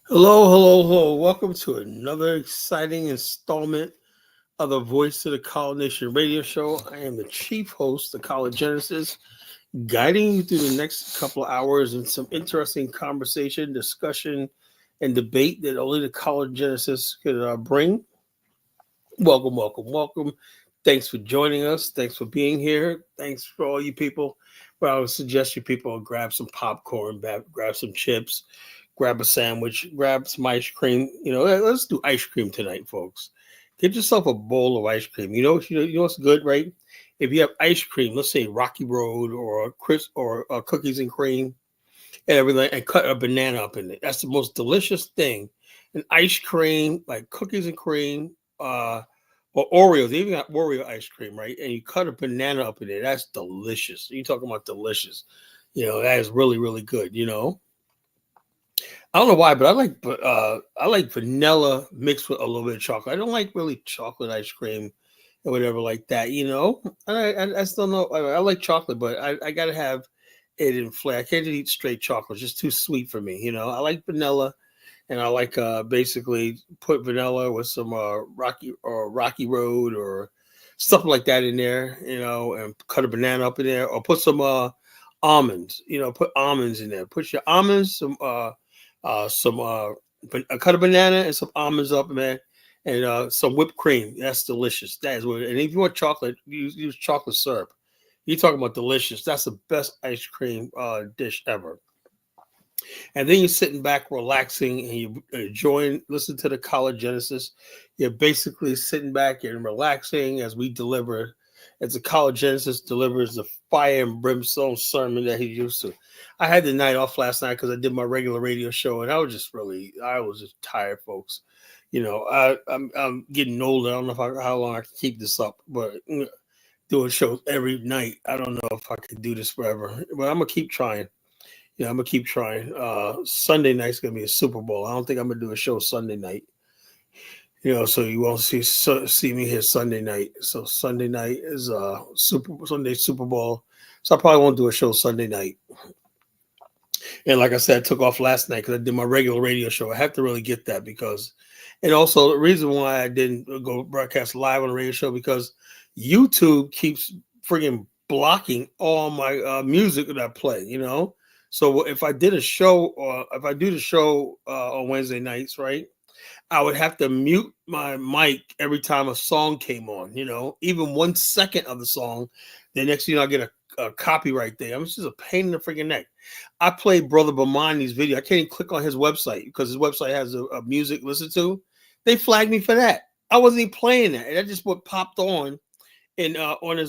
Hello, hello, hello. Welcome to another exciting installment of the Voice of the College Nation radio show. I am the chief host, the College Genesis, guiding you through the next couple of hours in some interesting conversation, discussion, and debate that only the College Genesis could bring. Welcome, welcome, welcome. Thanks for joining us. Thanks for being here. Thanks for all you people. Well, I would suggest you people grab some popcorn, grab some chips, grab a sandwich, grab some ice cream. Let's do ice cream tonight, folks. Get yourself a bowl of ice cream. You know what's good, right? If you have ice cream, let's say Rocky Road or Chris or cookies and cream and everything, and cut a banana up in it. That's the most delicious thing. And ice cream, like cookies and cream, or Oreos. They even got Oreo ice cream, right? And you cut a banana up in it. That's delicious. You talking about delicious? That is really, really good. I don't know why, but I like vanilla mixed with a little bit of chocolate. I don't like really chocolate ice cream or whatever like that. I still know I like chocolate, but I gotta have it in flavor. I can't just eat straight chocolate; it's just too sweet for me. I like vanilla, and I like basically put vanilla with some Rocky Road or stuff like that in there. And cut a banana up in there, or put some almonds. Put almonds in there. Put your almonds, cut a banana and some almonds up, man, and some whipped cream. That's delicious. That is what. And if you want chocolate, use chocolate syrup. You talking about delicious? That's the best ice cream dish ever. And then you're sitting back, relaxing, and you enjoying, listen to the College Genesis. You're basically sitting back and relaxing as we deliver, as the College Genesis delivers the fire and brimstone sermon that he used to. I had the night off last night because I did my regular radio show, and I was just tired, folks. I'm getting older. I don't know how long I can keep this up, but doing shows every night, I don't know if I can do this forever. But I'm gonna keep trying. I'm gonna keep trying. Sunday night's gonna be a Super Bowl. I don't think I'm gonna do a show Sunday night. So you won't see me here Sunday night. So Sunday night is Super Bowl. So I probably won't do a show Sunday night. And like I said, I took off last night because I did my regular radio show. I have to really get that and also the reason why I didn't go broadcast live on the radio show because YouTube keeps friggin' blocking all my music that I play. So if I did a show, or if I do the show on Wednesday nights, right, I would have to mute my mic every time a song came on. Even 1 second of the song, the next thing I get a copyright there. I'm just a pain in the freaking neck. I played Brother Bomani's video. I can't even click on his website because his website has a music listen to. They flagged me for that. I wasn't even playing that. That just what popped on his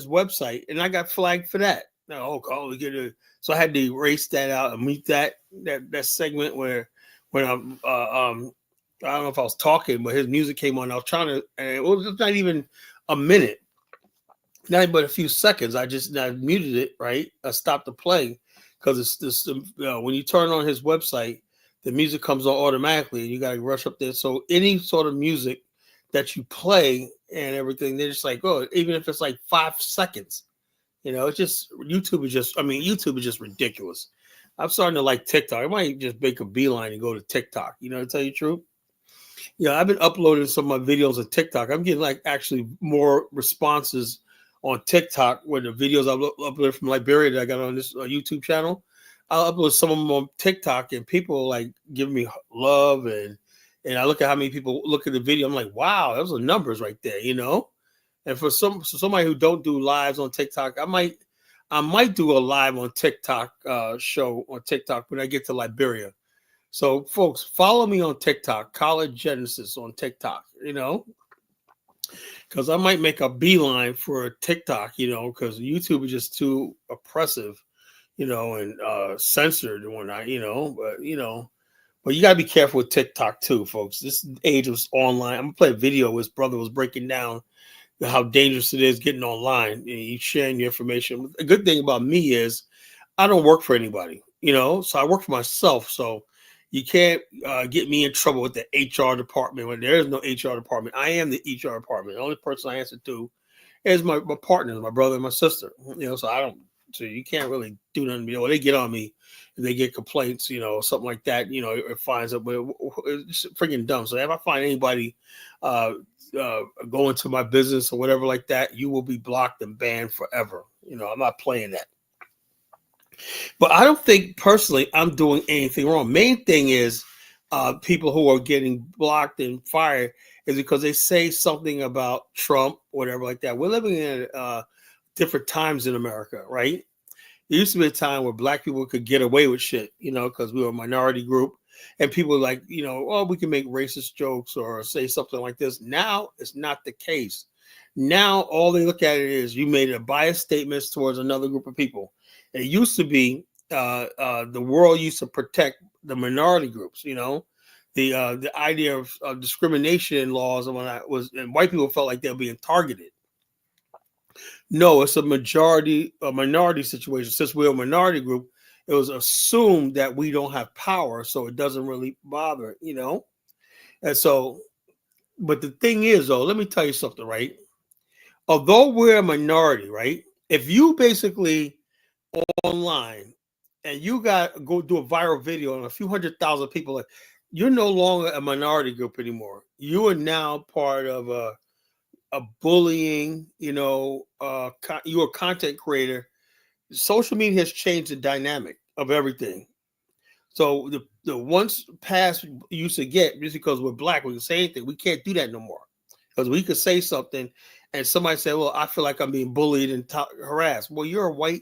website, and I got flagged for that. So I had to erase that out and mute that segment when I'm I don't know if I was talking, but his music came on. I was trying to, and it was not even a minute, not but a few seconds. I muted it, right? I stopped the play because it's this. When you turn on his website, the music comes on automatically, and you got to rush up there. So any sort of music that you play and everything, they're just like, oh, even if it's like 5 seconds. It's just YouTube is just ridiculous. I'm starting to like TikTok. I might just make a beeline and go to TikTok. To tell you the truth. I've been uploading some of my videos on TikTok. I'm getting like actually more responses on TikTok with the videos I uploaded from Liberia that I got on this YouTube channel. I'll upload some of them on TikTok, and people like giving me love, and I look at how many people look at the video. I'm like, wow, those are numbers right there, And for somebody who don't do lives on TikTok, I might do a live on TikTok show on TikTok when I get to Liberia. So folks, follow me on TikTok, College Genesis on TikTok, because I might make a beeline for TikTok, because YouTube is just too oppressive, and censored and whatnot, but you gotta be careful with TikTok too, folks. This age was online. I'm gonna play a video his brother was breaking down how dangerous it is getting online and you sharing your information. A good thing about me is I don't work for anybody, so I work for myself. So you can't get me in trouble with the HR department when there is no HR department. I am the HR department. The only person I answer to is my partners, my brother and my sister. So I don't So you can't really do nothing. You know, they get on me if they get complaints, you know, something like that. You know, it finds up, but it's freaking dumb. So if I find anybody uh, go into my business or whatever like that, you will be blocked and banned forever. You know, I'm not playing that. But I don't think personally I'm doing anything wrong. Main thing is people who are getting blocked and fired is because they say something about Trump, whatever like that. We're living in different times in America, right? There used to be a time where black people could get away with shit, you know, because we were a minority group. And people like, you know, oh, we can make racist jokes or say something like this. Now it's not the case. Now all they look at it is you made a biased statements towards another group of people. It used to be the world used to protect the minority groups, you know. The idea of discrimination laws and whatnot was, and white people felt like they were being targeted. No, it's a minority situation. Since we're a minority group, it was assumed that we don't have power, so it doesn't really bother, you know. And so, but the thing is, though, let me tell you something, right? Although we're a minority, right? If you basically online and you got go do a viral video and a few 100,000 people, like, you're no longer a minority group anymore. You are now part of a bullying, you know, you're a content creator. Social media has changed the dynamic of everything. So the once past used to get, just because we're black, we can say anything. We can't do that no more. Because we could say something and somebody say, well, I feel like I'm being bullied and harassed. Well, you're a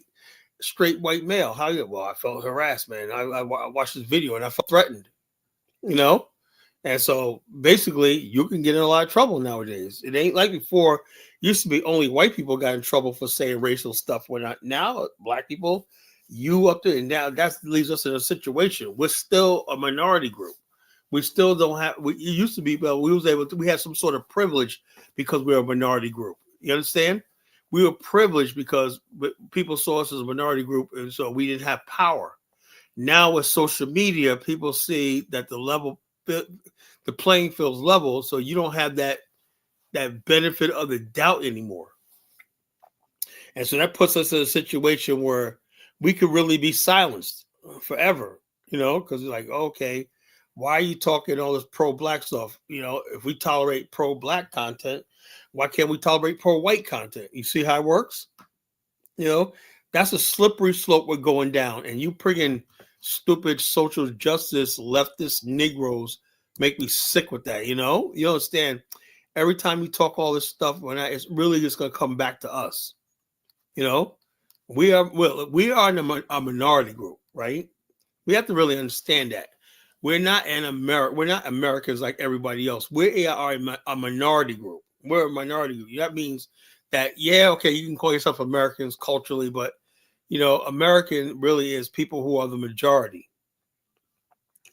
straight white male. How you? Well, I felt harassed, man. I watched this video and I felt threatened, you know? And so basically you can get in a lot of trouble nowadays. It ain't like before. Used to be only white people got in trouble for saying racial stuff. When now black people, you up there, and now that leaves us in a situation. We're still a minority group. We still don't have. It used to be, but we had some sort of privilege because we're a minority group. You understand? We were privileged because people saw us as a minority group, and so we didn't have power. Now with social media, people see that the playing field's level, so you don't have that benefit of the doubt anymore. And so that puts us in a situation where we could really be silenced forever, you know, because like, okay, why are you talking all this pro-black stuff? You know, if we tolerate pro-black content, why can't we tolerate pro-white content? You see how it works? You know, that's a slippery slope we're going down. And you bringing stupid social justice leftist Negroes make me sick with that, you know? You understand? Every time you talk all this stuff, it's really just going to come back to us. You know, we are a minority group, right? We have to really understand that we're not We're not Americans like everybody else. We are a minority group. We're a minority group. That means that, yeah, okay, you can call yourself Americans culturally, but you know, American really is people who are the majority,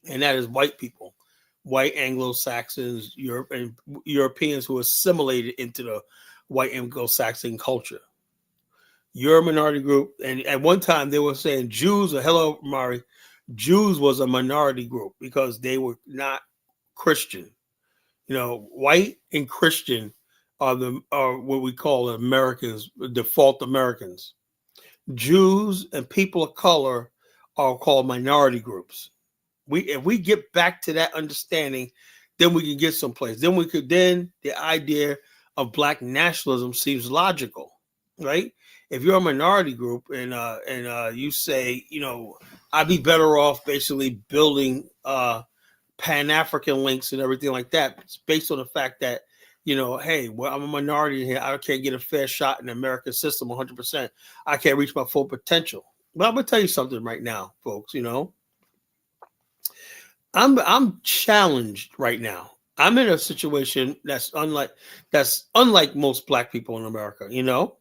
and that is white people. White Anglo-Saxons, Europeans who assimilated into the white Anglo-Saxon culture. You're a minority group. And at one time they were saying Jews, hello, Mari, Jews was a minority group because they were not Christian. You know, white and Christian are what we call Americans, default Americans. Jews and people of color are called minority groups. If we get back to that understanding, then we can get someplace. Then the idea of black nationalism seems logical, right? If you're a minority group and you say, you know, I'd be better off basically building Pan African links and everything like that. It's based on the fact that, you know, hey, well, I'm a minority here. I can't get a fair shot in the American system 100%. I can't reach my full potential. But I'm gonna tell you something right now, folks. You know, I'm challenged right now. I'm in a situation that's unlike most black people in America. You know,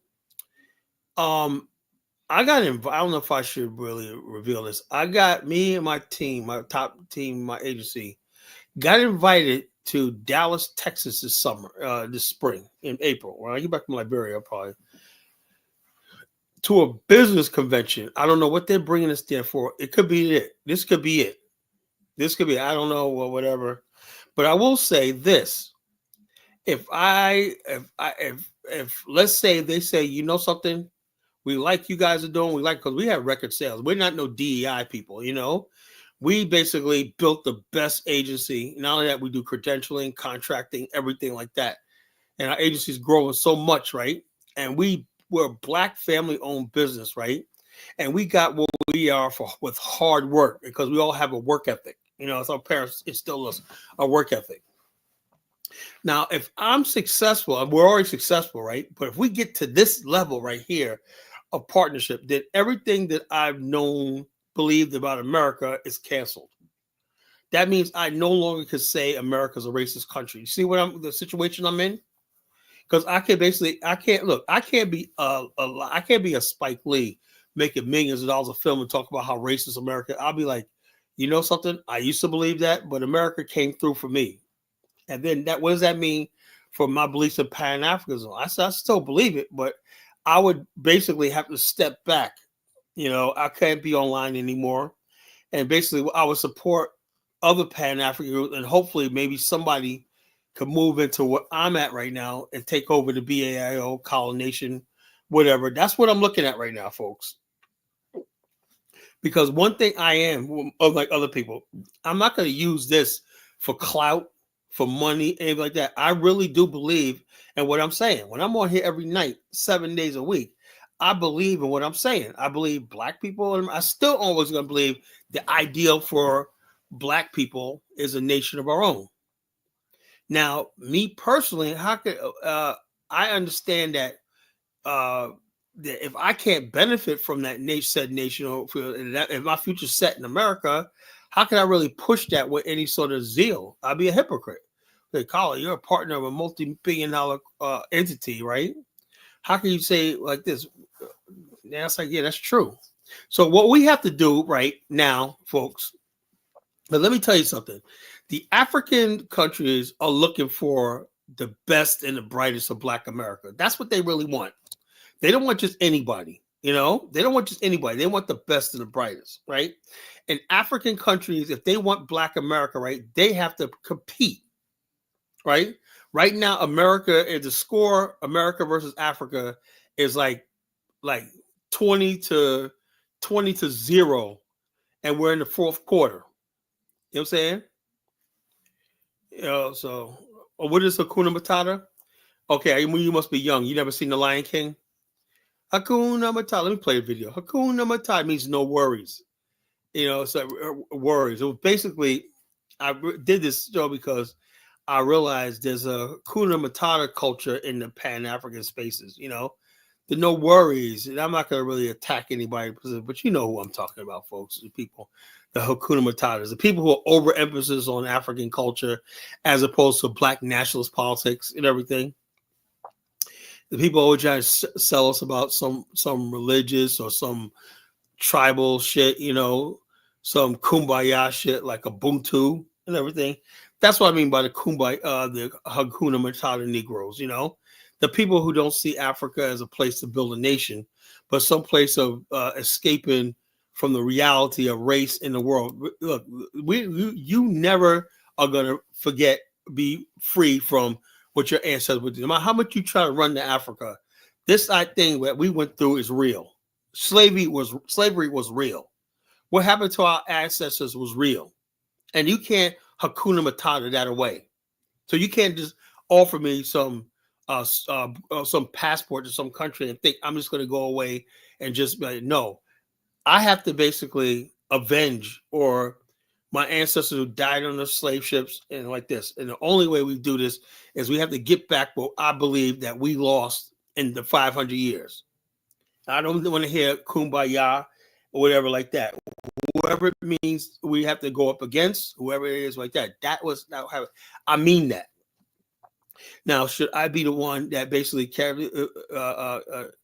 I got invited. I don't know if I should really reveal this. I got me and my team, my top team, my agency, got invited to Dallas, Texas this spring in April. When I get back from Liberia, probably to a business convention. I don't know what they're bringing us there for. It could be it. This could be it. This could be, I don't know, or whatever. But I will say this. If let's say they say, you know something, We like you guys are doing. We like because we have record sales. We're not no DEI people, you know. We basically built the best agency. Not only that, we do credentialing, contracting, everything like that. And our agency is growing so much, right? And we're a Black family-owned business, right? And we got what we are with hard work because we all have a work ethic. You know, it's our parents instilled us a work ethic. Now, if I'm successful, and we're already successful, right? But if we get to this level right here of partnership, then everything that I've known, believed about America is canceled. That means I no longer can say America's a racist country. You see the situation I'm in? Because I can't be a Spike Lee making millions of dollars a film and talk about how racist America. I'll be like, you know something? I used to believe that, but America came through for me. And then what does that mean for my beliefs in Pan Africanism? I still believe it, but I would basically have to step back. You know, I can't be online anymore. And basically I would support other Pan African groups, and hopefully maybe somebody could move into what I'm at right now and take over the BAIO, colonization, whatever. That's what I'm looking at right now, folks. Because one thing I am, unlike other people, I'm not going to use this for clout, for money, anything like that. I really do believe in what I'm saying. When I'm on here every night, 7 days a week, I believe in what I'm saying. I believe Black people, and I still always going to believe the ideal for Black people is a nation of our own. Now, me personally, how could I understand that that if I can't benefit from that said nation, or if my future's set in America, how can I really push that with any sort of zeal? I'd be a hypocrite. They call it, you're a partner of a multi-billion-dollar entity, right? How can you say like this? Yeah, it's like, yeah, that's true. So what we have to do right now, folks, but let me tell you something. The African countries are looking for the best and the brightest of Black America. That's what they really want. They don't want just anybody, you know? They don't want just anybody. They want the best and the brightest, right? And African countries, if they want Black America, right, they have to compete, right? Right now, America is the score, America versus Africa is like 20 to 0, and we're in the fourth quarter. You know what I'm saying? You know, so what is Hukuna Matata? Okay, you must be young. You never seen The Lion King? Hukuna Matata. Let me play a video. Hukuna Matata means no worries. You know, so worries. It was basically, I did this show because I realized there's a Hukuna Matata culture in the Pan-African spaces, you know. The no worries. And I'm not going to really attack anybody, but you know who I'm talking about, folks. The people, the Hukuna Matatas, the people who are overemphasis on African culture as opposed to Black nationalist politics and everything. The people always try to sell us about some religious or some tribal shit, you know, some kumbaya shit like Ubuntu and everything. That's what I mean by the kumbaya, the Hukuna Matata Negroes, you know. The people who don't see Africa as a place to build a nation, but some place of escaping from the reality of race in the world. Look, you never are going to be free from what your ancestors would do. No matter how much you try to run to Africa, this thing that we went through is real. Slavery was real. What happened to our ancestors was real. And you can't Hakuna Matata that away. So you can't just offer me some passport to some country and think I'm just going to go away and just be like, no. I have to basically avenge or my ancestors who died on the slave ships and like this. And the only way we do this is we have to get back what I believe that we lost in the 500 years. I don't want to hear kumbaya or whatever like that. Whoever it means we have to go up against, whoever it is like that. I mean that. Now, should I be the one that basically carry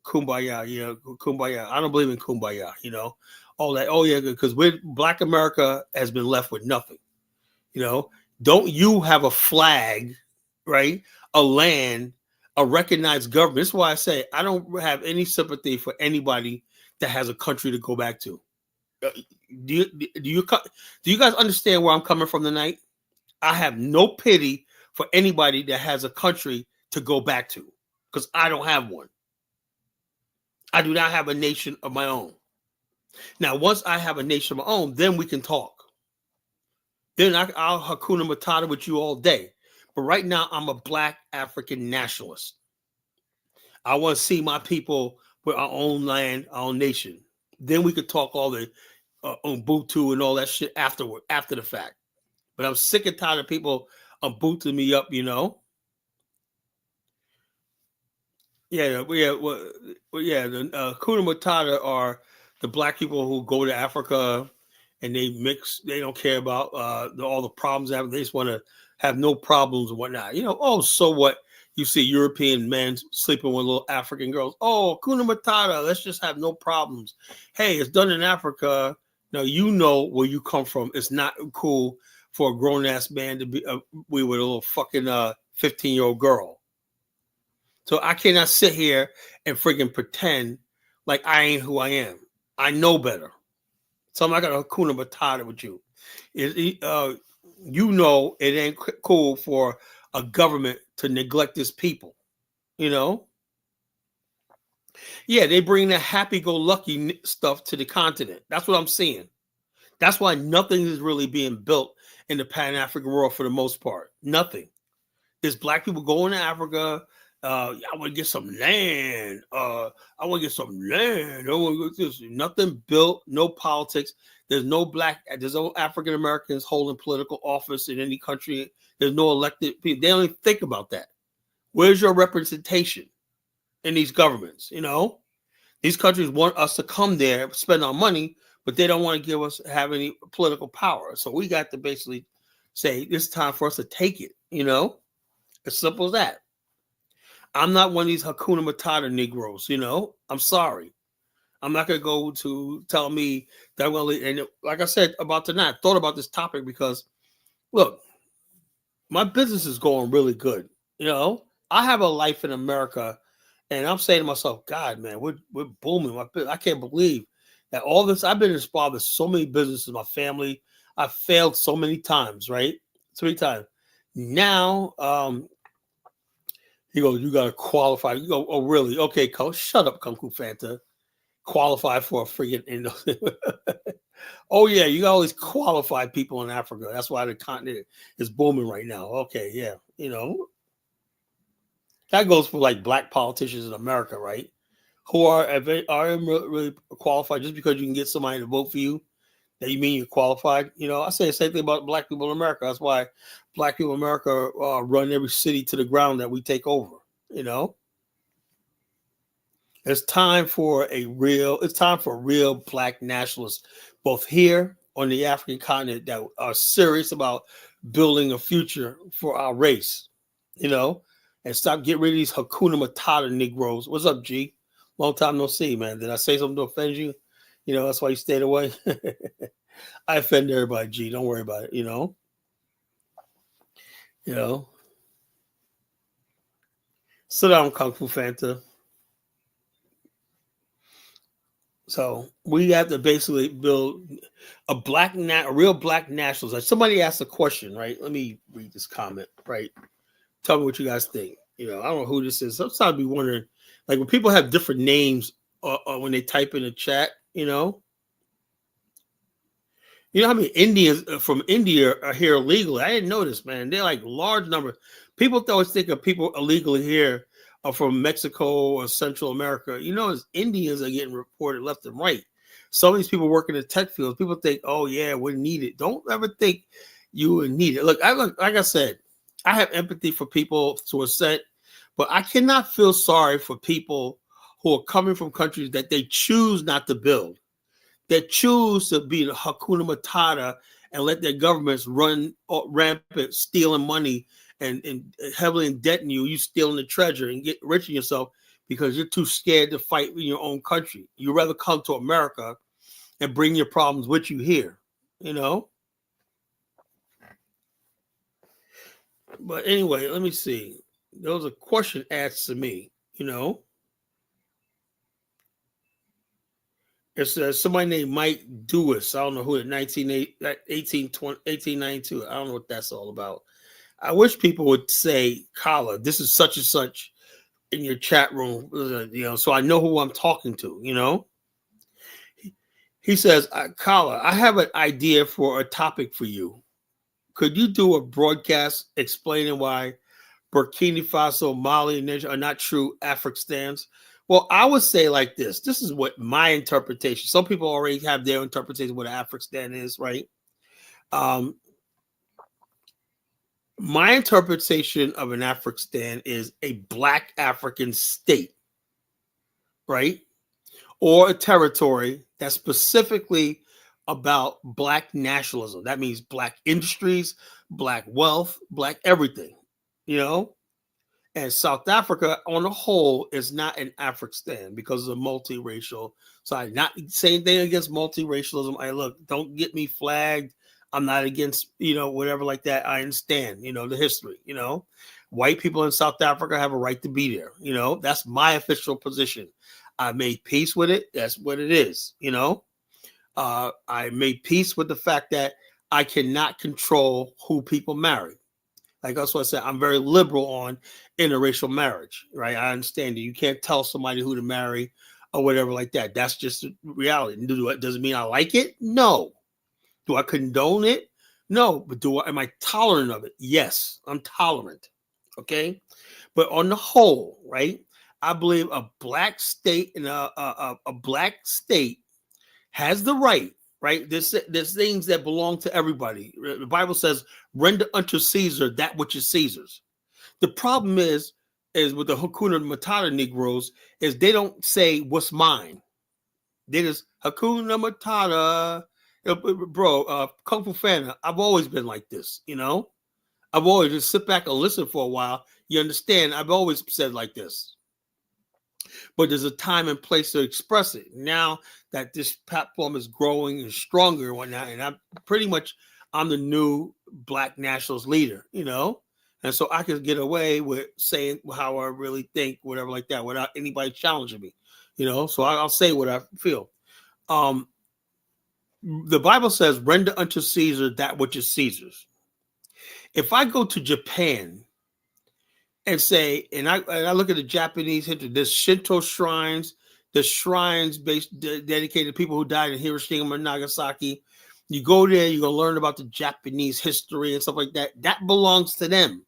kumbaya? You know, kumbaya. I don't believe in kumbaya. You know, all that. Oh yeah, because Black America has been left with nothing. You know, don't you have a flag, right? A land, a recognized government. That's why I say I don't have any sympathy for anybody that has a country to go back to. Do you guys understand where I'm coming from tonight? I have no pity for anybody that has a country to go back to because I don't have one. I do not have a nation of my own. Now, once I have a nation of my own, then we can talk. Then I'll Hakuna Matata with you all day. But right now, I'm a Black African nationalist. I want to see my people with our own land, our own nation. Then we could talk all the Ubuntu and all that shit afterward, after the fact. But I'm sick and tired of people Ubuntu me up, you know. Yeah. The Hakuna Matata are the Black people who go to Africa and they mix. They don't care about all the problems. They just want to have no problems and whatnot. You know. Oh, so what? You see European men sleeping with little African girls. Oh, Hakuna Matata. Let's just have no problems. Hey, it's done in Africa. Now you know where you come from. It's not cool for a grown ass man to be with a little fucking 15-year-old girl. So I cannot sit here and freaking pretend like I ain't who I am. I know better. So I'm not gonna Hakuna Matata with you. You know it ain't cool for a government to neglect its people. You know? Yeah, they bring the happy-go-lucky stuff to the continent. That's what I'm seeing. That's why nothing is really being built in the Pan-African world for the most part. Nothing. There's Black people going to Africa. I want to get some land. I want to get some land. Nothing built, no politics. There's no African Americans holding political office in any country. There's no elected people. They don't even think about that. Where's your representation in these governments? You know, these countries want us to come there, spend our money, but they don't want to have any political power. So we got to basically say it's time for us to take it. You know, as simple as that. I'm not one of these Hukuna Matata Negroes, you know. I'm sorry. I'm not going to go to tell me that I'm going to, and like I said about tonight, I thought about this topic because, look, my business is going really good. You know, I have a life in America, and I'm saying to myself, God, man, we're booming. I can't believe that all this, I've been inspired with so many businesses, my family. I've failed so many times, right? 3 times. Now, he goes, you got to qualify. You go, oh, really? Okay, coach, shut up, Kung Fu Fanta. Qualify for a freaking. Oh, yeah, you got all these qualified people in Africa. That's why the continent is booming right now. Okay, yeah. You know, that goes for like Black politicians in America, right? Who are really qualified just because you can get somebody to vote for you. That you mean you're qualified? You know, I say the same thing about Black people in America. That's why Black people in America run every city to the ground that we take over. You know, it's time for real Black nationalists, both here on the African continent, that are serious about building a future for our race. You know, and stop getting rid of these Hakuna Matata Negroes. What's up, G? Long time no see, man. Did I say something to offend you? You know, that's why you stayed away. I offend everybody, G. Don't worry about it, you know. You know. Sit down, Kung Fu Fanta. So we have to basically build a real Black nationalist. Like somebody asked a question, right? Let me read this comment, right? Tell me what you guys think. You know, I don't know who this is. Sometimes I'd be wondering, like when people have different names when they type in the chat, you know. You know how many Indians from India are here illegally? I didn't know this, man. They're like large numbers. People always think of people illegally here are from Mexico or Central America. You know, as Indians are getting reported left and right. Some of these people work in the tech fields. People think, oh, yeah, we're needed. Don't ever think you are needed. Look, like I said, I have empathy for people to a extent, but I cannot feel sorry for people who are coming from countries that they choose not to build. That choose to be the Hakuna Matata and let their governments run rampant, stealing money and heavily indebting you. You stealing the treasure and get rich in yourself because you're too scared to fight in your own country. You'd rather come to America and bring your problems with you here, you know? But anyway, let me see. There was a question asked to me, you know? It's somebody named Mike Dewis. I don't know who, 1892. I don't know what that's all about. I wish people would say, Kala, this is such and such in your chat room, so I know who I'm talking to. He says, Kala, I have an idea for a topic for you. Could you do a broadcast explaining why Burkina Faso, Mali, and Niger are not true Africans? Well, I would say like this. This is what my interpretation. Some people already have their interpretation of what an African is, right? My interpretation of an African is a Black African state, right? Or a territory that's specifically about Black nationalism. That means Black industries, Black wealth, Black everything, And South Africa on the whole is not an African because of the multiracial side. Not saying thing against multiracialism. Look, don't get me flagged. I'm not against, whatever like that. I understand, the history, White people in South Africa have a right to be there. That's my official position. I made peace with it. That's what it is, I made peace with the fact that I cannot control who people marry. Like that's what I said. I'm very liberal on interracial marriage, right? I understand that you can't tell somebody who to marry or whatever like that. That's just reality. Does it mean I like it? No. Do I condone it? No. But am I tolerant of it? Yes, I'm tolerant. Okay. But on the whole, right? I believe a Black state and a Black state has the right. Right, there's things that belong to everybody. The Bible says, "Render unto Caesar that which is Caesar's." The problem is with the Hukuna Matata Negroes is they don't say what's mine. They just Hukuna Matata, bro. Kung Fu fan. I've always been like this, I've always just sit back and listen for a while. You understand? I've always said like this. But there's a time and place to express it. Now that this platform is growing and stronger and whatnot, and I'm the new Black nationalist leader, and so I can get away with saying how I really think, whatever like that, without anybody challenging me, So I'll say what I feel. The Bible says, "Render unto Caesar that which is Caesar's." If I go to Japan and say, and I look at the Japanese history, there's Shinto shrines, the shrines dedicated to people who died in Hiroshima and Nagasaki. You go there, you're going to learn about the Japanese history and stuff like that. That belongs to them,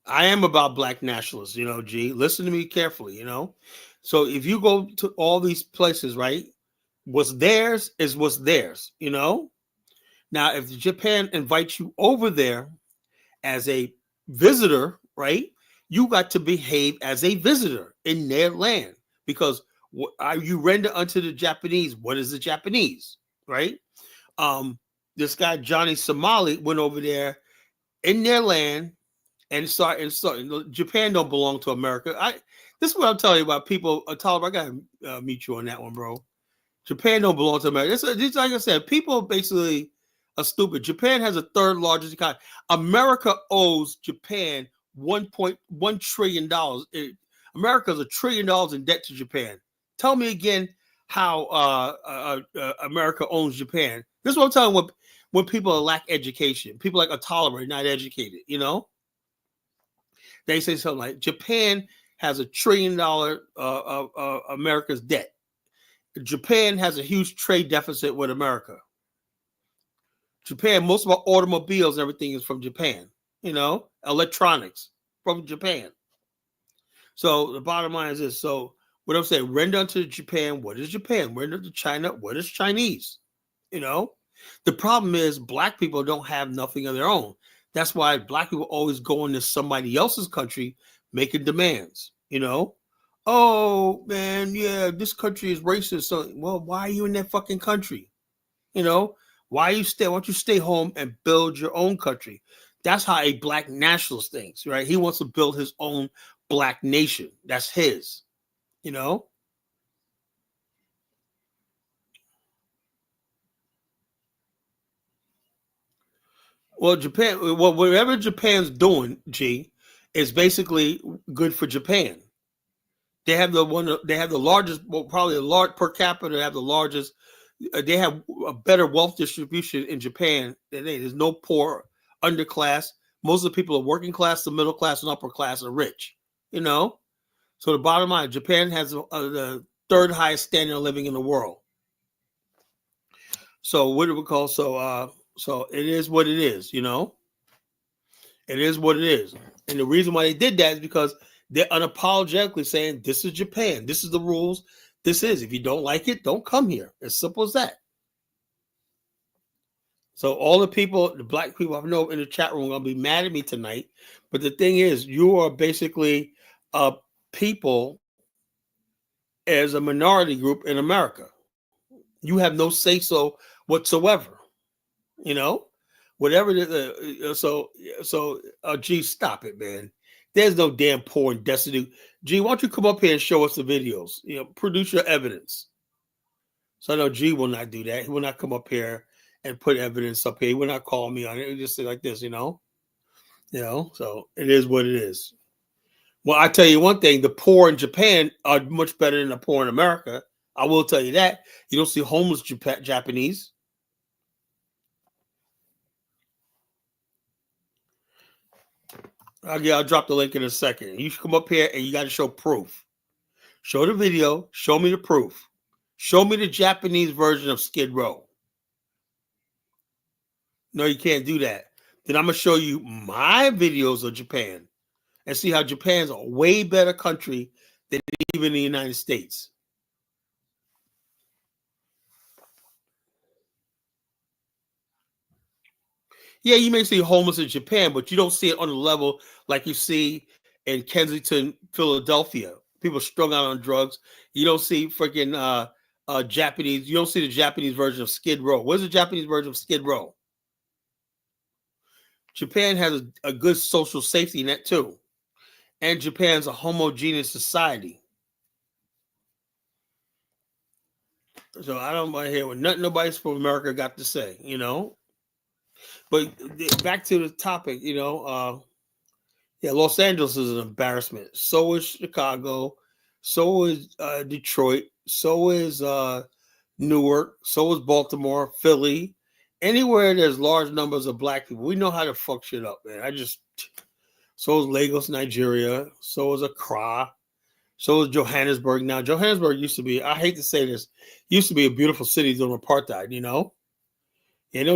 I am about Black nationalists, G. Listen to me carefully, So if you go to all these places, right, what's theirs is what's theirs, Now, if Japan invites you over there as a visitor, right, you got to behave as a visitor in their land because you render unto the Japanese. What is the Japanese, right? This guy, Johnny Somali, went over there in their land and started. Japan don't belong to America. This is what I'm telling you about people. Taliban, I got to meet you on that one, bro. Japan don't belong to America. It's like I said, people basically are stupid. Japan has a third largest economy. America owes Japan $1.1 trillion. America is $1 trillion in debt to Japan. Tell me again how America owns Japan. This is what I'm telling you when people lack education. People like Atala are not educated, They say something like Japan has $1 trillion America's debt. Japan has a huge trade deficit with America. Japan, most of our automobiles and everything is from Japan, electronics from Japan. So the bottom line is this. So what I'm saying, render unto Japan, what is Japan? Render to China, what is Chinese? The problem is Black people don't have nothing of their own. That's why Black people always go into somebody else's country making demands, Oh, man, yeah, this country is racist. So, well, why are you in that fucking country? Why don't you stay home and build your own country? That's how a Black nationalist thinks, right? He wants to build his own Black nation. That's his, Well, whatever Japan's doing, G, is basically good for Japan. They have the largest, probably the large per capita. They have the largest. They have a better wealth distribution in Japan than there's no poor underclass. Most of the people are working class, the middle class, and upper class are rich. So the bottom line, Japan has the third highest standard of living in the world. So what do we call? So it is what it is. It is what it is. And the reason why they did that is because they're unapologetically saying, this is Japan. This is the rules. This is. If you don't like it, don't come here. As simple as that. So all the people, the black people I know in the chat room are going to be mad at me tonight. But the thing is, you are basically people as a minority group in America. You have no say-so whatsoever. Whatever. Gee, stop it, man. There's no damn poor and destitute. Gee, why don't you come up here and show us the videos? Produce your evidence. So I know G will not do that. He will not come up here and put evidence up here. He will not call me on it. He just say like this, So it is what it is. Well, I tell you one thing: the poor in Japan are much better than the poor in America. I will tell you that. You don't see homeless Japanese. I'll drop the link in a second. You should come up here and you got to show proof. Show the video. Show me the proof. Show me the Japanese version of Skid Row. No, you can't do that. Then I'm going to show you my videos of Japan and see how Japan's a way better country than even the United States. Yeah, you may see homeless in Japan, but you don't see it on the level like you see in Kensington, Philadelphia. People strung out on drugs. You don't see freaking Japanese. You don't see the Japanese version of Skid Row. What's the Japanese version of Skid Row? Japan has a good social safety net too. And Japan's a homogeneous society. So I don't want to hear what nobody from America got to say, But back to the topic, Los Angeles is an embarrassment. So is Chicago. So is Detroit. So is Newark. So is Baltimore, Philly. Anywhere there's large numbers of black people, we know how to fuck shit up, man. So is Lagos, Nigeria. So is Accra. So is Johannesburg. Now, Johannesburg used to be, I hate to say this, used to be a beautiful city during apartheid, no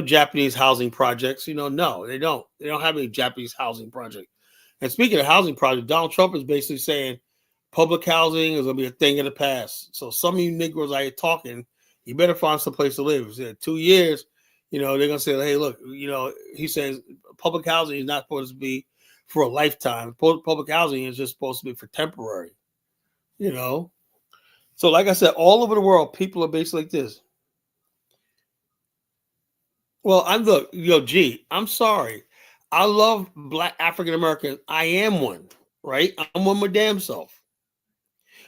Japanese housing projects, no, they don't. They don't have any Japanese housing project. And speaking of housing project, Donald Trump is basically saying public housing is going to be a thing of the past. So some of you Negroes out here talking, you better find some place to live. He said 2 years, they're going to say, hey, look, he says public housing is not supposed to be for a lifetime. Public housing is just supposed to be for temporary, So like I said, all over the world, people are basically like this. Well, I'm sorry. I love black African Americans. I am one, right? I'm one my damn self.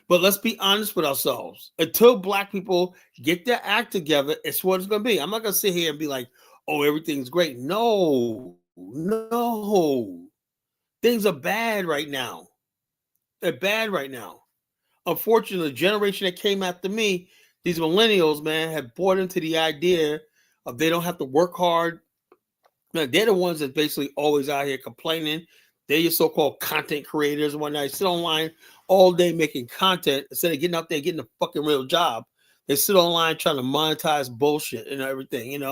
But let's be honest with ourselves. Until black people get their act together, it's what it's going to be. I'm not going to sit here and be like, oh, everything's great. No. Things are bad right now. They're bad right now. Unfortunately, the generation that came after me, these millennials, man, have bought into the idea of they don't have to work hard. Now, they're the ones that basically always out here complaining. They're your so-called content creators and whatnot. They sit online all day making content instead of getting out there getting a fucking real job. They sit online trying to monetize bullshit and everything,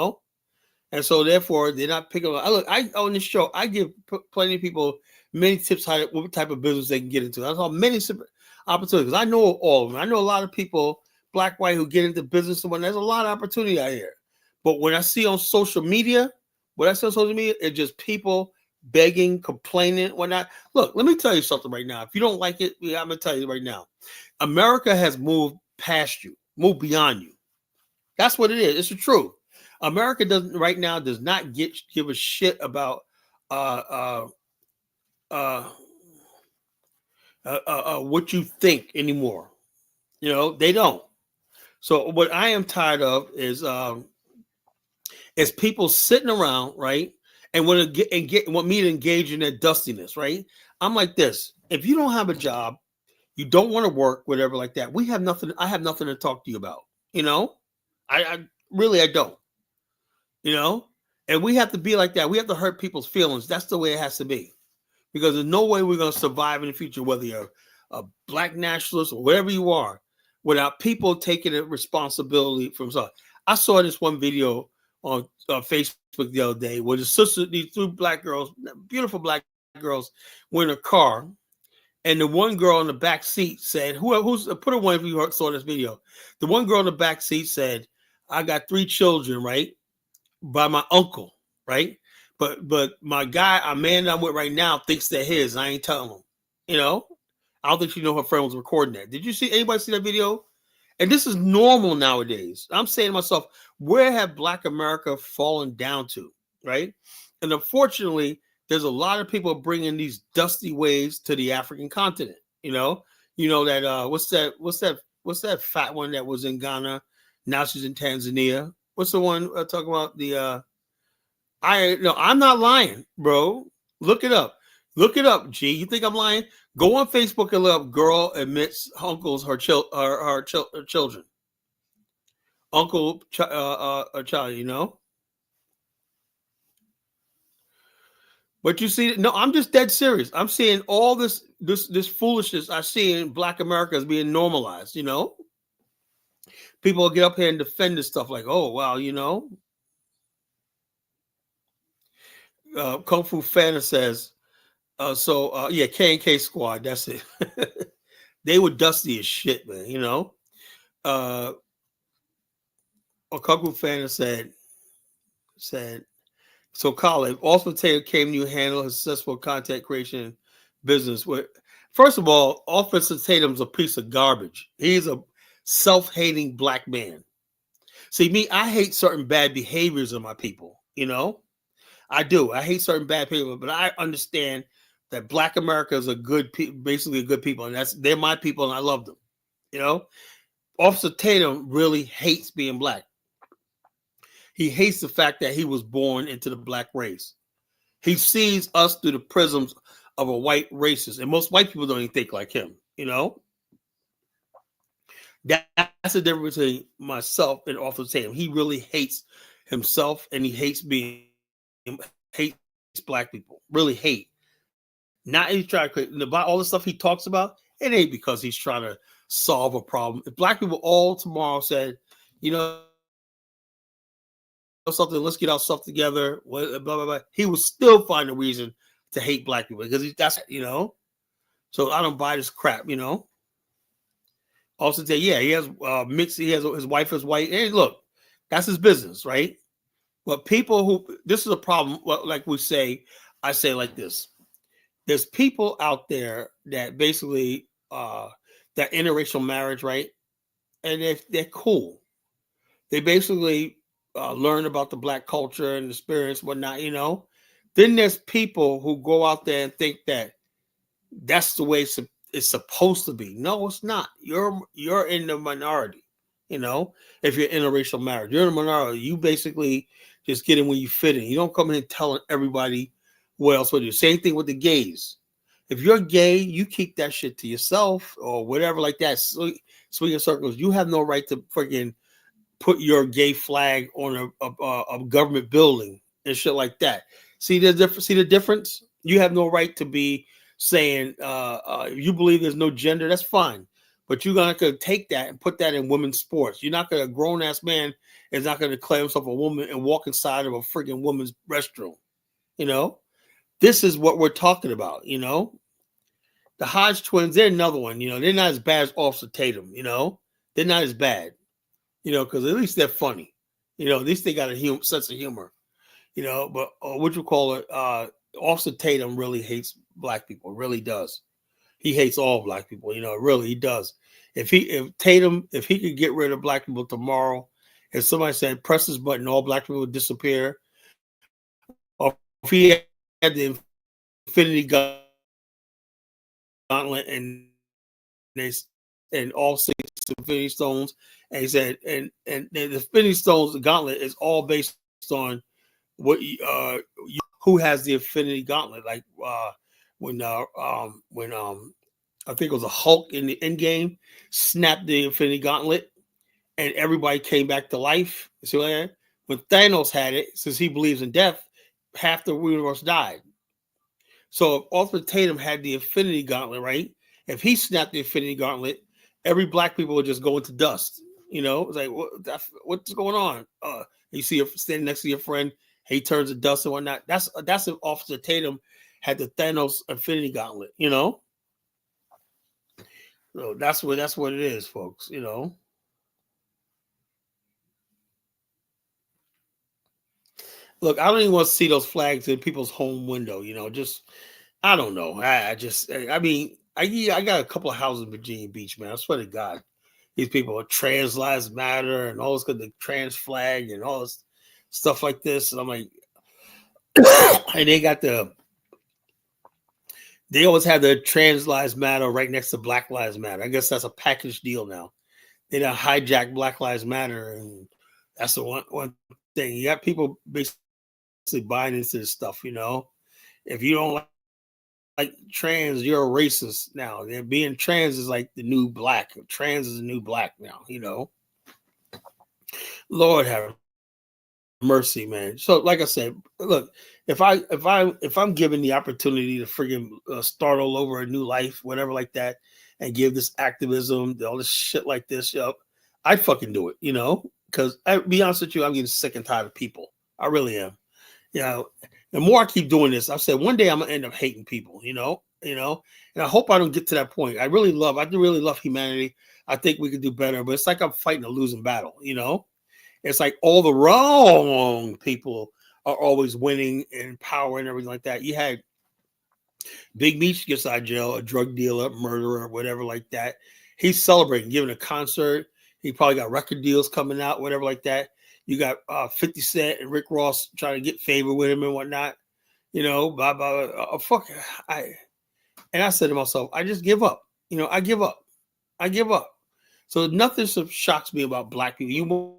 And so, therefore, they're not picking up. I on this show, I give plenty of people many tips what type of business they can get into. That's all many opportunities. I know all of them. I know a lot of people, black, white, who get into business and whatnot. There's a lot of opportunity out here. But when I see on social media, it's just people begging, complaining, whatnot. Look, let me tell you something right now. If you don't like it, I'm going to tell you right now. America has moved past you, moved beyond you. That's what it is. It's the truth. America does not give a shit about what you think anymore. They don't. So what I am tired of is people sitting around, right, and want me to engage in that dustiness, right? I'm like this: if you don't have a job, you don't want to work, whatever, like that. I have nothing to talk to you about. I really don't. And we have to be like that. We have to hurt people's feelings. That's the way it has to be. Because there's no way we're going to survive in the future, whether you're a black nationalist or whatever you are, without people taking a responsibility for themselves. I saw this one video on Facebook the other day where these two black girls, beautiful black girls, were in a car, and the one girl in the back seat said, "Who's put a one if you saw this video?" The one girl in the back seat said, "I got 3 children, right, by my uncle, right? But my guy, a man I'm with right now, thinks they're his. I ain't telling him, you know." I don't think she know her friend was recording that. Did you see anybody see that video? And this is normal nowadays. I'm saying to myself, where have Black America fallen down to, right? And unfortunately, there's a lot of people bringing these dusty ways to the African continent. You know that what's that fat one that was in Ghana? Now she's in Tanzania. What's the one talking about the? I'm not lying, bro. Look it up. Look it up, G. You think I'm lying? Go on Facebook and look up "girl admits uncles her children." Uncle child, you know. But you see, no, I'm just dead serious. I'm seeing all this foolishness I see in Black America is being normalized. You know, people get up here and defend this stuff like, "Oh, wow, you know." Kung Fu Fanta says, yeah, K&K Squad, that's it. They were dusty as shit, man, you know. Kung Fu Fanta said, so Colin, Austin Taylor came to handle his successful content creation business. First of all, Austin Tatum's a piece of garbage. He's a self-hating black man. See, me, I hate certain bad behaviors of my people, you know. I do. I hate certain bad people, but I understand that Black America is basically a good people, and they're my people, and I love them. You know, Officer Tatum really hates being black. He hates the fact that he was born into the black race. He sees us through the prisms of a white racist, and most white people don't even think like him. You know, that's the difference between myself and Officer Tatum. He really hates himself, and he hates black people. Really hate. Not he's trying to create about all the stuff he talks about. It ain't because he's trying to solve a problem. If black people all tomorrow said, you know, something, let's get our stuff together, blah, blah, blah, he would still find a reason to hate black people because that's, you know. So I don't buy this crap, you know. Also say, yeah, he has mixed, he has his wife is white. And look, that's his business, right? But people who, this is a problem, like we say, I say like this. There's people out there that basically that interracial marriage, right? And they're cool. They basically learn about the black culture and experience, whatnot, you know. Then there's people who go out there and think that that's the way it's supposed to be. No, it's not. You're in the minority, you know. If you're interracial marriage, you're in the minority. You basically just get in when you fit in. You don't come in and telling everybody what else would you. Same thing with the gays. If you're gay, you keep that shit to yourself or whatever like that. Swinging circles. You have no right to freaking put your gay flag on a government building and shit like that. See the difference? See the difference? You have no right to be saying you believe there's no gender. That's fine, but you're not going to take that and put that in women's sports. You're not going to. A grown ass man is not going to declare himself a woman and walk inside of a freaking woman's restroom. You know, this is what we're talking about. You know, the Hodge twins. They're another one. You know, they're not as bad as Officer Tatum. You know, they're not as bad. You know, because at least they're funny. You know, at least they got a sense of humor. You know, but what you call it? Officer Tatum really hates black people. Really does. He hates all black people. You know, really he does. If he could get rid of black people tomorrow, if somebody said press this button, all black people would disappear. Or if he had the Infinity Gauntlet and all 6 Infinity Stones, and he said, and the Infinity Stones, the Gauntlet is all based on what who has the Infinity Gauntlet. Like when I think it was a Hulk in the end game snapped the Infinity Gauntlet, and everybody came back to life. See what I mean? When Thanos had it, since he believes in death, half the universe died. So if Arthur Tatum had the Infinity Gauntlet, right? If he snapped the Infinity Gauntlet, every black people would just go into dust. It's like what's going on? You see her standing next to your friend, he turns to dust and whatnot. That's if Officer Tatum had the Thanos Infinity Gauntlet. So that's what it is, folks. Look, I don't even want to see those flags in people's home window. Just I don't know. I mean, I got a couple of houses in Virginia Beach, man. I swear to God, these people are trans lives matter and all this, the trans flag and all this stuff like this. And I'm like, and they always have the trans lives matter right next to Black Lives Matter. I guess that's a package deal now. They don't hijack Black Lives Matter, and that's the one thing. You got people basically buying into this stuff. If you don't like trans, you're a racist now. Being trans is like the new black. Trans is the new black now. Lord have mercy, man. So, like I said, look, if I'm given the opportunity to friggin' start all over a new life, whatever like that, and give this activism, all this shit like this, I'd fucking do it, because I'll be honest with you, I'm getting sick and tired of people. I really am. The more I keep doing this, I said one day I'm gonna end up hating people, and I hope I don't get to that point. I do really love humanity. I think we could do better, but it's like I'm fighting a losing battle, It's like all the wrong people are always winning in power and everything like that. You had Big Meech gets out of jail, a drug dealer, murderer, whatever like that. He's celebrating, giving a concert. He probably got record deals coming out, whatever like that. You got 50 Cent and Rick Ross trying to get favor with him and whatnot. Blah, blah, blah. Fuck. And I said to myself, I just give up. I give up. I give up. So nothing shocks me about black people. You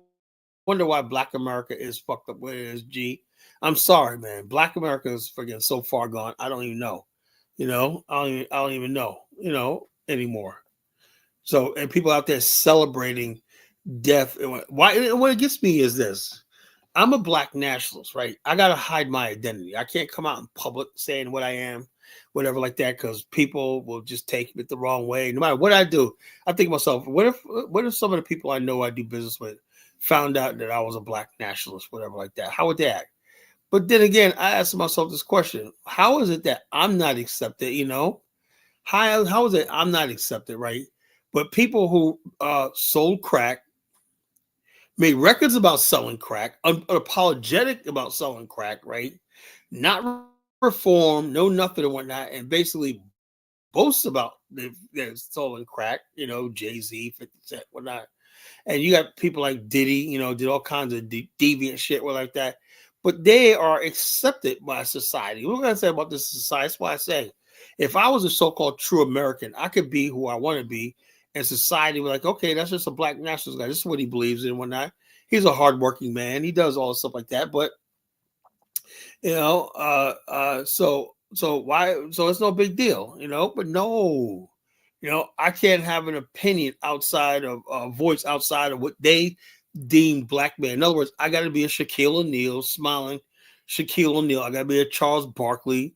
wonder why Black America is fucked up where it is, G. I'm sorry, man. Black America is freaking so far gone. I don't even know. I don't even know, anymore. So, and people out there celebrating death. What it gets me is this. I'm a black nationalist, right? I got to hide my identity. I can't come out in public saying what I am, whatever like that, because people will just take it the wrong way. No matter what I do, I think to myself, what if some of the people I know I do business with found out that I was a black nationalist, whatever like that? How would they act? But then again, I asked myself this question: how is it that I'm not accepted? How is it I'm not accepted, right? But people who sold crack, made records about selling crack, unapologetic about selling crack, right? Not reform, no nothing and whatnot, and basically boasts about they're selling crack, Jay-Z, 50 Cent, whatnot. And you got people like Diddy, did all kinds of deviant shit like that. But they are accepted by society. What can I say about this society? That's why I say, if I was a so-called true American, I could be who I want to be. And society was like, okay, that's just a black nationalist guy. This is what he believes in and whatnot. He's a hardworking man. He does all the stuff like that. But, so why? So it's no big deal, But no, I can't have an opinion outside of a voice outside of what they deem black man. In other words, I got to be a Shaquille O'Neal, smiling Shaquille O'Neal. I got to be a Charles Barkley.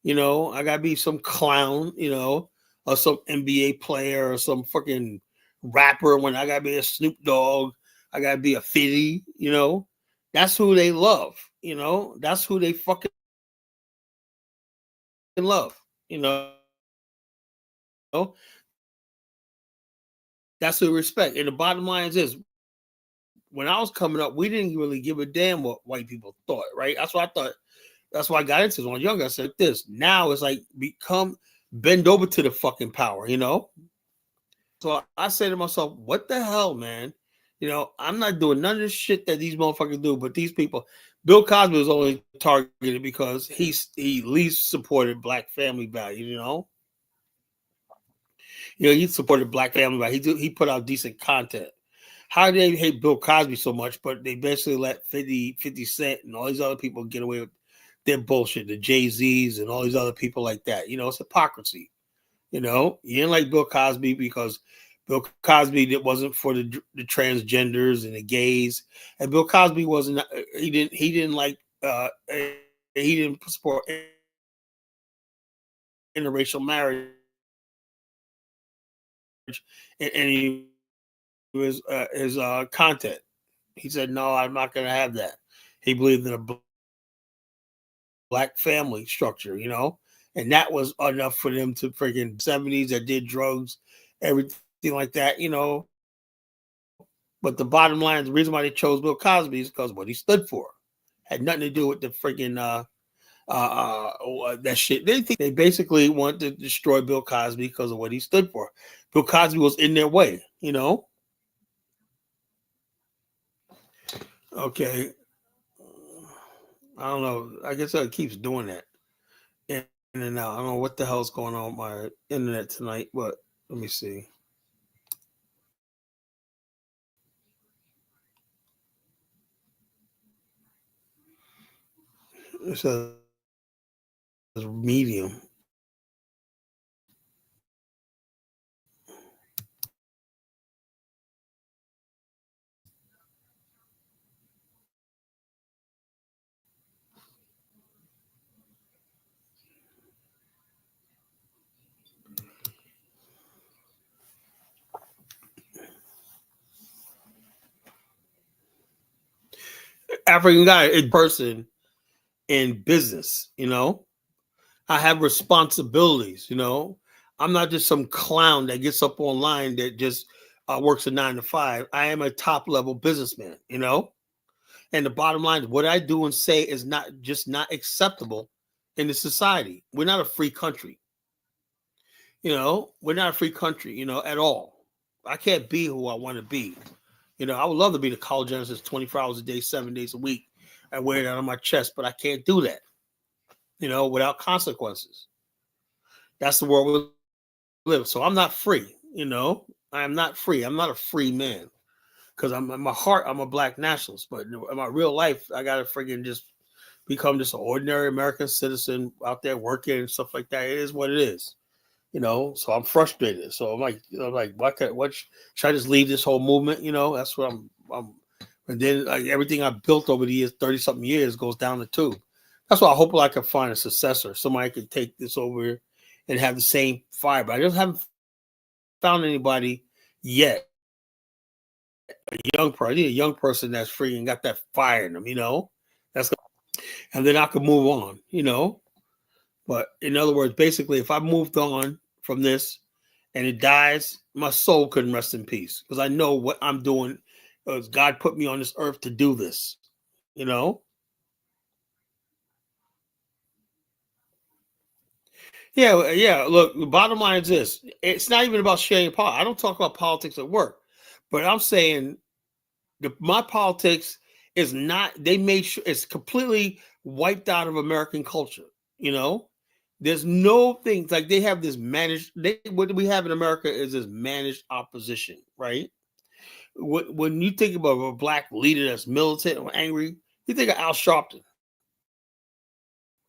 I got to be some clown, or some NBA player or some fucking rapper. When I got to be a Snoop Dogg, I got to be a 50, That's who they love, That's who they fucking love, That's who they respect. And the bottom line is this: when I was coming up, we didn't really give a damn what white people thought, right? That's what I thought. That's why I got into it when I was younger. I said this. Now it's like bend over to the fucking power, So I say to myself, what the hell, man? I'm not doing none of this shit that these motherfuckers do, but these people. Bill Cosby was only targeted because he least supported black family values, he supported black family values. He put out decent content. How do they hate Bill Cosby so much, but they basically let 50 Cent and all these other people get away with their bullshit, the Jay-Z's and all these other people like that. It's hypocrisy. You didn't like Bill Cosby because Bill Cosby, that wasn't for the transgenders and the gays, and Bill Cosby wasn't. He didn't like. He didn't support interracial marriage in any of his content. He said, "No, I'm not going to have that." He believed in a black family structure, and that was enough for them to freaking 70s that did drugs, everything like that, But the bottom line, the reason why they chose Bill Cosby is because what he stood for had nothing to do with the freaking that shit. They basically want to destroy Bill Cosby because of what he stood for. Bill Cosby was in their way, Okay, I don't know. I guess it keeps doing that in and out. I don't know what the hell's going on with my internet tonight, but let me see. It says medium. African guy, a person in business, I have responsibilities, I'm not just some clown that gets up online that just works a 9 to 5. I am a top level businessman, And the bottom line is what I do and say is not acceptable in the society. We're not a free country. We're not a free country, at all. I can't be who I want to be. I would love to be the college analyst 24 hours a day, 7 days a week. I wear that on my chest, but I can't do that, without consequences. That's the world we live. So I'm not free, I am not free. I'm not a free man because I'm in my heart, I'm a black nationalist. But in my real life, I got to friggin' just become just an ordinary American citizen out there working and stuff like that. It is what it is. So I'm frustrated. So I'm like, what should I just leave this whole movement? That's what I'm and then like everything I built over the years, 30 something years goes down the tube. That's why I hope I can find a successor. Somebody could take this over and have the same fire. But I just haven't found anybody yet. A young person, I need a young person that's free and got that fire in them, That's and then I can move on, But in other words, basically, if I moved on from this and it dies, my soul couldn't rest in peace because I know what I'm doing. God put me on this earth to do this, Yeah, yeah. Look, the bottom line is this: it's not even about sharing politics. I don't talk about politics at work, but I'm saying my politics is not. They made sure it's completely wiped out of American culture. There's no things like they have this managed. What we have in America is this managed opposition, right? When you think about a black leader that's militant or angry, you think of Al Sharpton.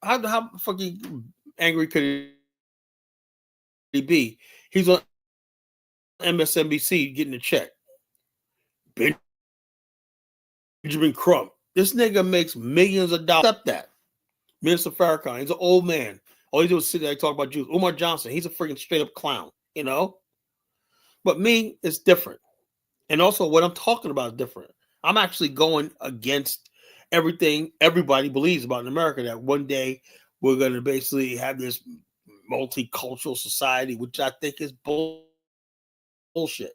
How fucking angry could he be? He's on MSNBC getting a check. Benjamin Crump. This nigga makes millions of dollars. Accept that. Minister Farrakhan, he's an old man. All he do is sit there and talk about Jews. Umar Johnson, he's a freaking straight up clown, But me, it's different. And also what I'm talking about is different. I'm actually going against everything everybody believes about in America, that one day we're going to basically have this multicultural society, which I think is bullshit.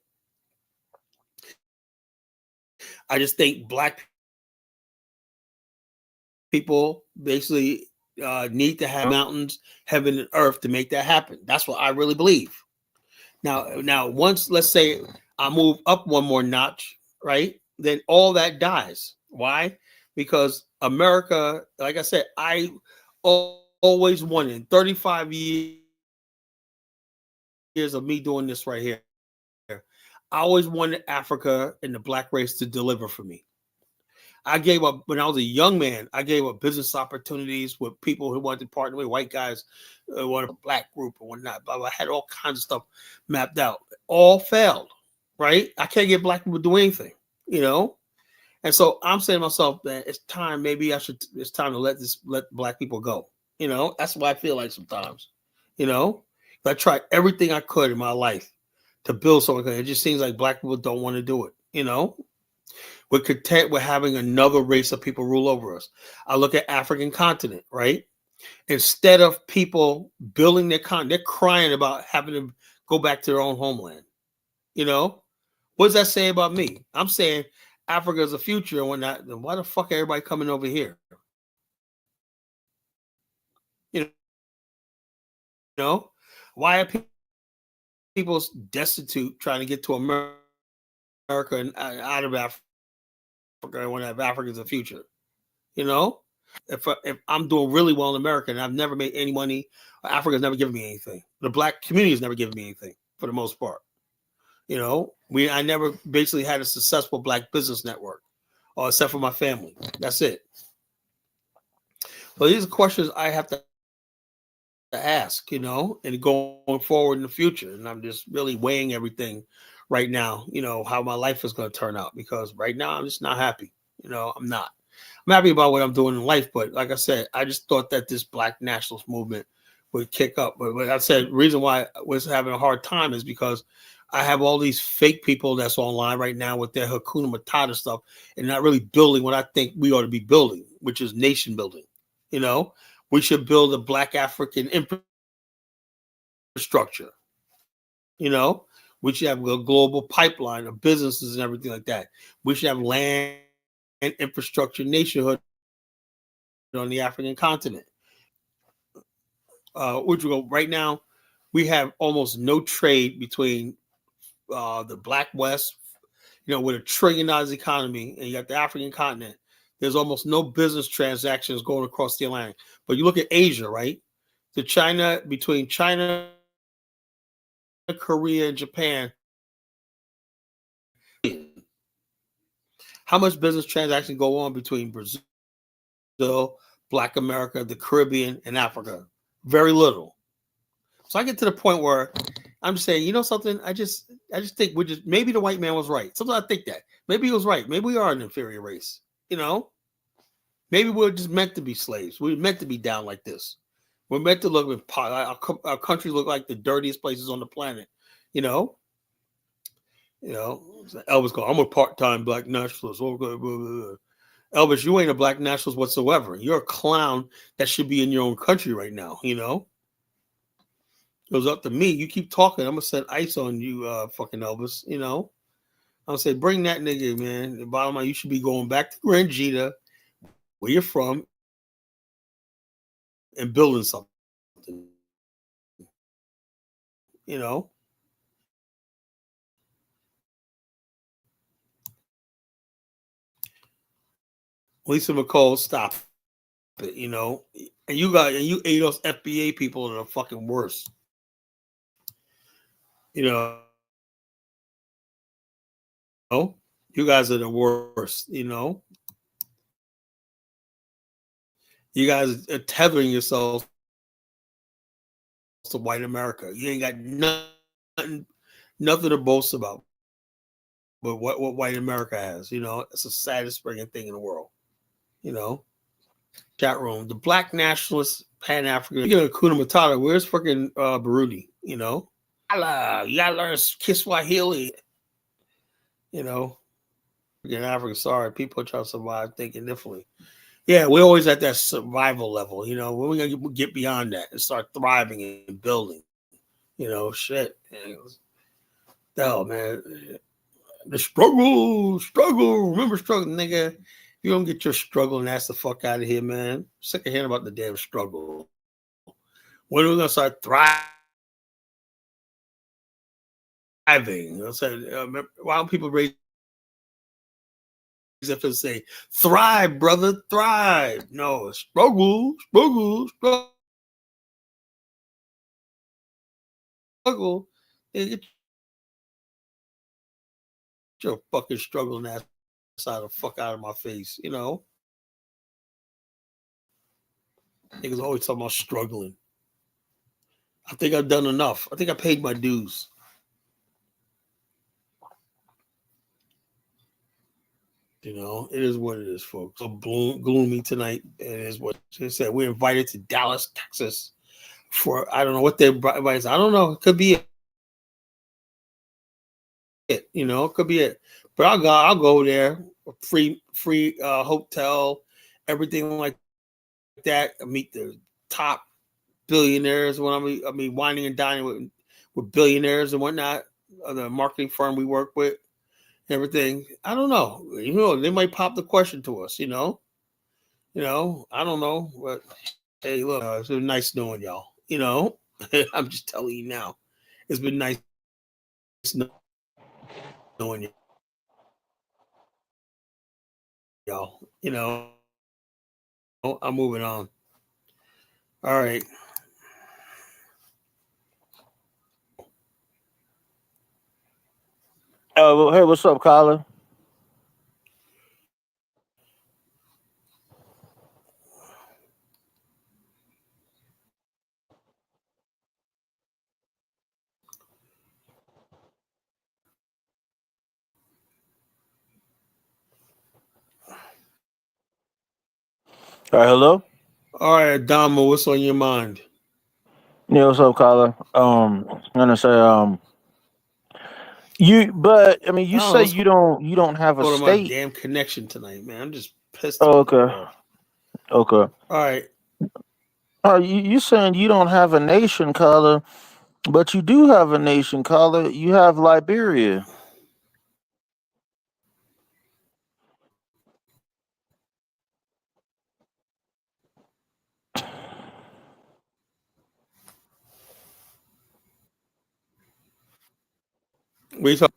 I just think black people basically need to have mountains, heaven, and earth to make that happen. That's what I really believe. Now, once let's say I move up one more notch, right? Then all that dies. Why? Because America, like I said, I always wanted in 35 years of me doing this right here. I always wanted Africa and the black race to deliver for me. I gave up when I was a young man. I gave up business opportunities with people who wanted to partner with white guys, wanted a black group or whatnot. Blah, blah. I had all kinds of stuff mapped out. All failed, right? I can't get black people to do anything, you know. And so I'm saying to myself that it's time. Maybe I should. It's time to let black people go. You know, that's what I feel like sometimes. You know, I tried everything I could in my life to build something. It just seems like black people don't want to do it. You know, we're content with having another race of people rule over us. I look at African continent, right? Instead of people building their continent, they're crying about having to go back to their own homeland. You know, what does that say about me? I'm saying Africa is the future and whatnot. Then why the fuck everybody coming over here? You know, why are people destitute trying to get to America and out of Africa and want to have Africa as a future? You know, if I'm doing really well in America and I've never made any money, Africa's never given me anything. The black community has never given me anything for the most part. You know, I never basically had a successful black business network, or except for my family. That's it. So these are questions I have to ask, you know, and going forward in the future. And I'm just really weighing everything right now, you know, how my life is going to turn out, because right now I'm just not happy. You know, I'm not. I'm happy about what I'm doing in life, but like I said, I just thought that this black nationalist movement would kick up. But like I said, the reason why I was having a hard time is because I have all these fake people that's online right now with their Hukuna Matata stuff and not really building what I think we ought to be building, which is nation building. You know, we should build a black African infrastructure. You know, we should have a global pipeline of businesses and everything like that. We should have land and infrastructure nationhood on the African continent. Which we go right now, we have almost no trade between the Black West, you know, with $1 trillion economy, and you got the African continent. There's almost no business transactions going across the Atlantic. But you look at Asia, right? Between China, Korea, and Japan, how much business transactions go on between Brazil, Black America, the Caribbean, and Africa? Very little. So I get to the point where I'm saying, you know something? I just think maybe the white man was right. Sometimes I think that maybe he was right. Maybe we are an inferior race. You know, maybe we're just meant to be slaves. We're meant to be down like this. We're meant to look our country look like the dirtiest places on the planet. You know, Elvis go, I'm a part-time black nationalist. Elvis, you ain't a black nationalist whatsoever. You're a clown that should be in your own country right now. You know. It was up to me. You keep talking, I'm gonna set ice on you, fucking Elvis. You know, I'm gonna say, bring that nigga, man. The bottom line, you should be going back to Rangita, where you're from, and building something. You know, Lisa McCall, stop it. You know, and you ate those FBA people that are fucking worse. You know, you guys are the worst. You know, you guys are tethering yourselves to white America. You ain't got nothing to boast about. But what white America has, you know, it's the saddest freaking thing in the world. You know, chat room, the black nationalist Pan African, you know, Kuna Matata, where's freaking Baruti? You know, you gotta learn Kiswahili. You know, in Africa, sorry, people try to survive thinking differently. Yeah, we're always at that survival level. You know, when we gonna get beyond that and start thriving and building. You know, shit. Hell, man. The struggle. Remember struggle, nigga. If you don't get your struggle and ass the fuck out of here, man. I'm sick of hearing about the damn struggle. When are we gonna start thriving? Why don't people raise up and say, thrive, brother, thrive? No, struggle. Hey, get your fucking struggling ass side of the fuck out of my face, you know. Niggas always talking about struggling. I think I've done enough. I think I paid my dues. You know, it is what it is, folks. So gloomy tonight. It is what they said. We're invited to Dallas, Texas for, I don't know what their advice. I don't know. It could be it. You know, it could be it. But I'll go there. Free hotel, everything like that. I meet the top billionaires when I mean whining and dining with billionaires and whatnot. The marketing firm we work with, everything. I don't know. You know, they might pop the question to us. You know, I don't know. But hey, look, it's been nice knowing y'all. You know, I'm just telling you now. It's been nice knowing y'all. You know, I'm moving on. All right. Well, hey, what's up, Colin? All right, hello. All right, Adamo, what's on your mind? Yeah, what's up, Colin? I'm gonna say, but I mean, I you don't know. say What's you don't have a going on my state. damn connection tonight, man? I'm just pissed Oh, off, okay, bro. okay. All right. You saying you don't have a nation, Colin, but you do have a nation, Colin. You have Liberia. We talk.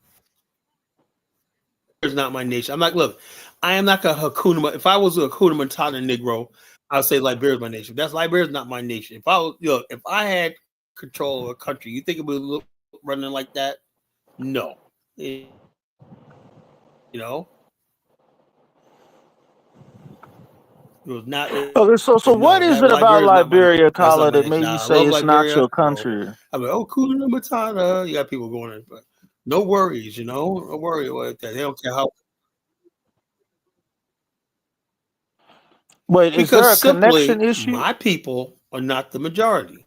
It's not my nation. I'm like, look, I am not gonna Hukuna. If I was a Hukuna Matata Negro, I'd say Liberia's my nation. That's Liberia's not my nation. If I was, if I had control of a country, you think it would look running like that? No. You know, it was not. Okay, so what No, is that it about Liberia is not my nation. Liberia, That's not Colin, my that nation. made you Nah, I say love it's not Liberia. your So country? I'm like, oh, Hukuna Matata. You got people going in, but no worries. No worry about that. They don't care how. Wait, is Because there a connection simply issue? my people are not the majority.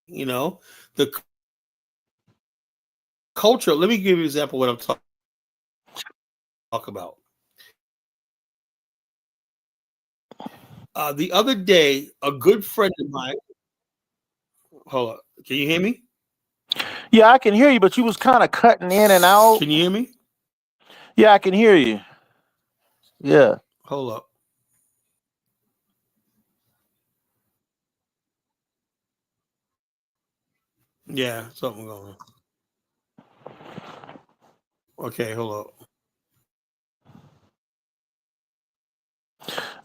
You know, the culture. Let me give you an example of what I'm talking about. The other day, a good friend of mine. Hold on, can you hear me? Yeah, I can hear you, but you was kind of cutting in and out. Can you hear me? Yeah, I can hear you. Yeah. Hold up. Yeah, something going on. Okay, hold up.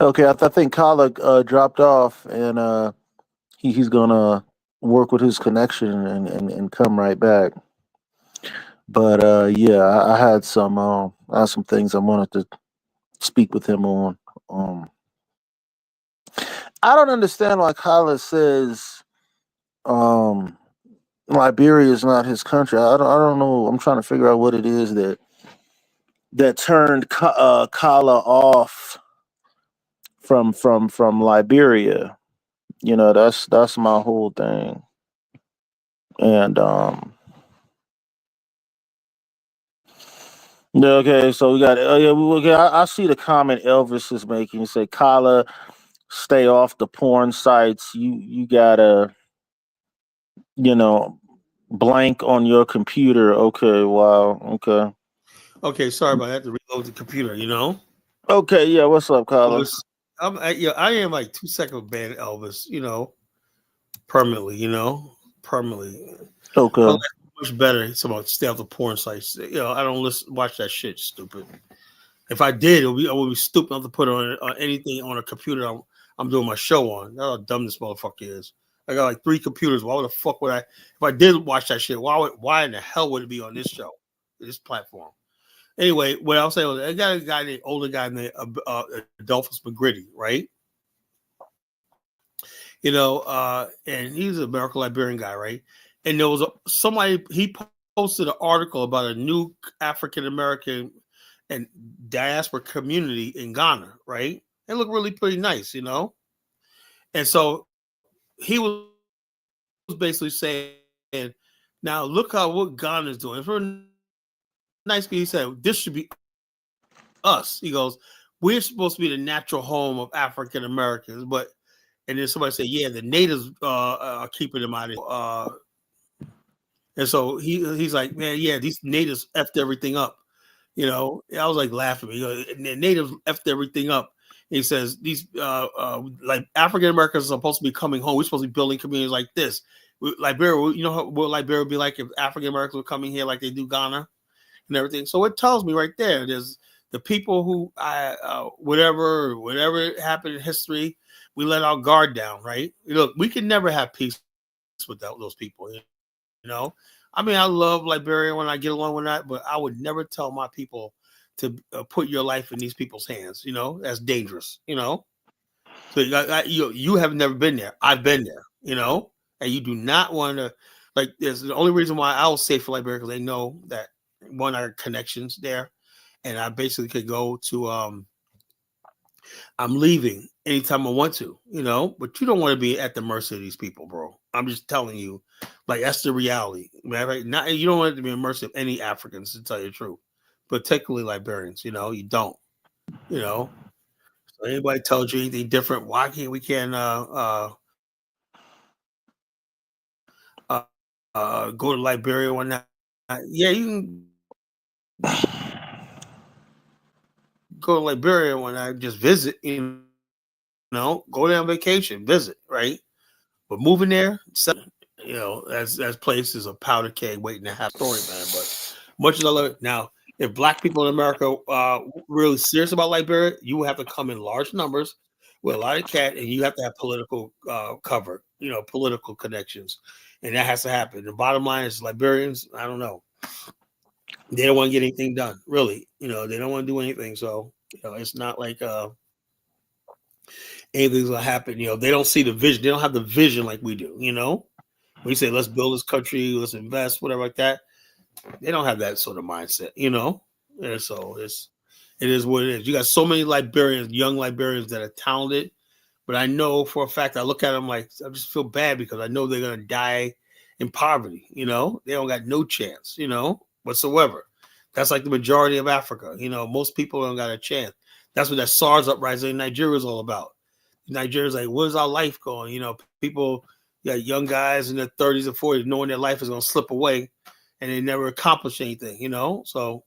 Okay, I think Kala dropped off, and he's gonna work with his connection and come right back. But yeah, I had some things I wanted to speak with him on. Um, I don't understand why Kala says um, Liberia is not his country. I don't know. I'm trying to figure out what it is that turned Kala off from Liberia. You know, that's my whole thing. And yeah, okay, so we got oh yeah, okay. I see the comment Elvis is making. He say, "Kala, stay off the porn sites. You gotta, you know, blank on your computer." Okay, wow, okay, Okay, sorry about that. I had to reload the computer. You know, okay, yeah. What's up, Kala? Elvis. I am like 2 seconds ban Elvis. You know, permanently. You know, permanently. My Okay, life is much better. It's about stay off the porn sites. You know, I don't watch that shit. Stupid. If I did, I would be stupid enough to put on anything on a computer I'm doing my show on. That's how dumb this motherfucker is. I got like 3 computers. Why the fuck would I? If I did watch that shit, why in the hell would it be on this show, this platform? Anyway, what I'll say was I got a guy, the older guy named Adolphus McGritty, right? And he's an American Liberian guy, right? And there was somebody, he posted an article about a new African American and diaspora community in Ghana, right? It looked really pretty nice, And so he was basically saying, now look what Ghana is doing. It's really nice. He said, this should be us. He goes, we're supposed to be the natural home of African Americans, and then somebody said, yeah, the natives are keeping them out of it. And so he's like, man, yeah, these natives effed everything up. I was like laughing. The natives effed everything up. He says these like African Americans are supposed to be coming home. We're supposed to be building communities like this. Liberia, what Liberia would be like if African Americans were coming here like they do Ghana and everything. So it tells me right there, there's the people who whatever happened in history, we let our guard down, right? Look, we can never have peace without those people. I mean, I love Liberia when I get along with that, but I would never tell my people to put your life in these people's hands. That's dangerous. So you have never been there. I've been there. And you do not want to. Like, there's the only reason why I will say for Liberia because they know that one of our connections there, and I basically could go to. I'm leaving anytime I want to, but you don't want to be at the mercy of these people, bro. I'm just telling you, like, that's the reality, right? You don't want to be at the mercy of any Africans, to tell you the truth, particularly Liberians. You don't. So anybody tells you anything different, why can't we go to Liberia one night? Yeah, you can go to Liberia when I just visit, go there on vacation, visit, right? But moving there, that place is a powder keg waiting to have a story, man. But much as I love it, now, if Black people in America really serious about Liberia, you will have to come in large numbers with a lot of cash, and you have to have political cover, political connections, and that has to happen. The bottom line is Liberians, I don't know. They don't want to get anything done, really. They don't want to do anything. So, it's not like anything's gonna happen. They don't see the vision. They don't have the vision like we do. When you say let's build this country, let's invest, whatever like that, they don't have that sort of mindset. And so it is what it is. You got so many Liberians, young Liberians that are talented, but I know for a fact, I look at them like I just feel bad because I know they're gonna die in poverty. They don't got no chance. Whatsoever. That's like the majority of Africa. Most people don't got a chance. That's what that SARS uprising in Nigeria is all about. Nigeria's like, where's our life going? People, young guys in their 30s and 40s knowing their life is going to slip away and they never accomplish anything, So,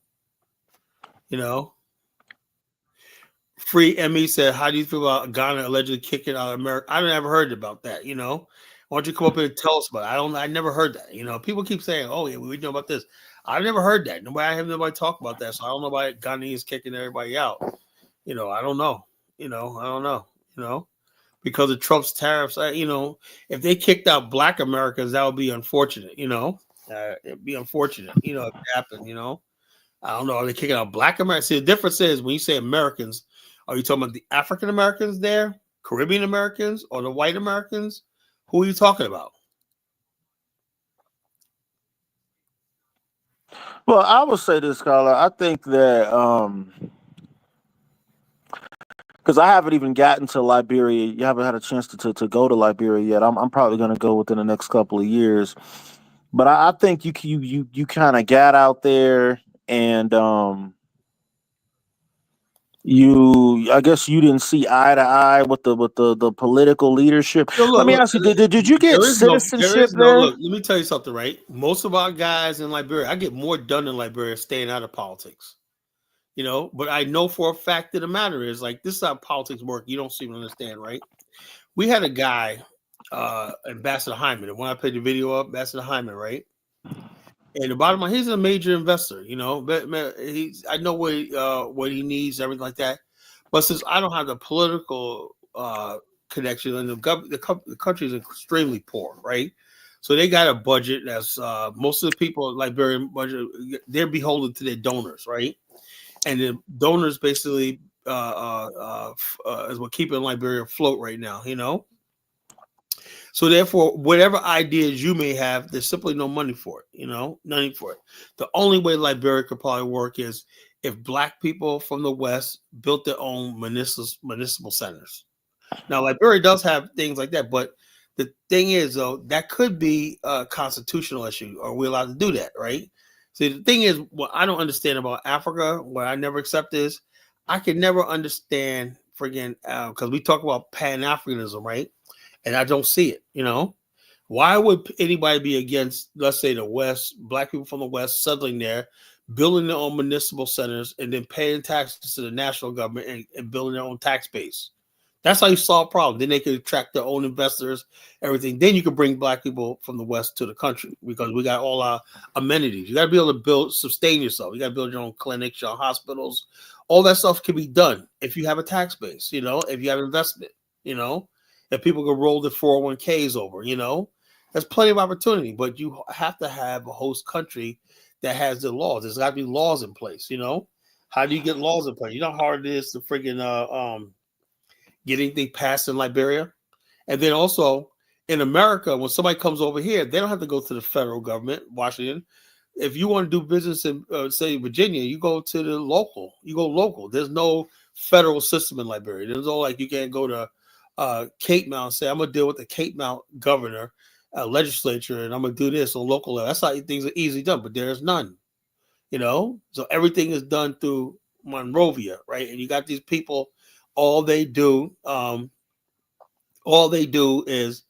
Free Emmy said, how do you feel about Ghana allegedly kicking out of America? I never heard about that, Why don't you come up here and tell us about it? I never heard that. People keep saying, oh, yeah, we know about this. I've never heard that. I have nobody talk about that. So I don't know about Ghanaians kicking everybody out. I don't know. I don't know. Because of Trump's tariffs, if they kicked out Black Americans, that would be unfortunate. It'd be unfortunate. If it happened. I don't know. Are they kicking out Black Americans? See, the difference is when you say Americans, are you talking about the African Americans there, Caribbean Americans, or the white Americans? Who are you talking about? Well, I would say this, Carla. I think that because I haven't even gotten to Liberia. You haven't had a chance to go to Liberia yet. I'm probably going to go within the next couple of years. But I think you kind of got out there and I guess you didn't see eye to eye with the political leadership. No, Let me ask you, did you get citizenship there? Look, let me tell you something, right? Most of our guys in Liberia, I get more done in Liberia staying out of politics. But I know for a fact that the matter is, like, this is how politics work. You don't seem to understand, right? We had a guy, Ambassador Hyman, and when I played the video up, Ambassador Hyman, right? And the bottom line, he's a major investor, but I know what he needs, everything like that. But since I don't have the political connection, and the country is extremely poor, right? So they got a budget that's most of the people, Liberian budget, they're beholden to their donors, right? And the donors basically is what keeping Liberia afloat right now, So therefore, whatever ideas you may have, there's simply no money for it, nothing for it. The only way Liberia could probably work is if Black people from the West built their own municipal centers. Now, Liberia does have things like that, but the thing is, though, that could be a constitutional issue. Are we allowed to do that, right? See, the thing is, what I don't understand about Africa, what I never accept is, I can never understand, friggin', because we talk about Pan Africanism, right? And I don't see it, Why would anybody be against, let's say, the West, Black people from the West settling there, building their own municipal centers, and then paying taxes to the national government and building their own tax base? That's how you solve problems. Then they could attract their own investors, everything. Then you can bring Black people from the West to the country because we got all our amenities. You got to be able to sustain yourself. You got to build your own clinics, your own hospitals. All that stuff can be done if you have a tax base, if you have investment, if people can roll the 401ks over, there's plenty of opportunity, but you have to have a host country that has the laws. There's got to be laws in place, How do you get laws in place? You know how hard it is to friggin' get anything passed in Liberia? And then also in America, when somebody comes over here, they don't have to go to the federal government, Washington. If you want to do business in, say, Virginia, you go to the local. You go local. There's no federal system in Liberia. There's no you can't go to Cape Mount and say, I'm going to deal with the Cape Mount governor, legislature, and I'm going to do this on local level. That's how things are easily done, but there's none, So everything is done through Monrovia, right? And you got these people, all they do is,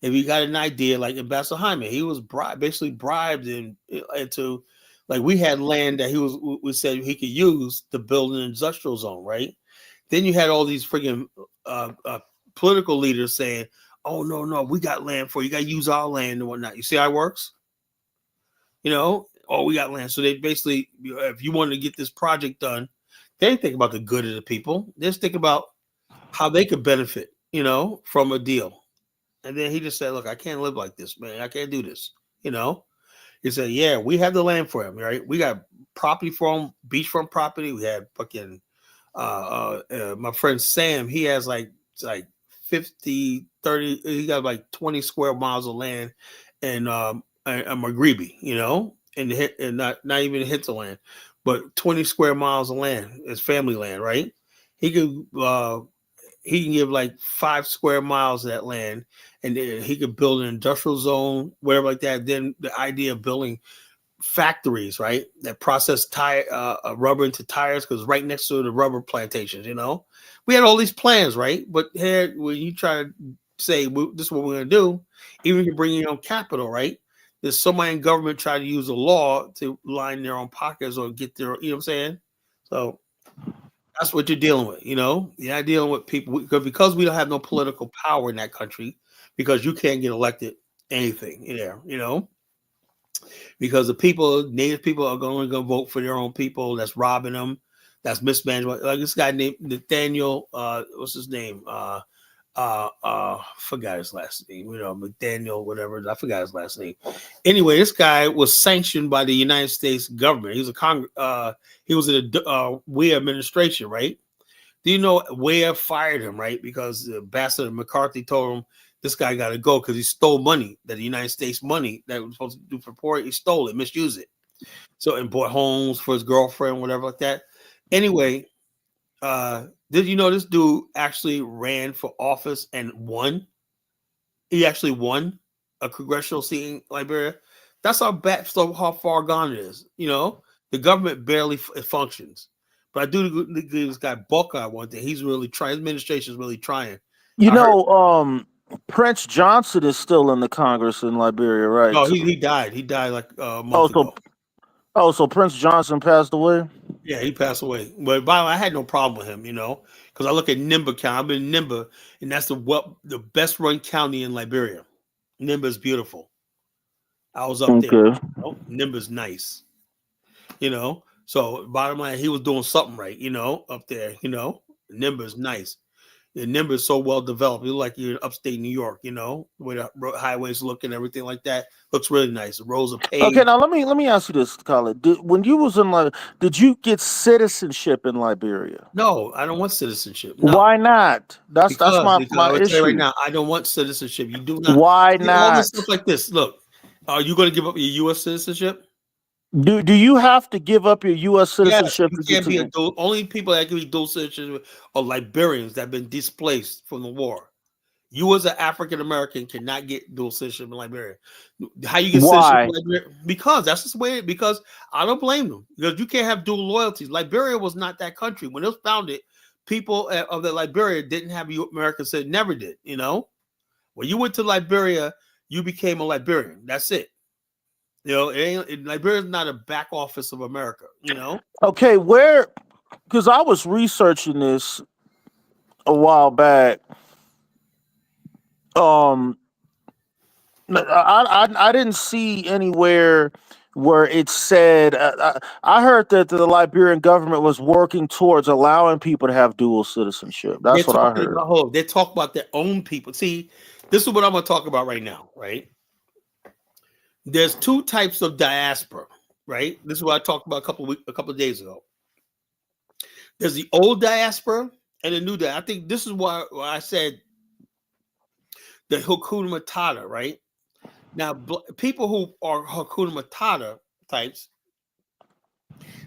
if you got an idea, like Ambassador Hyman, he was basically bribed into, we had land that we said he could use to build an industrial zone, right? Then you had all these freaking political leaders saying, oh, no, we got land for you. You got to use our land and whatnot. You see how it works? We got land. So they basically, if you wanted to get this project done, they didn't think about the good of the people. They're just thinking about how they could benefit, from a deal. And then he just said, look, I can't live like this, man. I can't do this, He said, yeah, we have the land for him, right? We got property for him, beachfront property. We had fucking, my friend Sam, he has like 50, 30, he got like 20 square miles of land in Magribi, and not even hinterland, but 20 square miles of land is family land, right? He can give like 5 square miles of that land, and then he could build an industrial zone, whatever like that. Then the idea of building factories, right, that process rubber into tires, because right next to the rubber plantations, we had all these plans, right? But here, when you try to say this is what we're going to do, even if you bring your own capital, right? There's somebody in government trying to use a law to line their own pockets or get their, you know what I'm saying? So that's what you're dealing with, You're not dealing with people because we don't have no political power in that country, because you can't get elected anything there, because the people, native people, are only going to vote for their own people. That's robbing them. That's mismanagement. Like this guy named Nathaniel, what's his name? Forgot his last name. McDaniel, whatever. I forgot his last name. Anyway, this guy was sanctioned by the United States government. He was in the Weah administration, right? Do you know Weah fired him, right? Because Ambassador McCarthy told him this guy got to go because he stole money, that the United States money that was supposed to do for poor. He stole it, misused it. So, and bought homes for his girlfriend, whatever like that. Anyway, did you know this dude actually ran for office and won? He actually won a congressional seat in Liberia. That's how far gone it is. The government barely functions. But I do give this guy Buckeye one thing. He's really trying. His administration is really trying. Prince Johnson is still in the Congress in Liberia, right? No, he died. He died like a month ago. So Prince Johnson passed away? Yeah, he passed away. But by the way, I had no problem with him, because I look at Nimba County. I've been in Nimba, and that's the best run county in Liberia. Nimba is beautiful. I was up there. Nimba's nice. So bottom line, he was doing something right, up there. Nimba's nice. The Nimba is so well developed. You look like you're in upstate New York, you know, where the highways look and everything like that. Looks really nice. The roads are Okay, paved. now let me ask you this, Khaled. When you was in did you get citizenship in Liberia? No, I don't want citizenship. No. Why not? That's Because I my would tell you right issue. now, I don't want citizenship. You do not Why see all this stuff not? like this. Look, are you going to give up your U.S. citizenship? Do you have to give up your U.S. Yes, citizenship you to get can't be a to? dual. Only people that can be dual citizenship are Liberians that have been displaced from the war. You as an African American cannot get dual citizenship in Liberia. How you get citizenship in Why? Liberia? Because that's just the way. Because I don't blame them. Because you can't have dual loyalties. Liberia was not that country when it was founded. People of the Liberia didn't have American citizenship. Never did. You know, when you went to Liberia, you became a Liberian. That's it. You know, Liberia is not a back office of America. You know. Okay, where? Because I was researching this a while back. Um, I didn't see anywhere where it said. I heard that the Liberian government was working towards allowing people to have dual citizenship. They're That's what I talking heard. about they talk about their own people. See, this is what I'm going to talk about right now. Right? There's two types of diaspora. Right? This is what I talked about a couple of days ago. There's the old diaspora and the new diaspora. I think this is why I said the Hukuna Matata. Right? Now, people who are Hukuna Matata types,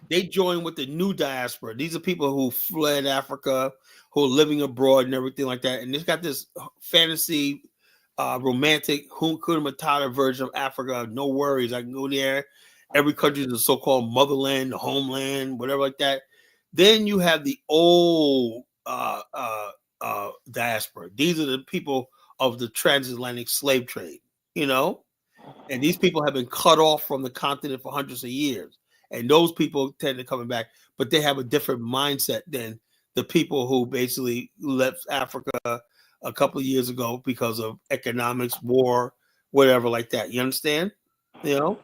they join with the new diaspora. These are people who fled Africa, who are living abroad and everything like that. And it's got this fantasy, romantic Hakuna Matata version of Africa. No worries, I can go there. Every country is a so-called motherland, the homeland, whatever like that. Then you have the old diaspora. These are the people of the transatlantic slave trade, you know? And these people have been cut off from the continent for hundreds of years. And those people tend to coming back, but they have a different mindset than the people who basically left Africa a couple of years ago because of economics, war, whatever like that. You understand? You know?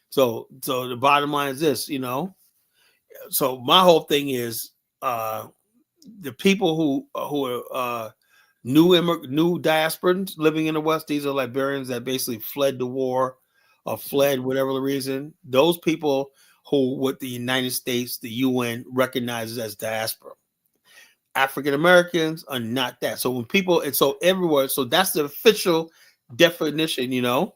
So the bottom line is this, you know. So my whole thing is the people who are new diasporans living in the West. These are Liberians that basically fled the war or fled whatever the reason. Those people who what the United States, the UN recognizes as diaspora. African Americans are not that. So when people, and so everywhere, so that's the official definition, you know.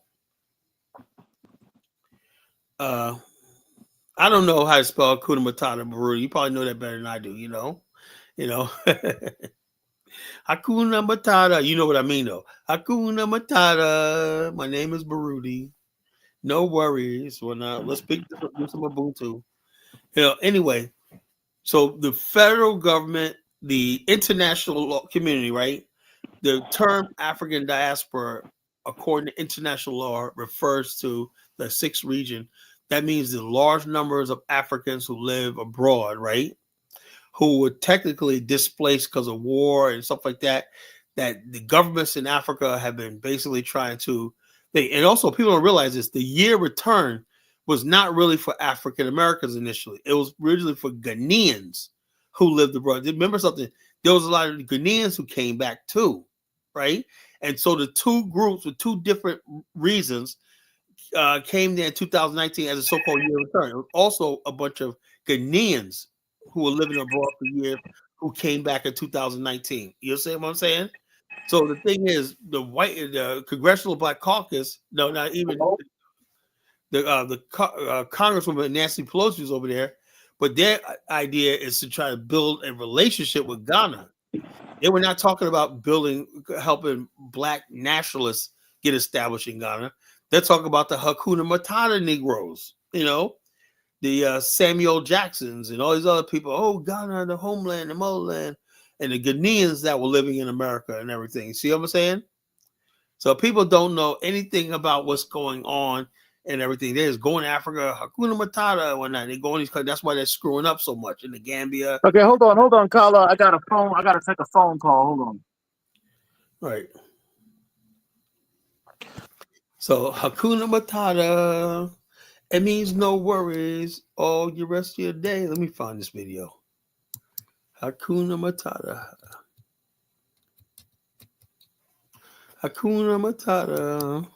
I don't know how to spell Hakuna Matata, Baru. You probably know that better than I do, you know. You know. Hakuna Matata. You know what I mean, though. Hakuna Matata. My name is Baruti. No worries. Well, now let's do some Ubuntu. You know, anyway, so the federal government, the international community, right? The term African diaspora, according to international law, refers to the sixth region. That means the large numbers of Africans who live abroad, right? Who were technically displaced because of war and stuff like that, that the governments in Africa have been basically trying to and also people don't realize this, the year return was not really for African Americans initially. It was originally for Ghanaians who lived abroad. Remember something, there was a lot of Ghanaians who came back too, right? And so the two groups with two different reasons came there in 2019 as a so-called year return. It was also a bunch of Ghanaians who were living abroad for years who came back in 2019. You see what I'm saying? So the thing is, the Congressional Black Caucus, no, not even the Congresswoman Nancy Pelosi is over there, but their idea is to try to build a relationship with Ghana. They were not talking about helping Black nationalists get established in Ghana. They're talking about the Hakuna Matata Negroes, you know, the Samuel Jacksons and all these other people. Oh, Ghana, the homeland, the motherland, and the Ghanaians that were living in America and everything. See what I'm saying? So people don't know anything about what's going on and everything. They're just going to Africa, Hakuna Matata, and whatnot. They go in these countries. That's why they're screwing up so much in the Gambia. Okay, hold on, Carla. I got a phone. I got to take a phone call. Hold on. Right. So Hakuna Matata, it means no worries all the rest of your day. Let me find this video. Hakuna Matata. Hakuna Matata.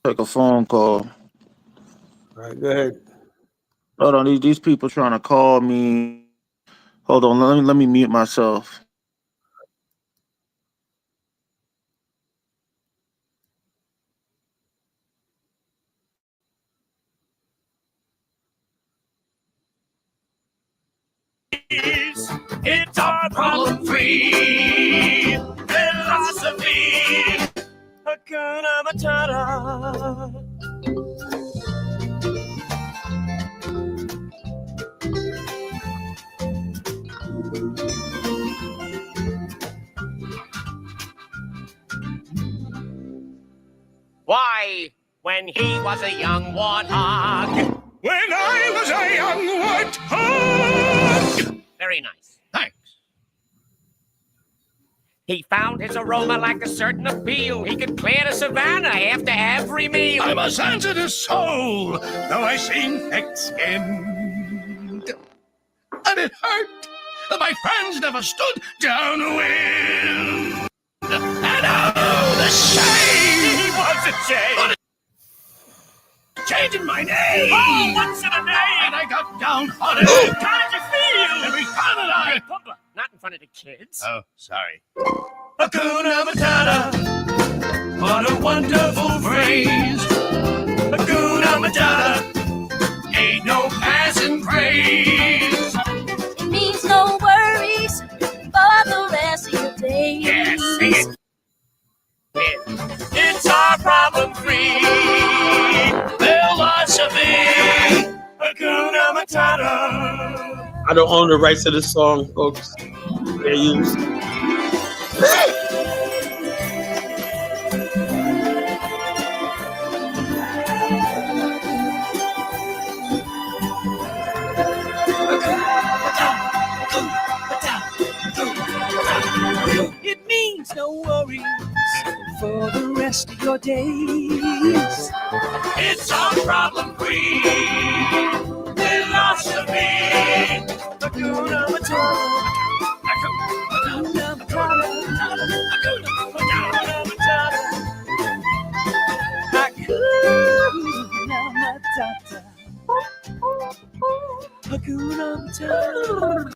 Take a phone call. All right, go ahead. Hold on, these people trying to call me. Hold on, let me mute myself. It's our problem-free philosophy. Hakuna Matata. Why, when he was a young warthog. When I was a young warthog. Very nice. Thanks. He found his aroma like a certain appeal. He could clear the savannah after every meal. I'm a sensitive soul, though I seem thick-skinned. And it hurt that my friends never stood downwind. And oh, the shame! He was a shame! Changing my name! Oh, what's in a name? And I got downhearted. Oh, how did you feel? Every time that I... Pumba, not in front of the kids. Oh, sorry. Hakuna Matata. What a wonderful phrase. Hakuna Matata. Ain't no passing craze. It means no worries for the rest of your days. Yes, sing it. It's our problem-free philosophy. Hakuna Matata. I don't own the rights to this song, folks. They use. It means no worries for the rest of your days. It's our problem-free philosophy. Hakuna Matata. Hakuna Matata. Hakuna Matata. Hakuna Matata. Hakuna Matata.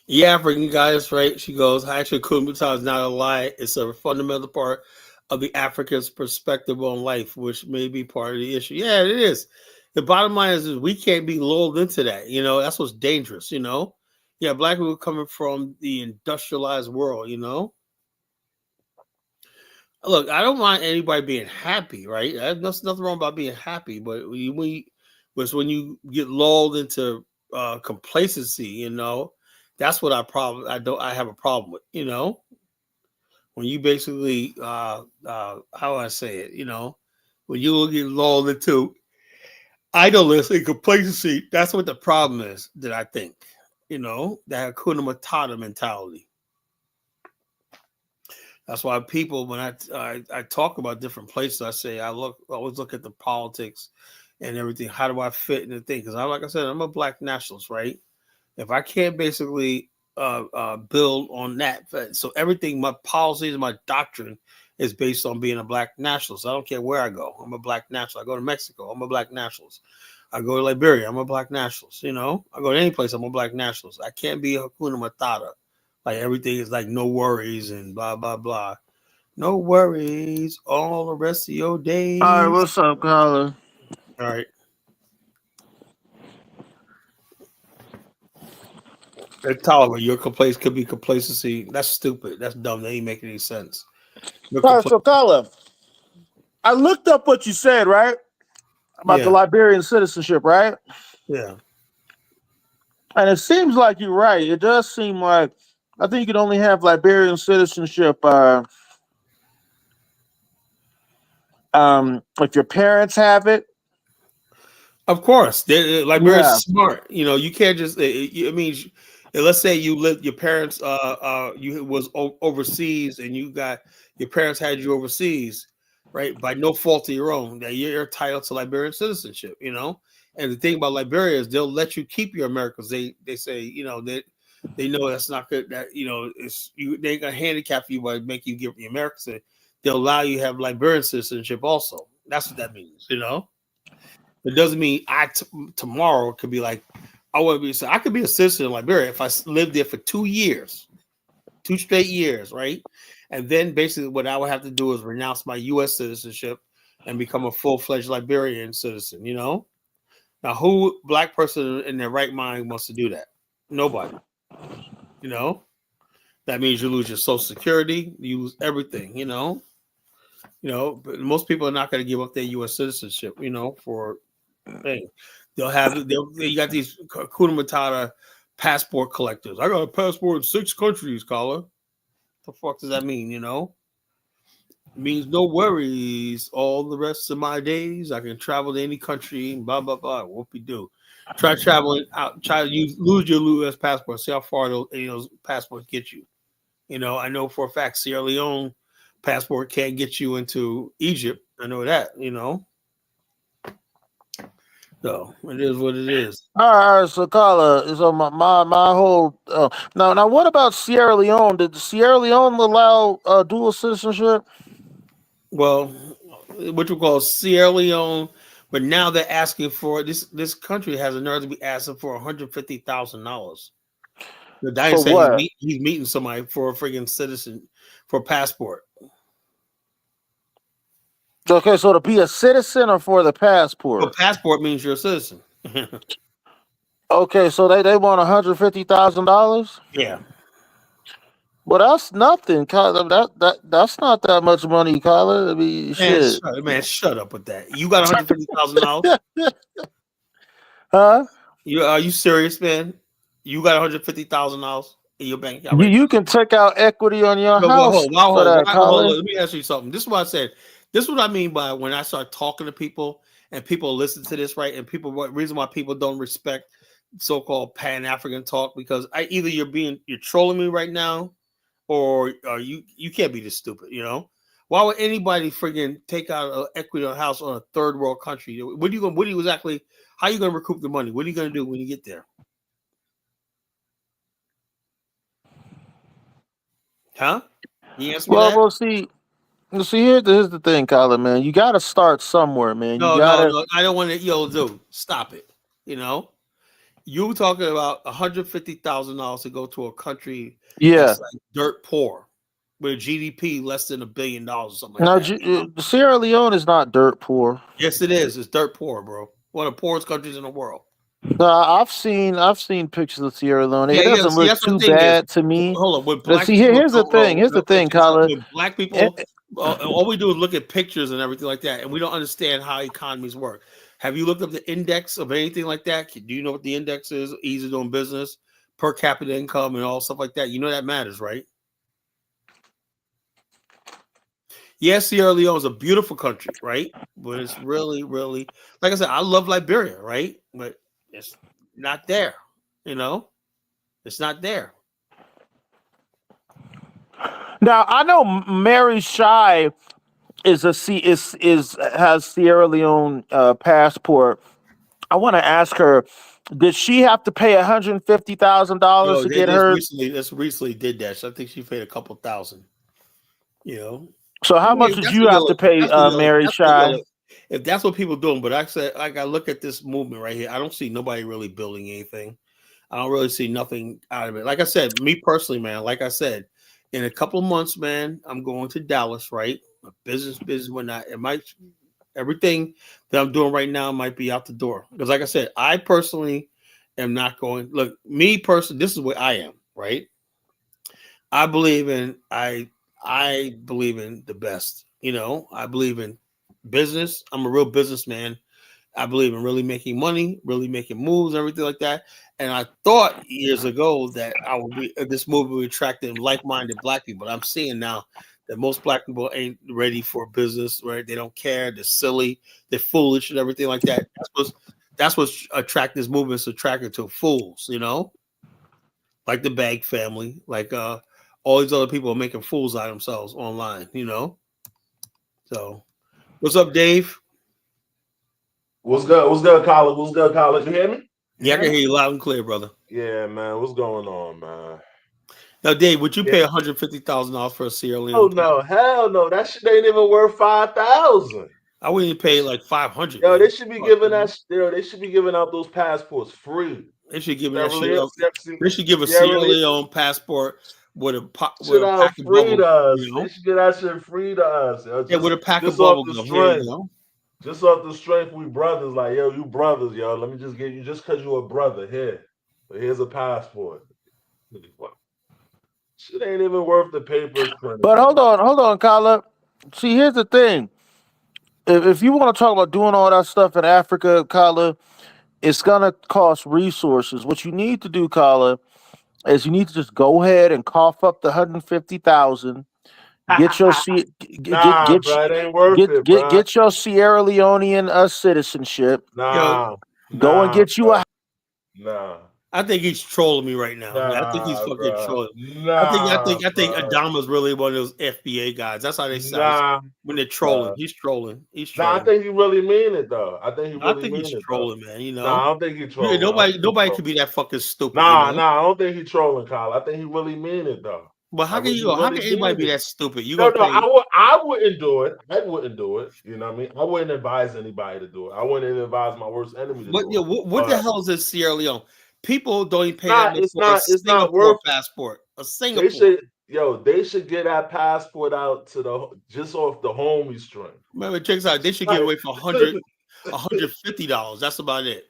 Yeah, African guys, right? She goes, actually, Kumbiya is not a lie. It's a fundamental part of the African's perspective on life, which may be part of the issue. Yeah, it is. The bottom line is we can't be lulled into that. You know, that's what's dangerous, you know? Yeah, black people coming from the industrialized world, you know? Look, I don't mind anybody being happy, right? There's nothing wrong about being happy, but when you get lulled into complacency, you know, that's what I have a problem with, you know, when you basically how do I say it, you know, when you get lulled into idleness and complacency, that's what the problem is, that I think, you know, that Hakuna Matata mentality. That's why people, when I talk about different places, I say I always look at the politics and everything. How do I fit in the thing? Because like I said, I'm a black nationalist, right? If I can't basically build on that, so everything, my policies, my doctrine is based on being a black nationalist. I don't care where I go. I'm a black nationalist. I go to Mexico. I'm a black nationalist. I go to Liberia. I'm a black nationalist. You know, I go to any place. I'm a black nationalist. I can't be a Hukuna Matata. Like everything is like no worries and blah, blah, blah. No worries all the rest of your days. All right, what's up, caller? All right. They're tolerant. Your complaints could be complacency. That's stupid. That's dumb. That ain't making any sense. All right, so caller, I looked up what you said, right? About the Liberian citizenship, right? Yeah. And it seems like you're right. It does seem like I think you can only have Liberian citizenship if your parents have it. Of course, Liberia's smart. You know, you can't just. I mean, And let's say you lived, your parents, you was overseas, and your parents had you overseas, right? By no fault of your own, that you're entitled to Liberian citizenship, you know. And the thing about Liberia is they'll let you keep your Americans. They say, you know, they know that's not good. That, you know, it's you. They gonna handicap you by making you give the Americans. They'll allow you to have Liberian citizenship also. That's what that means, you know. It doesn't mean tomorrow could be like, I want to be. So I could be a citizen in Liberia if I lived there for 2 years, 2 straight years, right? And then basically what I would have to do is renounce my U.S. citizenship and become a full-fledged Liberian citizen, you know? Now, who black person in their right mind wants to do that? Nobody, you know? That means you lose your Social Security, you lose everything, you know? But most people are not going to give up their U.S. citizenship, you know, for thing. You got these Hukuna Matata passport collectors. I got a passport in 6 countries, caller. The fuck does that mean, you know? It means no worries. All the rest of my days, I can travel to any country, blah, blah, blah. Whoop-de-doo. Try traveling out, lose your U.S. passport, see how far those passports get you. You know, I know for a fact Sierra Leone passport can't get you into Egypt. I know that, you know. So it is what it is. All right, so Carla, so my whole now what about Sierra Leone? Did Sierra Leone allow dual citizenship? Well, what you call Sierra Leone, but now they're asking for this country has a nerve to be asking for $150,000. The guy For saying what? he's meeting somebody for a freaking citizen for a passport. Okay, so to be a citizen or for the A passport? passport means you're a citizen. Okay, so they want $150,000. Yeah. Well, that's nothing, Kyler. That's not that much money, Kyler. I mean, shit. Man, shut up with that. You got $150,000? Huh? Are you serious, man? You got $150,000 in your bank account You right you now? can take out equity on your No, well, house for that, hold on. Kyler. Let me ask you something. This is what I said. This is what I mean by when I start talking to people and people listen to this, right? And reason why people don't respect so-called Pan African talk, because either you're trolling me right now, or you can't be this stupid, you know? Why would anybody friggin' take out an equity on a house on a third world country? What are you exactly? How are you gonna recoup the money? What are you gonna do when you get there? Huh? Can you answer me Well, that? we'll see. Here's the thing, Kyler, man. You got to start somewhere, man. You No, got no, to. no. I don't want to. Yo, dude, stop it. You know, you talking about $150,000 to go to a country Yeah. that's like dirt poor, with a GDP less than $1 billion or something like Now, that. You know? Sierra Leone is not dirt poor. Yes, it is. It's dirt poor, bro. One of the poorest countries in the world. No, I've seen pictures of Sierra Leone. It Yeah, yeah. doesn't See, look that's what the too thing is. bad to me. Hold on. When But black see, people here's the don't, thing. Here's the thing, Kyler. when black Eh, people, all we do is look at pictures and everything like that, and we don't understand how economies work. Have you looked up the index of anything like that? Do you know what the index is? Ease of doing business, per capita income, and all stuff like that. You know that matters, right? Yes, Sierra Leone is a beautiful country, right? But it's really, really, like I said, I love Liberia, right? But it's not there. You know, it's not there. Now I know Mary Shy is a C is has Sierra Leone passport. I want to ask her, did she have to pay $150,000 No, to they get her? just recently did that. So I think she paid a couple thousand. You know, So I how much mean, did you have to pay, Mary Shy? if that's what people doing. But I said, like, I look at this movement right here. I don't see nobody really building anything. I don't really see nothing out of it. Like I said, me personally, man. Like I said, in a couple of months, man, I'm going to Dallas. Right, business, whatnot. It might everything that I'm doing right now might be out the door because, like I said, I personally am not going. Look, me personally, this is what I am. Right. I believe in I believe in the best. You know, I believe in business. I'm a real businessman. I believe in really making money, really making moves, everything like that. And I thought years ago that I would be this movie would attract like-minded black people. But I'm seeing now that most black people ain't ready for business, right? They don't care, they're silly, they're foolish and everything like that. That's what's attract this movement is attracted to fools, you know. like the Bag family, like all these other people are making fools out of themselves online, you know. So, what's up, Dave? What's good? What's good, Colin? What's good, Colin? You hear me? Yeah, I can hear you loud and clear, brother. Yeah, man. What's going on, man? Now, Dave, would you pay $150,000 for a Sierra Leone? Oh no, hell no. That shit ain't even worth 5,000. I wouldn't pay like 500. Yo, man. they should be giving that. Yo, they should be giving out those passports free. They should give me Sierra that shit. Leone- They should give a Sierra Sierra Leone- Leone passport with a shit out pack of free bubble. to us. You know? They should get that shit free to us. Yo. Yeah, with a pack of just off bubble the gum. Here you strength. go. Just off the strength, we brothers. Like, yo, you brothers, yo. Let me just give you, just because you a brother, here. But here's a passport. Shit ain't even worth the paper. But hold on, Kyla. See, here's the thing. If you want to talk about doing all that stuff in Africa, Kyla, it's gonna cost resources. What you need to do, Kyla, is you need to just go ahead and cough up the 150,000. Get your bro, it ain't worth it, bro. get your Sierra Leonean citizenship. Go and get you a. Nah. I think he's trolling me right now. I think he's fucking trolling. I think Adama's really one of those FBA guys. That's how they sound when they're trolling. He's trolling. He's trolling. I think he really mean it though. I think he's trolling, man. You know. I don't think he's trolling. Nobody can be that fucking stupid. I don't think he's trolling, Kyle. I think he really mean it though. But how can anybody be that stupid? I wouldn't do it. I wouldn't do it. You know what I mean? I wouldn't advise anybody to do it. I wouldn't advise my worst enemy to do it. What the hell is this Sierra Leone? People don't even pay that much for a Singapore passport. A Singapore. They should get that passport out to just off the homie string. Remember, check this out. They should give away for $150. That's about it.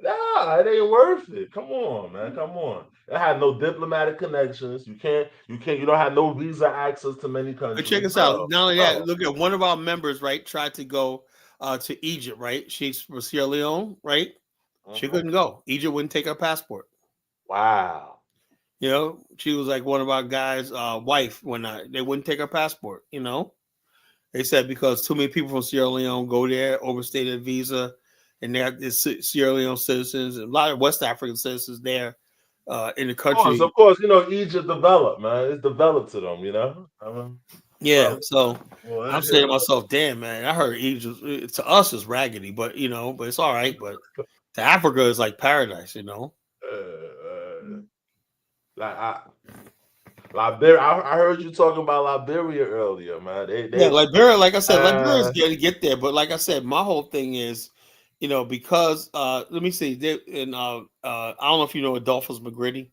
Nah, it ain't worth it. Come on, man. Come on. It had no diplomatic connections. You don't have no visa access to many countries. But check us out. Not only that, look at one of our members, right, tried to go to Egypt, right? She's from Sierra Leone, right? She couldn't go. Egypt wouldn't take her passport. Wow. You know, she was like one of our guys' wife when they wouldn't take her passport, you know. They said because too many people from Sierra Leone go there, overstay their visa, and they have Sierra Leone citizens and a lot of West African citizens there in the country. Of course, you know, Egypt developed, man. It's developed to them, you know. So I'm saying to myself, damn, man, I heard Egypt to us is raggedy, but you know, but it's all right. But to Africa is like paradise, you know. Liberia. I heard you talking about Liberia earlier, man. Liberia. Like I said, Liberia's going to get there, but like I said, my whole thing is, you know, because let me see, I don't know if you know Adolphus McGrady.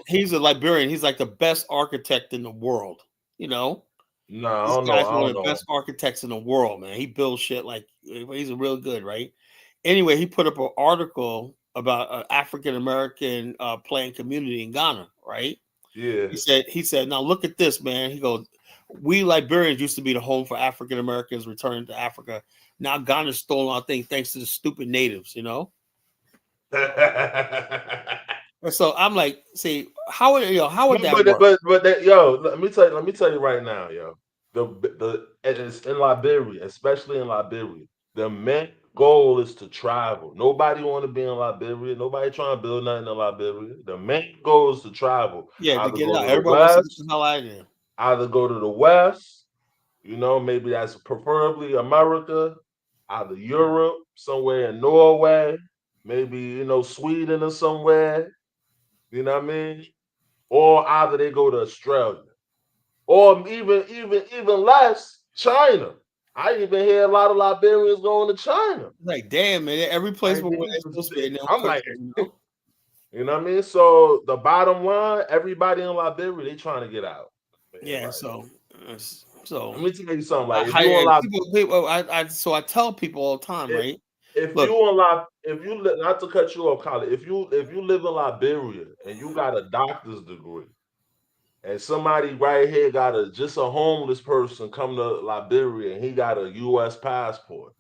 He's a Liberian. He's like the best architect in the world. You know. No, I don't know. This guy's one of the best architects in the world, man. He builds shit like he's a real good, right? Anyway, he put up an article about an African American planned community in Ghana, right? Yeah. He said, now look at this, man. He goes, we Liberians used to be the home for African Americans returning to Africa. Now Ghana's stolen our thing thanks to the stupid natives, you know. So I'm like, see, how would that work? But let me tell you right now, yo. It's in Liberia, especially in Liberia, the main goal is to travel. Nobody want to be in Liberia. Nobody trying to build nothing in Liberia. The main goal is to travel. Yeah, to get out. Everybody wants to know how I am. Either go to the West, you know, maybe that's preferably America, either Europe, somewhere in Norway, maybe, you know, Sweden or somewhere. You know what I mean? Or either they go to Australia, or even less, China. I even hear a lot of Liberians going to China. Like, damn, man, every place where we're supposed to be. I'm like, you know what I mean? So the bottom line, everybody in Liberia, they trying to get out. Yeah, right. So let me tell you something. Like, if you so I tell people all the time, right? If you not to cut you off, Colin, if you live in Liberia and you got a doctor's degree, and somebody right here got just a homeless person come to Liberia and he got a U.S. passport,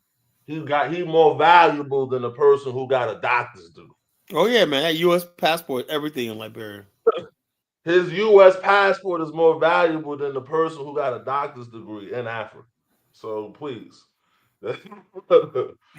he more valuable than the person who got a doctor's degree. Oh yeah, man, that U.S. passport, everything in Liberia. His U.S. passport is more valuable than the person who got a doctor's degree in Africa. So please. Yeah,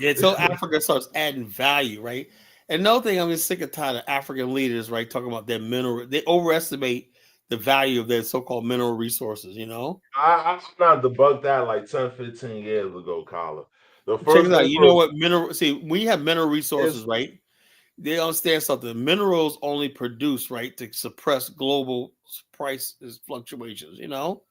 until Africa starts adding value, right? And another thing, I'm just sick and tired of African leaders, right, talking about their mineral. They overestimate the value of their so-called mineral resources, you know? I not debunked that like 10, 15 years ago, Colin. The Check first it out. thing You know first what mineral? See, when you have mineral resources, is right? They understand something. Minerals only produce, right, to suppress global price fluctuations, you know?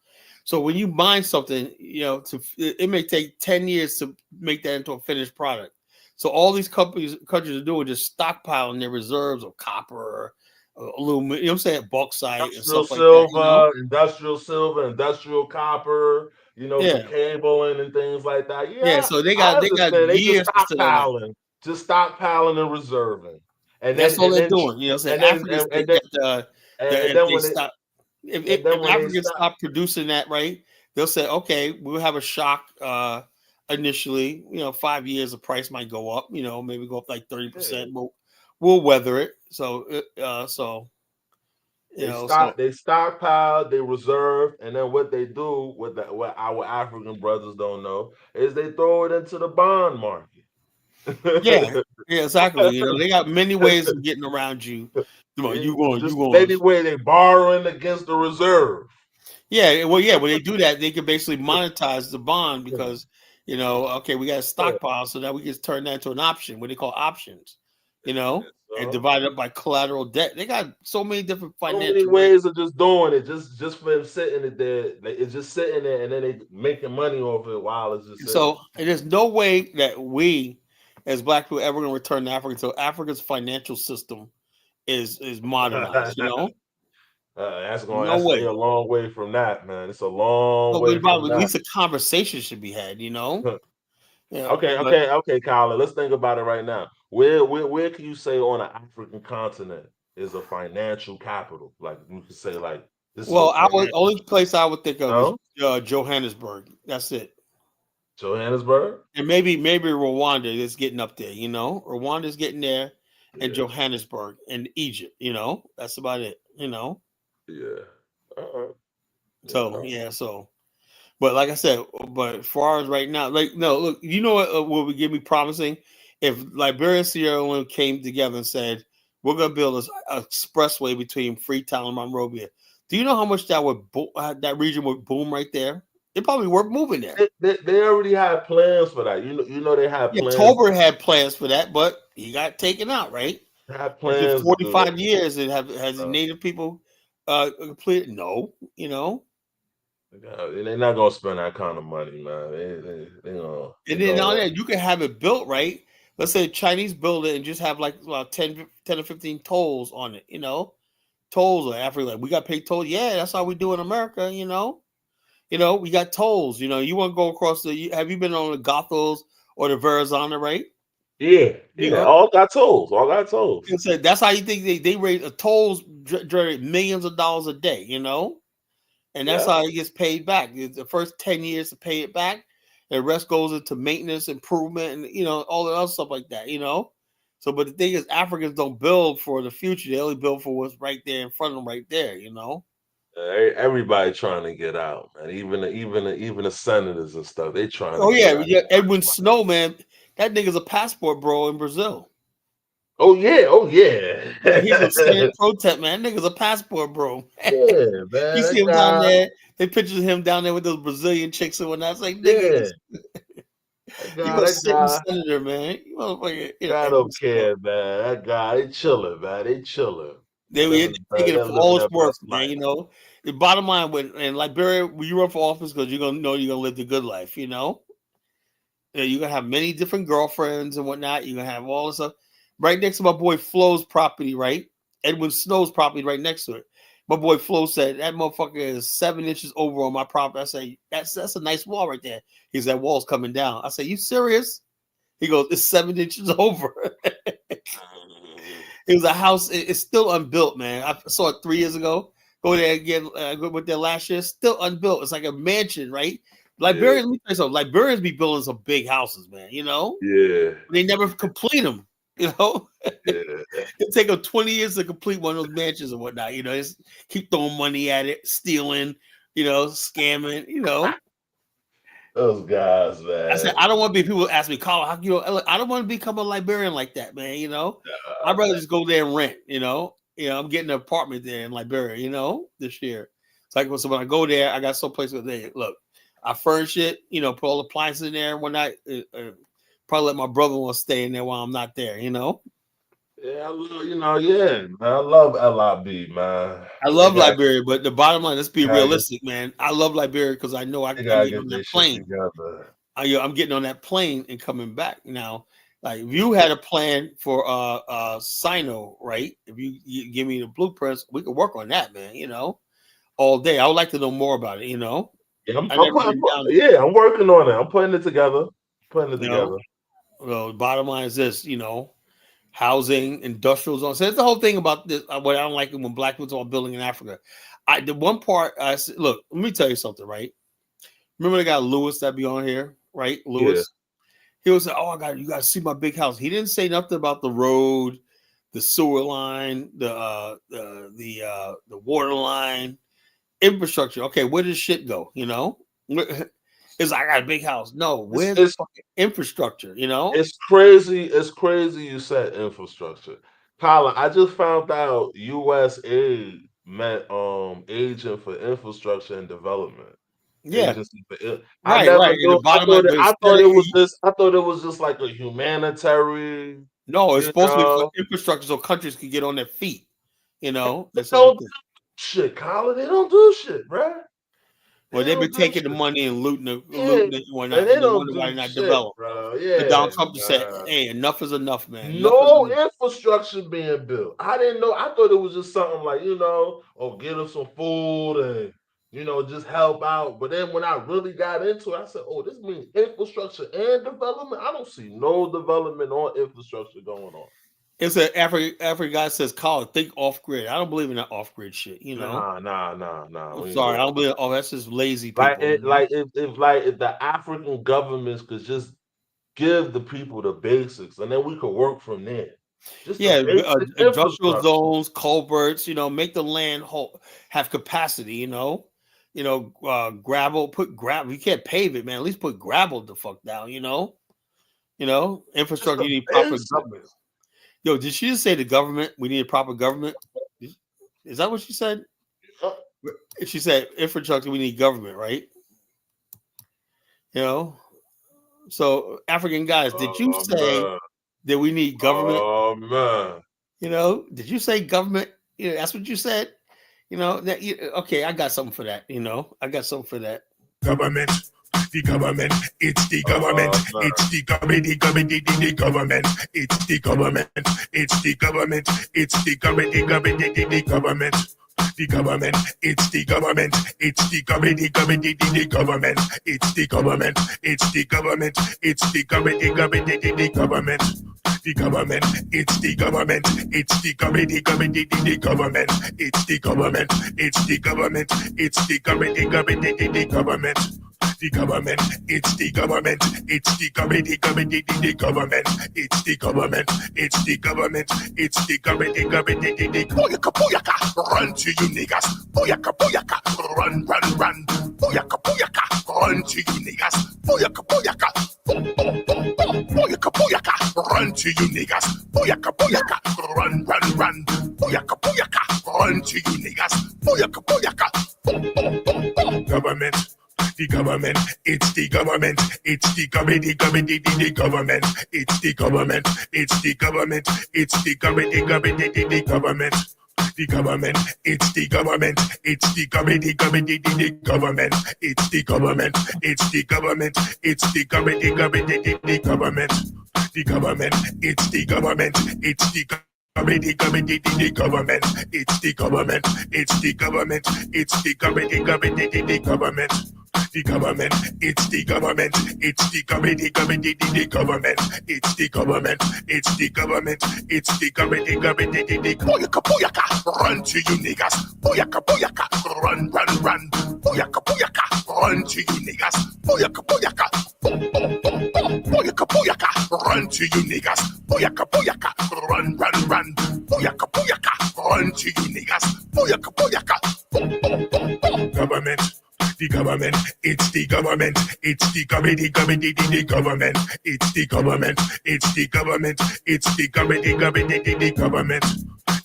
So when you mine something, you know, it may take 10 years to make that into a finished product. So all these countries are doing just stockpiling their reserves of copper, aluminum, you know what I'm saying, bauxite and stuff like that, you know? industrial copper, for Yeah. cabling and things like that. Yeah. Yeah, So they I got understand. They years to sit on that. just stockpiling and reserving. And That's then all and they're then doing. You know, say and then Africans think and then that and if then they when they stop, and then if when they Africans stop, stop producing that, right, they'll say, okay, we'll have a shock initially. You know, 5 years, the price might go up. You know, maybe go up like yeah, 30%. But we'll weather it. So you know, so they stockpile, they reserve, and then what they do what our African brothers don't know is they throw it into the bond market. yeah, yeah, exactly. You know, they got many ways of getting around you. Come on, you Just going. anyway, they borrowing against the reserve. Yeah, well, yeah, when they do that, they can basically monetize the bond because, you know, okay, we got a Yeah. stockpile, so now we can turn that into an option, what they call options, you know, and So, divide it up by collateral debt. They got so many different so many financial ways. ways of just doing it, just for them sitting it there. Like, it's just sitting there, and then they making money off it while it's just sitting. So and there's no way that we, as Black people, ever going to return to Africa until Africa's financial system is modernized. You know, That's no a way. long way from that, man. It's a long No, way but from at that. least a conversation should be had. You know, yeah, but Okay, Kyla. Let's think about it right now. Where can you say on an African continent is a financial capital? Like you could say, like this is a well, financial. only place I would think of is No, Johannesburg. That's it. Johannesburg. And maybe Rwanda is getting up there, you know. Rwanda's getting there, and Yeah, Johannesburg and Egypt, you know. That's about it, you know. yeah. Uh-uh. So Yeah. yeah, so but like I said, but as far as right now, like no, look, you know what would give me promising if Liberia and Sierra Leone came together and said we're gonna build this expressway between Freetown and Monrovia. Do you know how much that would that region would boom right there? It probably worth moving there. They already had plans for that. You know they had Yeah, plans. Tolbert had plans for that, but he got taken out, right? They had It's been plans to do 45 that. years and has Uh, Native people completed? No, you know. they're not gonna spend that kind of money, man. They And then gonna on want. that, you can have it built, right? Let's say Chinese build it and just have like 10 or 15 tolls on it, you know? Tolls are Africa, like we got paid tolls. Yeah, that's how we do in America, you know? You know, we got tolls, you know. You want to go across have you been on the Gothels or the Verrazana, right? Yeah, You yeah. know, All got tolls. All got tolls. and so that's how you think they raise tolls generate millions of dollars a day, you know? And that's Yeah. how it gets paid back. It's the first 10 years to pay it back. The rest goes into maintenance, improvement, and you know, all the other stuff like that, you know. So, but the thing is, Africans don't build for the future; they only build for what's right there in front of them, right there, you know. Everybody trying to get out, man. Even the senators and stuff, they trying to Oh get yeah, out. yeah. Edwin Snow, man, that nigga's a passport bro in Brazil. Oh yeah, oh yeah. Yeah, he's a Senate pro temp, man. That nigga's a passport bro. Yeah, You man. see That him down guy, there. They pictures of him down there with those Brazilian chicks and whatnot. It's like, yeah. nigga, you a That sitting guy, senator, man. You motherfucker, I Edwin don't Snow. care, man. That guy, they chilling, man. They chilling. They're taking it They're for living all it's their worth, best man. life. You know, the bottom line when in Liberia, when you run for office, because you're gonna know you're gonna live the good life. You know, you're gonna have many different girlfriends and whatnot. You're gonna have all this stuff right next to my boy Flo's property, right? Edwin Snow's property right next to it. My boy Flo said that motherfucker is 7 inches over on my property. I say that's a nice wall right there. He said that wall's coming down. I say, you serious? He goes, it's 7 inches over. It was a house. It's still unbuilt, man. I saw it 3 years ago. Go there again. Go with there last year. Still unbuilt. It's like a mansion, right? Yeah, Liberians, let me tell you something. Liberians be building some big houses, man. You know, yeah, they never complete them. You know, yeah. it take them 20 years to complete one of those mansions and whatnot. You know, just keep throwing money at it, stealing. You know, scamming. You know, Those guys, man. I said, I don't want to be. People ask me, Carl, how, I don't want to become a Liberian like that, man. I'd rather just go there and rent. I'm getting an apartment there in Liberia. This year. It's like so when I go there, I got some place where they look. I furnish it, put all the appliances in there. One night, probably let my brother-in-law stay in there while I'm not there. Yeah, I love LIB, man. I love Liberia, but the bottom line, let's be realistic, man. I love Liberia because I know I'm getting on that plane. I'm getting on that plane and coming back. Now, like if you had a plan for Sino, right? If you give me the blueprints, we could work on that, man. All day. I would like to know more about it. Yeah, I'm working on it. I'm putting it together. Well, the bottom line is this, housing, industrial zone. So that's the whole thing about this. What I don't like it when black people are building in Africa. The one part I said, look, let me tell you something, right? Remember the guy Lewis that be on here, right? Lewis. Yeah. He was like, "Oh, you got to see my big house." He didn't say nothing about the road, the sewer line, the water line, infrastructure. Okay, where does shit go? It's like, I got a big house. No, where's the fucking infrastructure? It's crazy. It's crazy you said infrastructure. Colin, I just found out U.S. aid meant agent for infrastructure and development. Yeah. I thought it was just like a humanitarian. No, it's supposed to be for infrastructure so countries can get on their feet. They don't do shit, Colin. They don't do shit, bro. Well, they've been taking the money and looting it. They don't do why not shit, develop. Bro. Yeah, Donald Trump just said, "Hey, enough is enough, man." No infrastructure being built. I didn't know. I thought it was just something like get them some food and just help out. But then when I really got into it, I said, "Oh, this means infrastructure and development." I don't see no development or infrastructure going on. It's an African guy says, "Carl, think off grid." I don't believe in that off grid shit. Nah. I'm sorry, I don't believe. Oh, that's just lazy people. If the African governments could just give the people the basics, and then we could work from there. Just industrial zones, culverts. Make the land have capacity. Gravel. Put gravel. You can't pave it, man. At least put gravel the fuck down. Infrastructure. You need proper government. Yo, did she just say the government? We need a proper government. Is that what she said? She said infrastructure. We need government, right? So African guys, did you say that we need government? Oh man. Did you say government? That's what you said. Okay, I got something for that. I got something for that. Government. The government, it's the government, it's the government, the government, it's the government, it's the government, it's the government, the government, the government. The government, it's the government, it's the government, the government, it's the government, it's the government, it's the government, the government. The government, it's the government, it's the government, the government, it's the government, it's the government, it's the government, the government. The government, it's the government, it's the government, the government, it's the government, it's the government, it's the government, the booyaka, run to you niggas, booyaka, run, booyaka, run to you niggas, booyaka, run to you niggas, booyaka, run, booyaka, run to you niggas, booyaka, government. The government, it's the government, it's the government, the government, the government, it's the government, it's the government, it's the government, the government, the government. The government, it's the government, it's the government, the government, the government, it's the government, it's the government, it's the government, the government, the government. The government, it's the government, it's the government, the government, the government, it's the government, it's the government, it's the government, the government, the government. The government, it's the government, it's the government, the government, the government, it's the government, it's the government, it's the government, the government, the booyaka, run to you niggas, booyaka, run, booyaka, run to you niggas, booyaka, run to you niggas, booyaka, run, booyaka, run to you niggas, booyaka, government. The government, it's the government, it's the government, the government, it's the government, it's the government, it's the government, the government, the government.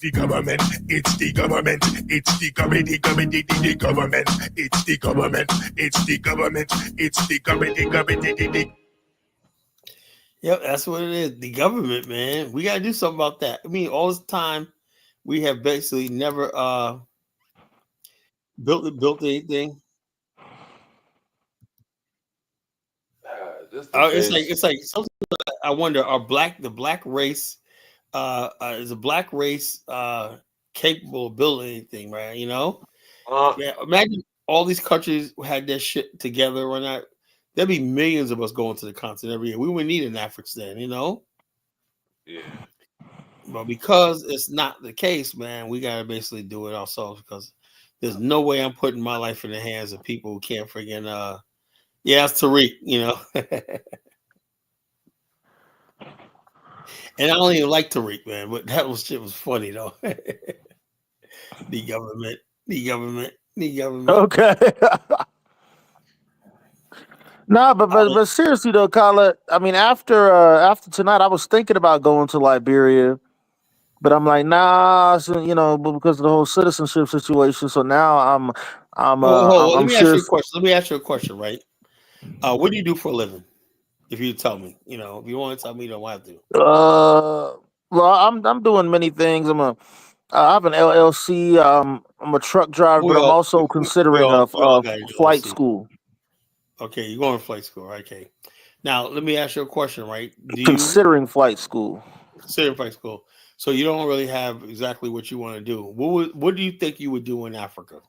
The government, it's the government, it's the government, the government, the government, it's the government, it's the government, it's the government, the government. Yep, that's what it is. The government, man. We gotta do something about that. I mean, all this time we have basically never built anything. It's like something. I wonder, are the black race is the black race capable of building anything, right? You know, yeah, imagine all these countries had their shit together or not. There'd be millions of us going to the continent every year. We wouldn't need an African, you know. Yeah. But because it's not the case, man, we gotta basically do it ourselves because there's no way I'm putting my life in the hands of people who can't friggin' yeah, it's Tariq, you know. And I don't even like Tariq, man, but that shit was funny though. The government. Okay. No, but seriously though, Khaled, I mean, after tonight, I was thinking about going to Liberia, but I'm like, nah, so, you know, because of the whole citizenship situation. So now Let I'm me ask sure. you a question. Let me ask you a question, right? What do you do for a living? If you tell me, you know, if you want to tell me, you don't have to. Well, I'm doing many things. I have an LLC. I'm a truck driver, but I'm also considering We all got it. flight school. Okay, you're going to flight school, right? Okay. Now let me ask you a question, right? Considering flight school. Considering flight school, so you don't really have exactly what you want to do. What do you think you would do in Africa?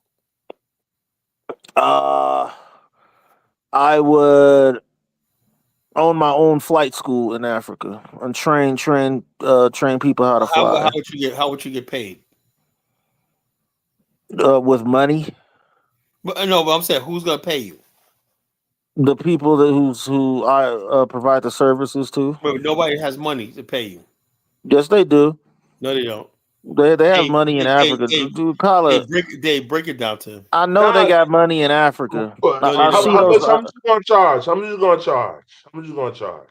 I would own my own flight school in Africa and train people how to fly. How would you get paid? With money. But no, but I'm saying who's gonna pay you? The people who I provide the services to. But nobody has money to pay you. Yes, they do. No, they don't. They have money in Africa. Dude, Kala, they break it down to him. I know they got money in Africa. I see How those. much you gonna charge? How much you gonna charge? How much you gonna charge?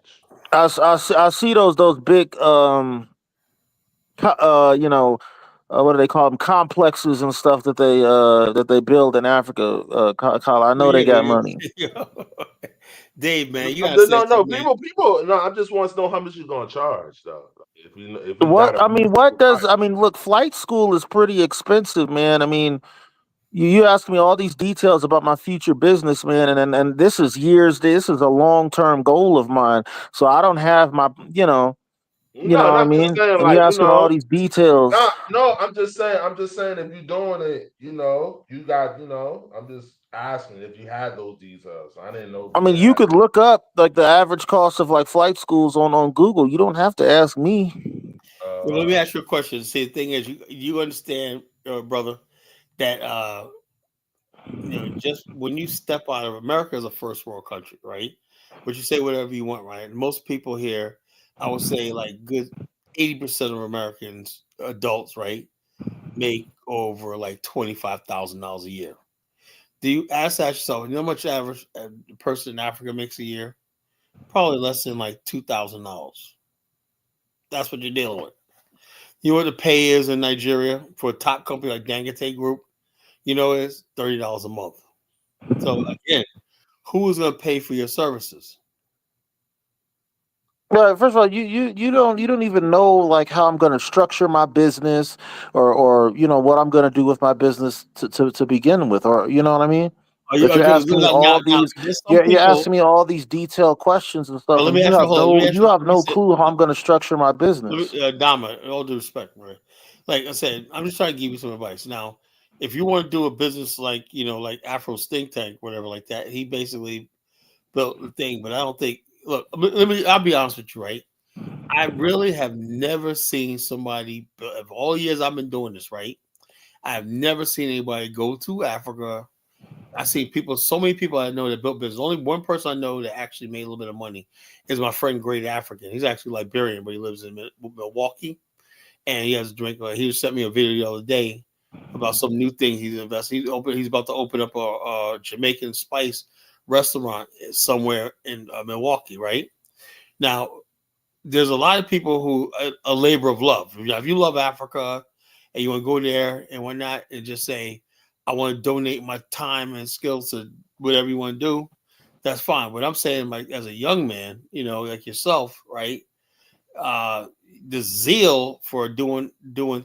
I see those big you know, what do they call them, complexes and stuff that they build in Africa. Kala, I know they got money. Dave, man, you gotta say no. People. No, I just want to know how much you gonna charge, though. If you What I mean, look, flight school is pretty expensive, man. I mean, you ask me all these details about my future business, man, and this is years. This is a long-term goal of mine. So I don't have my, you know what I I'm just mean. saying, And you like, asking all these details. No, I'm just saying, if you're doing it, you know, you got, you know, I'm just asking if you had those details. I didn't know. I mean, you could look up like the average cost of like flight schools on Google. You don't have to ask me. Well, let me ask you a question. See, the thing is, you understand, brother, that you know, just when you step out of America is a first world country, right? But you say whatever you want, right? Most people here, I would say, like good 80% of Americans, adults, right, make over like $25,000 a year. Do you ask yourself, you know how much average person in Africa makes a year? Probably less than like $2,000. That's what you're dealing with. You know what the pay is in Nigeria for a top company like Dangote Group? You know, it's $30 a month. So again, who is going to pay for your services? Well, first of all, you don't even know like how I'm going to structure my business or you know what I'm going to do with my business to begin with, or you know what I mean. But you're asking me all these you're asking me all these detailed questions and stuff, and you have no clue how I'm going to structure my business. Dama, all due respect, right? Like I said, I'm just trying to give you some advice. Now, if you want to do a business like, you know, like Afro's think tank, whatever like that, he basically built the thing. But I don't think. Look, I'll be honest with you, right? I really have never seen somebody of all years I've been doing this, right? I've never seen anybody go to Africa. I see people, so many people I know that built business. Only one person I know that actually made a little bit of money is my friend Great African. He's actually Liberian, but he lives in Milwaukee, and he has a drink. He sent me a video the other day about some new thing he's investing. He's about to open up a Jamaican spice restaurant somewhere in Milwaukee. Right now, there's a lot of people who a labor of love. If you love Africa and you want to go there and whatnot, and just say, I want to donate my time and skills to whatever you want to do, that's fine. But I'm saying, like, as a young man, like yourself, right? The zeal for doing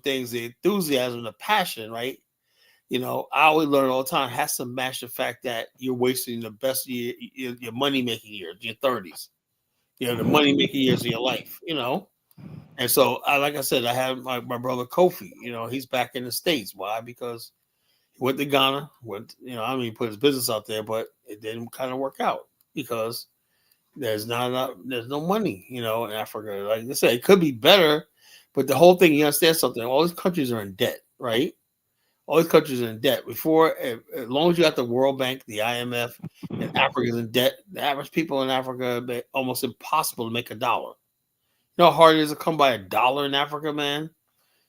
things, the enthusiasm, the passion, right? I always learn all the time has to match the fact that you're wasting the best year, your money making years, your 30s, the money making years of your life, And so, like I said, I have my brother Kofi. He's back in the States. Why? Because he went to Ghana. He put his business out there, but it didn't kind of work out because there's no money, in Africa. Like I said, it could be better, but the whole thing, you understand something. All these countries are in debt, right? All these countries are in debt. Before, as long as you got the World Bank, the IMF, and Africa's in debt, the average people in Africa, it's almost impossible to make a dollar. You know how hard it is to come by $1 in Africa, man?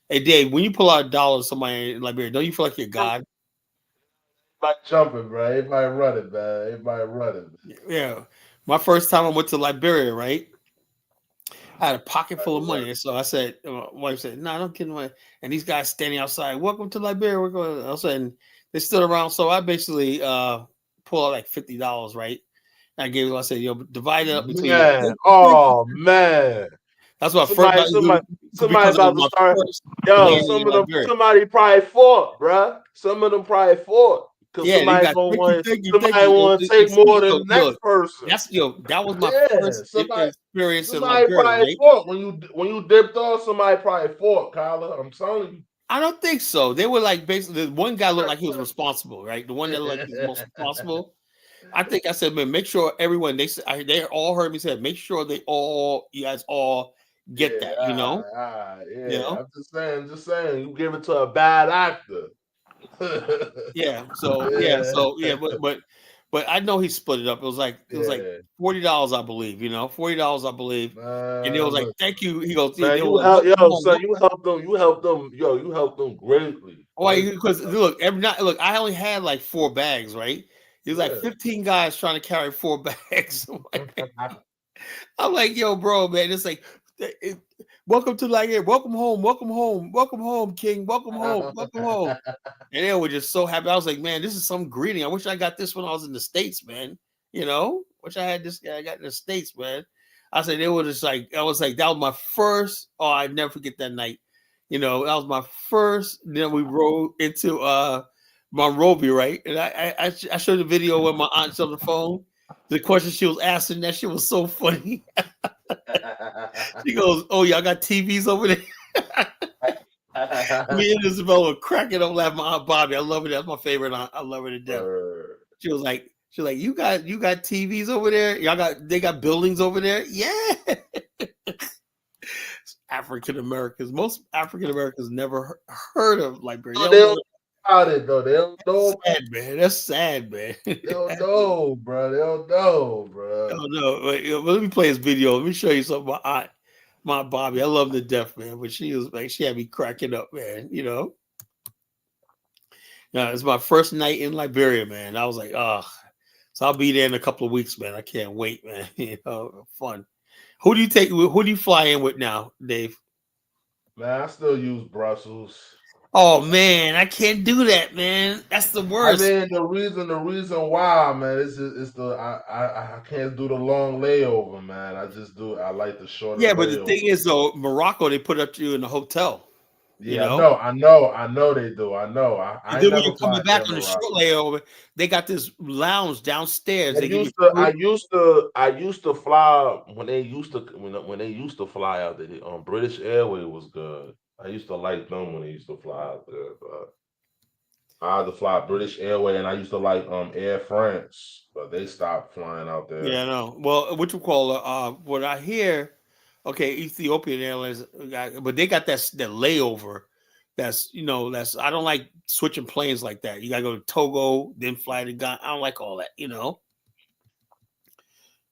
Hey, Dave, when you pull out $1 to somebody in Liberia, don't you feel like you're God? Might jumping, bro. It might run it, man. It might run it. Yeah. My first time I went to Liberia, right? I had a pocket full of money. And so I said, my wife said, no, don't get money. And these guys standing outside, welcome to Liberia. We're going. All of a sudden, they stood around. So I basically pulled out like $50, right? And I gave it, I said, divide it up between Man, oh man. That's what first Somebody about to start. Yo, somebody probably fought, bruh. Some of them probably fought because somebody want to take more than the next person. That was my first experience in Liberia. Somebody probably fought when you dipped off. Somebody probably fought, Kyla. I'm telling you. I don't think so. They were like basically one guy looked like he was responsible, right? The one that looked like he was most responsible. I think I said, man, make sure everyone they all heard me say, make sure you guys all get that, Yeah. I'm just saying, you give it to a bad actor. But I know he split it up. It was like $40, I believe, $40, I believe. And he was like, thank you. He goes, man, you helped them greatly. Why? Because look, I only had like 4 bags, right? There's like 15 guys trying to carry 4 bags. I'm like, yo, bro, man, it's like, welcome to Liberia, welcome home, King, welcome home. And they were just so happy. I was like, man, this is some greeting. I wish I got this when I was in the States, man. Wish I had this guy. I got in the States, man. I said they were just like, I was like, that was my first. Oh, I'd never forget that night. That was my first. Then we rode into Monrovia, right? And I showed the video when my aunt's on the phone. The question she was asking, that shit was so funny. She goes, "Oh, y'all got TVs over there?" Me and Isabel were cracking up laughing. My Aunt Bobby, I love her. That's my favorite aunt. I love her to death. She was like, you got TVs over there? They got buildings over there? Yeah. African Americans. Most African Americans never heard of Liberia. They don't know about it though. They don't know. That's sad, man. They don't know, bro. They don't know, bro. No. Let me play this video. Let me show you something. My Bobby, I love the death, man. But she was like, she had me cracking up, man. It's my first night in Liberia, man. I was like, so I'll be there in a couple of weeks, man. I can't wait, man. Fun. Who do you fly in with now, Dave? Man, I still use Brussels. Oh man, I can't do that, man. That's the worst. I mean, the reason why, man, is I can't do the long layover, man. I like the shorter. Yeah, but the thing is, though, Morocco, they put up you in the hotel. Yeah, I know they do. I know. And then when you're coming back on the short layover, they got this lounge downstairs. I used to fly when they used to fly out there. British Airways was good. I used to like them when they used to fly out there. But I had to fly British Airways, and I used to like Air France, but they stopped flying out there. Yeah, I know. Well, what I hear, okay, Ethiopian Airlines, but they got that layover. That's I don't like switching planes like that. You gotta go to Togo, then fly to Ghana. I don't like all that. No,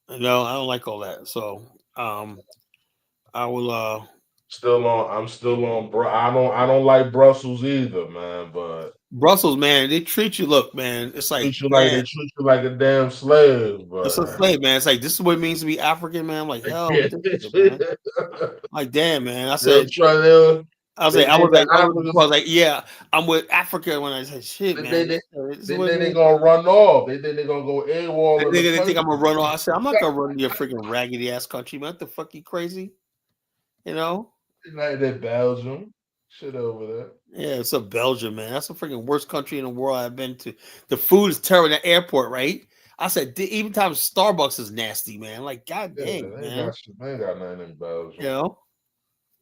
I don't like all that. So I will. I'm still on. I don't like Brussels either, man. But Brussels, man, they treat you. Look, man, it's like, they treat you like a damn slave. it's a But slave, man. It's like, this is what it means to be African, man. I'm like, hell with this shit, man. Like, damn, man. I they'll said, try. They'll, I was they like, I think was that like, Africans. yeah, I'm with Africa when I said, shit, They man. think This is they, what it think they means. gonna run off. They think they gonna go AWOL in the They think country. I'm gonna run off. I said, I'm not gonna run to your freaking raggedy ass country, man. What the fuck, you crazy? You know? Like that Belgium shit over there. Yeah, it's a Belgium, man. That's the freaking worst country in the world I've been to. The food is terrible at the airport, right? I said, even times Starbucks is nasty, man. Like, god Yeah, dang, they ain't man. got shit. They ain't got nothing in You Belgium. know?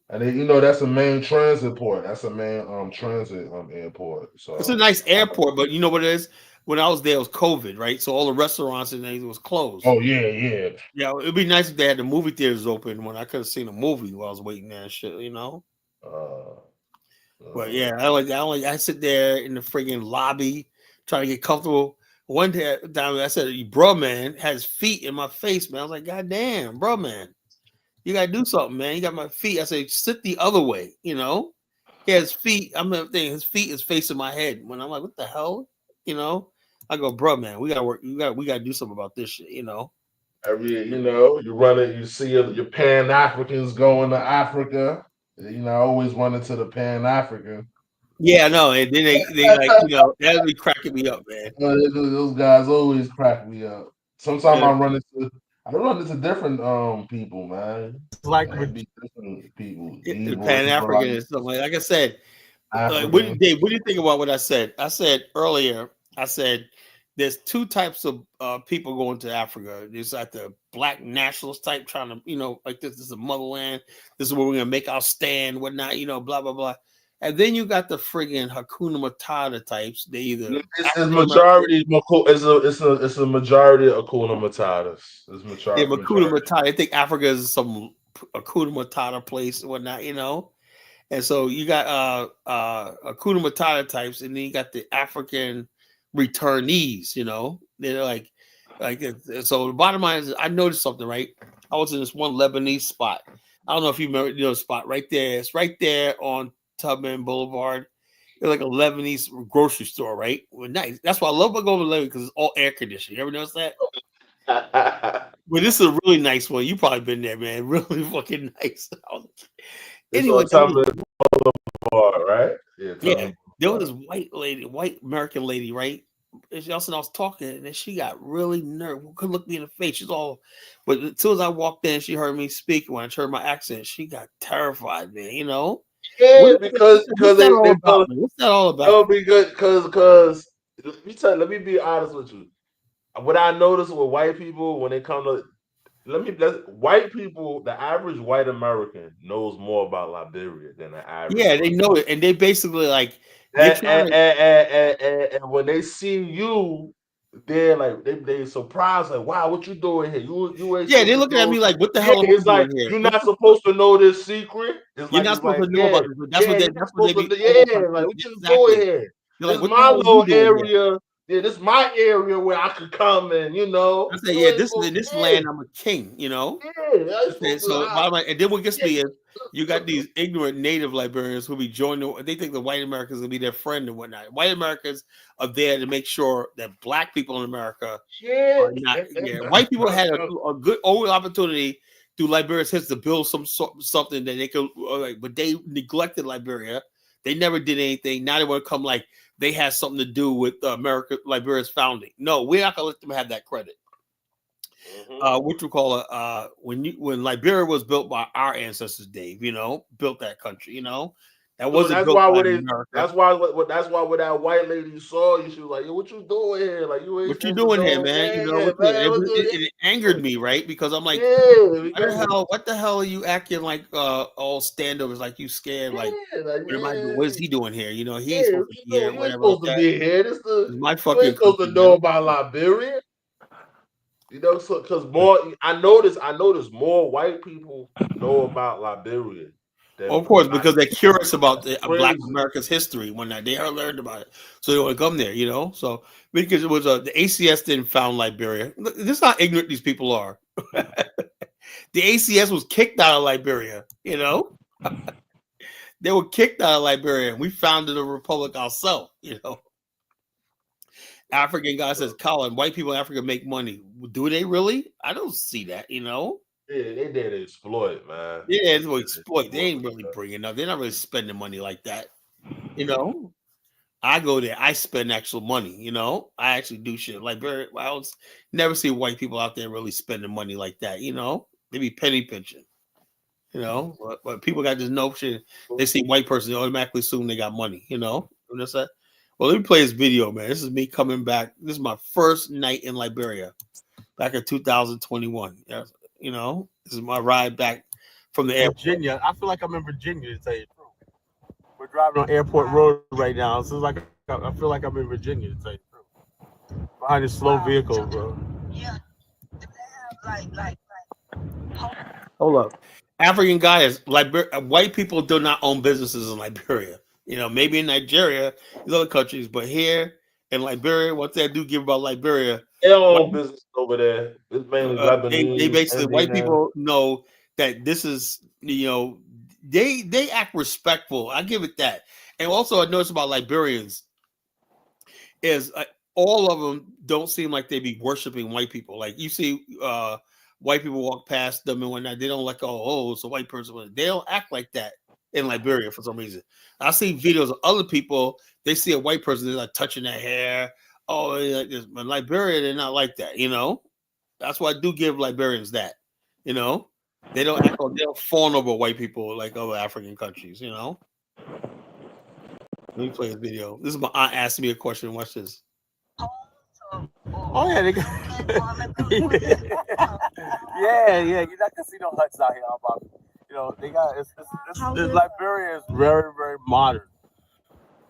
And then, that's a main transit port. That's a main transit airport. So It's a nice airport, but you know what it is? When I was there, it was COVID, right? So all the restaurants and everything was closed. Oh yeah. Yeah, it'd be nice if they had the movie theaters open when I could have seen a movie while I was waiting there and shit, you know? But yeah, I sit there in the friggin' lobby trying to get comfortable. One time I said, bro, man, has feet in my face, man. I was like, God damn, bro, man. You gotta do something, man. You got my feet. I said, sit the other way, you know? He has feet. I'm thinking his feet is facing my head. When I'm like, what the hell? You know? I go, bro, man, we gotta work. We gotta do something about this shit, you know. You run it, you see your Pan Africans going to Africa. I always run into the Pan African. Yeah, I know. And then they like, that'd be cracking me up, man. Those guys always crack me up. Sometimes Yeah. I run into different people, man. Like be different people. Pan African and something like I said. What do you think about what I said? I said earlier, there's two types of people going to Africa. There's like the black nationalist type trying to, like this is the motherland. This is where we're going to make our stand, whatnot, blah, blah, blah. And then you got the friggin' Hukuna Matata types. They either it's majority. It's a majority of Hukuna Matatas. It's yeah, majority. Hukuna Matata. They think Africa is some Hukuna Matata place, whatnot, And so you got Hukuna Matata types, and then you got the African returnees. They're like so. The bottom line is, I noticed something. Right, I was in this one Lebanese spot. I don't know if you remember the spot right there. It's right there on Tubman Boulevard. It's like a Lebanese grocery store, right? Well, nice. That's why I love going to Lebanon because it's all air conditioned. You ever notice that? But this is a really nice one. You probably been there, man. Really fucking nice. Anyway, Boulevard, right? Yeah. There was this white American lady, right? And I was talking, and then she got really nervous. Couldn't look me in the face. She's all, but as soon as I walked in, she heard me speak. When I heard my accent, she got terrified, man. Yeah, because what's that all about? What's that all about? That would be good because let me be honest with you. What I noticed with white people when they come to white people, the average white American knows more about Liberia than the average. Yeah, they know it, and they basically like. And when they see you, they're like they surprised, like, wow, what you doing here? You ain't they're looking at me like, what the hell? It's like here? You're not supposed to know this secret. You're not supposed to know about this. That's what they be. Like, what you doing here? This is my little area. Yeah, this is my area where I could come and I say, yeah, this land, I'm a king. Yeah. So and then what gets me is you got these ignorant native Liberians who be joining. They think the white Americans will be their friend and whatnot. White Americans are there to make sure that black people in America are not. Yeah, white people had a good old opportunity through Liberia's history to build something that they could, but they neglected Liberia. They never did anything. Now they want to come like they had something to do with Liberia's founding. No, we're not gonna let them have that credit. Which we call when Liberia was built by our ancestors, Dave. Built that country. That wasn't built by America. That's why when that white lady saw you, she was like, "Yo, what you doing here? Like, you ain't what you doing here, man? It angered me, right? Because I'm like, what the hell are you acting like all standovers, like you scared? Like, what is he doing here? He ain't supposed to be here. Whatever. Supposed to be here. This is my fucking. Supposed to know about Liberia. Because I noticed more white people know about Liberia. Of course, because they're curious about Black America's history when they learned about it, so they want to come there. So because it was the ACS didn't found Liberia. This is how ignorant these people are. The ACS was kicked out of Liberia. They were kicked out of Liberia, and we founded a republic ourselves. You know, African guy says, "Colin, white people in Africa make money. Do they really? I don't see that. You know." Yeah, they did exploit, man. Yeah, it's what exploit. They ain't really bringing up. They're not really spending money like that. You know, I go there. I spend actual money. You know, I actually do shit. Liberia, I don't never see white people out there really spending money like that. You know, they be penny pinching. You know, but people got this notion. They see white person, they automatically assume they got money. You know, what I'm saying? Well, let me play this video, man. This is me coming back. This is my first night in Liberia, back in 2021. You know, this is my ride back from the airport. Virginia. I feel like I'm in Virginia, to tell you the truth. We're driving on Airport Road right now. So it's like I feel like I'm in Virginia, to tell you the truth. Behind this slow vehicle, bro. Yeah. Hold up. African guys, white people do not own businesses in Liberia. You know, maybe in Nigeria, these other countries, but here in Liberia, what they do give about Liberia, They don't own business over there. It's mainly Lebanese. They basically, Indian. white people know that this is, you know, they act respectful. I give it that. And also, I noticed about Liberians is all of them don't seem like they be worshiping white people. Like you see, white people walk past them and whatnot. They don't like, oh, it's a white person. They don't act like that in Liberia for some reason. I see videos of other people. They see a white person, they're like touching their hair. Oh, like this. But Liberia, they're not like that. You know, that's why I do give Liberians that. You know, they don't act like, they don't fawn over white people like other African countries. You know. Let me play this video. This is my aunt asking me a question. Watch this. Oh yeah, they got yeah. You're not gonna see no huts out here, about. You know, they got this Liberia is very, very modern.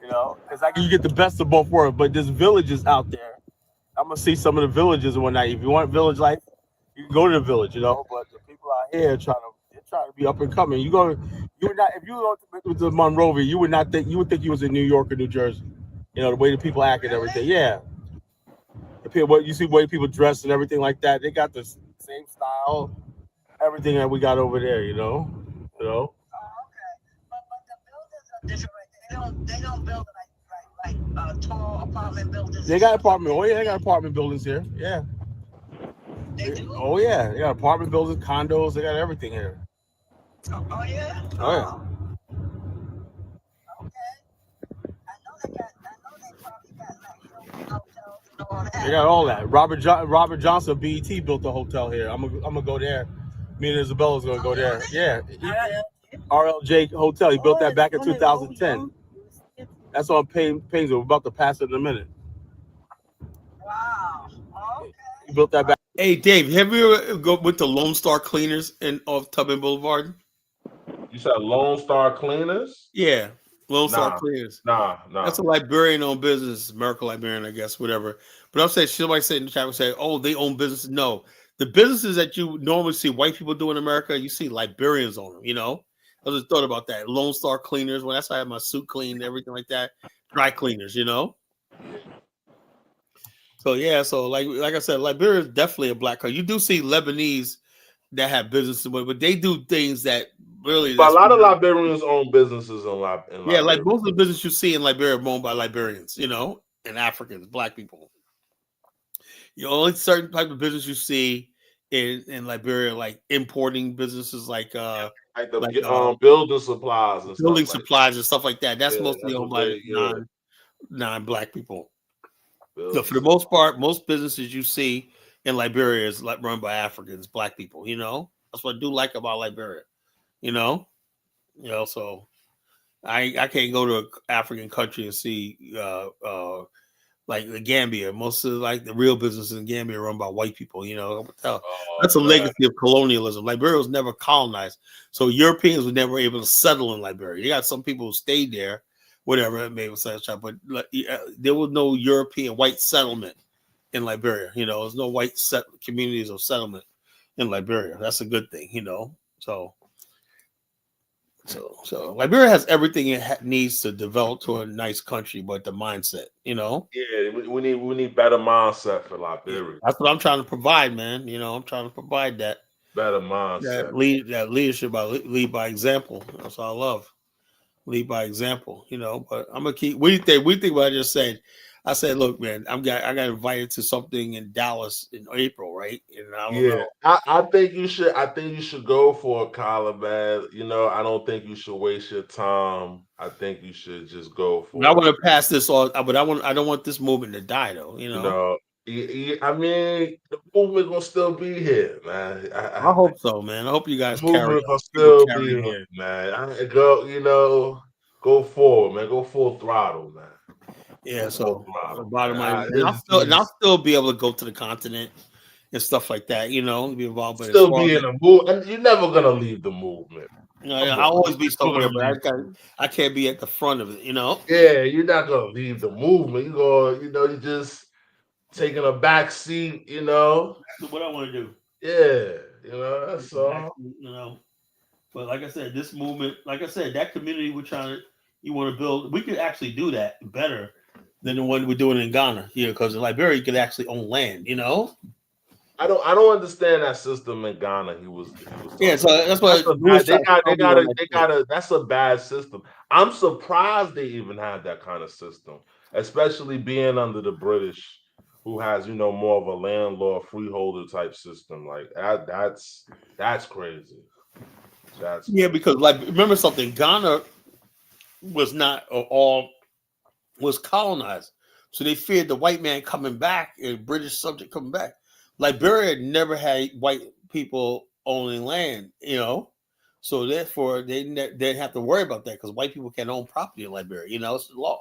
You know, it's like you get the best of both worlds. But there's villages out there. I'm gonna see some of the villages one night. If you want village life, you can go to the village. You know, but the people out here trying to be up and coming. You would not, if you go to Monrovia, you would think you was in New York or New Jersey. You know, the way the people act and everything. Yeah. What you see, way people dress and everything like that. They got the same style, everything that we got over there. You know. Oh, okay. But the buildings are different. They don't build like tall apartment buildings. They got apartment. Oh yeah, they got apartment buildings here. Yeah. They do. Oh yeah, they got apartment buildings, condos. They got everything here. Oh yeah. Oh yeah. Okay. I know they probably got like hotels and all that. They got all that. Robert Johnson, BET built a hotel here. I'm gonna go there. Me and Isabella's gonna go there. Yeah. RLJ Hotel. He built that back in 2010. That's on Painesville. We're about to pass it in a minute. Wow. Okay. He built that back. Hey Dave, have you ever went to Lone Star Cleaners off Tubman Boulevard? You said Lone Star Cleaners? Yeah, Lone Star Cleaners. Nah. That's a Liberian-owned business, American Liberian, I guess, whatever. But I'm saying, somebody said in the chat would say, "Oh, they own businesses." No, the businesses that you normally see white people do in America, you see Liberians own them. You know, I just thought about that. Lone Star Cleaners. Well, that's how I have my suit cleaned, everything like that. Dry cleaners, you know. So yeah, so like I said, Liberia is definitely a black country. You do see Lebanese that have businesses, but they do things that really. But a lot of Liberians own businesses in Liberia. Yeah, like most of the business you see in Liberia are owned by Liberians, you know, and Africans, black people. You know, only certain type of business you see in Liberia, like importing businesses, like building supplies and building stuff supplies and stuff like that. That's mostly owned by yeah. non-black people. So for the most part, most businesses you see in Liberia is run by Africans, black people. You know, that's what I do like about Liberia. You know, so I can't go to an African country and see like the Gambia. Most of the real businesses in Gambia are run by white people. You know, that's a legacy of colonialism. Liberia was never colonized, so Europeans were never able to settle in Liberia. You got some people who stayed there, whatever it may be, but there was no European white settlement in Liberia. You know, there's no white communities of settlement in Liberia. That's a good thing. You know, so Liberia has everything it needs to develop to a nice country, but the mindset, you know. Yeah, we need better mindset for Liberia. That's what I'm trying to provide, man. You know, I'm trying to provide that. better mindset. That leadership lead by example. That's what I love. Lead by example, you know. But I'm gonna keep. What do you think? What do you think? What I just said? I said, look, man, I got invited to something in Dallas in April, right? And I don't Yeah, know. I think you should. I think you should go for it, Colin, man. You know, I don't think you should waste your time. I think you should just go I for it. want to pass this on, but I don't want this movement to die, though. You You know. know, I mean, the movement gonna still be here, man. I hope so, man. I hope you The guys carry movement on. gonna People still be carry on. here, man. I go, you know, go forward, man. Go full throttle, man. Yeah. Go full So throttle, bottom man. line, and I'll still be able to go to the continent and stuff like that. You know, be involved. But as still far be as in the move, and you're never gonna leave the movement. you know, Come I'll on, always be you're never somewhere, gonna but leave the movement. I can't be at the front of it. You know. Yeah, you're not gonna leave the movement. You go, you know, you just taking a back seat. You know, That's what I want to do. yeah, you know, that's all. You know. But like I said, this movement, like I said, that community you want to build, we could actually do that better than the one we're doing in Ghana here, because in Liberia you could actually own land, you know. I don't understand that system in Ghana. He was Yeah, so talking that's about. why Louis They tried to tell me on that shit. got a. That's a bad system. I'm surprised they even have that kind of system, especially being under the British, who has, you know, more of a landlord freeholder type system. Like that's crazy. That's Yeah, crazy. because like remember something, Ghana was not all was colonized, so they feared the white man coming back and British subject coming back. Liberia never had white people owning land, you know, so therefore they didn't have to worry about that because white people can't own property in Liberia. You know, it's the law.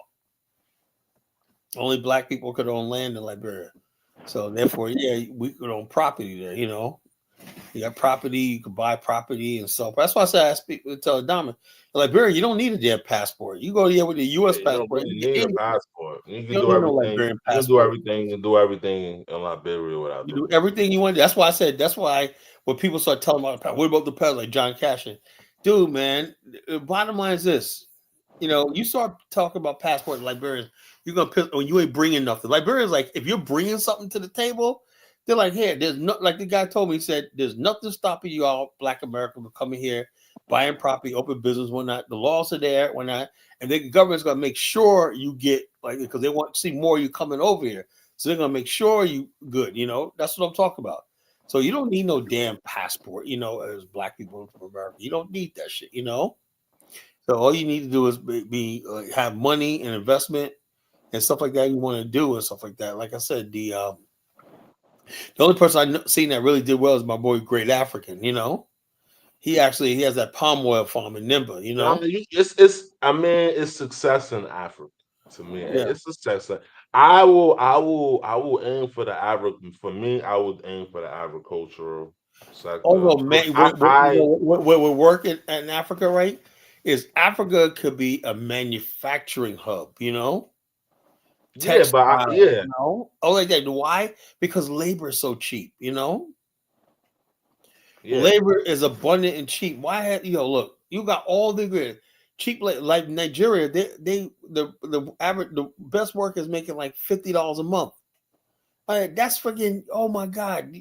Only black people could own land in Liberia, so therefore, yeah, we could own property there. You know, you got property, you can buy property and stuff. That's why I said I speak tell Diamond, Liberia, you don't need a damn passport. You go there with a U.S. Yeah, you don't passport. really need a passport. You can You don't do need no everything. Liberian You can do passport. everything. You can do everything in Liberia without You the do everything you want. That's why I said. That's why when people start telling about what about the passport, like John Cashin, dude, man. The bottom line is this: you know, you start talking about passport Liberians, you're gonna piss when you ain't bringing nothing. Liberians, like if you're bringing something to the table, they're like, hey, there's no like the guy told me. He said, there's nothing stopping you all Black Americans from coming here, buying property, open business, whatnot. The laws are there, whatnot, and the government's gonna make sure you get like because they want to see more of you coming over here. So they're gonna make sure you good, you know. That's what I'm talking about. So you don't need no damn passport, you know, as black people from America. You don't need that shit, you know. So all you need to do is have money and investment and stuff like that you want to do and stuff like that. Like I said, the only person I seen that really did well is my boy Great African. You know, he has that palm oil farm in Nimba. You know, it's I mean it's success in Africa to me. yeah. It's success. I will aim for the agri. For me, I would aim for the agricultural sector. Although, man, what we're working in Africa, right? Is Africa could be a manufacturing hub. You know, yeah, but textile. yeah, You know, oh, like that. Why? Because labor is so cheap. You know. yeah, Labor is abundant and cheap. Why look, you got all the good cheap like Nigeria, the average the best worker is making like $50 a month. That's freaking oh my god.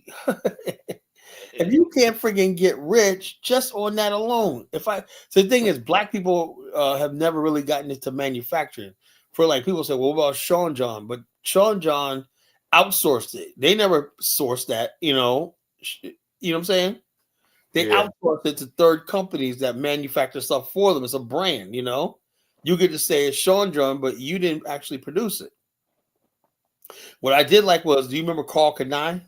If you can't freaking get rich just on that alone, so the thing is, black people have never really gotten into manufacturing. For like people say, well, what about Sean John? But Sean John outsourced it. They never sourced that, you know. You know what I'm saying? They yeah. outsource it to third companies that manufacture stuff for them. It's a brand, you know. You get to say it's Sean John, but you didn't actually produce it. What I did like was, do you remember Carl Kanai?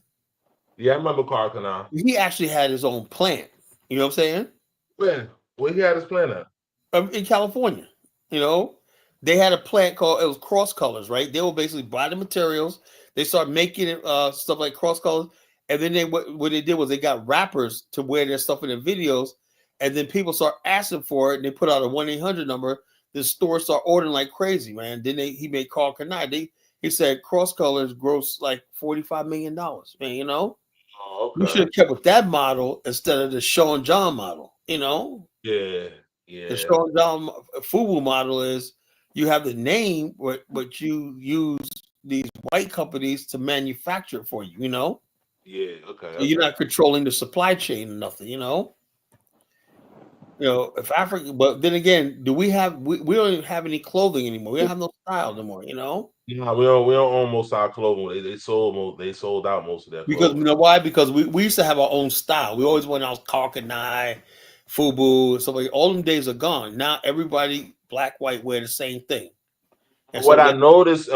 Yeah, I remember Carl Kanai. He actually had his own plant. You know what I'm saying? Where he had his plant at? In California. You know, they had a plant called, it was Cross Colors, right? They will basically buy the materials. They start making it stuff like Cross Colors. And then what they did was they got rappers to wear their stuff in their videos. And then people start asking for it. And they put out a 1-800 number. The stores start ordering like crazy, man. Then he made Carl Kanai. He said Cross Colors gross like $45 million, man, you know? Oh, We okay. should have kept with that model instead of the Sean John model, you know? Yeah. The Sean John FUBU model is you have the name, but you use these white companies to manufacture it for you, you know? Yeah. Okay. So you're Okay. not controlling the supply chain or nothing, you know. You know, if Africa, but then again, do we have we don't even have any clothing anymore. We don't have no style anymore, you know? Nah, we don't own most of our clothing. They sold out most of their Because clothes. you know why? Because we used to have our own style. We always went out Karkanai, Fubu, and stuff like all them days are gone. Now everybody, black, white, wear the same thing. And so What I noticed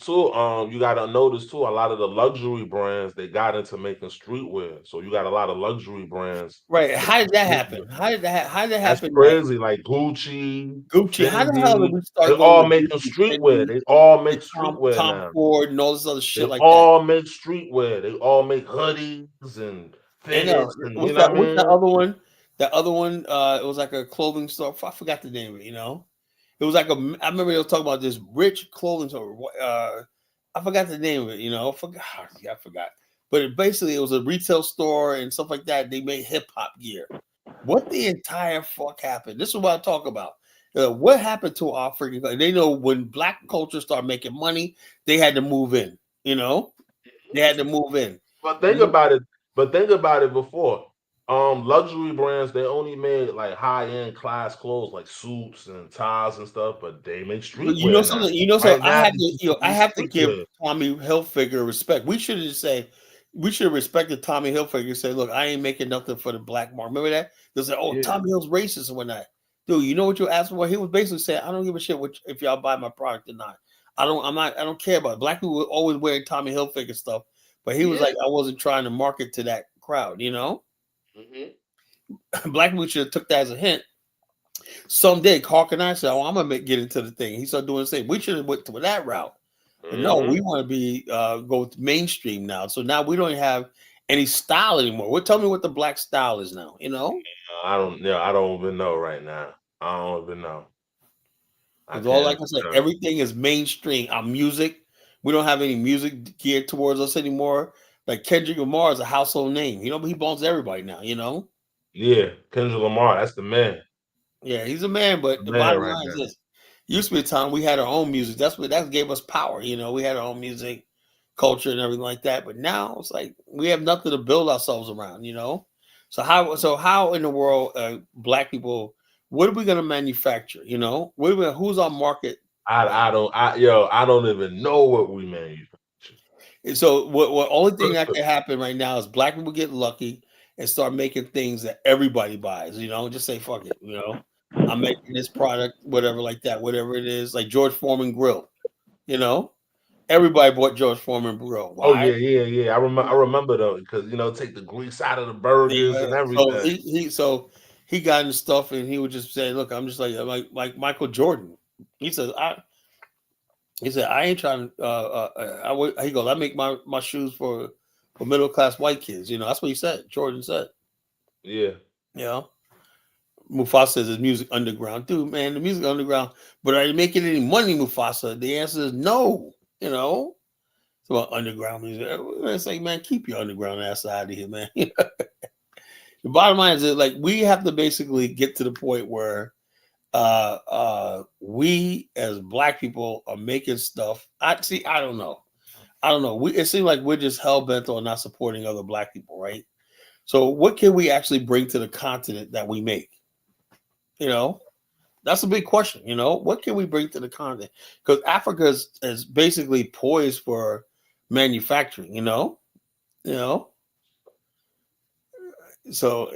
too, you gotta notice too, a lot of the luxury brands they got into making streetwear. So you got a lot of luxury brands. right, how did that Streetwear. happen? How did that That's happen that crazy. Like Gucci, Gucci, how the hell did Fendi, we they start going all with making Gucci, streetwear. Fendi, They all and make streetwear Tom now. Ford and all this other They shit like that? all make streetwear. They all make hoodies and I know. fitteds and you know what I What's that mean? other one? That other one, it was like a clothing store. I forgot the name of it, you know? It was like I remember they were talking about this rich clothing store. I forgot the name of it, you know. I forgot. But basically, it was a retail store and stuff like that. They made hip hop gear. What the entire fuck happened? This is what I talk about. What happened to our freaking? They know when black culture started making money, they had to move in. You know, they had to move in. But think about it. But think about it before. Luxury brands they only made like high end class clothes like suits and ties and stuff, but they make But you know streetwear now. something, so Right I now, have to, I it's have to give streetwear. Tommy Hilfiger respect. We should have said, we should have respected Tommy Hilfiger and say, look, I ain't making nothing for the black market. Remember that? They say, oh, Yeah. Tommy Hill's racist and whatnot. Dude, you know what you asked for? He was basically saying, I don't give a shit if y'all buy my product or not. I don't care about it. Black people were always wearing Tommy Hilfiger stuff, but he was Yeah. like, I wasn't trying to market to that crowd, you know? Mhm. Black people should have took that as a hint. Someday, Hawk and I said, "Oh, I'm gonna get into the thing." He started doing the same. We should have went to that route, but no, we Mhm. want to be go with mainstream now. So now we don't have any style anymore. Well, tell me what the black style is now. You know, I don't. Yeah, I don't even know right now. I don't even know. I because all can't like even I said, tell you. everything is mainstream. Our music, we don't have any music geared towards us anymore. Like Kendrick Lamar is a household name. You know, but he belongs to everybody now. You know, Yeah, Kendrick Lamar, that's the man. yeah, he's a man. But The the man bottom right line is there. this: used to be a time we had our own music. That gave us power. You know, we had our own music culture and everything like that. But now it's like we have nothing to build ourselves around, you know. So how in the world, black people, what are we going to manufacture? You know, who's our market? I don't even know what we manufacture. And so what only thing that can happen right now is black people get lucky and start making things that everybody buys. You know, just say fuck it. You know, I'm making this product, whatever like that, whatever it is, like George Foreman grill. You know, everybody bought George Foreman grill. Oh Why? yeah, yeah, yeah. I remember though, because take the grease out of the burgers Yeah, and so everything. he got into stuff and he would just say, "Look, I'm just like Michael Jordan." He says, I ain't trying to. He goes, I make my shoes for middle class white kids. You know, that's what he said. Jordan said, Yeah. you know, Mufasa says his music underground, dude. Man, the music underground, but are you making any money, Mufasa? The answer is no. You know, it's about underground music. It's like, man, keep your underground ass out of here, man. The bottom line is that like we have to basically get to the point where we as black people are making stuff. I don't know. It seems like we're just hell bent on not supporting other black people, right? So what can we actually bring to the continent that we make? You know, that's a big question. You know, what can we bring to the continent? Because Africa is basically poised for manufacturing. You know. So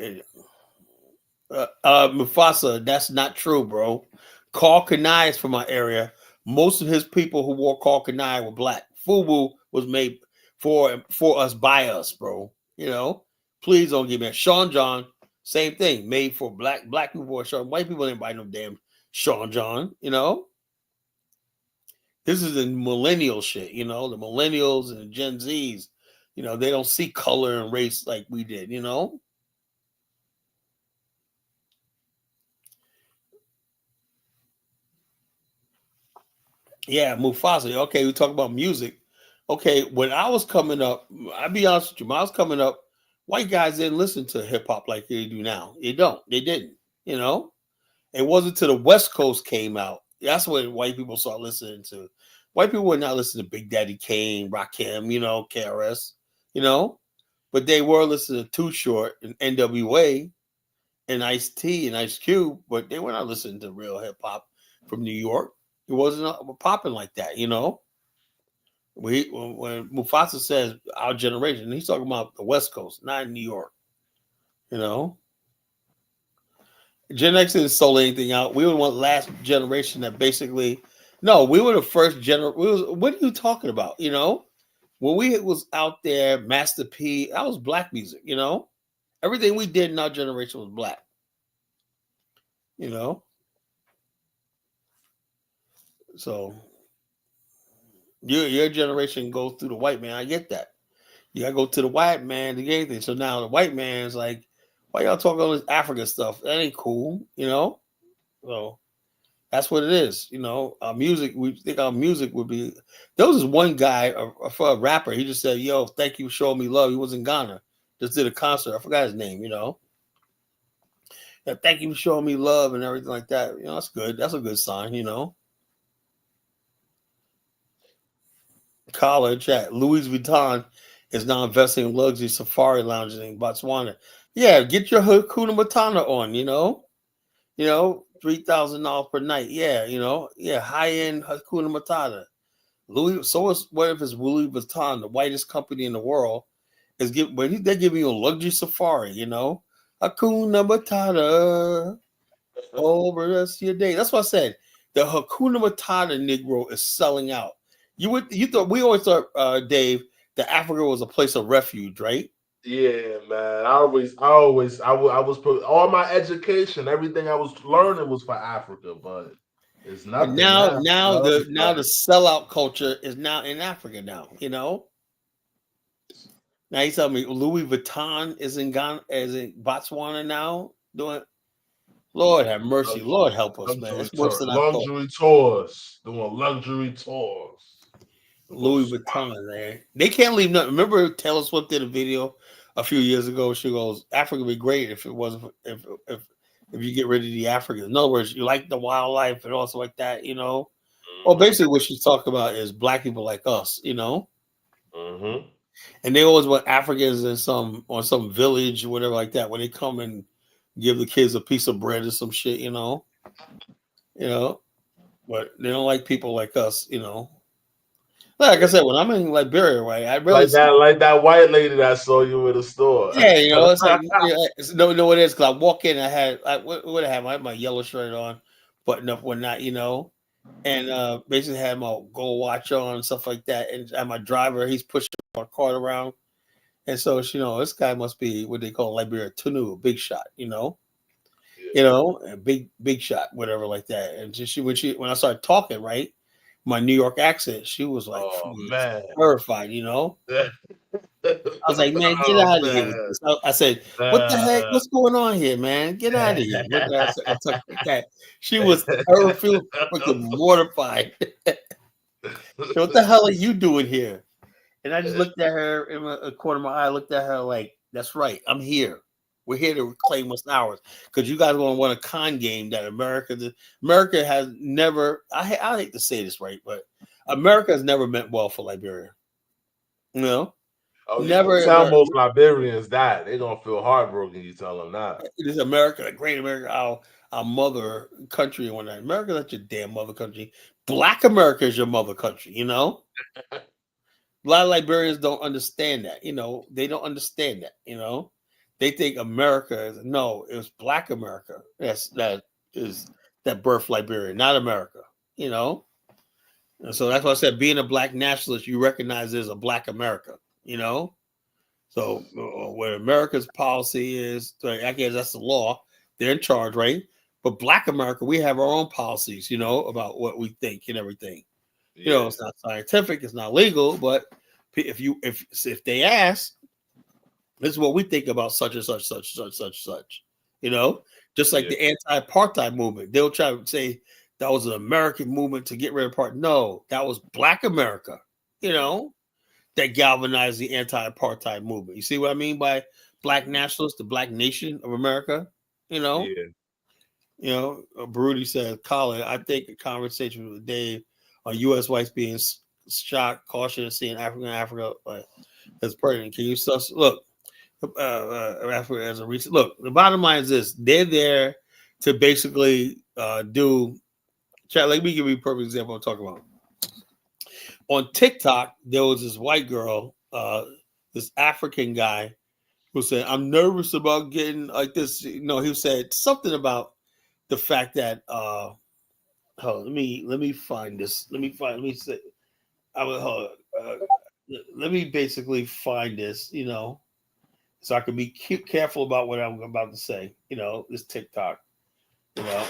Mufasa, that's not true, bro. Carl Kanai is from my area. Most of his people who wore Carl Kanai were black. Fubu was made for us by us, bro. You know, please don't give me a Sean John. Same thing, made for black people wore Sean. White people didn't buy no damn Sean John. You know, this is the millennial shit. You know, the millennials and the Gen Zs. You know, they don't see color and race like we did. You know. Yeah, Mufasa. Okay, we talk about music. Okay, when I was coming up, I'll be honest with you, when I was coming up, white guys didn't listen to hip hop like they do now. They don't. They didn't. You know, it wasn't till the West Coast came out. That's when white people started listening to. White people were not listening to Big Daddy Kane, Rakim, you know, KRS. you know. But they were listening to Too Short and NWA and Ice-T and Ice Cube, but they were not listening to real hip hop from New York. It wasn't popping like that, you know. When Mufasa says our generation, he's talking about the West Coast, not New York, you know. Gen X didn't sold anything out. We were one last generation that basically, no, we were the first generation. What are you talking about? You know, when we was out there, Master P, that was black music. You know, everything we did in our generation was black. You know, so your generation goes through the white man. I get that. You gotta go to the white man to get anything. So now the white man's like, why y'all talking all this Africa stuff? That ain't cool. You know, so. That's what it is, you know. Our music, we think our music would be. There was this one guy, for a rapper, he just said, "Yo, thank you for showing me love." He was in Ghana, just did a concert. I forgot his name, you know. Yeah, thank you for showing me love and everything like that. You know, that's good. That's a good sign, you know. College at Louis Vuitton is now investing in luxury safari lounges in Botswana. Yeah, get your Hukuna Matata on, you know. You know, $3,000 per night. Yeah, you know, yeah, high end Hakuna Matata. Louis. So is what if it's Louis Vuitton, the whitest company in the world, they're giving you a luxury safari. You know, Hakuna Matata over the rest of your day. That's what I said. The Hakuna Matata Negro is selling out. You thought we always thought, Dave, that Africa was a place of refuge, right? Yeah, man. I was put all my education, everything I was learning was for Africa, but it's And nothing now, now. now No, the it's now the like, sellout culture is now in Africa now. You know. Now you tell me Louis Vuitton is in Ghana, is in Botswana now doing. Lord have mercy, Lord help us, man. It's worse than I thought. luxury tours, doing luxury tours. Louis Vuitton, man. They can't leave nothing. Remember Taylor Swift did a video a few years ago. She goes, "Africa would be great if it wasn't if you get rid of the Africans." In other words, you like the wildlife and also like that, you know. Well, basically, what she's talking about is black people like us, you know. Mm-hmm. And they always want Africans in some village or whatever like that when they come and give the kids a piece of bread or some shit, you know. You know, but they don't like people like us, you know. Like I said, when I'm in Liberia, right, I really Like that white lady that saw you in the store. yeah, you know, it's like no, it is because I walk in, what I had, I had my yellow shirt on, button up, whatnot, you know, and basically had my gold watch on and stuff like that, and my driver, he's pushing my cart around. And so, you know, this guy must be what they call Liberia Tunu, a big shot, you know, a big shot, whatever like that. And when I started talking, right, my New York accent, she was like Oh man. terrified, you know. I was like, man, get Oh out of here with man. this. I said, what the heck? What's going on here, man? Get out of here. Look at us. I took that. She was terrified, freaking mortified. So what the hell are you doing here? And I just looked at her in a corner of my eye. I looked at her like, that's right. I'm here. We're here to reclaim what's ours. Because you guys want to win a con game that America has never. I hate to say this, right, but America has never meant well for Liberia. You know, Oh, you never. tell most Liberians that they're gonna feel heartbroken. You tell them that. It is America, great America, our mother country. And whatnot. America's not your damn mother country. Black America is your mother country. You know. A lot of Liberians don't understand that. You know, they don't understand that. You know, they think America is no. It was Black America. That birthed Liberia, not America. You know, and so that's why I said being a Black nationalist, you recognize there's a Black America. You know, so what America's policy is, I guess that's the law. They're in charge, right? But Black America, we have our own policies. You know, about what we think and everything. You know, it's not scientific, it's not legal, but if they ask, this is what we think about such and such. You know, just like the anti-apartheid movement, they'll try to say that was an American movement to get rid of apartheid. No, that was Black America. You know, that galvanized the anti-apartheid movement. You see what I mean by Black nationalists, the Black nation of America? You know. You know, Baruti said, Colin, I think a conversation with Dave on U.S. whites being shocked, cautious, seeing Africa, but That's pertinent. Can you sus? Look, as a recent look. The bottom line is this: they're there to basically do. Chat. Let me give you a perfect example. I'm talking about. On TikTok, there was this white girl, this African guy, who said, "I'm nervous about getting like this." You know, he said something about the fact that. Hold on, let me find this. Let me say. I will. Hold on, let me basically find this. You know, so I can be careful about what I'm about to say. You know, this TikTok. You know,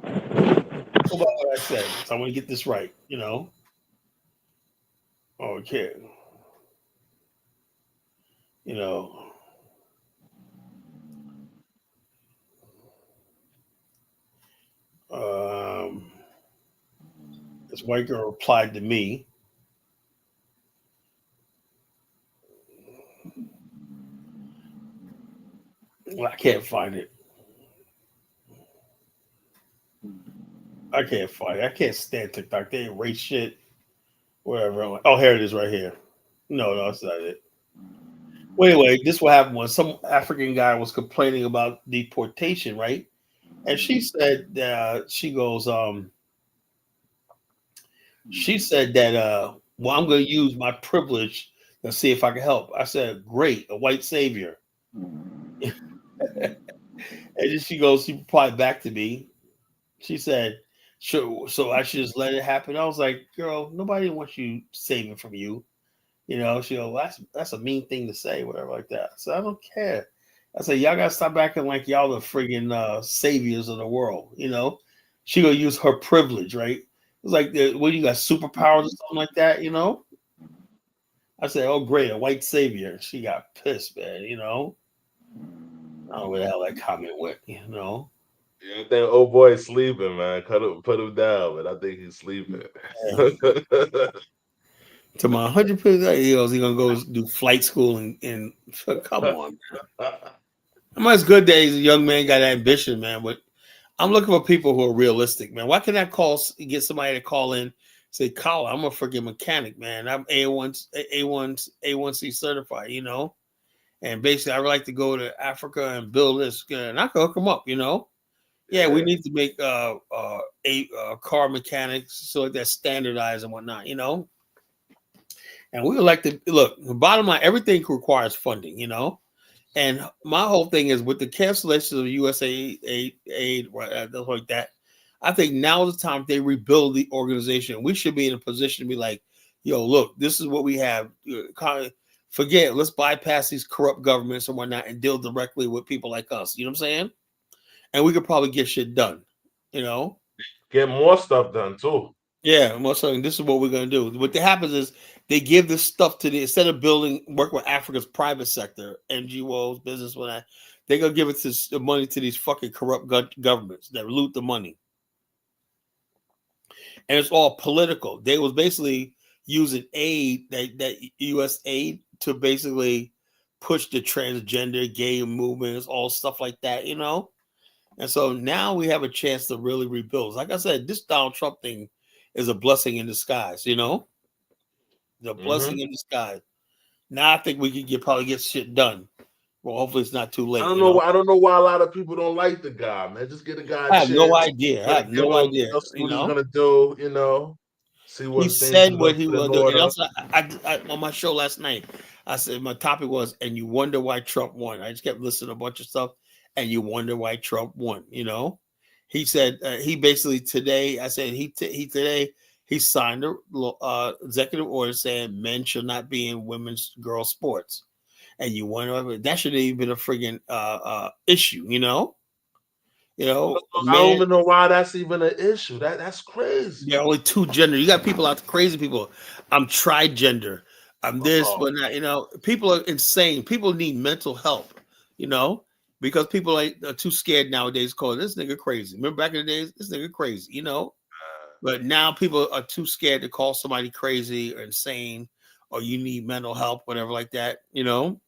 about what I said. So I want to get this right. You know. Okay. You know. This white girl replied to me. Well, I can't find it. I can't find it. I can't stand TikTok. They erase shit. Whatever. Oh, here it is right here. No, that's not it. Well, anyway, this what happened was some African guy was complaining about deportation, right? And she said she goes, she said that well, I'm gonna use my privilege to see if I can help. I said, great, a white savior. And then she replied back to me. She said, sure, so I should just let it happen. I was like, girl, nobody wants you saving from you. You know, she goes, well, that's a mean thing to say, whatever like that. So I don't care. I said, y'all gotta stop acting like y'all the friggin' saviors of the world, you know. She gonna use her privilege, right? It's like what you got superpowers or something like that, you know? I said, oh great, a white savior. She got pissed, man, you know. I don't know where the hell that comment went, you know. Yeah, I think old boy is sleeping, man. Put him down, but I think he's sleeping. Yeah. To my 100%, he gonna go do flight school and come on, man. I mean, it's good that he's a young man, got ambition, man. But I'm looking for people who are realistic, man. Why can't I get somebody to call in, say, Colin, I'm a freaking mechanic, man. I'm A1C certified, you know. And basically, I would like to go to Africa and build this, and I can hook them up, you know. Yeah, we need to make car mechanics so that's standardized and whatnot, you know. And we would like to look. The bottom line, everything requires funding, you know. And my whole thing is with the cancellation of USA aid like that. I think now is the time they rebuild the organization. We should be in a position to be like, yo, look, this is what we have. Forget, let's bypass these corrupt governments and whatnot and deal directly with people like us. You know what I'm saying? And we could probably get shit done, you know? Get more stuff done too. Yeah, most of this is what we're gonna do. What happens is they give this stuff to instead of work with Africa's private sector, NGOs, business, whatnot, they're gonna give the money to these fucking corrupt governments that loot the money. And it's all political. They was basically using aid, that US aid, to basically push the transgender, gay movements, all stuff like that, you know? And so now we have a chance to really rebuild. Like I said, this Donald Trump thing is a blessing in disguise, you know? The blessing in disguise. Now I think we can probably get shit done. Well, hopefully it's not too late. I don't know. I don't know why a lot of people don't like the guy, man. Just get the guy. I have no idea. I have no idea. See what he's gonna do. You know, see what he said what he was doing. And also, I on my show last night, I said my topic was, and you wonder why Trump won. I just kept listening to a bunch of stuff, and you wonder why Trump won. You know, he said he basically today. I said he signed a executive order saying men should not be in girls sports. And you wonder, that should have even been a friggin' issue, you know? You know, I don't even know why that's even an issue. That's crazy. There are only two genders. You got people out there, crazy people. I'm tri-gender. I'm this, but not, you know, people are insane. People need mental help, you know, because people are too scared nowadays to call this nigga crazy. Remember back in the days, this nigga crazy, you know? But now people are too scared to call somebody crazy or insane or you need mental help, whatever like that, you know?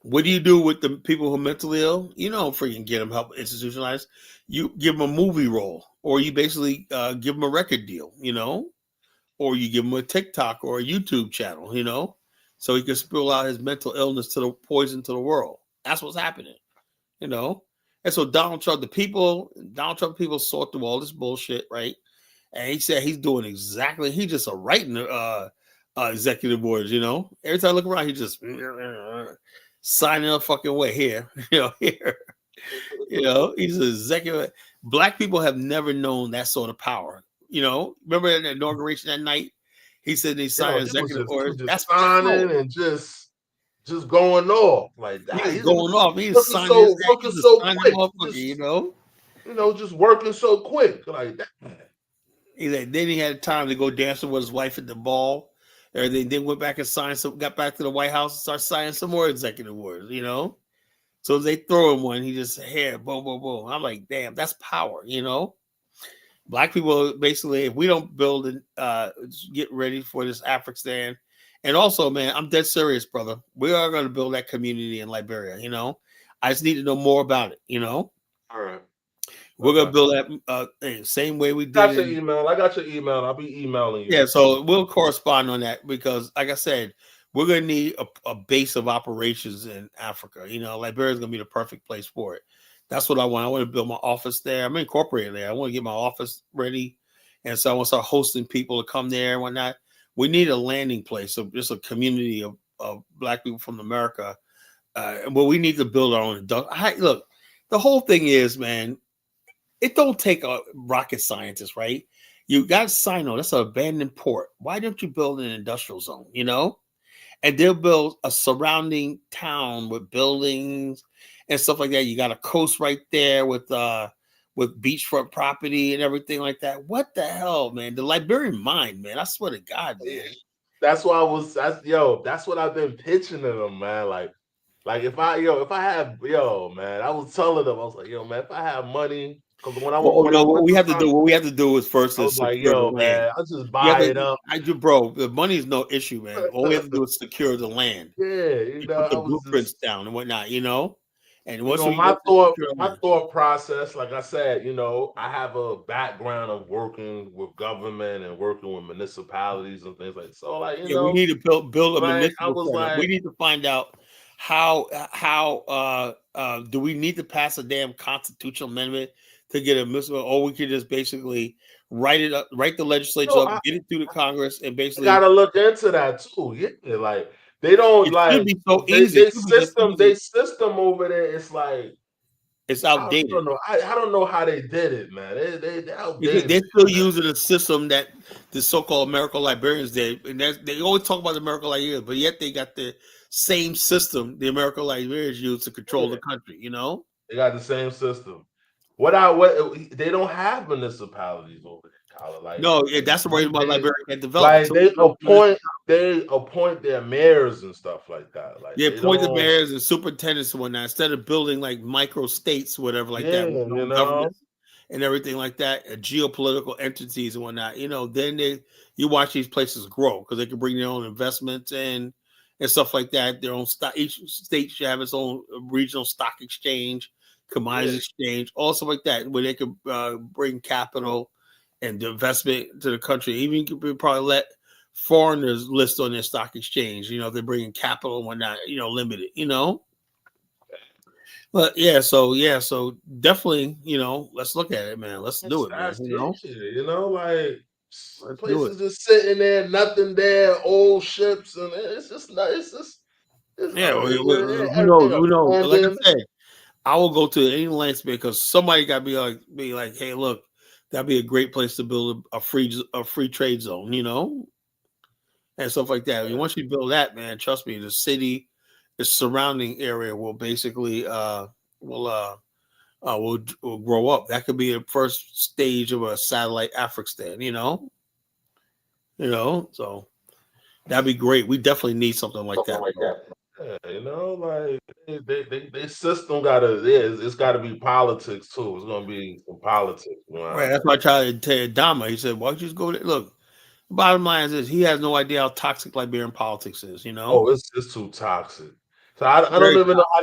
What do you do with the people who are mentally ill? You don't freaking get them help institutionalized. You give them a movie role or you basically give them a record deal, you know? or you give him a TikTok or a YouTube channel, so he can spill out his mental illness to the poison to the world. That's what's happening, And so Donald Trump people sort through all this bullshit, right? And he said he's doing exactly. He's just writing executive orders, Every time I look around, he just signing a fucking way here, here. He's an executive. Black people have never known that sort of power. Remember in the inauguration that night, he said they signed executive orders. That's signing and just going off like that. He's going off. He's signing working so quick. Just working so quick like that. Then he had time to go dancing with his wife at the ball. Everything. Then went back and got back to the White House and started signing some more executive orders. So they throw him one, he just boom, boom, boom. I'm like, damn, that's power, Black people, basically, if we don't build and get ready for this African, and also, man, I'm dead serious, brother. We are going to build that community in Liberia, I just need to know more about it, All right. We're going to build that same way we did. I got your email. I'll be emailing you. Yeah, so we'll correspond on that because, like I said, we're going to need a base of operations in Africa. Liberia is going to be the perfect place for it. That's what I want. I want to build my office there. I'm incorporated there. I want to get my office ready. And so I want to start hosting people to come there and whatnot. We need a landing place. So just a community of Black people from America. Well, we need to build our own. Look, the whole thing is, man, it don't take a rocket scientist, right? You got Sino. That's an abandoned port. Why don't you build an industrial zone, And they'll build a surrounding town with buildings and stuff like that. You got a coast right there with beachfront property and everything like that. What the hell, man? The Liberian mind, man. I swear to God, man. That's what I've been pitching to them, man. Like if I have, man, I was telling them, I was like, man, if I have money, because what we have to do is first. I was like, man, I'll just buy it up. Bro, the money is no issue, man. All we have to do is secure the land. Yeah, put the blueprints down and whatnot, And once my thought process, like I said, I have a background of working with government and working with municipalities and things like that. So, we need to build a municipal. We need to find out how do we need to pass a damn constitutional amendment to get a municipal, or we could just basically write the legislature up, get it through the Congress, and basically gotta look into that too. Yeah, they don't be so easy. They system over there. It's it's outdated. I don't know how they did it, man. They outdated. They're still using a system that the so-called American Liberians did, and they always talk about the American Liberians, but yet they got the same system the American Liberians use to control the country. They got the same system. They don't have municipalities over there. That's the reason why Liberia can develop. They appoint their mayors and stuff like that. They appoint the mayors and superintendents and whatnot instead of building micro states, whatever that, government and everything like that, geopolitical entities and whatnot. Then you watch these places grow because they can bring their own investments in and stuff like that. Their own stock. Each state should have its own regional stock exchange, commodities exchange, all stuff like that, where they could bring capital and the investment to the country. Even you could probably let foreigners list on their stock exchange. They're bringing capital and whatnot. Limited. But so definitely, let's look at it, man. Let's do it, man. Places just sitting there, nothing there, old ships, and it's just who knows? Like I said, I will go to any lengths because somebody got to be like, hey, look, that'd be a great place to build a free trade zone, and stuff like that. Once you build that, man, trust me, the city, the surrounding area will basically will grow up. That could be the first stage of a satellite African, So that'd be great. We definitely need something like that. Yeah, they system it's gotta be politics too. It's gonna be some politics. Right. That's why I tried to tell Dama. He said, why don't you just go there? Look, the bottom line is this, he has no idea how toxic Liberian politics is, Oh, it's too toxic. So I don't Very even know how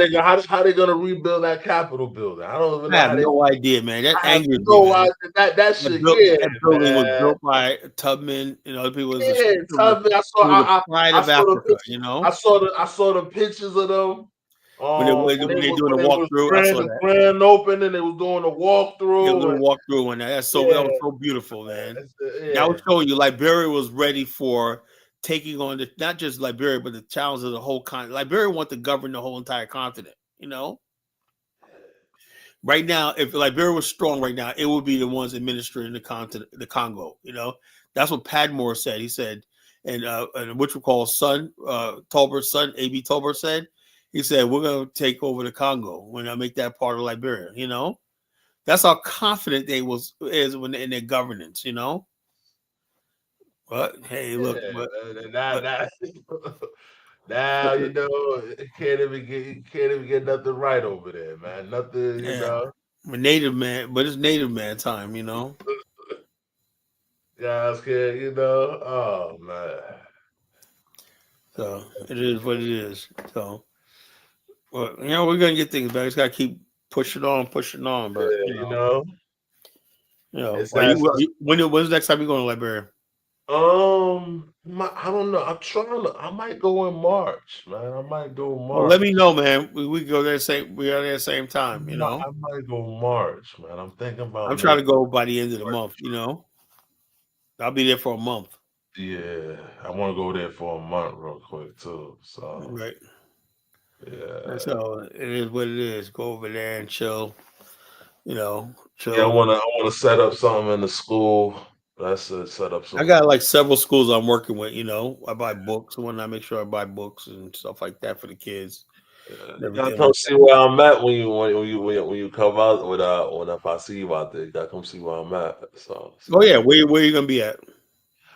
they gonna rebuild that Capitol building. I don't even know I have how they. no idea, man. That I have angers me, no man. idea that shit. Yeah, That building was man. built by Tubman. You know, other people Yeah, it was, Tubman. it was the pride I of saw the Africa. pictures. You know, I saw the pictures of them. when they doing When the they was walkthrough, I saw the that. grand opening, they was doing the Yeah, a walkthrough. little And, walkthrough on that. That yeah, was so beautiful, man. That yeah. was showing you Liberia was ready for taking on not just Liberia, but the challenge of the whole continent. Liberia want to govern the whole entire continent. You know, right now, if Liberia was strong right now, it would be the ones administering the continent, the Congo. You know, that's what Padmore said. He said, and which we call son, Tolbert's son, A.B. Tolbert said. He said, we're going to take over the Congo when I make that part of Liberia. You know, that's how confident they is when in their governance. You know, but hey, look, Now, now you know you can't even get nothing right over there, man. Nothing, you yeah, know. native man, but it's native man time. You know, Guys can, you know. Oh man. so it is what it is. So, well, you know, we're gonna get things back. Just gotta keep pushing on, but Yeah, you know. It's are nice. when's the next time you going to Liberia? I don't know. I'm trying to. I might go in March, man. I might go in Well, let March. me know, man. We go there we are there same time. You know, I might go March, man. I'm thinking about I'm trying maybe to go by the end of the March. month. You know, I'll be there for a month. Yeah, I want to go there for a month real quick too. So Right. And yeah, so it is what it is. Go over there and chill. You know, yeah. chill. I wanna set up something in the school. That's it. Set up I some. got like several schools I'm working with. You know, I buy books. When I make sure I buy books and stuff like that for the kids and You gotta everything come like see that. where I'm at when you come out with when if I see you out there. You gotta come see where I'm at. Oh So yeah, where you gonna be at?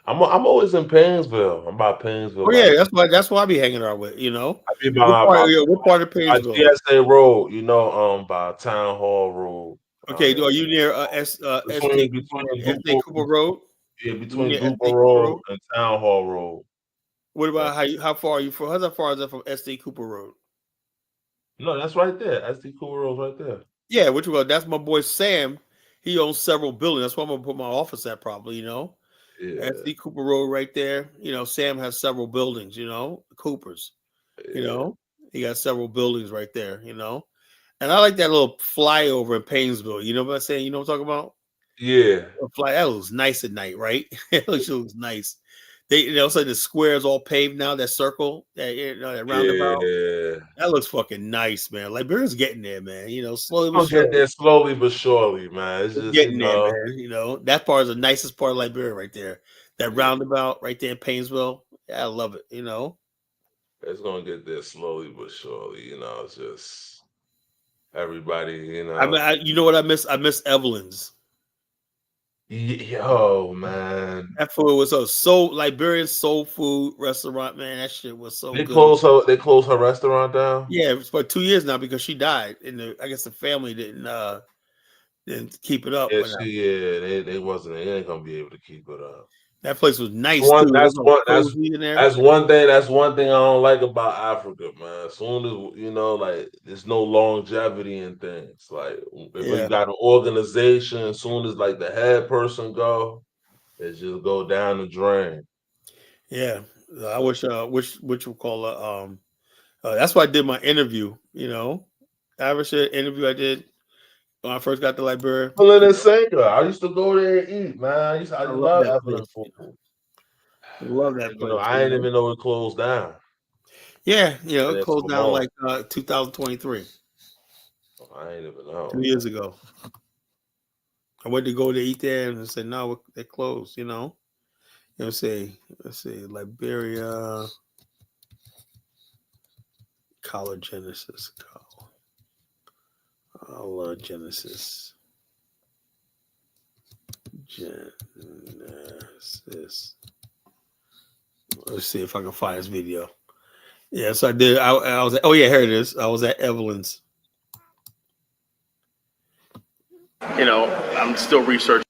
I'm always in Painesville. I'm by Painesville Oh by yeah, the that's why I be hanging out with. You know, I be by what part of Painesville? GSA Road, you know, by Town Hall Road. Okay, are you near Between Cooper Road? yeah, You between near Duper SD Cooper Road? Road and Town Hall Road. What That, about how far are you from? How far is that from SD Cooper Road? no, that's right there. SD Cooper Road's right there. Yeah, which one? That's my boy Sam. He owns several buildings. That's where I'm gonna put my office at, probably. You know, Yeah, SD Cooper Road right there. You know, Sam has several buildings. You know, Coopers. You yeah, know, he got several buildings right there. You know, and I like that little flyover in Painesville. You know what I'm saying? You know what I'm talking about? yeah. Fly that looks nice at night, right? It looks nice. They, it's like the squares all paved now. That circle, that roundabout, Yeah. that looks fucking nice, man. Liberia's getting there, man. You know, slowly but I'll get surely, there slowly but surely, man. It's it's just, you getting there, know, man. You know, that part is the nicest part of Liberia, right there. That yeah, roundabout right there in Painesville. Yeah, I love it. You know, it's gonna get there slowly but surely, you know, it's just everybody, you I mean, know. you know what I miss? I miss Evelyn's. Yo, man. That food was so Liberian soul food restaurant, man. That shit was so good. They closed her restaurant down. Yeah, it's for 2 years now because she died, and I guess the family didn't keep it up. Yeah, But they ain't gonna be able to keep it up. that place was nice too. It was all cozy in there. That's one thing I don't like about Africa, man. As soon as you know, like there's no longevity in things. Like if you Yeah, got an organization, as soon as like the head person go, it just go down the drain. yeah. I wish which we call that's why I did my interview. You know, I ever said interview I did when I first got to Liberia. Evelyn and Senga. I used to go there and eat, man. I just I love love that Evelyn place. food. I love that place. I You didn't know. even know it closed down. Yeah, you know, And it it's closed down Simone. like 2023, I ain't even 2 years ago. I went to go to eat there and they said no, they're closed. You know. Let's see, Liberia collagenesis. Genesis. Let's see if I can find this video. Yes, I did. I was. Oh yeah, here it is. I was at Evelyn's. You know, I'm still researching.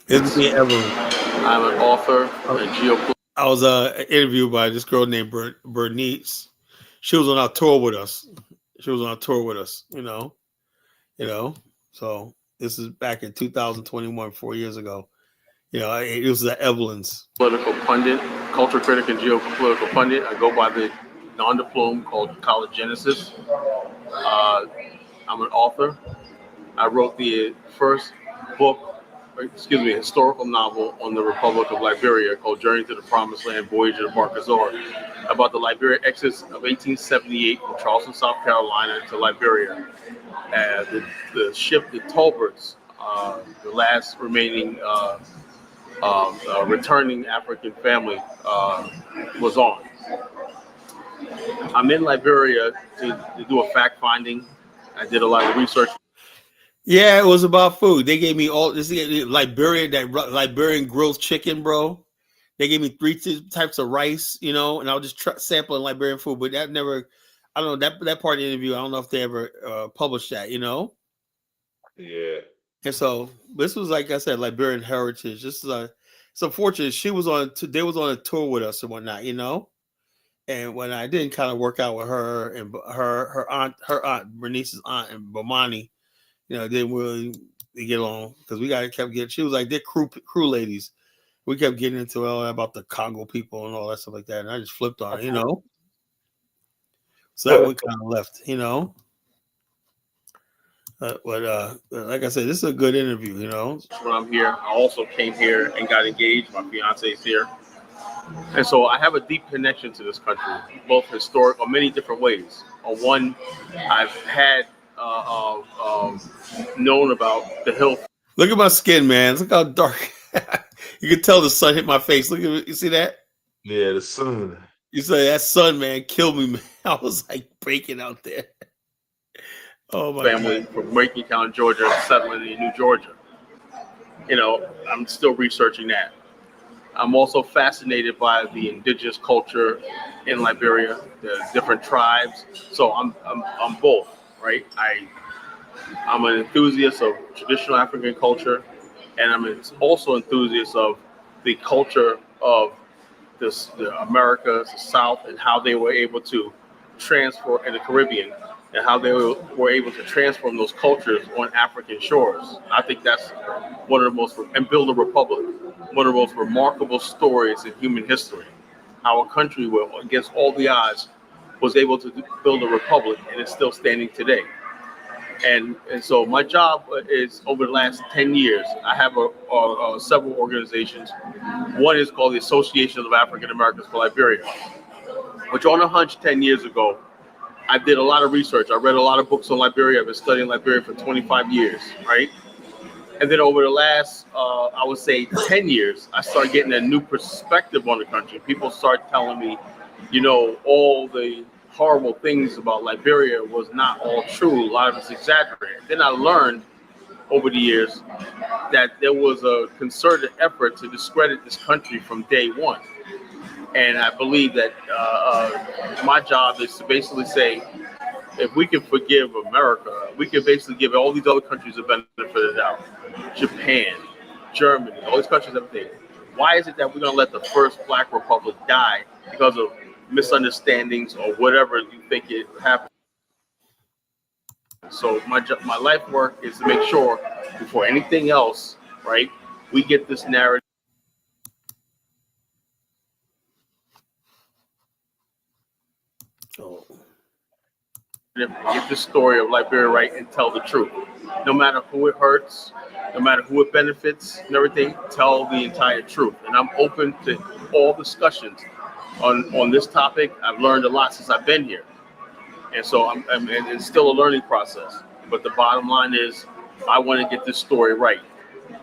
This is me, Evelyn. I'm an author, a geopolitical. I was interviewed by this girl named Bernice. she was on our tour with us. So this is back in 2021, 4 years ago. It was the Evelyn's. Political pundit, culture critic, and geopolitical pundit. I go by the non-diploma called College Genesis. I'm an author. I wrote the first historical novel on the Republic of Liberia called Journey to the Promised Land, Voyage of the Barkazor, about the Liberia exodus of 1878 from Charleston, South Carolina to Liberia. The ship, the Talberts, the last remaining returning African family, was on. I'm in Liberia to do a fact finding. I did a lot of research. Yeah, it was about food. They gave me all this Liberian grilled chicken, bro. They gave me 3 types of rice, and I was just sampling Liberian food. But that never, I don't know, that part of the interview, I don't know if they ever published that, Yeah. And so this was, like I said, Liberian heritage. This is it's unfortunate. They was on a tour with us and whatnot, And when I didn't kind of work out with her and her aunt, Bernice's aunt, and Bomani, didn't really get along because kept getting. She was like, they're crew ladies. We kept getting into about the Congo people and all that stuff like that, and I just flipped on it, So that one kind of left, But like I said, this is a good interview, When I'm here, I also came here and got engaged. My fiance's here. And so I have a deep connection to this country, both historic or many different ways. One, I've had known about the hill. Look at my skin, man. Look how dark. You can tell the sun hit my face. Look at it. You see that? Yeah, the sun. You say that sun, man, killed me, man. I was like breaking out there. Oh my family God. From Macon County, Georgia, settling in New Georgia. I'm still researching that. I'm also fascinated by the indigenous culture in Liberia, the different tribes. So I'm both, right? I'm an enthusiast of traditional African culture, and I'm also enthusiast of the culture of the Americas, the South, and how they were able to transfer in the Caribbean, and how they were able to transform those cultures on African shores. I think that's one of the most, and build a republic, one of the most remarkable stories in human history. How a country, against all the odds, was able to build a republic, and it's still standing today. And so my job is, over the last 10 years, I have several organizations. One is called the Association of African Americans for Liberia, which on a hunch 10 years ago, I did a lot of research. I read a lot of books on Liberia. I've been studying Liberia for 25 years, right? And then over the last, I would say 10 years, I started getting a new perspective on the country. People start telling me, all the horrible things about Liberia was not all true. A lot of it's exaggerated. Then I learned over the years that there was a concerted effort to discredit this country from day one. And I believe that my job is to basically say, if we can forgive America, we can basically give all these other countries a benefit of the doubt. Japan, Germany, all these countries, everything. Why is it that we're going to let the first Black Republic die because of misunderstandings or whatever you think it happened? So my life work is to make sure, before anything else, right, we get this narrative. Get the story of Liberia right and tell the truth. No matter who it hurts, no matter who it benefits and everything, tell the entire truth. And I'm open to all discussions on this topic. I've learned a lot since I've been here. And so it's still a learning process. But the bottom line is, I want to get this story right.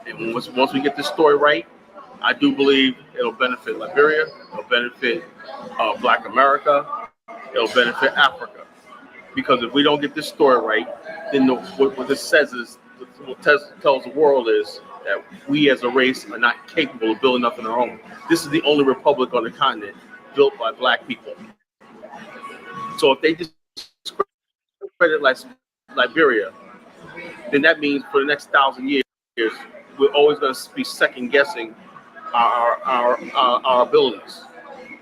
And once we get this story right, I do believe it'll benefit Liberia, it'll benefit Black America, it'll benefit Africa. Because if we don't get this story right, then what this says is, what tells the world is that we as a race are not capable of building nothing on our own. This is the only republic on the continent built by Black people. So if they discredit Liberia, then that means for the next 1,000 years, we're always going to be second guessing our abilities.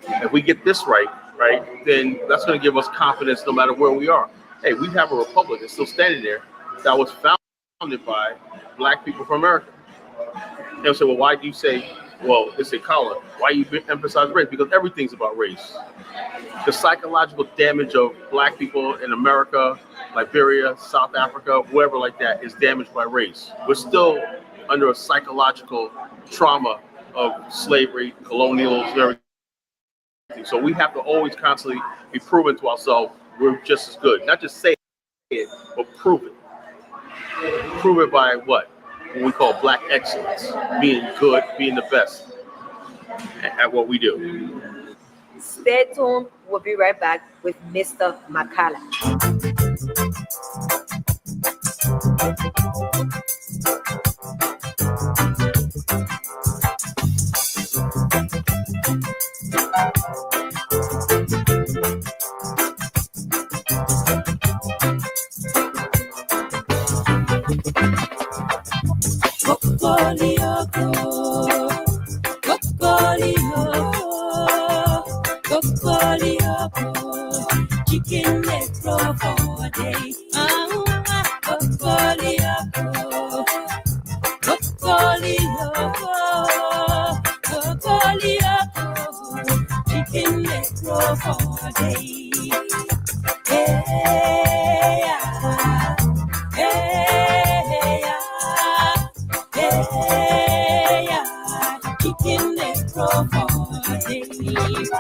If we get this right, right, then that's going to give us confidence no matter where we are. Hey, we have a republic that's still standing there that was founded by black people from America. They'll say, well, why do you say, well, it's a color? Why you emphasize race? Because everything's about race. The psychological damage of black people in America, Liberia, South Africa, wherever like that, is damaged by race. We're still under a psychological trauma of slavery, colonialism, everything. So we have to always constantly be proving to ourselves we're just as good. Not just say it, but prove it. Prove it by what we call black excellence, being good, being the best at what we do. Stay tuned. We'll be right back with Mr. Makala. Chicken leg for 4 days. Chicken leg for 4 days. Hey, chicken leg for 4 days.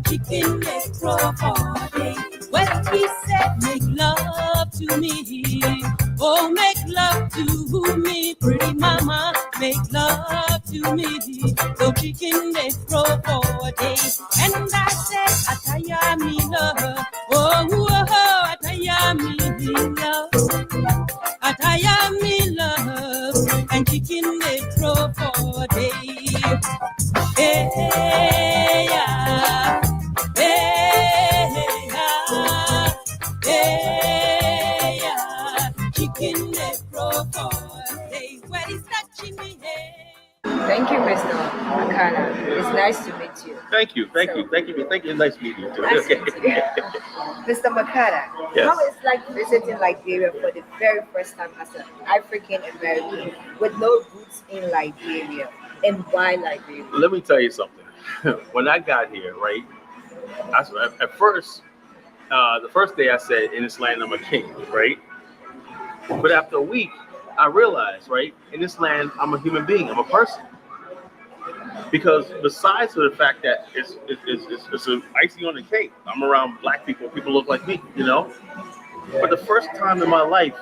Chicken leg for 4 days. When he said, make love to me, oh, make love to me, pretty mama, make love to me, so chicken leg for 4 days. And I said, Ataya me love, oh, Ataya me love, Ataya me love, and chicken leg for 4 days. Hey, yeah. Chicken leg for 4 days. When he's touching me, Thank you, Mr. Makala. It's nice to meet you. Thank you. Nice meeting you too. Nice to meet you. Mr. Makala, Yes. how is like visiting Liberia for the very first time as an African American with no roots in Liberia, and why Liberia? Let me tell you something. When I got here, right, at first, the first day I said, in this land I'm a king, right? But after a week, I realized, right, in this land I'm a human being, I'm a person. Because besides the fact that it's an icing on the cake, I'm around black people look like me, you know? For the first time in my life,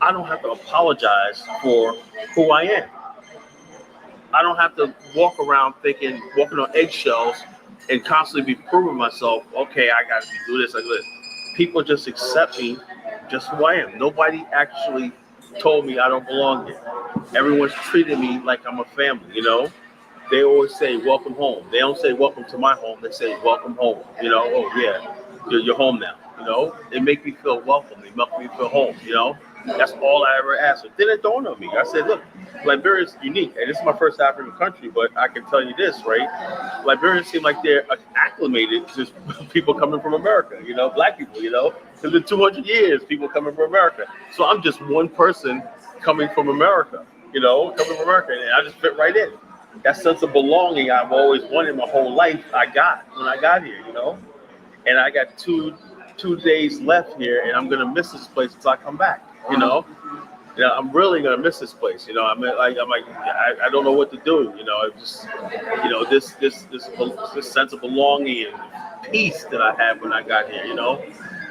I don't have to apologize for who I am. I don't have to walk around walking on eggshells and constantly be proving myself, okay, I got to do this, I do this. People just accept me just who I am. Nobody actually told me I don't belong here. Everyone's treated me like I'm a family, you know? They always say, welcome home. They don't say, welcome to my home. They say, welcome home. You know, oh, yeah, you're home now. You know, they make me feel welcome. They make me feel home, you know? That's all I ever asked. Then it dawned on me. I said, look, Liberia is unique. And this is my first African country, but I can tell you this, right? Liberians seem like they're acclimated to people coming from America, you know, black people, you know? It's been 200 years, people coming from America. So I'm just one person coming from America, you know, and I just fit right in. That sense of belonging I've always wanted my whole life, I got when I got here, you know? And I got two days left here, and I'm gonna miss this place until I come back. You know, I'm really gonna miss this place. You know, I don't know what to do. You know, just, you know, this sense of belonging and peace that I had when I got here. You know,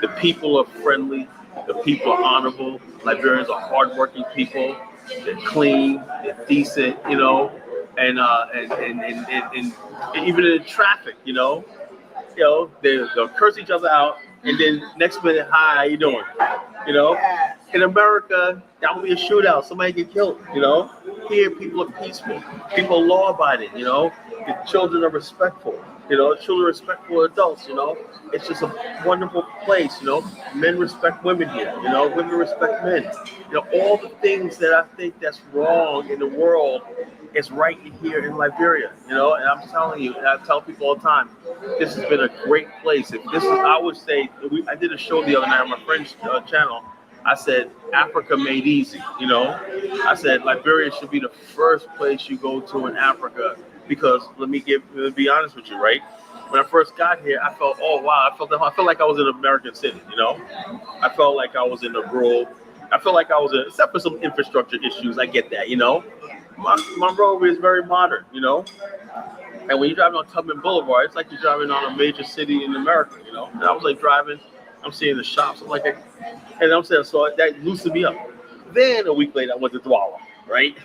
the people are friendly, the people are honorable. Liberians are hardworking people. They're clean, they're decent. You know, and even in traffic, you know, they'll curse each other out, and then next minute, hi, how you doing? You know, in America, that would be a shootout. Somebody get killed. You know, here people are peaceful. People are law-abiding. You know, the children are respectful. Children respectful adults. It's just a wonderful place. Men respect women here. Women respect men. All the things that I think that's wrong in the world is right here in Liberia. And I'm telling you, and I tell people all the time, this has been a great place. If this is, I would say, I did a show the other night on my friend's channel. I said, Africa made easy, I said, Liberia should be the first place you go to in Africa because let me be honest with you, right? When I first got here, I felt, oh, wow, I felt like I was in an American city, I felt like I was in a rural, I felt like I was except for some infrastructure issues, I get that, My road is very modern, and when you're driving on Tubman Boulevard, it's like you're driving on a major city in America, And I was like driving, I'm seeing the shops, I'm like, and I'm saying, so that loosened me up. Then a week later, I went to Douala, right?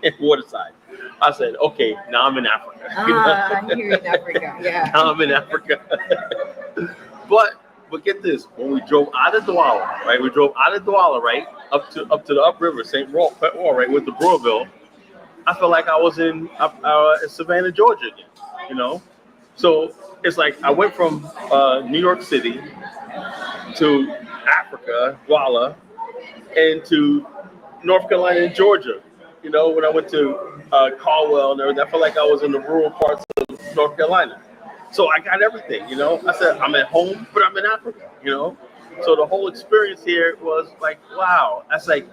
In Waterside. I said, okay, now I'm in Africa. You're in Africa, yeah. Now I'm in Africa. But get this, when we drove out of Douala, right? We drove out of Douala, right? Up to the upriver, St. Paul, right? With the Brewerville. I felt like I was in Savannah, Georgia again, So it's like I went from New York City to Africa, Douala, and to North Carolina and Georgia. When I went to Caldwell and everything, I felt like I was in the rural parts of North Carolina. So I got everything, I said, I'm at home, but I'm in Africa, So the whole experience here was like, wow. It's like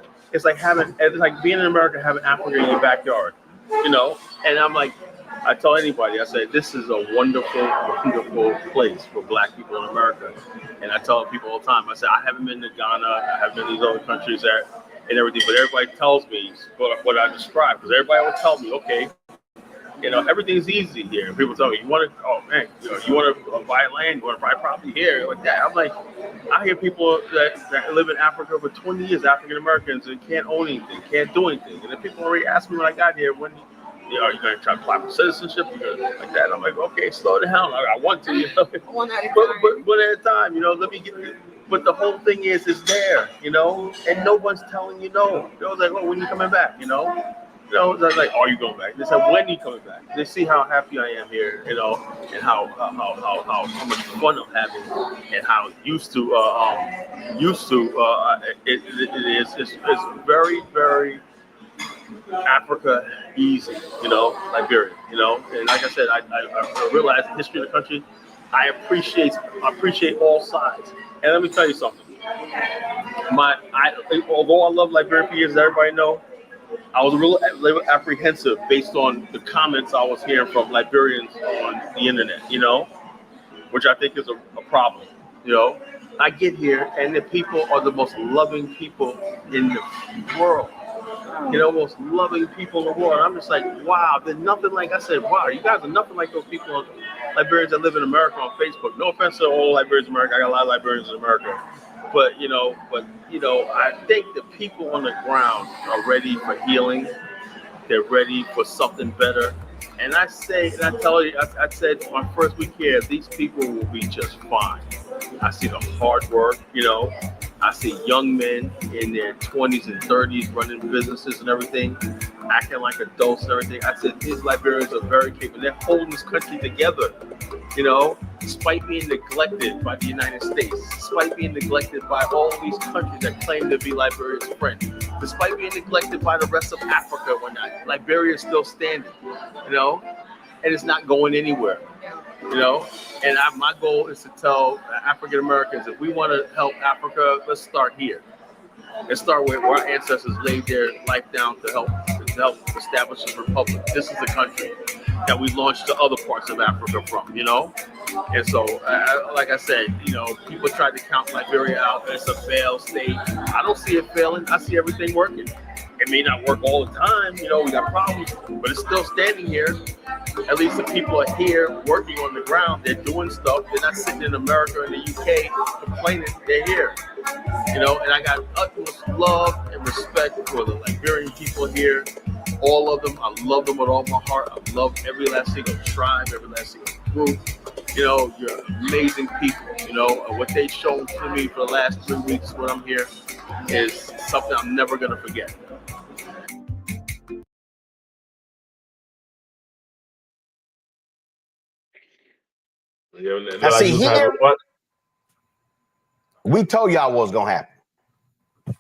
being in America, having Africa in your backyard, And I'm like, I tell anybody, I say, this is a wonderful, wonderful place for Black people in America. And I tell people all the time, I say, I haven't been to Ghana, I haven't been to these other countries and everything, but everybody tells me what I described, because everybody will tell me, okay, everything's easy here. People tell me, you want to buy land, you want to buy property here, like that. I'm like, I hear people that live in Africa for 20 years, African Americans, and can't own anything, can't do anything. And then people already ask me when I got here, when are you going to try to apply for citizenship? Like that. I'm like, okay, slow down. I want to, One at a time. But one at a time, let me get it. But the whole thing is, it's there, and no one's telling you no. Like, oh, when you coming back, It's like, are you going back? They said, when are you coming back? They see how happy I am here, and how much fun I'm having, and how used to it is. It's very, very Africa easy, Liberia, and like I said, I realize the history of the country. I appreciate all sides, and let me tell you something. Although I love Liberia for years, as everybody know, I was a little apprehensive based on the comments I was hearing from Liberians on the internet, which I think is a problem, I get here and the people are the most loving people in the world. Most loving people in the world. I'm just like, wow, they're nothing like, I said, wow, you guys are nothing like those people, Liberians that live in America on Facebook. No offense to all Liberians in America. I got a lot of Liberians in America. But, I think the people on the ground are ready for healing. They're ready for something better. And I say, and I tell you, I said my first week here, these people will be just fine. I see the hard work, I see young men in their 20s and 30s running businesses and everything, acting like adults and everything. I said, these Liberians are very capable. They're holding this country together, despite being neglected by the United States, despite being neglected by all these countries that claim to be Liberia's friend, despite being neglected by the rest of Africa when Liberia is still standing, and it's not going anywhere, And my goal is to tell African Americans, if we want to help Africa, let's start here. Let's start where our ancestors laid their life down to help establish this republic. This is the country that we launched to other parts of Africa from, And so, like I said, people try to count Liberia out as a failed state. I don't see it failing. I see everything working. It may not work all the time, we got problems, but it's still standing here. At least the people are here working on the ground. They're doing stuff. They're not sitting in America and the UK complaining. They're here, And I got utmost love and respect for the Liberian people here. All of them. I love them with all my heart. I love every last single tribe, every last single group. You're amazing people. What they've shown to me for the last 3 weeks when I'm here is something I'm never going to forget. Yeah, I like see you was having here. what? We told y'all what's gonna happen.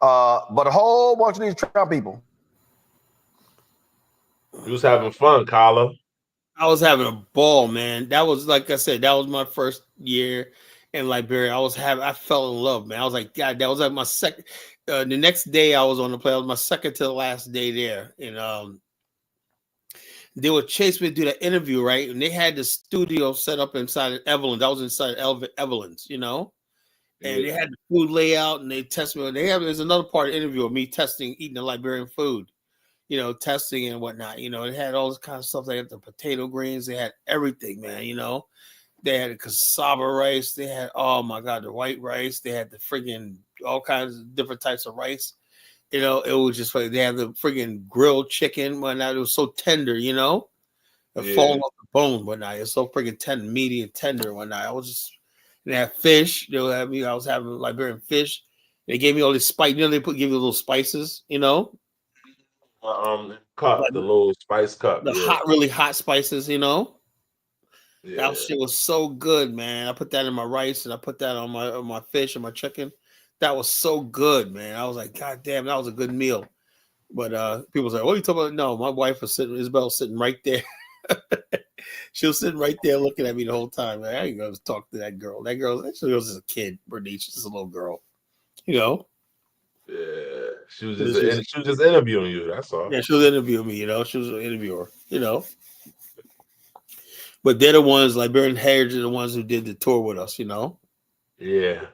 But a whole bunch of these Trump people. You was having fun, Carla. I was having a ball, man. That was, like I said, that was my first year in Liberia. I fell in love, man. I was like, God, that was like my second. The next day I was on the plane. It was my second to the last day there, and they would chase me to do that interview, right? And they had the studio set up inside of Evelyn's. I was inside Evelyn's, you know, and they had the food layout, and they test me. There's another part of the interview of me eating the Liberian food, you know, testing and whatnot. You know, it had all this kind of stuff. They had the potato greens, they had everything, man. You know, they had the cassava rice, they had, oh my God, the white rice, they had the friggin' all kinds of different types of rice. You know, it was just like they had the friggin' grilled chicken, whatnot. It was so tender, you know, falling off the bone, whatnot. It's so friggin' tender, meaty and tender, whatnot. They had fish. They would have me. I was having Liberian fish. They gave me all this spice. You know, give you little spices. You know, Cup, like the little spice cup. the Yeah. really hot spices. You know, Yeah. that shit was so good, man. I put that in my rice and I put that on my fish and my chicken. That was so good, man. I was like, God damn, that was a good meal. But people say, "What are you talking about?" No, my wife was sitting. Isabel was sitting right there. She was sitting right there looking at me the whole time. Like, I ain't gonna talk to that girl. That girl was just a kid, Bernice. She's just a little girl, you know. Yeah. She was She just interviewing you. That's all. Yeah, she was interviewing me, you know. She was an interviewer, you know. But they're the ones, Liberian Heritage, are the ones who did the tour with us, you know. Yeah.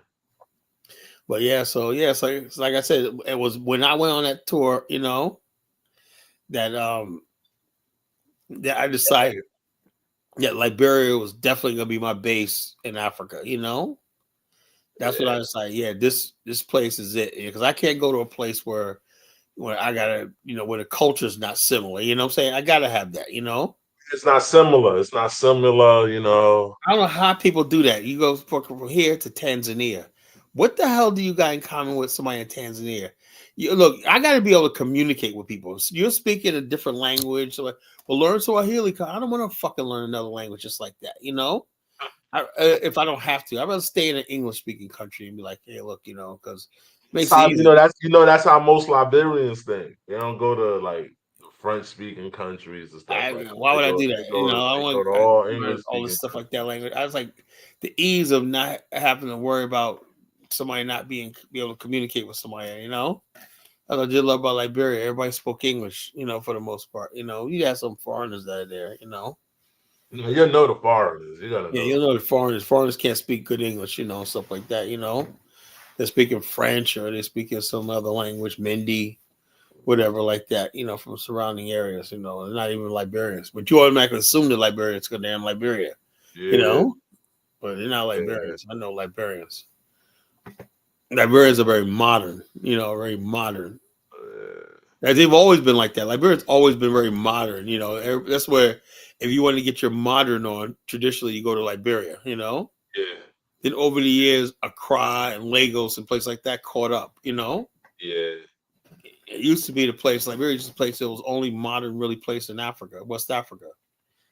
But yeah, so like I said, it was when I went on that tour, you know, that I decided that Liberia was definitely gonna be my base in Africa, you know. That's what I decided. Yeah, this place is it, because I can't go to a place where I gotta, you know, where the culture's not similar. You know what I'm saying? I gotta have that, you know. It's not similar. It's not similar, you know. I don't know how people do that. You go from here to Tanzania. What the hell do you got in common with somebody in Tanzania? Look, I got to be able to communicate with people. So you're speaking a different language. So, well, learn Swahili. I don't want to fucking learn another language just like that, you know? If I don't have to, I'd rather stay in an English-speaking country and be like, hey, look, you know, because it makes it easy. That's how most Liberians think. They don't go to like French-speaking countries and stuff like that. Why would I do that? You know, I They want go to all all this English-speaking stuff countries. like that language. I was like, the ease of not having to worry about somebody not be able to communicate with somebody. You know, I did love about Liberia. Everybody spoke English. You know, for the most part. You know, you got some foreigners that are there. You know, You know the foreigners. You gotta know. yeah, you know the foreigners. Foreigners can't speak good English. You know, stuff like that. You know, they're speaking French or they're speaking some other language, Mindi, whatever like that, you know, from surrounding areas, you know, they're not even Liberians, but you automatically assume they're Liberians because they're in Liberia, Yeah. you know, but they're not Liberians. I know Liberians. Liberians are very modern, you know, very modern. As they've always been like that. Liberians always been very modern, you know. That's where, if you want to get your modern on, traditionally you go to Liberia, you know. Yeah. Then over the years, Accra and Lagos and places like that caught up, you know. Yeah. It used to be the place, Liberia was a place that was only modern really place in Africa, West Africa.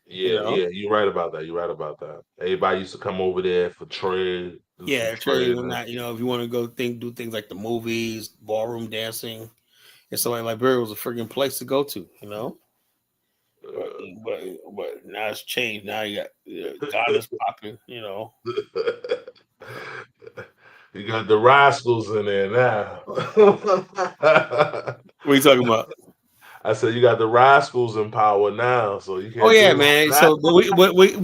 Yeah, You know? yeah, you're right about that. You're right about that. Everybody used to come over there for trade. Yeah, trade and that, you know, if you want to go do things like the movies, ballroom dancing, and so like Liberia was a freaking place to go to, you know. But now it's changed. Now you got Ghana's popping, you know. You got the rascals in there now. What are you talking about? I said you got the rascals in power now, so you can't. Oh yeah, man. So we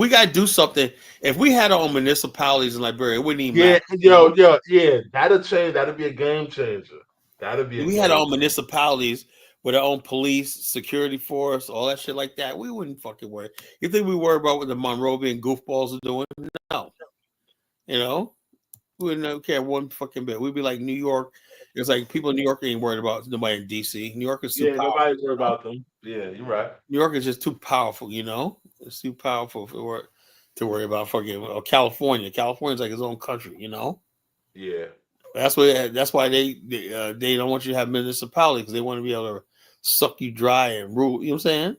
got to do something. If we had our own municipalities in Liberia, it wouldn't even matter. Yeah. That'll change. That'll be a game changer. That'll be. If we had our own municipalities with our own police, security force, all that shit like that, we wouldn't fucking worry. You think we worry about what the Monrovian goofballs are doing? No. You know, we wouldn't care one fucking bit. We'd be like New York. It's like people in New York ain't worried about nobody in DC. New York is too powerful. Nobody's worried about them. Yeah, you're right. New York is just too powerful, you know? It's too powerful to worry about fucking California. California's like its own country, you know? Yeah. That's why they don't want you to have municipalities, because they want to be able to suck you dry and rule. You know what I'm saying?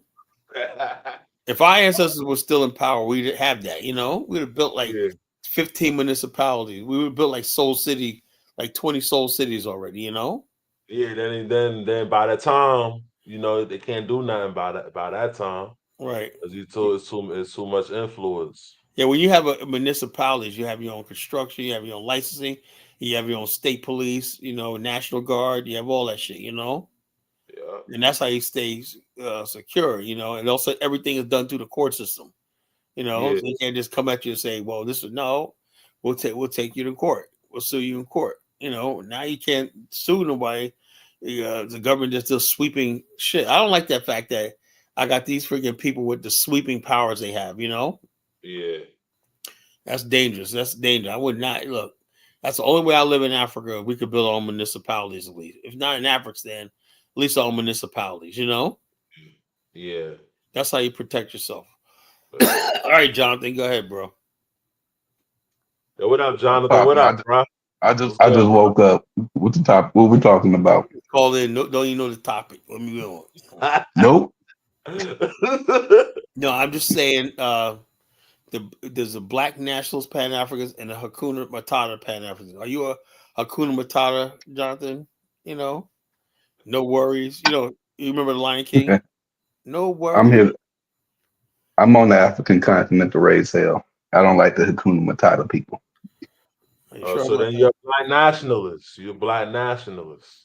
If our ancestors were still in power, we'd have that. We'd have built like Yeah, 15 municipalities. We would have built like Soul City, like 20 Soul Cities already. yeah. Then by the time they can't do nothing by that time Right. because it's too much influence. Yeah, when you have a municipalities, you have your own construction, you have your own licensing, you have your own state police, National Guard, you have all that shit, Yeah, and that's how you stay secure, and also everything is done through the court system, yeah, so they can't just come at you and say, well, this is no, we'll take you to court, we'll sue you in court, now you can't sue nobody. The government just does sweeping shit. I don't like that fact that I got these freaking people with the sweeping powers they have, yeah, That's dangerous. That's dangerous. I would not look. That's the only way I live in Africa. We could build our own municipalities at least. If not in Afghanistan, at least our own municipalities. yeah. That's how you protect yourself. But, All right, Jonathan, go ahead, bro. yo, what up, Jonathan? What up, bro? I just woke up. What's the top? What we talking about? Call in. No, don't you know the topic? Let me go. Nope. No, I'm just saying. There's a Black Nationalist Pan Africans and a Hukuna Matata Pan Africans. Are you a Hukuna Matata, Jonathan? No worries. You remember the Lion King? No worries. I'm here. I'm on the African continent to raise hell. I don't like the Hukuna Matata people. So then you're a Black nationalist. You're a Black nationalist.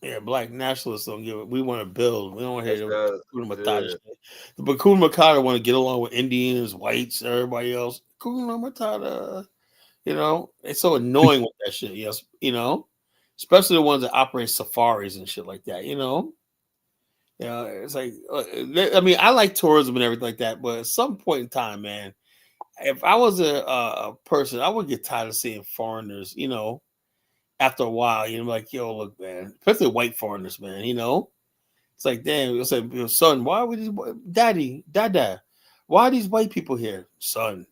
Yeah, Black nationalists don't give it. We want to build. We don't want to hear the Hakuna Matata yeah. shit. The Hakuna Matata want to get along with Indians, whites, everybody else. Hakuna Matata. It's so annoying with that shit. Yes, especially the ones that operate safaris and shit like that. It's like I mean, I like tourism and everything like that, but at some point in time, man, if I was a person, I would get tired of seeing foreigners. After a while, like, yo, look, man, especially white foreigners, man, it's like, damn, it's like, son, why are we these, dada, why are these white people here? Son,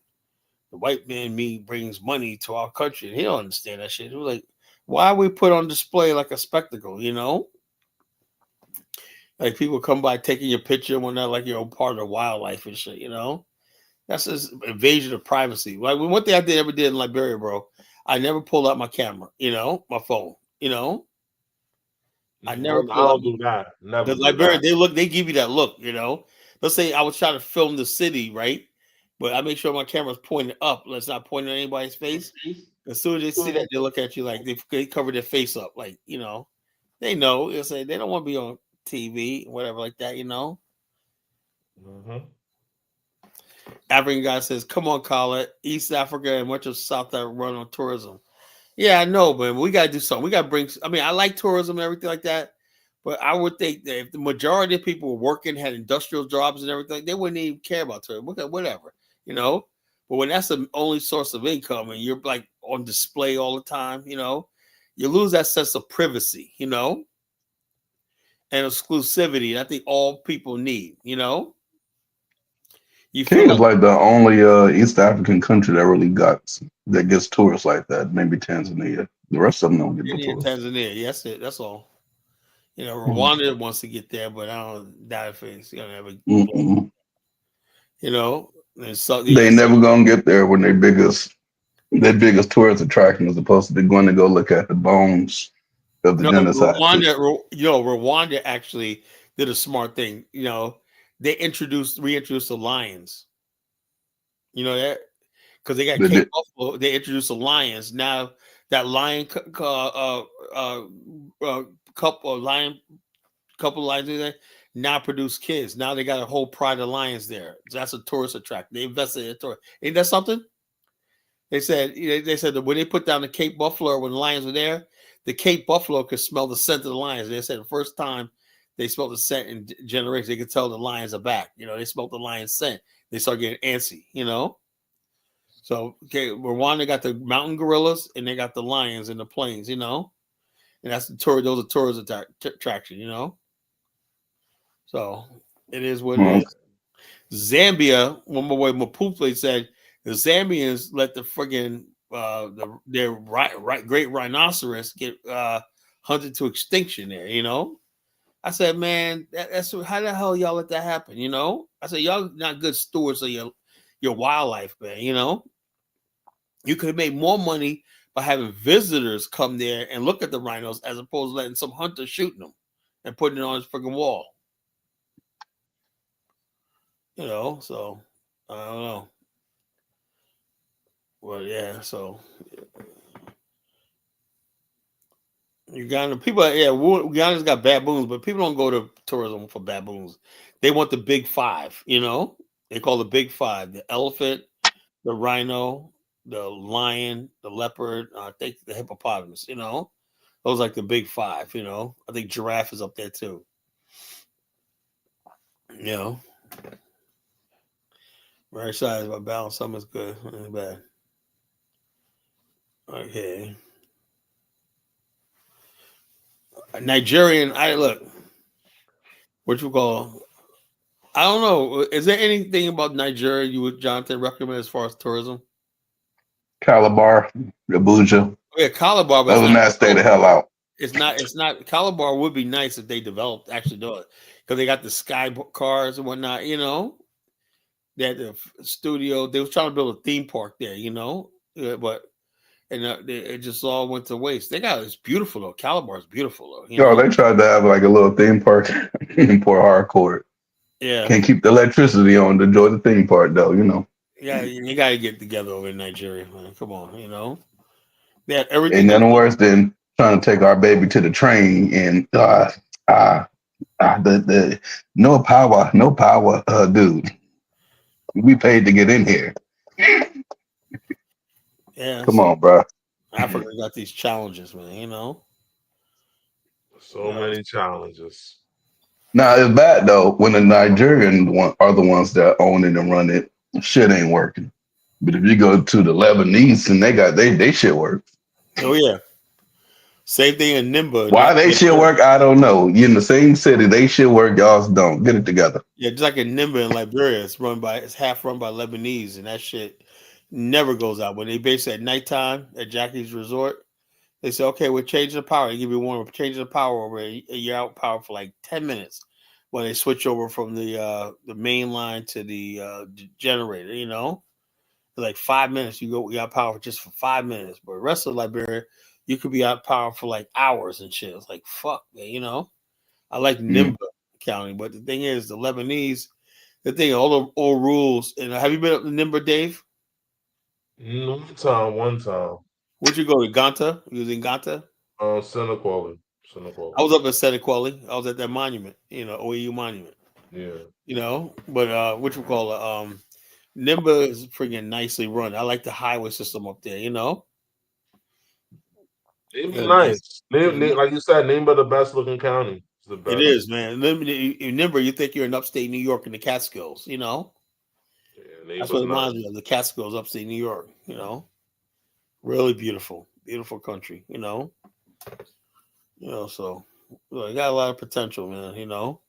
the white man brings money to our country, and he don't understand that shit. He was like, why are we put on display like a spectacle, like people come by taking your picture when they're like you're part of the wildlife and shit, That's just invasion of privacy. Like one thing I ever did in Liberia, bro, I never pulled out my camera, my phone, I never. I don't do that. Never. The Liberian, they give you that look, Let's say I was trying to film the city, right? But I make sure my camera's pointed up. Let's not point at anybody's face. As soon as they see that, they look at you like they cover their face up, like they know. They'll say they don't want to be on TV, whatever, like that, Mm-hmm. African guy says, "Come on, Khaled. East Africa and much of South Africa run on tourism." Yeah, I know, but we gotta do something. We gotta bring. I mean, I like tourism and everything like that, but I would think that if the majority of people were working, had industrial jobs and everything, they wouldn't even care about tourism. Whatever, But when that's the only source of income and you're like on display all the time, you lose that sense of privacy, and exclusivity. And I think all people need, You Kenya is like the only East African country that gets tourists like that. Maybe Tanzania. The rest of them don't get the tourists. Tanzania, yes, that's all. Rwanda wants to get there, but I don't doubt if it's gonna have a. They never gonna get there when their biggest tourist attraction is supposed to be going to go look at the bones of the genocide. Rwanda actually did a smart thing. They reintroduced the lions. You know that because they got Cape Buffalo. They introduced the lions. Now that lion couple of lions there now produce kids. Now they got a whole pride of lions there. That's a tourist attraction. They invested in a tourist. Ain't that something? They said that when they put down the Cape Buffalo, when the lions were there, the Cape Buffalo could smell the scent of the lions. They said the first time they smelled the scent in generations, they could tell the lions are back. They smelled the lion scent. They start getting antsy, So, Rwanda got the mountain gorillas and they got the lions in the plains, and that's those are tourist attraction, So it is what it is. Zambia, one more way, Mapuche said the Zambians let the friggin' their great rhinoceros get hunted to extinction there, I said, man, that's how the hell y'all let that happen? You know, I said, y'all not good stewards of your wildlife, man. You know, you could have made more money by having visitors come there and look at the rhinos as opposed to letting some hunter shooting them and putting it on his freaking wall. You know, so I don't know. Well, yeah, so Uganda people, yeah, Uganda's got baboons, but people don't go to tourism for baboons. They want the big five, you know. They call the big five: the elephant, the rhino, the lion, the leopard. I think the hippopotamus. You know, those like the big five. You know, I think giraffe is up there too. You know, very excited about balance. Something's good, ain't bad. Okay. Nigerian, I look, what you call, I don't know. Is there anything about Nigeria you would, Jonathan, recommend as far as tourism? Calabar, Abuja. Yeah, Calabar, but Other than that, stay the hell out. It's not. Calabar would be nice if they developed, actually do it. Because they got the sky cars and whatnot, you know. They had the studio. They was trying to build a theme park there, you know. But it just all went to waste. It's beautiful though. Calabar is beautiful though. You Yo, know? they tried to have like a little theme park in Port Harcourt. Yeah. Can't keep the electricity on to enjoy the theme park though, you know. Yeah, you got to get together over in Nigeria, man. Come on, you know. They had everything. Ain't nothing worse than trying to take our baby to the train and the no power, dude. We paid to get in here. Yeah, Come on, bro. Africa got these challenges, man. You know, So many challenges. Now it's bad though when the Nigerian are the ones that own it and run it. Shit ain't working. But if you go to the Lebanese and they shit work. Oh yeah. Same thing in Nimba. Why they shit work, I don't know. You in the same city, they shit work, y'all don't. Get it together. Yeah, just like in Nimba in Liberia, it's half run by Lebanese, and that shit never goes out. When they base at nighttime at Jackie's Resort, they say, okay, we're changing the power. They give you one, we're changing the power over. You're out power for like 10 minutes when they switch over from the main line to the generator, you know? Like 5 minutes, you got power just for 5 minutes. But the rest of Liberia, you could be out power for like hours and shit. It's like, fuck, man, you know? I like Nimba County, but the thing is, the Lebanese, all the old rules. And have you been up to Nimba, Dave? One time. Where'd you go to Ganta? You was in Ganta? Senequali. I was up at Senequali. I was at that monument, you know, OEU monument. Yeah. You know, but what you call it? Nimba is freaking nicely run. I like the highway system up there, you know. It'd be nice. Like you said, Nimba the best looking county. It's the best. It is, man. Nimba, you think you're in upstate New York in the Catskills, you know? Yeah, that's what it reminds me of, the Catskills, upstate New York, you know? Really beautiful, beautiful country, you know? So it got a lot of potential, man, you know?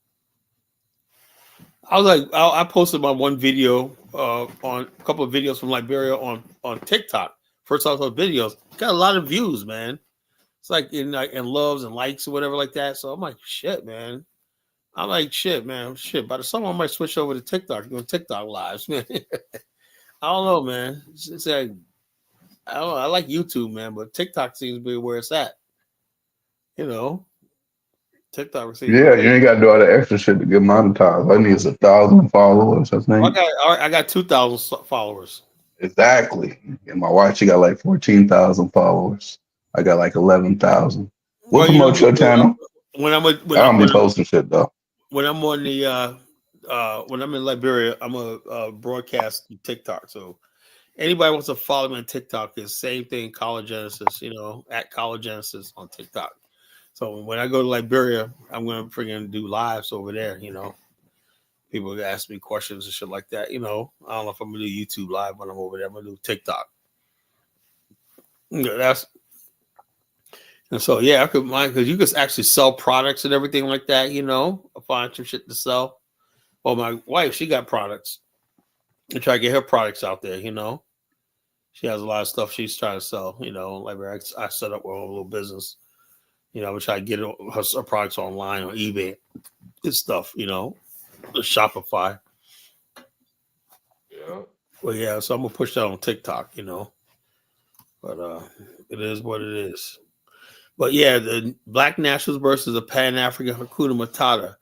I was like, I posted my one video on a couple of videos from Liberia on TikTok. First I saw videos, got a lot of views, man. It's like in loves and likes or whatever like that. So I'm like, shit, man. I'm like, shit, man. Shit. By the summer, I might switch over to TikTok, doing TikTok lives, man. I don't know, man. It's like, I don't know. I like YouTube, man, but TikTok seems to be where it's at. You know, TikTok seems. Yeah, you ain't got to do all the extra shit to get monetized. I need 1,000 followers. I think. I got 2,000 followers. Exactly. And my wife, she got like 14,000 followers. I got like 11,000. We'll promote your channel. I don't be posting shit though. When I'm on the when I'm in Liberia, I'm a broadcast TikTok. So anybody wants to follow me on TikTok, is same thing. College Genesis, you know, at College Genesis on TikTok. So when I go to Liberia, I'm gonna freaking do lives over there. You know, people ask me questions and shit like that. You know, I don't know if I'm gonna do YouTube live when I'm over there. I'm gonna do TikTok. And so, yeah, I could mind because you could actually sell products and everything like that, you know, find some shit to sell. Well, my wife, she got products and try to get her products out there, you know. She has a lot of stuff she's trying to sell, you know. Like I set up her own little business, you know, we try to get her products online on eBay good stuff, you know, the Shopify. Yeah. Well, yeah, so I'm gonna push that on TikTok, you know. But it is what it is. But yeah, the Black Nationals versus the Pan African Hukuna Matata.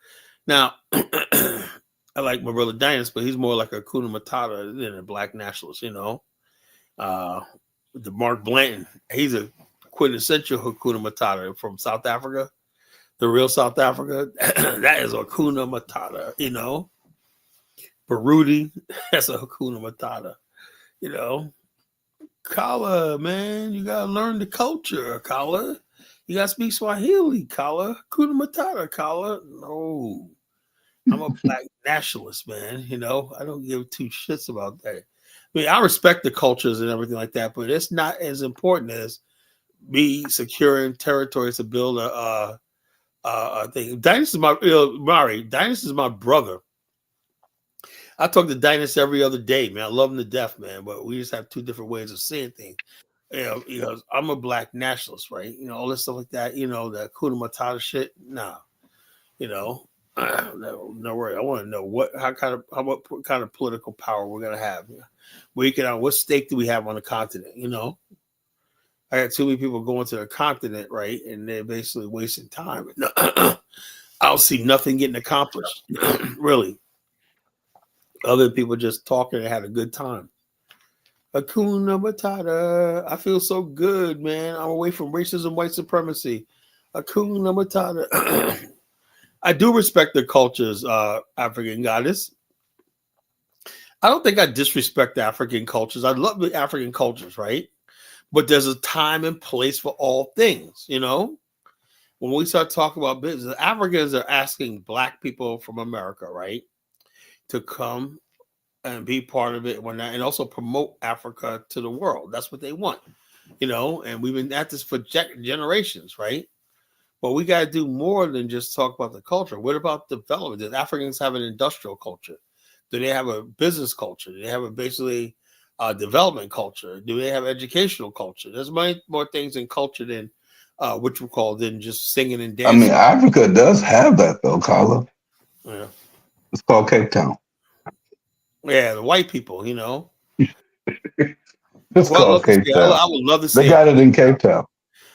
Now, I like my brother Dynast, but he's more like a Hukuna Matata than a Black Nationalist, you know. The Mark Blanton, he's a quintessential Hukuna Matata from South Africa, the real South Africa. That is a Hukuna Matata, you know. Baruti, that's a Hukuna Matata, you know. Kala, man, you gotta learn the culture, Kala. You gotta speak Swahili, Kala. Hukuna Matata, Kala. No, I'm a Black nationalist, man. You know, I don't give two shits about that. I mean, I respect the cultures and everything like that, but it's not as important as me securing territories to build a thing. Dynast is my Mari. Dynast is my brother. I talk to Dynast every other day, man. I love him to death, man. But we just have two different ways of seeing things. You know, I'm a Black nationalist, right? You know, all this stuff like that. You know, the Kuna Matata shit. Nah, you know, no worry. I want to know what kind of political power we're gonna have. What stake do we have on the continent? You know, I got too many people going to the continent, right, and they're basically wasting time. I don't see nothing getting accomplished, really. Other people just talking and had a good time. Hakuna Matata. I feel so good, man. I'm away from racism, white supremacy. Hakuna Matata. I do respect the cultures, African goddess. I don't think I disrespect the African cultures. I love the African cultures, right? But there's a time and place for all things, you know? When we start talking about business, Africans are asking Black people from America, right, to come and be part of it and also promote Africa to the world. That's what they want, you know, and we've been at this for generations, right? But we got to do more than just talk about the culture. What about development? Does Africans have an industrial culture? Do they have a business culture? Do they have basically development culture? Do they have educational culture? There's many more things in culture than what you call than just singing and I mean, dancing. Africa does have that though, Carla. Yeah. It's called Cape Town. Yeah, the white people, you know. It's Well, I love called to Cape see. Town. I would love to They see got it in Cape Town.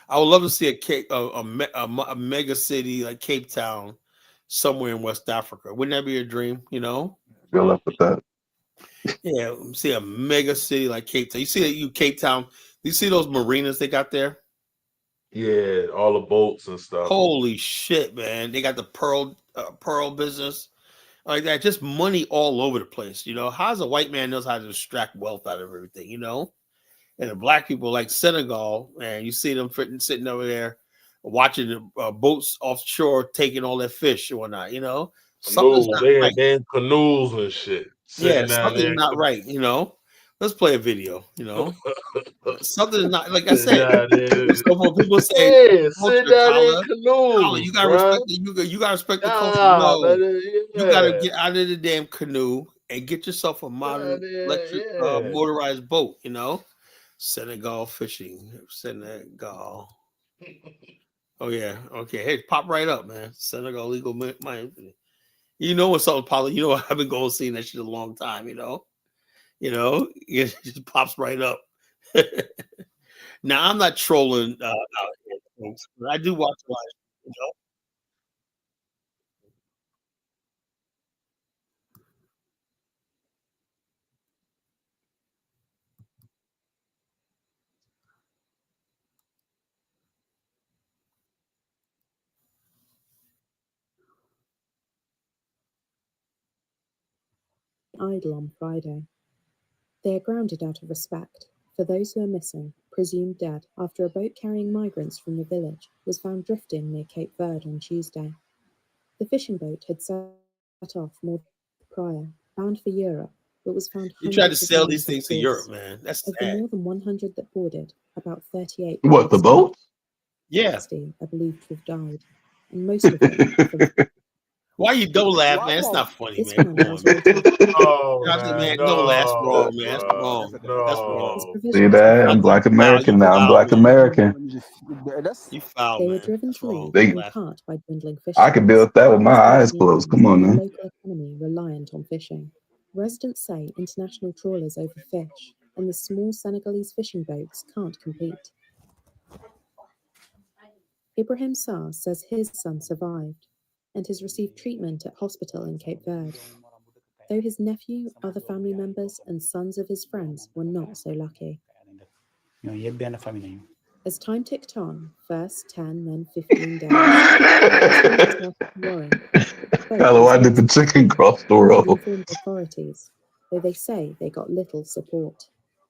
I would love to see a mega city like Cape Town somewhere in West Africa. Wouldn't that be a dream? You know? Good luck with that. Yeah, see a mega city like Cape Town. You see Cape Town. You see those marinas they got there? Yeah, all the boats and stuff. Holy shit, man! They got the pearl business like that. Just money all over the place. You know, how's a white man knows how to extract wealth out of everything? You know. And the Black people like Senegal, and you see them sitting over there watching the boats offshore taking all that fish and whatnot, you know? Something's Canoes, not right. they in canoes and shit. Yeah, Sitting down something's there. not right, you know? Let's play a video, you know? Something's not, like I Sitting said, down there. so when people say, Yeah, sit culture, down there in Kala, canoes, you gotta bruh. respect you gotta respect the culture. Yeah, No, you gotta yeah. get out of the damn canoe and get yourself a modern electric Yeah. motorized boat, you know? Senegal fishing. Senegal. Oh yeah. Okay. Hey, pop right up, man. Senegal legal mine. You know what's up, Paulo? You know I've been going seeing that shit a long time. You know. It just pops right up. Now I'm not trolling out here, folks, but I do watch a lot. You know. Idle on Friday. They are grounded out of respect for those who are missing, presumed dead, after a boat carrying migrants from the village was found drifting near Cape Verde on Tuesday. The fishing boat had set off more prior, bound for Europe, but was found You tried to hundreds of sell miles these off things to course. Europe, man. That's Of the sad. more than 100 that boarded, about 38 What, the boat? Yeah. 60 are believed to have died, and most of them from Why you don't laugh, Why man? It's won't- not funny, This man. Come man on, was man. rated Oh, Johnson, man, man, don't laugh wrong, no, man. That's bro, wrong. That's his no. wrong. See provisions. that? I'm That's Black foul. American You now. I'm foul, Black man. American. That's You foul, They were man. driven That's to wrong. leave They- in Laugh. part by dwindling fish I could stocks, build that with my as there eyes is closed. no Come on land and now. the local economy reliant on fishing. Residents say international trawlers overfish, and the small Senegalese fishing boats can't compete. Ibrahim Sarr says his son survived and has received treatment at hospital in Cape Verde, though his nephew, other family members, and sons of his friends were not so lucky. As time ticked on, first 10, then 15 days, his family started worrying that the boat Hello, was why did the lost chicken cross the and road? informed authorities, though they say they got little support.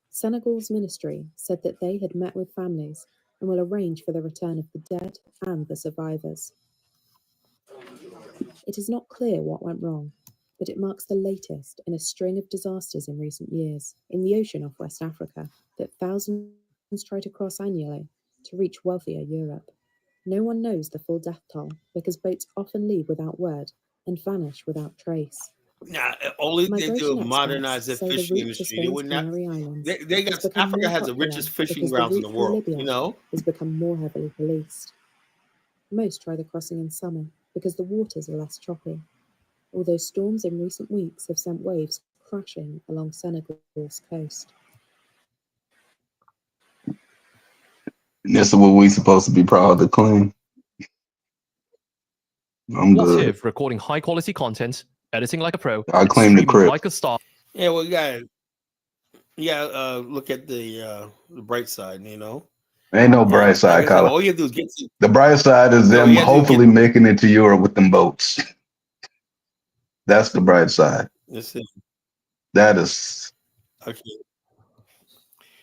Senegal's ministry said that they had met with families and will arrange for the return of the dead and the survivors. It is not clear what went wrong, but it marks the latest in a string of disasters in recent years in the ocean off West Africa that thousands try to cross annually to reach wealthier Europe. No one knows the full death toll because boats often leave without word and vanish without trace. Nah, only they do Migration modernize their experts say the fishing route to industry. They Spain's would not. Canary Islands They has got become Africa more has the popular richest fishing because the grounds in route the through world. Libya You know. has become more heavily policed. Most try the crossing in summer because the waters are less choppy, although storms in recent weeks have sent waves crashing along Senegal's coast. And this is what we supposed to be proud to claim. I'm good. Creative, recording high quality content, editing like a pro, I and claim the streaming crib. like a star. Yeah, well, you gotta look at the bright side. You know. Ain't no And bright like side, I said, Colin. all you have to do is get to. The bright side is No, them you have to hopefully get. making it to Europe with them boats. That's the bright side. Let's see. That is. Okay.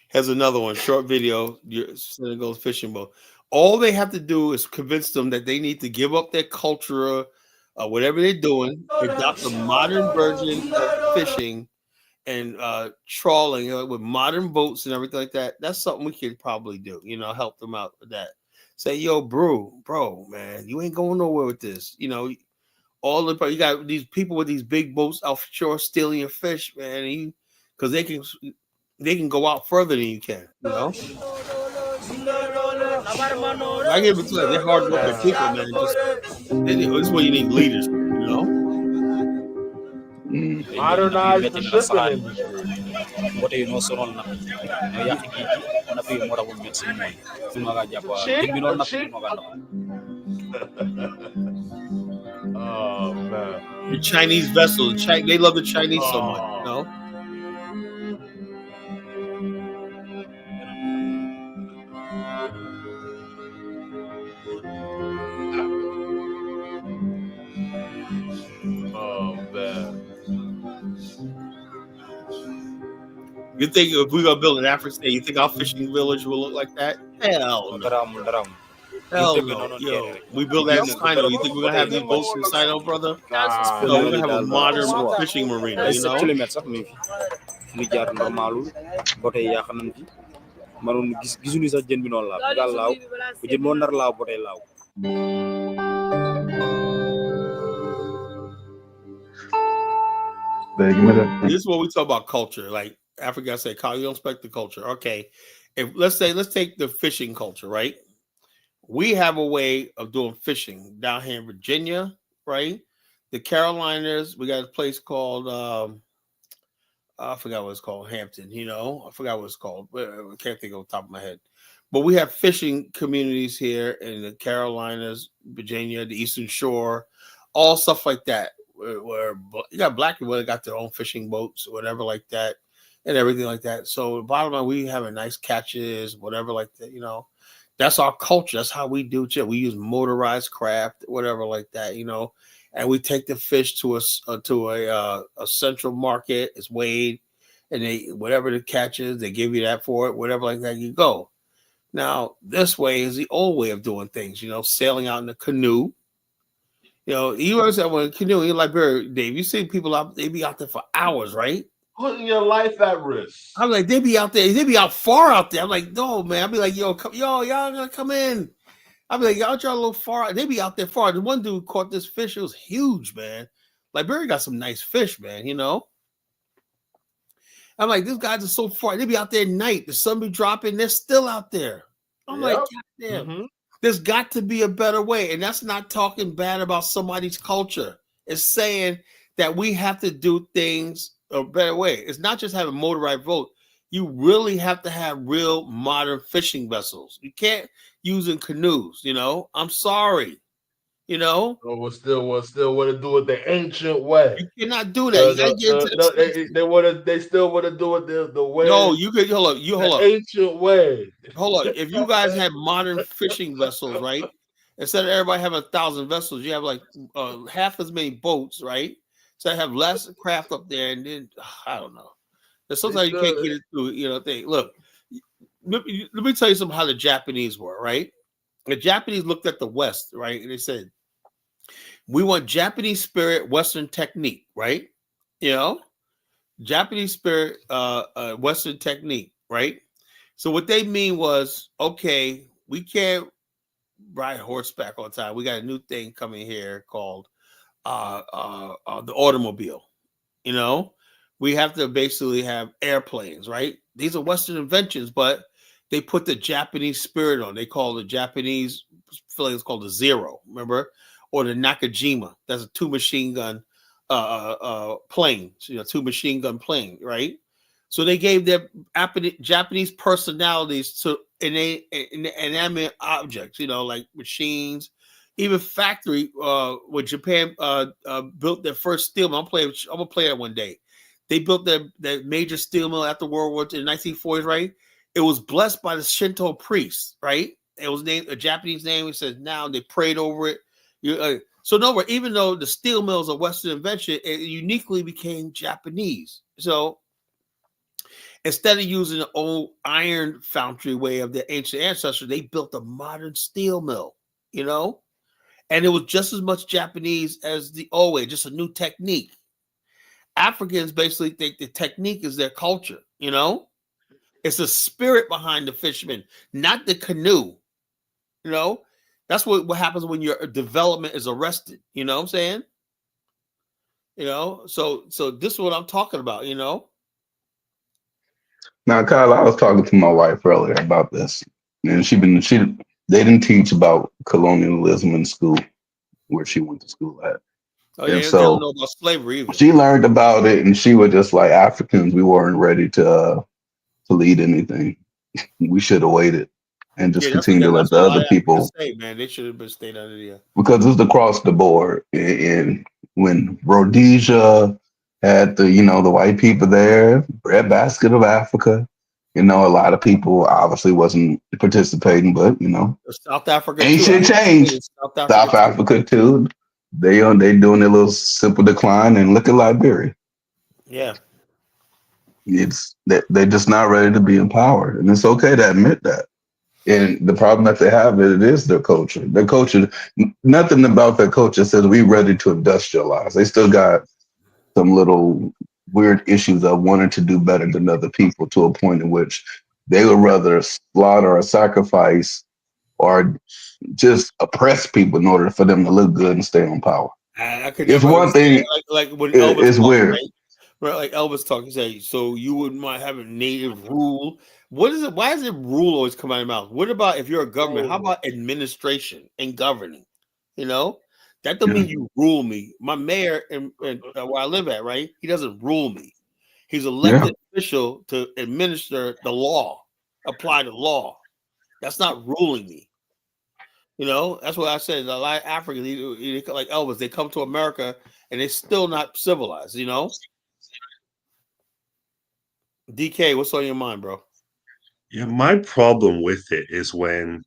Here's another one. Short video. Senegal's fishing boat. All they have to do is convince them that they need to give up their culture, whatever they're doing, adopt a modern version of fishing and trawling with modern boats and everything like that. That's something we could probably do. You know, help them out with that. Say, yo, bro, man, you ain't going nowhere with this. You know, you got these people with these big boats offshore stealing your fish, man, because they can go out further than you can. You know. I give it to them. They're hardworking people, man. This is where you need leaders. You know. Modernize the shipping industry. A cheap. Oh man. The Chinese vessels. They love the Chinese so much. You know. Oh man. You think if we're gonna build an African state, you think our fishing village will look like that? Hell no. Hell no. Yo, we build that in Sino. You think we're gonna have these boats in Sino, brother? Nah, No, we're gonna have a modern fishing marina, you know? This is what we talk about culture. Like Africa, I say, Kyle, you don't respect the culture. Okay. Let's take the fishing culture, right? We have a way of doing fishing down here in Virginia, right? The Carolinas, we got a place called I forgot what it's called, Hampton, you know. I forgot what it's called. I can't think of the top of my head. But we have fishing communities here in the Carolinas, Virginia, the Eastern Shore, all stuff like that. Where you got black people that got their own fishing boats or whatever like that, and everything like that. So the bottom line, we having nice catches, whatever like that, you know. That's our culture. That's how we do it. We use motorized craft, whatever like that, you know. And we take the fish to a central market. It's weighed, and they whatever the catch is, they give you that for it. Whatever like that, you go. Now this way is the old way of doing things. You know, sailing out in a canoe. You know, you understand when a canoe in Liberia, Dave. You see people out, they be out there for hours, right? Putting your life at risk. I'm like, they be out there, they be out far out there. I'm like, no, man. I'll be like, y'all gotta come in. I'd be like, y'all a little far. They be out there far. The one dude caught this fish. It was huge, man. Liberia got some nice fish, man. You know. I'm like, these guys are so far. They be out there at night. The sun be dropping. They're still out there. I'm like, goddamn. There's got to be a better way. And that's not talking bad about somebody's culture. It's saying that we have to do things a better way. It's not just having motorized boat. You really have to have real modern fishing vessels. You can't use in canoes, you know. I'm sorry. You know, we'll still want to do it the ancient way. You cannot do that. You gotta get into they still want to do it the way. No, you could hold up. Ancient way. Hold up. If you guys had modern fishing vessels, right? Instead of everybody having 1,000 vessels, you have like half as many boats, right? So I have less craft up there, and then I don't know. But sometimes you can't get it through, you know. Thing. Look, let me tell you something. How the Japanese were, right? The Japanese looked at the West, right, and they said, "We want Japanese spirit, Western technique, right? You know, Japanese spirit, Western technique, right? So what they mean was, okay, we can't ride horseback all the time. We got a new thing coming here called the automobile. You know, we have to basically have airplanes, right? These are Western inventions, but they put the Japanese spirit on. They call the Japanese feeling it's called the Zero, remember? Or the Nakajima. That's a 2 machine gun plane, you know, 2 machine gun plane, right? So they gave their Japanese personalities to inanimate objects, you know, like machines, even factory. When Japan built their first steel mill, I'm gonna play that one day. They built their major steel mill after World War II in the 1940s, right? It was blessed by the Shinto priests, right? It was named a Japanese name. It says now they prayed over it. So no, even though the steel mill is a Western invention, it uniquely became Japanese. So instead of using the old iron foundry way of the ancient ancestors, they built a modern steel mill, you know? And it was just as much Japanese as the old way, just a new technique. Africans basically think the technique is their culture, you know? It's the spirit behind the fisherman, not the canoe, you know? That's what happens when your development is arrested, you know what I'm saying? You know, so this is what I'm talking about, you know? Now, Kyle, I was talking to my wife earlier about this, and they didn't teach about colonialism in school where she went to school at. Oh, yeah, and they so don't know about slavery either. She learned about it, and she was just like, Africans, we weren't ready to lead anything. We should have waited and just continue to let the other people. Say, man, they should have been stayed under the. Because it's across the board, and when Rhodesia had the white people there, breadbasket of Africa. You know, a lot of people obviously wasn't participating, but South Africa, ancient change. South Africa too. They doing their little simple decline, and look at Liberia. Yeah, it's that they're just not ready to be empowered, and it's okay to admit that. And the problem that they have, it is their culture. Their culture, nothing about their culture says we're ready to industrialize. They still got some little weird issues of wanting to do better than other people to a point in which they would rather slaughter or sacrifice or just oppress people in order for them to look good and stay on power. It's one thing. Like when Elvis it's weird. Right? Like Elvis talking, say, so you wouldn't mind having native rule. What is it? Why does it rule always come out of your mouth? What about if you're a government? How about administration and governing? You know, that doesn't mean you rule me. My mayor and where I live at, right? He doesn't rule me. He's elected official to administer the law, apply the law. That's not ruling me. You know, that's what I said. A lot of Africans, like Elvis, they come to America and they're still not civilized. You know. DK, what's on your mind, bro? Yeah, my problem with it is when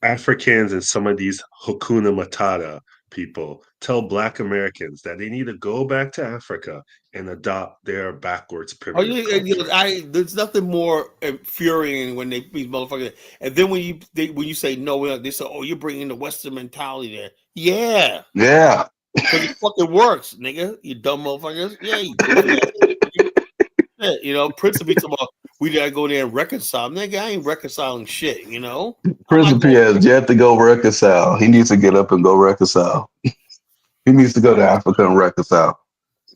Africans and some of these Hukuna Matata people tell Black Americans that they need to go back to Africa and adopt their backwards primitive culture. There's nothing more infuriating when these motherfuckers. And then when you say no, they say, "Oh, you're bringing the Western mentality there." Yeah, because it fucking works, nigga. You dumb motherfuckers. Yeah, you do that. Yeah, Prince will be talking about We gotta go there and reconcile. Nigga, I ain't reconciling shit, you know? Prince P has yet to go reconcile. He needs to get up and go reconcile. He needs to go to Africa and reconcile.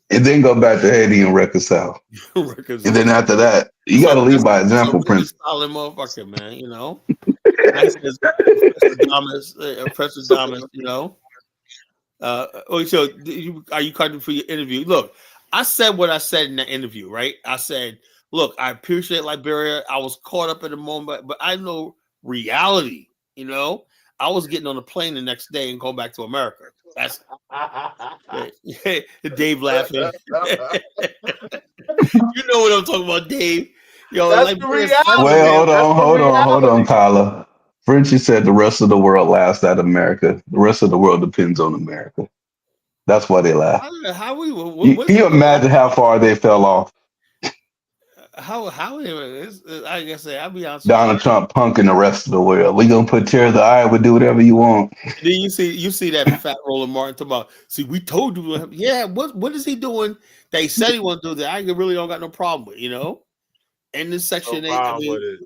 And then go back to Haiti and reconcile. And then after that, you got to lead by example, Prince. Solid motherfucker, man, you know? Nice as Professor Damas, you know? So are you cutting for your interview? Look, I said what I said in the interview, right? I said, look, I appreciate Liberia. I was caught up in the moment, but I know reality, you know? I was getting on a plane the next day and going back to America. That's Dave laughing. You know what I'm talking about, Dave. Yo, that's the reality. Well, hold on, Kyla. Frenchie said the rest of the world laughs at America. The rest of the world depends on America. That's why they laugh. Can you imagine how far they fell off? I guess I'll be honest. Donald Trump punking the rest of the world. We gonna put tear the eye. We do whatever you want. Then you see that fat Roland Martin talking about. See, we told you. Yeah, what is he doing? That he said he want to do that. I really don't got no problem with. You know, and this Section 8, I mean,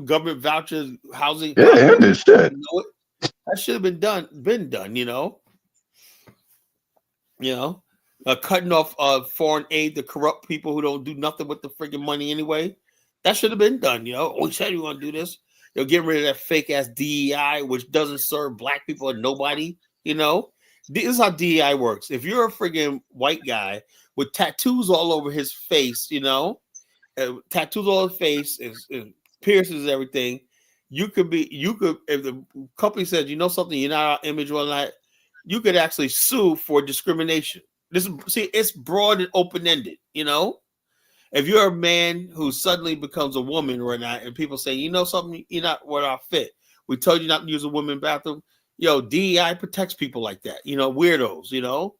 government vouchers, housing. Yeah, and this shit. You know, that should have been done. You know. Cutting off foreign aid to corrupt people who don't do nothing with the freaking money anyway. That should have been done, you know. We said we want to do this. Getting rid of that fake ass DEI, which doesn't serve black people or nobody, you know. This is how DEI works. If you're a freaking white guy with tattoos all over his face, you know, tattoos all over his face, and pierces everything, you could, if the company says, you know something, you're not our image or not, you could actually sue for discrimination. It's broad and open-ended, you know. If you're a man who suddenly becomes a woman or not, and people say, you know something, you're not what our fit. We told you not to use a women's bathroom. DEI protects people like that, you know, weirdos, you know,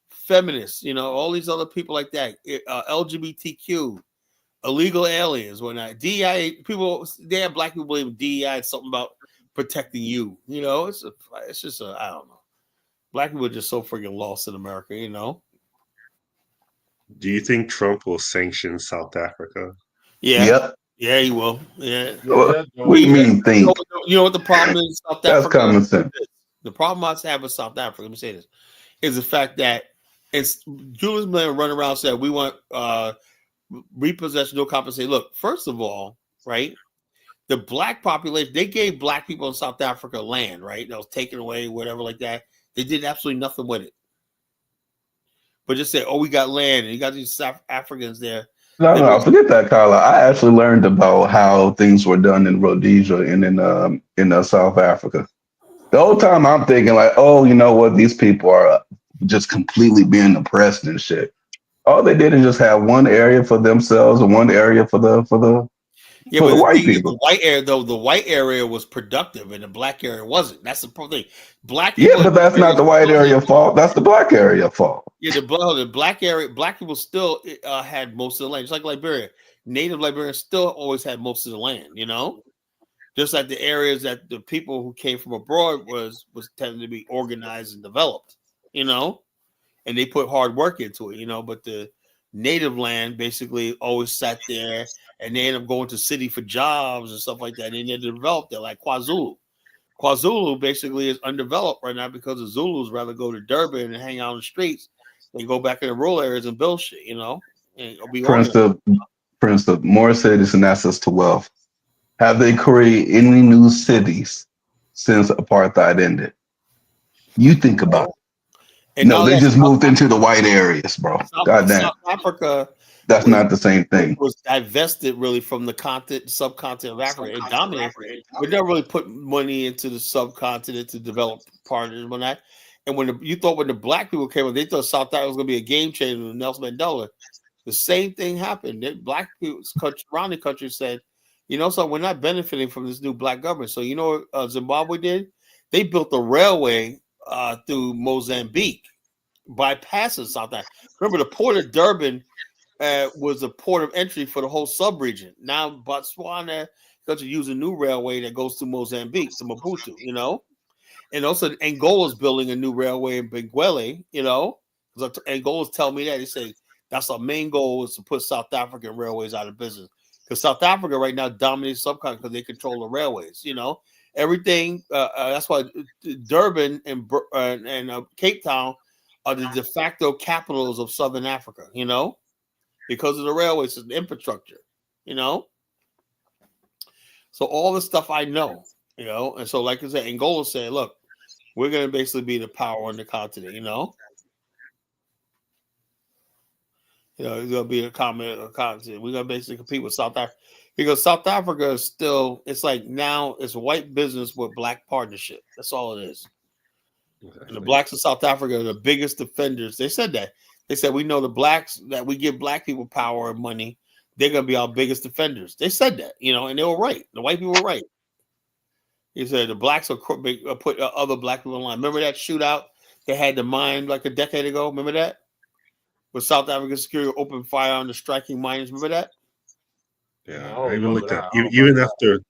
feminists, you know, all these other people like that, LGBTQ, illegal aliens, whatnot. DEI people, they have black people believe DEI is something about protecting you, you know. It's just I don't know. Black people are just so freaking lost in America, you know. Do you think Trump will sanction South Africa? Yeah. Yep. Yeah, he will. Yeah. What do you mean think? You know what the problem is? South That's Africa. common sense. The problem I have with South Africa, let me say this, is the fact that Julius Malema run around and said we want repossession, no compensation. Look, first of all, right, the black population, they gave black people in South Africa land, right? That was taken away, whatever like that. They did absolutely nothing with it. But just say, oh, we got land, and you got these South Africans there. No, forget that, Kyla. I actually learned about how things were done in Rhodesia and in South Africa. The whole time I'm thinking like, oh, you know what? These people are just completely being oppressed and shit. All they did is just have one area for themselves and one area for the white people. The white area was productive and the black area wasn't. That's the problem. Black but that's not the white area fault. That's the black area fault. Yeah, the black area, black people still had most of the land. It's like Liberia. Native Liberians still always had most of the land, you know? Just like the areas that the people who came from abroad was tending to be organized and developed, you know? And they put hard work into it, you know, but the native land basically always sat there and they end up going to city for jobs and stuff like that. And they developed it, like KwaZulu. KwaZulu basically is undeveloped right now because the Zulus rather go to Durban and hang out on the streets than go back in the rural areas and build shit, you know? And be Prince of more cities and access to wealth. Have they created any new cities since apartheid ended? You think about it. And no, they just moved into the white areas, bro. Goddamn. South Africa, that's not the same thing. Was divested really from the subcontinent of Africa. It dominated. We never really put money into the subcontinent to develop part of it. And when the black people came, they thought South Africa was going to be a game changer with Nelson Mandela. The same thing happened. Black people around the country said, you know, so we're not benefiting from this new black government. So you know what Zimbabwe did? They built a railway through Mozambique, bypassing South Africa. Remember, the port of Durban was a port of entry for the whole sub-region. Now Botswana got to use a new railway that goes to Mozambique, to Maputo, you know? And also Angola's building a new railway in Benguela, you know? Because Angola's tell me that. They say that's our main goal is to put South African railways out of business. because South Africa right now dominates subcontinent because they control the railways. You know, everything. That's why Durban and Cape Town are the de facto capitals of Southern Africa. You know, because of the railways and the infrastructure. You know, so all the stuff I know. You know, and so like I said, Angola said, look, we're going to basically be the power on the continent. You know. You know, it's gonna be a continent. We're gonna basically compete with South Africa because South Africa is still. It's like now it's white business with black partnership. That's all it is. And the blacks in South Africa are the biggest defenders. They said that. They said we know the blacks that we give black people power and money. They're gonna be our biggest defenders. They said that, you know, and they were right. The white people were right. He said the blacks will put other black people in line. Remember that shootout they had to mine like a decade ago? Remember that? With South African security opened fire on the striking miners. Remember that? Yeah, I don't I even remember looked at that. I don't remember that.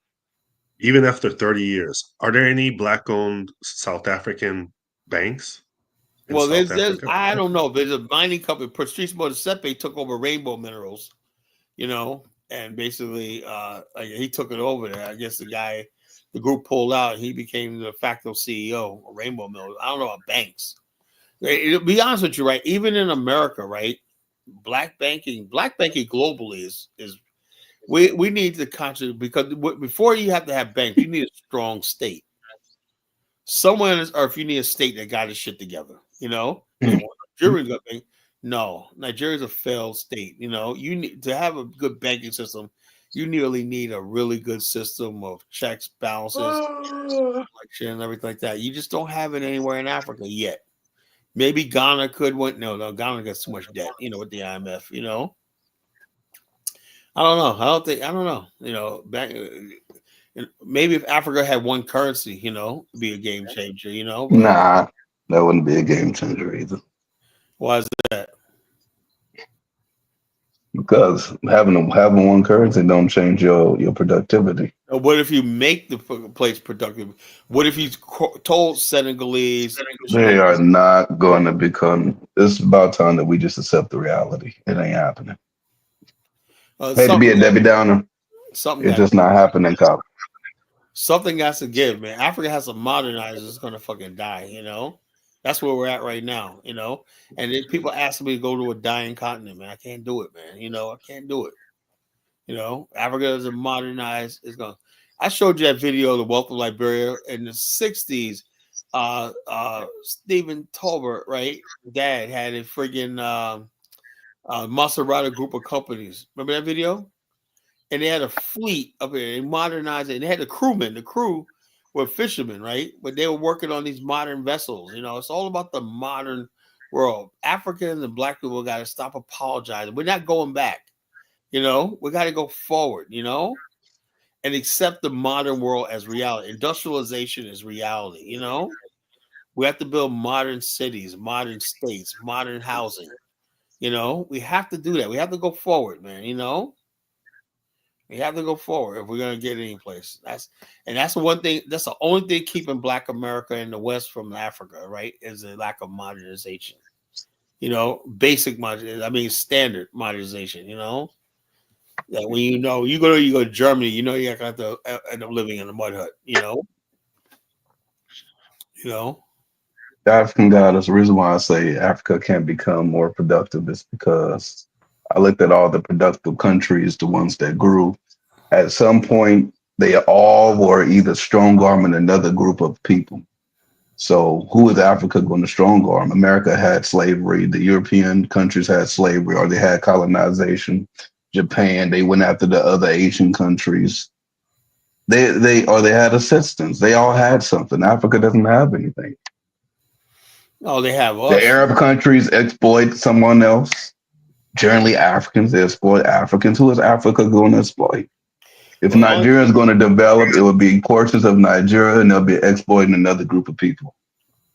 even after 30 years. Are there any black-owned South African banks in Well, South there's Africa? I don't know. There's a mining company, Patrice Motsepe took over Rainbow Minerals, you know, and basically he took it over there. I guess the group pulled out. He became the de facto CEO of Rainbow Minerals. I don't know about banks. To be honest with you, right? Even in America, right? Black banking globally is we need to concentrate because before you have to have banks, you need a strong state. Somewhere on this earth, you need a state that got its shit together. You know, Nigeria's a failed state. You know, you need to have a good banking system. You nearly need a really good system of checks, balances, election, and everything like that. You just don't have it anywhere in Africa yet. Maybe Ghana could win. No, Ghana got too much debt. You know, with the IMF. You know, I don't know. I don't know. You know, maybe if Africa had one currency, you know, it'd be a game changer. You know, but Nah, that wouldn't be a game changer either. why is that? Because having one currency don't change your productivity. What if you make the place productive? What if you told Senegalese? They are not going to become. It's about time that we just accept the reality. It ain't happening. Hate to be a Debbie Downer. It's just not happening, Kyle. Something got to give, man. Africa has to modernize. It's gonna fucking die. You know, that's where we're at right now. You know, and then people ask me to go to a dying continent, man. I can't do it, man. You know, I can't do it. You know, Africa doesn't modernize. It's going. I showed you that video of the Wealth of Liberia in the '60s. Stephen Tolbert, right? Dad had a friggin' Maserati group of companies. Remember that video? And they had a fleet up here. They modernized it. And they had the crewmen. The crew were fishermen, right? But they were working on these modern vessels. You know, it's all about the modern world. Africans and black people got to stop apologizing. We're not going back. You know, we got to go forward, you know, and accept the modern world as reality. Industrialization is reality, you know. We have to build modern cities, modern states, modern housing. You know, we have to do that. We have to go forward, man, you know. We have to go forward if we're going to get any place. That's the one thing. That's the only thing keeping Black America in the West from Africa, right? Is the lack of modernization. You know, basic modernization. I mean, standard modernization. You know, that when you go to Germany, you know you're going to have to end up living in a mud hut. You know. The African goddess. The reason why I say Africa can't become more productive is because I looked at all the productive countries, the ones that grew. At some point, they all were either strong arming another group of people. So who is Africa going to strong arm? America had slavery. The European countries had slavery, or they had colonization. Japan, they went after the other Asian countries. They had assistance. They all had something. Africa doesn't have anything. No, they have us. The Arab countries exploit someone else. Generally, Africans, they exploit Africans. Who is Africa going to exploit? If Nigeria is going to develop, it will be portions of Nigeria, and they'll be exploiting another group of people.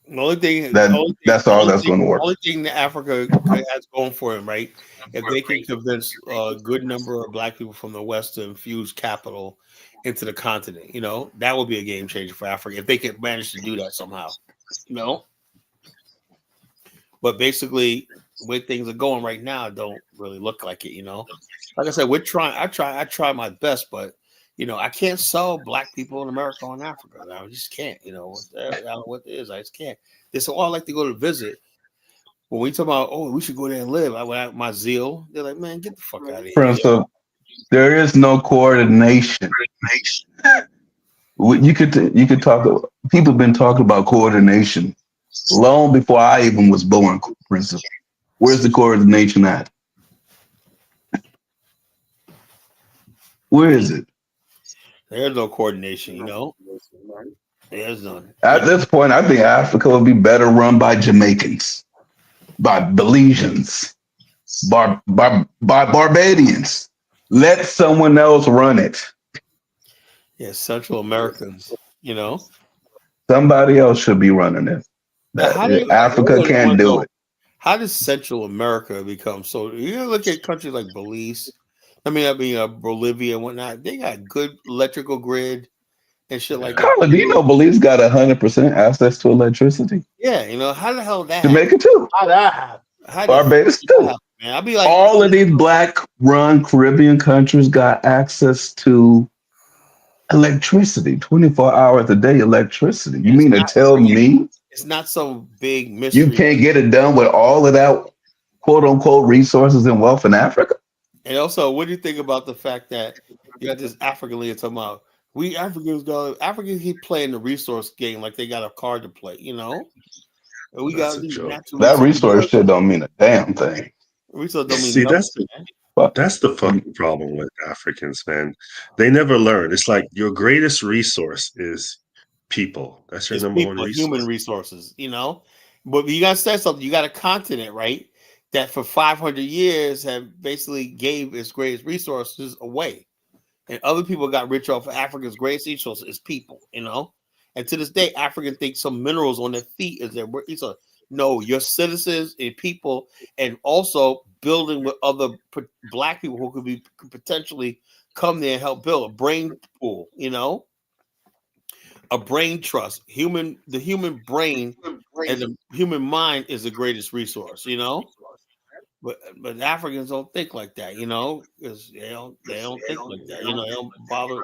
The only thing that's all that's going to work. The only thing that Africa has going for them, right? If they can convince a good number of Black people from the West to infuse capital into the continent, you know, that would be a game changer for Africa if they could manage to do that somehow, you know. But basically, where things are going right now don't really look like it. Like I said, we're trying. I try my best, but I can't sell black people in America and Africa. I just can't. I don't know what it is. I just can't. They say, "Oh, I like to go to visit." When we talk about, "Oh, we should go there and live," my zeal. They're like, "Man, get the fuck out of here." Principal, there is no coordination. You could talk. People have been talking about coordination long before I even was born. Principal, where's the coordination at? Where is it? There's no coordination. There's none. At this point, I think Africa would be better run by Jamaicans, by Belizeans, by Barbadians. Let someone else run it. Yeah, Central Americans. Somebody else should be running it. Africa can't do it. How does Central America become so? You look at countries like Belize. Bolivia and whatnot. They got good electrical grid and shit like that. Carla, do you know Belize got 100% access to electricity? Yeah, how the hell that Jamaica too. How that happen? Barbados too. Man, I'll be like, all of these black-run Caribbean countries got access to electricity, 24 hours a day electricity. You mean to tell me it's not some big mystery? You can't get it done with all of that quote-unquote resources and wealth in Africa? And also, what do you think about the fact that you got this African leader talking about we Africans keep playing the resource game like they got a card to play, And we got that resource shit don't mean a damn thing. Resource don't mean See, nothing, that's the fucking problem with Africans, man. They never learn. It's like your greatest resource is people. That's your number one resource. Human resources, But you gotta say something. You got a continent, right? That for 500 years have basically gave its greatest resources away. And other people got rich off of Africa's greatest resource is people, And to this day, Africans think some minerals on their feet is their resource. No, your citizens and people, and also building with other black people who could potentially come there and help build a brain pool, a brain trust. The human brain and the human mind is the greatest resource, But Africans don't think like that, because they don't think like that, they don't bother,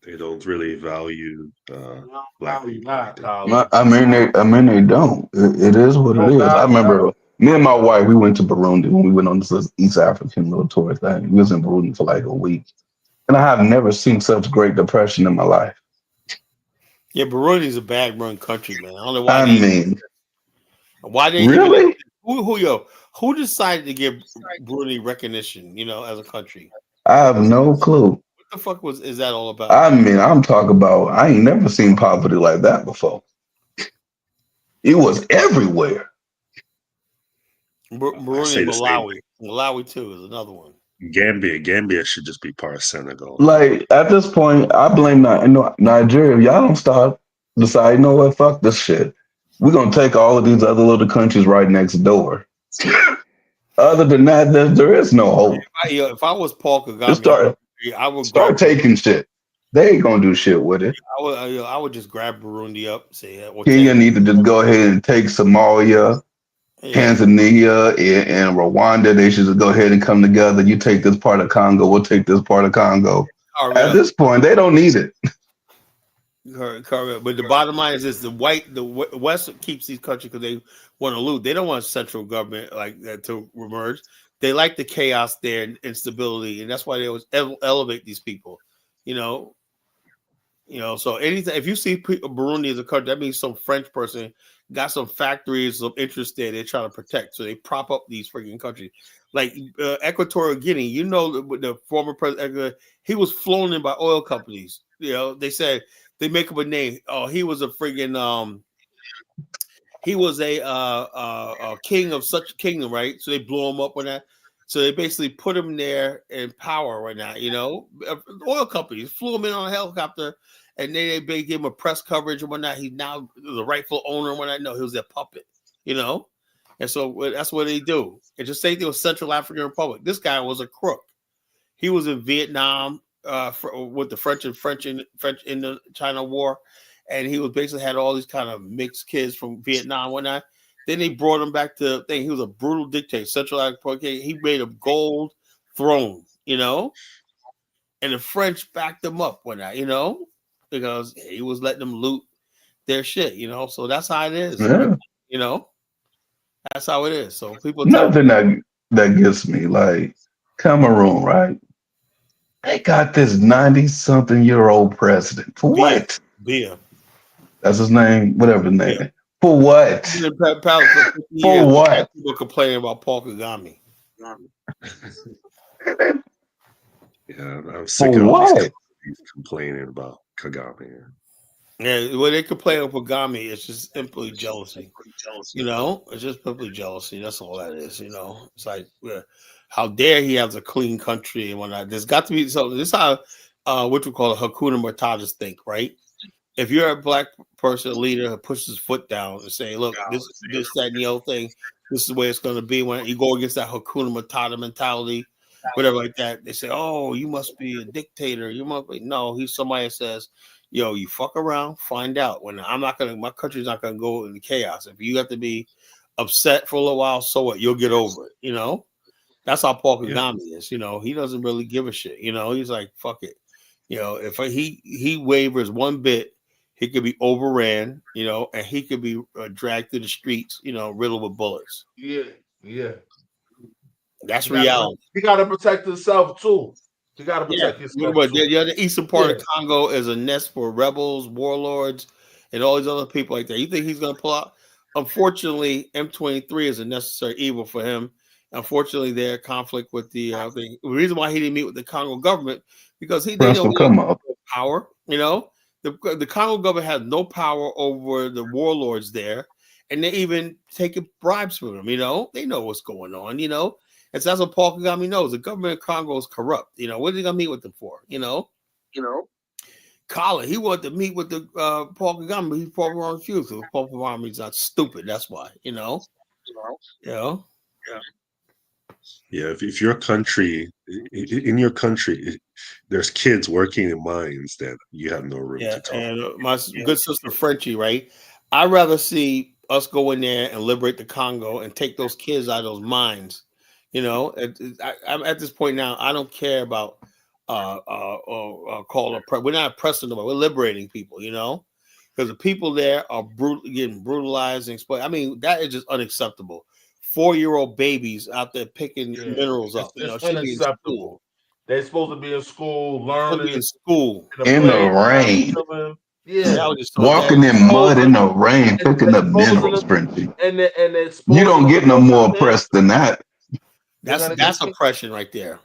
They don't really value black people. I mean, they don't. It is what it is. I remember me and my wife, we went to Burundi when we went on this East African little tour thing. We was in Burundi for like a week. And I have never seen such Great Depression in my life. Yeah, Burundi's a bad run country, man. I don't know why. Why they really? Who decided to give Burundi recognition, as a country? I have no clue. What the fuck is that all about? I mean, I'm talking about I ain't never seen poverty like that before. It was everywhere. Burundi, Malawi too is another one. Gambia should just be part of Senegal. Like at this point, I blame Nigeria. If y'all don't start decide, what, fuck this shit. We're gonna take all of these other little countries right next door. Other than that, there is no hope. If I was Paul Kagame, I would start taking shit. They ain't gonna do shit with it. I would just grab Burundi up, say Kenya need to just go ahead and take Somalia, Tanzania, and Rwanda. They should just go ahead and come together. You take this part of Congo, we'll take this part of Congo. At this point, they don't need it. Correct. But the bottom line is the West keeps these countries because they want to loot. They don't want central government like that to emerge. They like the chaos there and instability, and that's why they always elevate these people. So anything, if you see Burundi as a country, that means some French person got some factories, some interest there they're trying to protect. So they prop up these freaking countries. Like Equatorial Guinea, the former president, he was flown in by oil companies. They said they make up a name. Oh, he was a friggin' he was a king of such a kingdom, right? So they blew him up on that. So they basically put him there in power right now. Oil companies flew him in on a helicopter, and they gave him a press coverage and whatnot. He's now the rightful owner and whatnot. No, he was their puppet. And so that's what they do. It's the same thing with Central African Republic. This guy was a crook. He was in Vietnam with the French Indochina War, and he was basically had all these kind of mixed kids from Vietnam and whatnot. Then they brought him back to thing. He was a brutal dictator, Central Africa. He made a gold throne, you know, and the French backed him up when that, you know, because he was letting them loot their shit, you know. So that's how it is, Yeah. you know. That's how it is. So people tell Nothing that gets me, like Cameroon, right? They got this 90-something-year-old president. For what? Biya. That's his name, whatever the name. Yeah. For what? He's been in power for 50 years. For what? People complaining about Paul Kagame. Yeah, I'm For sick of all what? these complaining about Kagame. Yeah, when they complain about Kagame, it's just simply jealousy. You know, it's just simply jealousy. That's all that is. You know, it's like, how dare he has a clean country and whatnot. There's got to be so. This is how what we call a Hukuna Matata's think, right? If you're a black person, a leader who pushes his foot down and say, "Look, this, that, and the other thing, this is the way it's going to be." When you go against that Hukuna Matata mentality, whatever like that, they say, "Oh, you must be a dictator. You must be." No, he's somebody that says, "Yo, you fuck around, find out." When my country's not gonna go into chaos. If you have to be upset for a little while, so what? You'll get over it. You know, that's how Paul Kagame is. You know, he doesn't really give a shit. You know, he's like, fuck it. You know, if he wavers one bit, he could be overran. You know, and he could be dragged through the streets. You know, riddled with bullets. Yeah. That's reality. He got to protect himself too. He got to protect himself. But too. the eastern part of Congo is a nest for rebels, warlords, and all these other people like that. You think he's going to pull out? Unfortunately, M23 is a necessary evil for him. Unfortunately, their conflict with the reason why he didn't meet with the Congo government because they don't have power. You know, the Congo government has no power over the warlords there, and they even taking bribes from them. You know, they know what's going on. You know. And so that's what Paul Kagame knows. The government of Congo is corrupt. You know, what are they gonna meet with them for? You know. Colin, he wanted to meet with the Paul Kagame, but he probably refused. So Paul Kagame's not stupid. That's why. You know. Yeah. Yeah, if your country, in your country, there's kids working in mines, then you have no room to talk. And my good sister Frenchie, right? I'd rather see us go in there and liberate the Congo and take those kids out of those mines. You know, I'm at this point now. I don't care about we're not oppressing them. We're liberating people. You know, because the people there are getting brutalized and exploited. I mean, that is just unacceptable. 4-year-old babies out there picking minerals up. It's unacceptable. They're supposed to be in school, learning in school in the rain. Walking in mud in the rain, picking up minerals, Frenchie. And you don't get no more oppressed than that. That's oppression right there.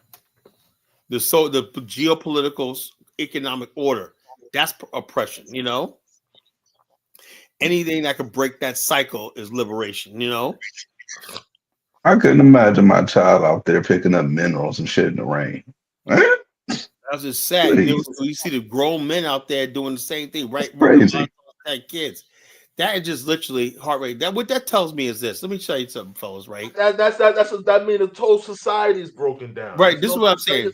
The geopolitical economic order, that's oppression. You know, anything that could break that cycle is liberation. You know. I couldn't imagine my child out there picking up minerals and shit in the rain. That's just sad. You see the grown men out there doing the same thing, right? Crazy. Kids. That is just literally heart rate. What that tells me is this. Let me tell you something, fellas, right? That means the whole society is broken down. Right. This is what I'm saying.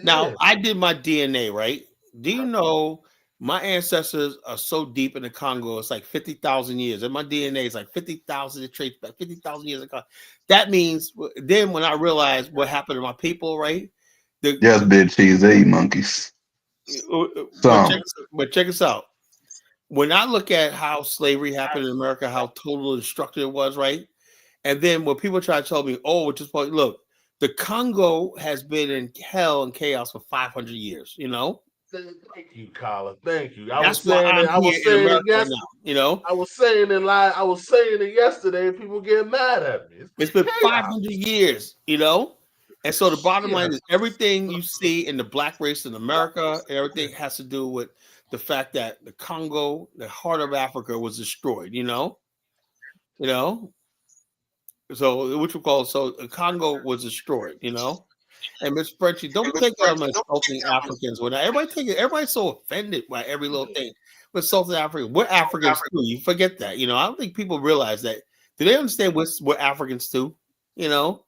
Now, I did my DNA, right? Do you know my ancestors are so deep in the Congo? It's like 50,000 years. And my DNA is like 50,000 traits back, 50,000 years ago. That means then when I realized what happened to my people, right? Yes, big cheese, they eat monkeys. But check us out. When I look at how slavery happened in America, how totally destructive it was, right? And then when people try to tell me, look, the Congo has been in hell and chaos for 500 years, you know? Thank you, Colin. Thank you. I was saying it yesterday and people get mad at me. It's been 500 years, you know? And so the bottom line is everything you see in the black race in America, everything has to do with the fact that the Congo, the heart of Africa, was destroyed, you know? So which we call the Congo was destroyed, you know? And Miss Frenchie, don't think I'm insulting Africans. When everybody's so offended by every little thing. With Southern Africa, we're Africans too. You forget that, you know. I don't think people realize that. Do they understand what Africans do? You know?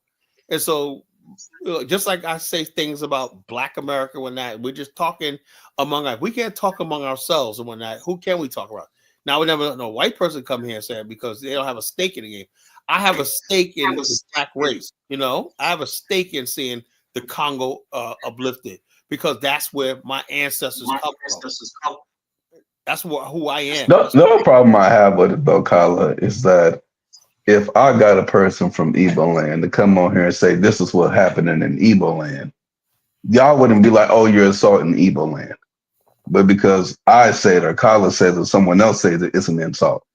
And so just like I say things about Black America when that we're just talking among us. We can't talk among ourselves and when that. Who can we talk about? Now we never let no white person come here and say it because they don't have a stake in the game. I have a stake in the Black race. You know, I have a stake in seeing the Congo uplifted because that's where my ancestors come from. That's who I am. No problem I have with it though, Kala, is that if I got a person from Igbo land to come on here and say this is what happened in Igbo land, y'all wouldn't be like, "Oh, you're assaulting Igbo land," but because I say it or Kala says it, or someone else says it, it's an insult.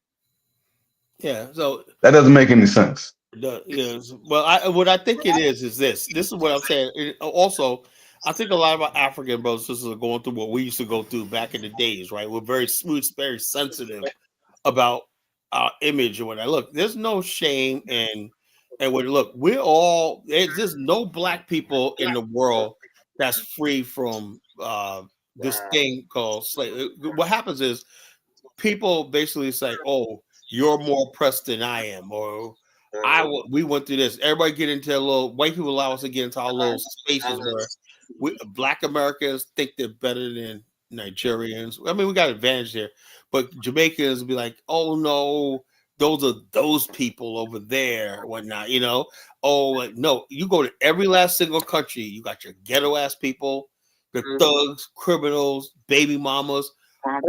Yeah, so that doesn't make any sense. Yes. Well, what I think it is this. This is what I'm saying. Also, I think a lot of our African brothers and sisters are going through what we used to go through back in the days, right? We're very very sensitive about our image and when I look. There's no shame and when look, we're all there's no Black people in the world that's free from this thing called slavery. What happens is people basically say, "Oh, you're more oppressed than I am," or we went through this. Everybody get into a little. White people allow us to get into our little spaces where Black Americans think they're better than Nigerians. I mean, we got advantage there, but Jamaicans be like, "Oh no, those are those people over there, whatnot." You know, oh like, no, you go to every last single country. You got your ghetto ass people, the thugs, criminals, baby mamas,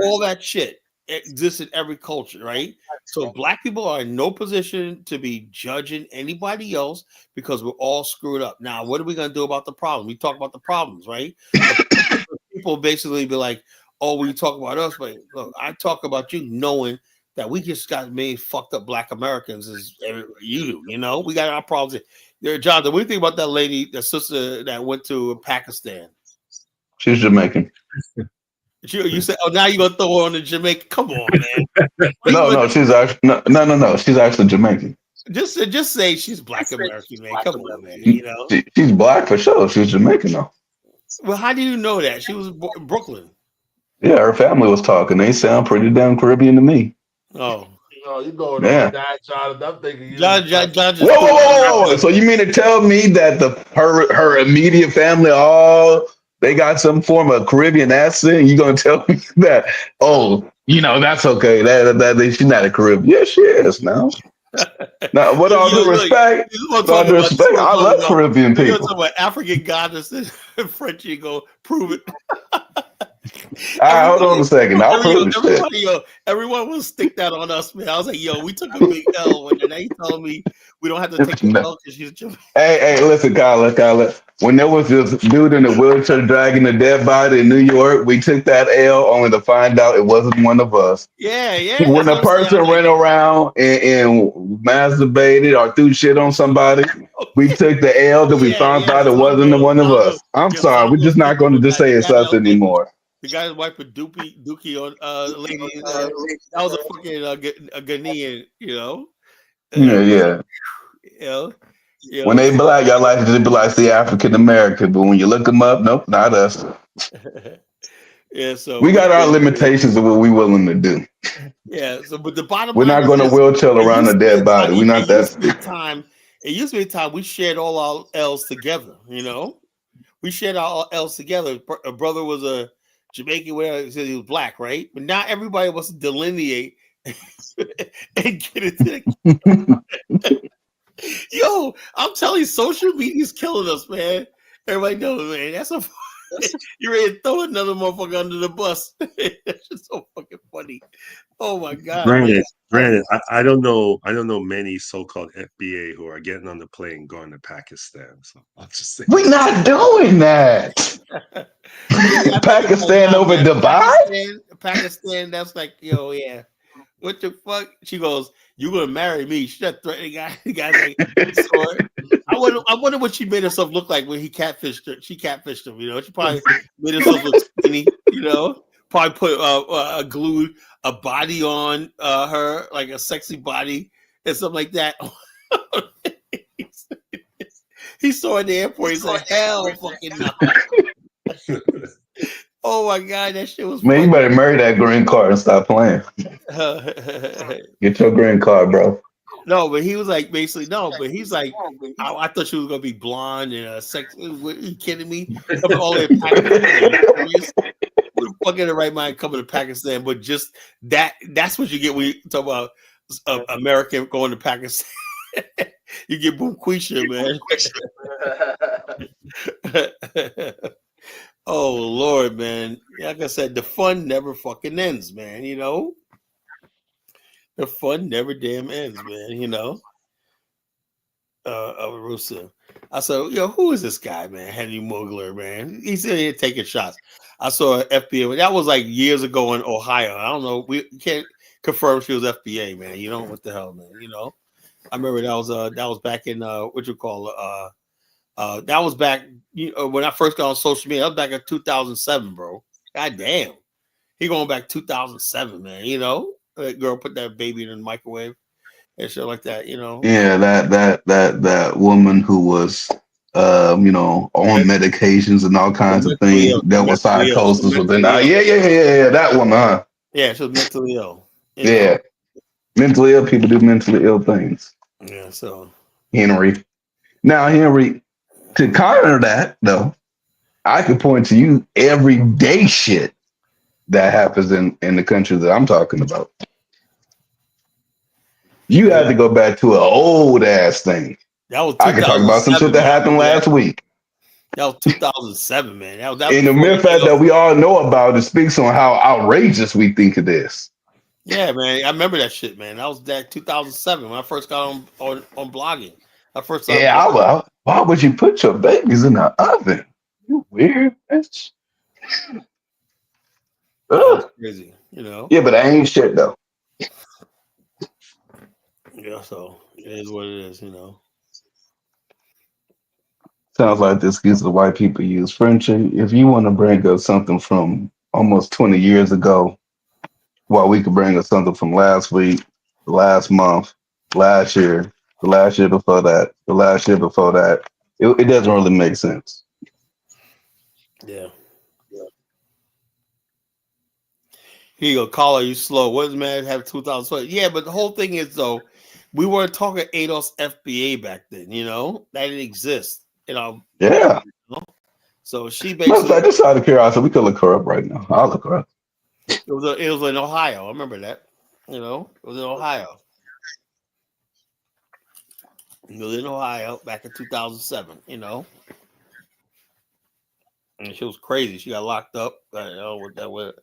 all that shit exists in every culture, right? So Black people are in no position to be judging anybody else because we're all screwed up. Now, what are we going to do about the problem? We talk about the problems, right? People basically be like, "Oh, we talk about us," but look, I talk about you knowing that we just got made fucked up Black Americans as you do. You know, we got our problems. There, Jonathan, what do you think about that lady, the sister that went to Pakistan? She's Jamaican. You said, "Oh, now you're gonna throw her on the Jamaica." Come on, man. No, she's actually no. She's actually Jamaican. Just say she's Black American, man. Come on, man. You know, she's Black for sure. She's Jamaican though. Well, how do you know that? She was in Brooklyn. Yeah, her family was talking. They sound pretty damn Caribbean to me. Oh. You going on that, John? I'm thinking you. John just whoa. So you mean to tell me that her immediate family they got some form of Caribbean accent? You gonna tell me that? Oh, that's okay. That she's not a Caribbean. Yeah, she is now. Now, with all due respect, I love Caribbean people. You're talking about African goddess and French. You go prove it. Hold on a second. I'll prove it. Everyone will stick that on us, man. I was like, we took a big L, and then they told me we don't have to take the L because she's Jamaican. Hey, listen, Kyla. When there was this dude in a wheelchair dragging a dead body in New York, we took that L only to find out it wasn't one of us. Yeah. When a person ran around and masturbated or threw shit on somebody, we took the L that we found out it wasn't one of us. I'm sorry, we're just not going to just say it's us anymore. The guy's wife with Dookie on lady. That was a fucking a Ghanaian, Yeah. When they Black, y'all like to be like the African American, but when you look them up, nope, not us. Yeah, so we got our limitations of what we're willing to do. Yeah, so but the bottom we're line not going to wheelchair around a dead body. We're not that. It used to be a time we shared all our L's together. We shared our L's together. A brother was a Jamaican, where he said he was Black, right? But now everybody wants to delineate and get into the Yo, I'm telling you, social media is killing us, man. Everybody knows, man. You're ready to throw another motherfucker under the bus. That's just so fucking funny. Oh my god. Brandon, I don't know many so-called FBA who are getting on the plane going to Pakistan. So I'll just say we're not doing that. Pakistan over Dubai? Pakistan, that's like, yeah. What the fuck? She goes, "You gonna marry me?" She's not threatening guy. The guy's like, I wonder what she made herself look like when he catfished her. She catfished him, She probably made herself look skinny, Probably put glued a body on her, like a sexy body and something like that. He saw her in the airport. He said, "Hell, fucking no." Oh my god, that shit was. Man, you better marry that green card and stop playing. Get your green card, bro. No, but he was like basically no, but he's like I thought she was gonna be blonde and sex. Are you kidding me? Coming all the way to Pakistan? Are you serious? Who the fuck in the right mind coming to Pakistan? But just that's what you get when you talk about American going to Pakistan. You get Boomquisha, man. Oh Lord, man. Like I said, the fun never fucking ends, man. You know, the fun never damn ends, man. You know. Russo. I said, yo, who is this guy, man? Henry Mugler, man. He's in here taking shots. I saw FBI. That was like years ago in Ohio. I don't know. We can't confirm she was FBA, man. You know what the hell, man. You know. I remember that was back in what you call that was back when I first got on social media. That was back in 2007, bro. God damn. He going back 2007, man. You know, that girl put that baby in the microwave and shit like that. You know. Yeah, that woman who was on medications and all kinds of Mentally things ill. that was Mentally ill. psychosis within. Mentally ill. Yeah, that woman, huh? Yeah, she was mentally ill. You Yeah. know? Mentally ill people do mentally ill things. Yeah, so Henry. Now, Henry, to counter that though, I could point to you everyday shit that happens in the country that I'm talking about. You had to go back to an old ass thing. That was I could talk about some shit that happened last week. That was 2007, man. That was And the mere fact that we all know about it speaks on how outrageous we think it is. Yeah, man. I remember that shit, man. That was 2007 when I first got on blogging. I first started why would you put your babies in the oven? You weird bitch. That's crazy, you know. Yeah, but I ain't shit though. Yeah, so it is what it is, you know. Sounds like the excuse the white people use. Frenchie, if you want to bring us something from almost 20 years ago, well, we could bring us something from last week, last month, last year, the last year before that, the last year before that. It doesn't really make sense. Yeah. Here you go, caller, you slow. What does man have 2012? Yeah, but the whole thing is though, we weren't talking ADOS FBA back then, you know? That didn't exist. You know. Yeah. You know? So she basically Matter of fact, just out of curiosity, we could look her up right now. I'll look her up. It was in Ohio. I remember that. You know, it was in Ohio. It was in Ohio back in 2007. You know, and she was crazy. She got locked up. I don't know what that was.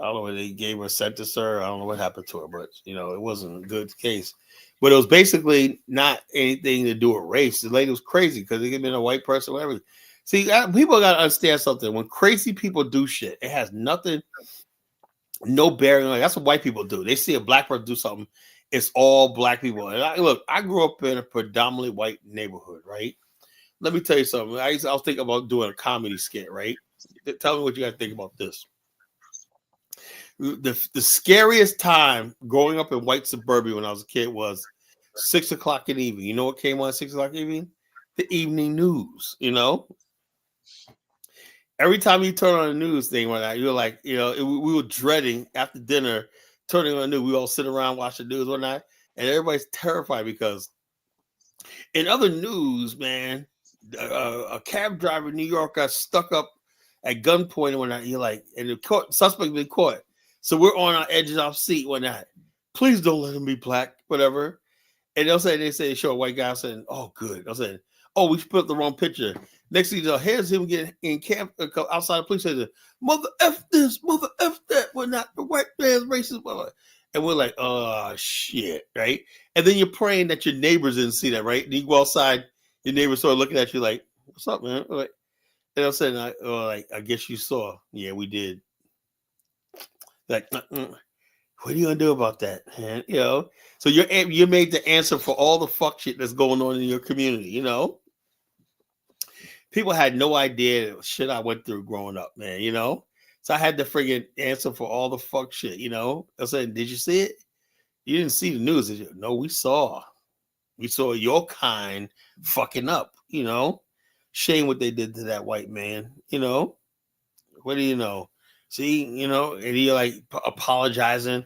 I don't know what they gave her a sentence her. I don't know what happened to her, but you know, it wasn't a good case. But it was basically not anything to do with race. The lady was crazy because they could have been a white person, whatever. See, people got to understand something. When crazy people do shit, it has nothing. No bearing. Like that's what white people do. They see a black person do something, it's all black people. And I grew up in a predominantly white neighborhood, right? Let me tell you something. I was thinking about doing a comedy skit, right? Tell me what you guys think about this. The scariest time growing up in white suburbia when I was a kid was 6 o'clock in the evening. You know what came on at 6 o'clock in the evening? The evening news, you know? Every time you turn on the news thing, you're like, you know, we were dreading after dinner turning on the news. We all sit around watching the news one night, and everybody's terrified because in other news, man, a cab driver in New York got stuck up at gunpoint and whatnot. You're like, and the suspect been caught. So we're on our edges of our seat one night. Please don't let him be black, whatever. And they say show a white guy saying, "Oh, good." I said, "Oh, we put up the wrong picture." Next thing you know, here's him getting in camp outside the police station. Mother F this, mother F that. We're not the white man's racist. And we're like, oh, shit, right? And then you're praying that your neighbors didn't see that, right? And you go outside, your neighbors start looking at you like, what's up, man? Like, and I'm saying, I guess you saw. Yeah, we did. Like, what are you going to do about that, man? You know? So you're made the answer for all the fuck shit that's going on in your community, you know? People had no idea the shit I went through growing up, man, you know? So I had to friggin' answer for all the fuck shit, you know? I said, did you see it? You didn't see the news, did you? No, we saw. We saw your kind fucking up, you know? Shame what they did to that white man, you know? What do you know? See, you know, and you're like apologizing.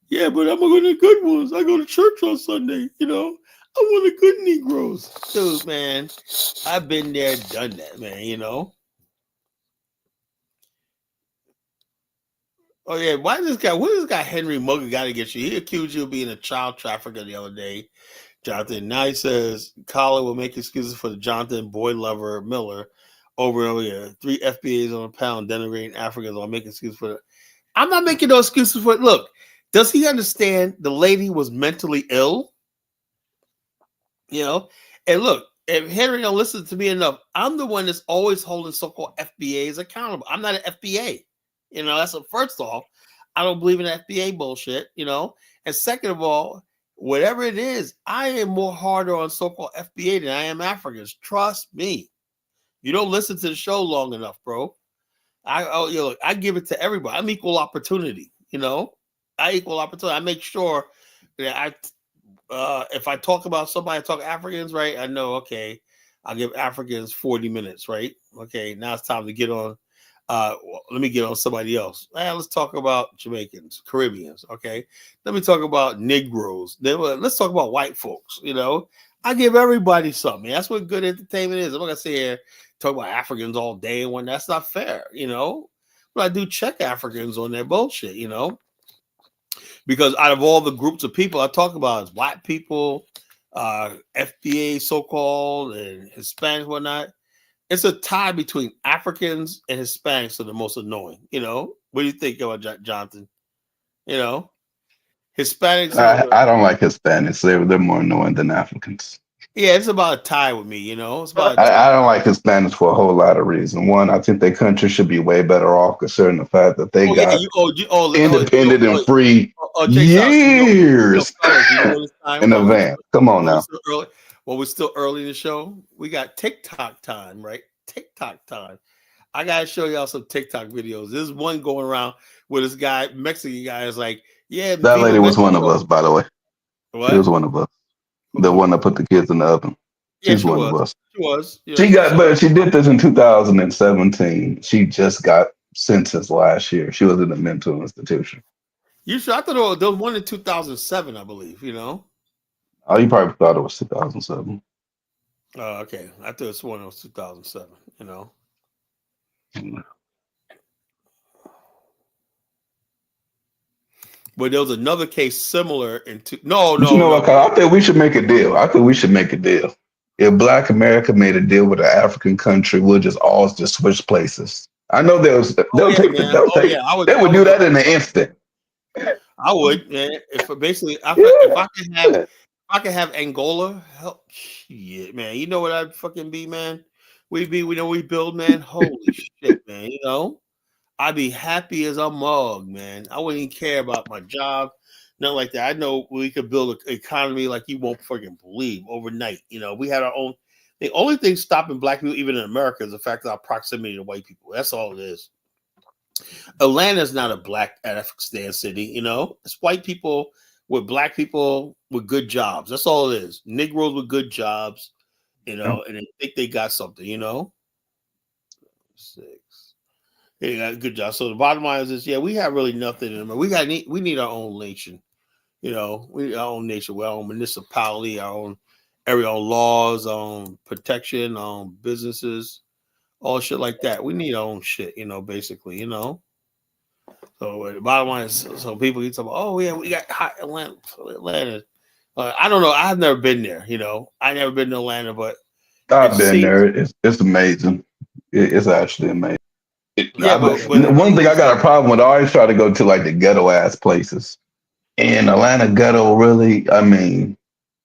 Yeah, but I'm going to the good ones. I go to church on Sunday, you know. I want the good Negroes. Dude, man, I've been there, done that, man, you know. Oh, yeah, what is this guy Henry Mugger got against you? He accused you of being a child trafficker the other day, Jonathan. Now he says Colin will make excuses for the Jonathan boy lover Miller over and over again. 3 FBAs on a pound denigrating Africans. I'll make excuses for it. I'm not making no excuses for it. Look, does he understand the lady was mentally ill? You know, and look, if Henry don't listen to me enough, I'm the one that's always holding so-called FBAs accountable. I'm not an FBA. You know, that's a first off. I don't believe in FBA bullshit, you know. And second of all, whatever it is, I am more harder on so-called FBA than I am Africans. Trust me. You don't listen to the show long enough, bro. I give it to everybody. I'm equal opportunity, you know. I equal opportunity. I make sure that if I talk about somebody, I talk Africans, right? I know, okay, I'll give Africans 40 minutes, right? Okay, now it's time to get on. Let me get on somebody else. Let's talk about Jamaicans, Caribbeans, okay? Let me talk about Negroes. Let's talk about white folks, you know? I give everybody something. That's what good entertainment is. I'm not going to sit here talk about Africans all day and when that's not fair, you know? But I do check Africans on their bullshit, you know? Because out of all the groups of people I talk about, is white people, FBA so-called, and Hispanics, whatnot. It's a tie between Africans and Hispanics are the most annoying. You know, what do you think about Jonathan? You know, Hispanics. I don't like Hispanics. They're more annoying than Africans. Yeah, it's about a tie with me. You know, it's about. I don't like Hispanics for a whole lot of reasons. One, I think their country should be way better off considering the fact that they got independent and free years in advance. Come on now. Well, we're still early in the show. We got TikTok time, right? TikTok time. I gotta show y'all some TikTok videos. There's one going around where this guy, Mexican guy, is like, "Yeah." That lady was one of us, by the way. What? She was one of us. The one that put the kids in the oven. She's one of us. She was. But she did this in 2017. She just got sentenced last year. She was in a mental institution. You sure? I thought there was one in 2007, I believe. You know. Oh, you probably thought it was 2007. Oh, okay. I thought it was 2007. You know. But there was another case similar in No. I think we should make a deal. If Black America made a deal with an African country, we'll just all just switch places. I know they would do that in an instant. I would, man. If I could have Angola, help, shit, man. You know what I'd fucking be, man? We build, man. Holy shit, man. You know, I'd be happy as a mug, man. I wouldn't even care about my job, nothing like that. I know we could build an economy like you won't fucking believe overnight. You know, we had our own. The only thing stopping Black people, even in America, is the fact of our proximity to white people. That's all it is. Atlanta is not a Black Afghanistan city, you know. It's white people with Black people with good jobs. That's all it is. Negroes with good jobs, you know, and they think they got something, you know. 6. They got a good job. So the bottom line is this: yeah, we have really nothing in America. We need our own nation, you know. We need our own nation, our own municipality, our own area, our own laws, our own protection, our own businesses. All shit like that. We need our own shit, you know, basically, you know. So the bottom line is, so people keep talking, oh, yeah, we got hot Atlanta. I don't know. I've never been there, you know. I've never been to Atlanta, but I've been there. It's amazing. It's actually amazing. One thing I got a problem with, I always try to go to like the ghetto ass places. And Atlanta ghetto, really, I mean,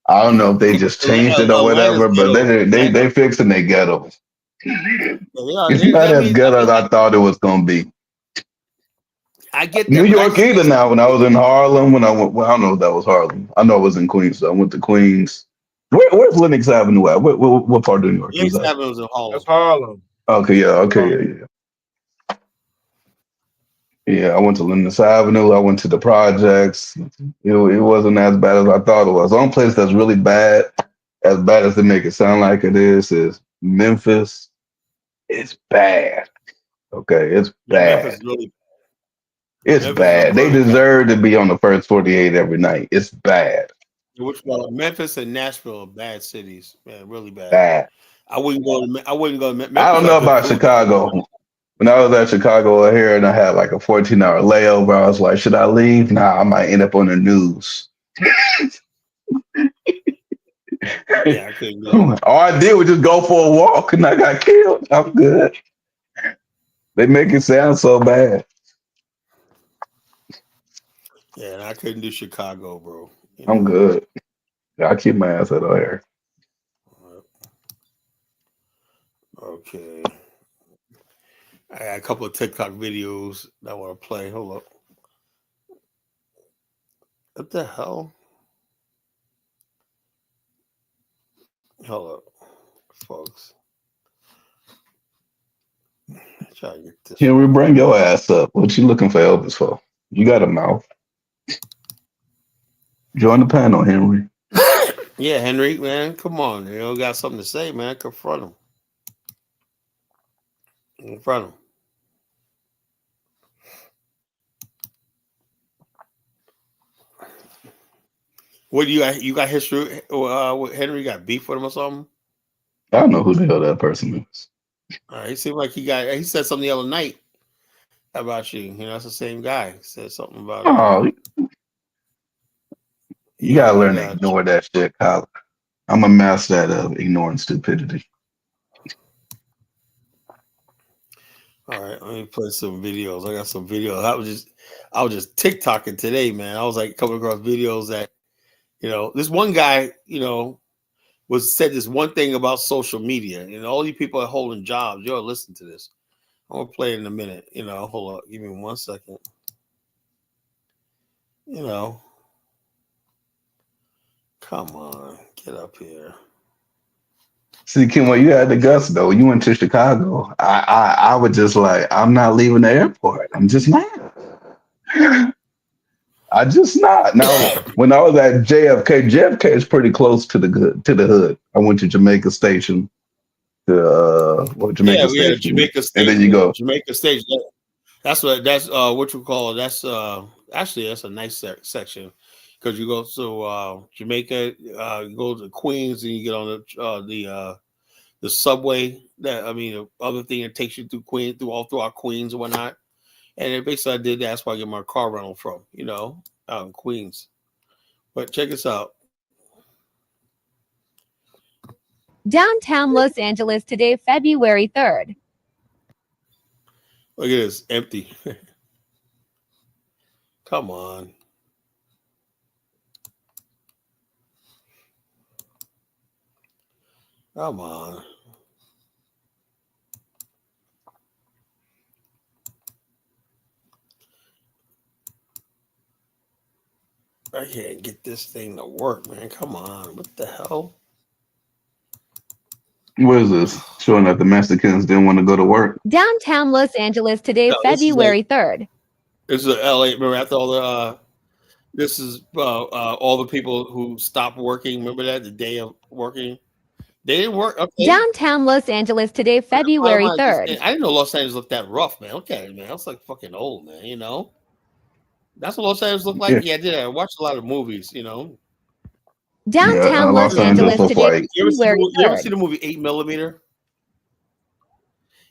I don't know if they just changed it or whatever, but they fixing their ghettos. It's not as ghetto as I thought it was gonna be. I get that. New York either now. When I was in Harlem, I don't know if that was Harlem. I know it was in Queens. So I went to Queens. Where's Lenox Avenue at? What part of New York? Lenox Avenue is in Harlem. That's Harlem. Okay, yeah. Yeah, I went to Lenox Avenue. I went to the projects. It wasn't as bad as I thought it was. The only place that's really bad, as bad as they make it sound like it is Memphis. It's bad. Okay, it's bad. Memphis is really bad. It's Memphis is a bad. They murder capital. deserve to be on the first 48 every night. It's bad. Which one? Memphis and Nashville are bad cities, man, really bad. Bad. I wouldn't go to. I wouldn't go to Memphis. I don't know about Chicago. When I was at Chicago here and I had like a 14-hour layover, I was like, should I leave? Nah, I might end up on the news. Yeah, I couldn't go. All I did was just go for a walk and I got killed. I'm good. They make it sound so bad. Yeah, and I couldn't do Chicago, bro. You I'm know? good. I keep my ass out of here. Okay. I got a couple of TikTok videos that I want to play. Hold up. What the hell? Hold up, folks. Try to get this. Can we bring your ass up? What you looking for Elvis for? You got a mouth. Join the panel, Henry. Yeah, Henry, man, come on. You know, got something to say, man. Confront him. Confront him. What do you got? You got history with Henry? You got beef with him or something? I don't know who the hell that person is. He seemed like he said something the other night about you. You know, it's the same guy. He said something about you gotta learn to ignore that shit, Kyle. I'm a master at ignoring stupidity. All right, let me play some videos. I got some videos. I was just TikToking today, man. I was like coming across videos that, you know, this one guy, you know, said this one thing about social media. You know, all you people are holding jobs. You'll listen to this. I'm gonna play it in a minute. You know, hold up, give me 1 second. You know, come on, get up here. See, Kim, when you had the guts though, you went to Chicago. I was just like, I'm not leaving the airport. I'm just not. I just not. Now, when I was at JFK is pretty close to the hood. I went to Jamaica Station, Jamaica Yeah, Station, Jamaica and then Station. you go. Jamaica Station. That's what you call it. That's actually that's a nice section because you go to Jamaica, you go to Queens, and you get on the subway. The other thing that takes you through Queens, throughout Queens and whatnot. And then basically, I did that. That's where I get my car rental from. You know, out in Queens. But check this out. Downtown Los Angeles today, February 3rd. Look at this, empty. Come on. Come on. I can't get this thing to work, man. Come on. What the hell? What is this? Showing that the Mexicans didn't want to go to work. Downtown Los Angeles today, February 3rd. This is LA. Remember after all the this is all the people who stopped working. Remember that the day of working, they didn't work. Okay. Downtown Los Angeles today, February 3rd. I didn't know Los Angeles looked that rough, man. Okay, man, I was like fucking old, man. You know, that's what Los Angeles looked like. Yeah, I did. I watched a lot of movies. You know, Downtown Los Angeles today, February 3rd. You ever see the movie 8mm?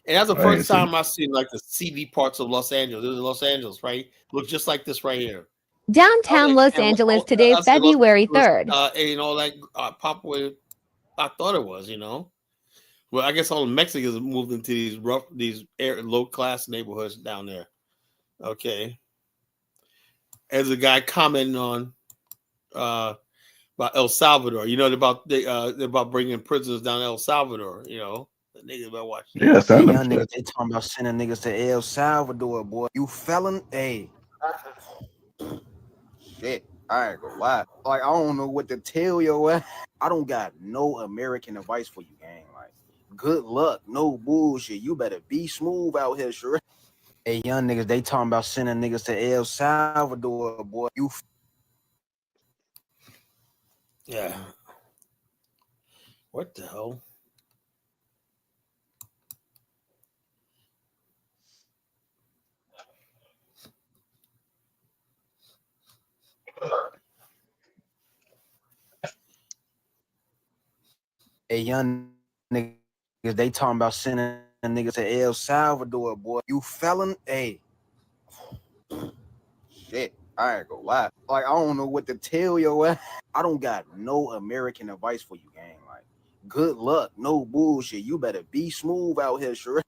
And that's the first time I seen like the seedy parts of Los Angeles. It was in Los Angeles, right? Look just like this right here. Downtown Los Angeles today, February 3rd. And all that pop away. I thought it was, you know. Well, I guess all the Mexicans moved into these low class neighborhoods down there. Okay. As a guy commenting on about El Salvador, you know, they're about bringing prisoners down to El Salvador, you know. The niggas about watching. Yeah, hey, young niggas, they talking about sending niggas to El Salvador, boy. You felon, hey. Shit, I ain't gonna lie. Like, I don't know what to tell you. I don't got no American advice for you, gang. Like, good luck, no bullshit. You better be smooth out here, sure. Hey, young niggas, they talking about sending niggas to El Salvador, boy. You. Yeah. What the hell? Hey, young niggas, they talking about sending niggas to El Salvador, boy. You felon, hey. Shit, I ain't gonna lie. Like, I don't know what to tell your ass. I don't got no American advice for you, gang. Like, good luck, no bullshit. You better be smooth out here, sure.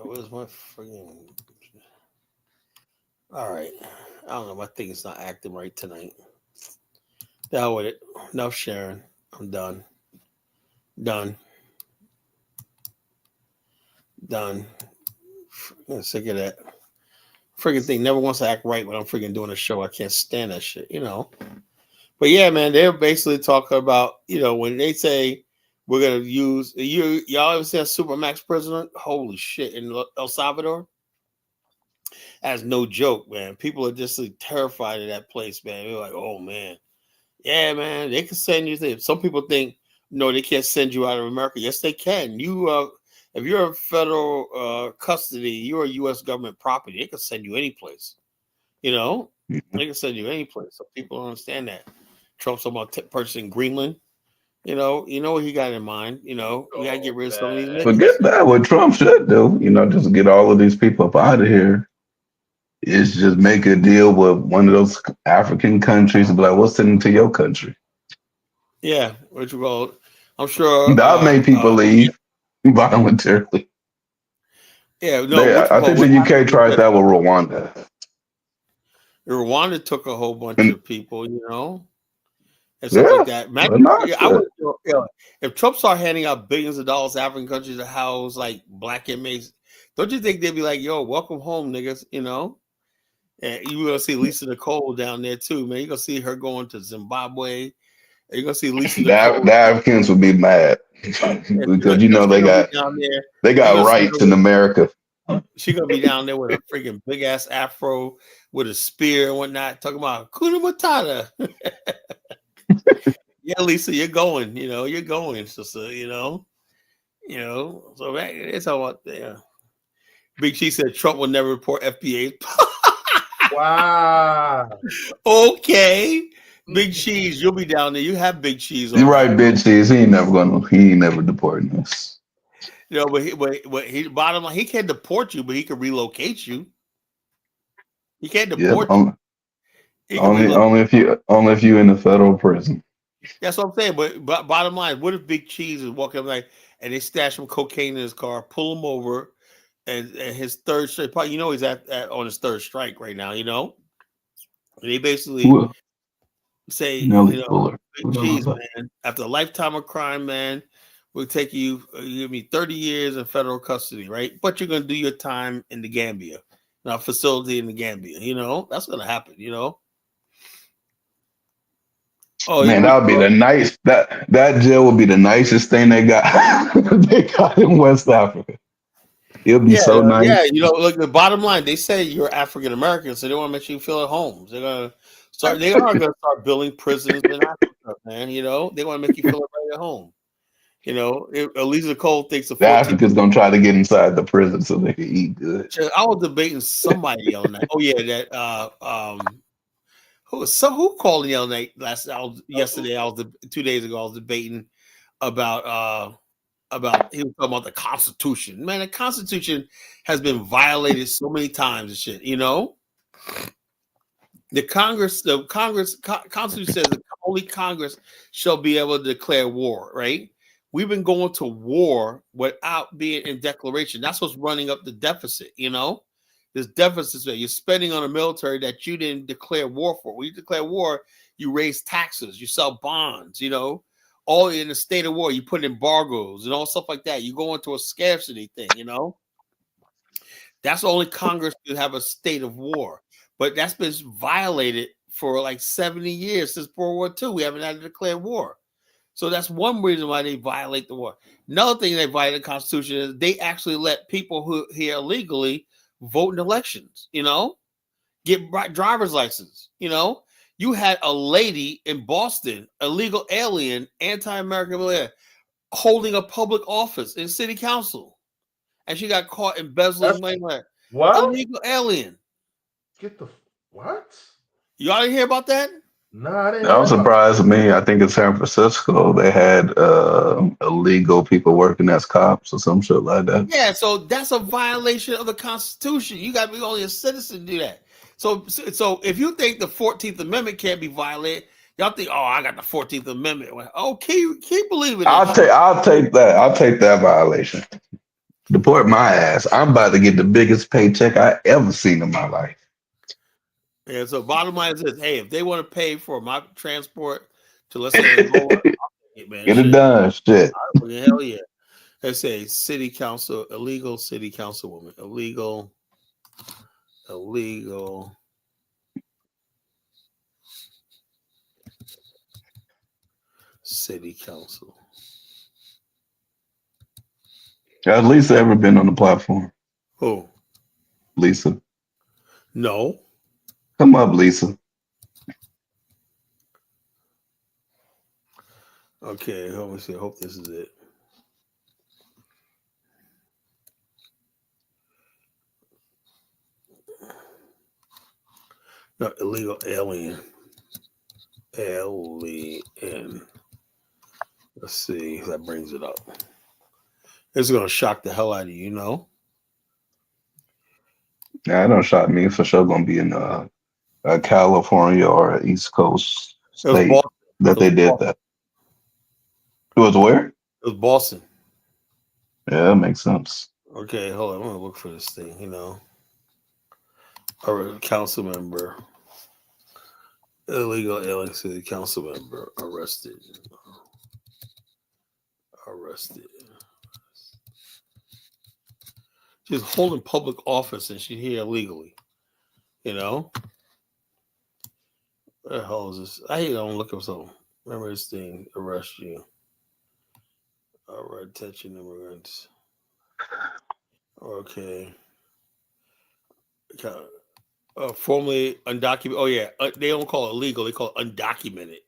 Where's my freaking? All right, I don't know. My thing is not acting right tonight. Down with it. Enough sharing. I'm done. Done. I'm sick of that. Freaking thing never wants to act right when I'm freaking doing a show. I can't stand that shit, you know. But yeah, man, they're basically talking about, you know, when they say we're gonna use y'all ever see a Supermax president? Holy shit, in El Salvador. That's no joke, man. People are just like, terrified of that place, man. They're like, oh man, yeah, man, they can send you things. Some people think no, they can't send you out of America. Yes, they can. If you're in federal custody, you're a U.S. government property. They can send you any place. You know, they can send you any place. So people don't understand that. Trump's about purchasing Greenland. You know what he got in mind. You know, you gotta get rid of some of these niggas. Forget that. What Trump should do, you know, just get all of these people up out of here. Is just make a deal with one of those African countries and be like, we'll send them to your country. Yeah, what you call? I'm sure That made people leave voluntarily. Yeah, no. I think the UK tried that with Rwanda. Rwanda took a whole bunch of people, you know, and stuff like that. If Trump started handing out billions of dollars to African countries to house like black inmates, don't you think they'd be like, "Yo, welcome home, niggas"? You know, and you're gonna see Lisa Nicole down there too, man. You're gonna see her going to Zimbabwe. You're gonna see Lisa Nicole. The Africans would be mad because you know they got rights in America. She's gonna be down there with a freaking big ass afro with a spear and whatnot, talking about Hukuna Matata. Yeah, Lisa, you're going. You know, you're going, sister. You know. So it's all about there. Big Cheese said Trump will never report FBA. Wow. Okay, Big Cheese, you'll be down there. You have Big Cheese. You're right, Big Cheese. He ain't never deporting us. You know, but he bottom line, he can't deport you, but he can relocate you. He can't deport you. Only if you in the federal prison. That's what I'm saying. But bottom line, what if Big Cheese is walking up like and they stash some cocaine in his car, pull him over, and his third strike, you know, he's at on his third strike right now. You know, and they basically say, you know, Big Cheese, man, after a lifetime of crime, man, we'll take you. Give me 30 years in federal custody, right? But you're gonna do your time in the Gambia, now facility in the Gambia. You know, that's gonna happen. You know. Oh man, that would be that jail would be the nicest thing they got in West Africa. It'll be so nice. Yeah, you know, look, the bottom line, they say you're African American, so they want to make sure you feel at home. They are gonna start building prisons in Africa, man. You know, they want to make you feel right at home. You know, Elisa Cole thinks the Africans gonna try to get inside the prison so they can eat good. I was debating somebody on that. Oh yeah, that who called the other night yesterday? 2 days ago. I was debating about he was talking about the Constitution. Man, the Constitution has been violated so many times and shit. You know, the Constitution says that only Congress shall be able to declare war. Right? We've been going to war without being in declaration. That's what's running up the deficit. You know. This deficit that you're spending on a military that you didn't declare war for. When you declare war, you raise taxes, you sell bonds, you know, all in a state of war. You put embargoes and all stuff like that. You go into a scarcity thing, you know. That's only Congress can have a state of war. But that's been violated for like 70 years since World War II. We haven't had to declare war. So that's one reason why they violate the war. Another thing they violate the Constitution is they actually let people who here illegally vote in elections, you know, get driver's license. You know, you had a lady in Boston, a legal alien, anti-American, holding a public office in city council, and she got caught embezzling money. What? A legal alien. Get the what? Y'all didn't hear about that? Nah, I didn't That hear was about surprised to me. I think in San Francisco they had illegal people working as cops or some shit like that. Yeah, so that's a violation of the Constitution. You got to be only a citizen to do that. So if you think the 14th Amendment can't be violated, y'all think, oh, I got the 14th Amendment. Well, oh, keep believing I'll that. take that. I'll take that violation. Deport my ass. I'm about to get the biggest paycheck I ever seen in my life. And so bottom line is this: hey, if they want to pay for my transport to, let's say, Angola, I'll take it, man. Get it done, shit. Hell yeah. Let's say city council, illegal city councilwoman, illegal city council. Has Lisa ever been on the platform? Who? Lisa. No. Come up, Lisa. Okay, let me see. I hope this is it. No, illegal alien. Let's see if that brings it up. This is going to shock the hell out of you, you know? Yeah, it don't shock me. For sure going to be in California or East Coast state that they did that. It was where? It was Boston. Yeah, that makes sense. Okay, hold on. I'm going to look for this thing, you know. A council member. Illegal alien city council member arrested. She's holding public office and she's here illegally. You know? What the hell is this? I hate don't look up something. Remember this thing, arrest you. All right, attention immigrants. Okay. Formerly undocumented. Oh, yeah. They don't call it illegal. They call it undocumented.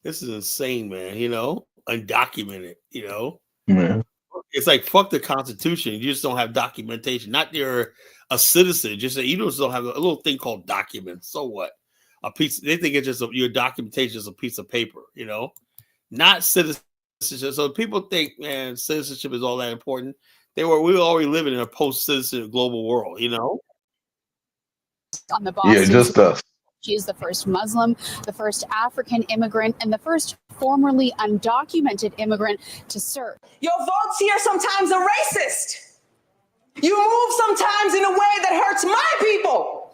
This is insane, man. You know? Undocumented, you know? Yeah. It's like, fuck the Constitution. You just don't have documentation. Not you're a citizen. Just you just don't have a little thing called documents. So what? A piece. They think it's just your documentation is a piece of paper, you know? Not citizenship. So people think, man, citizenship is all that important. We were already living in a post-citizen global world, you know? On the Boston. Yeah, just us. She is the first Muslim, the first African immigrant, and the first formerly undocumented immigrant to serve. Your votes here sometimes are racist. You move sometimes in a way that hurts my people.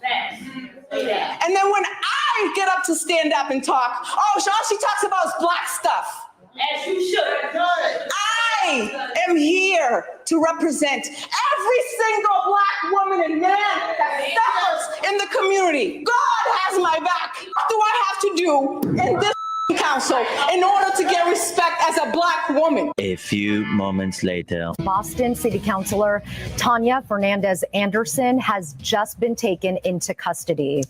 And then when I get up to stand up and talk, all she talks about is black stuff. As you should. I am here to represent every single black woman and man that suffers in the community. God has my back. What do I have to do in this council in order to get respect as a black woman? A few moments later. Boston City Councilor Tanya Fernandez Anderson has just been taken into custody.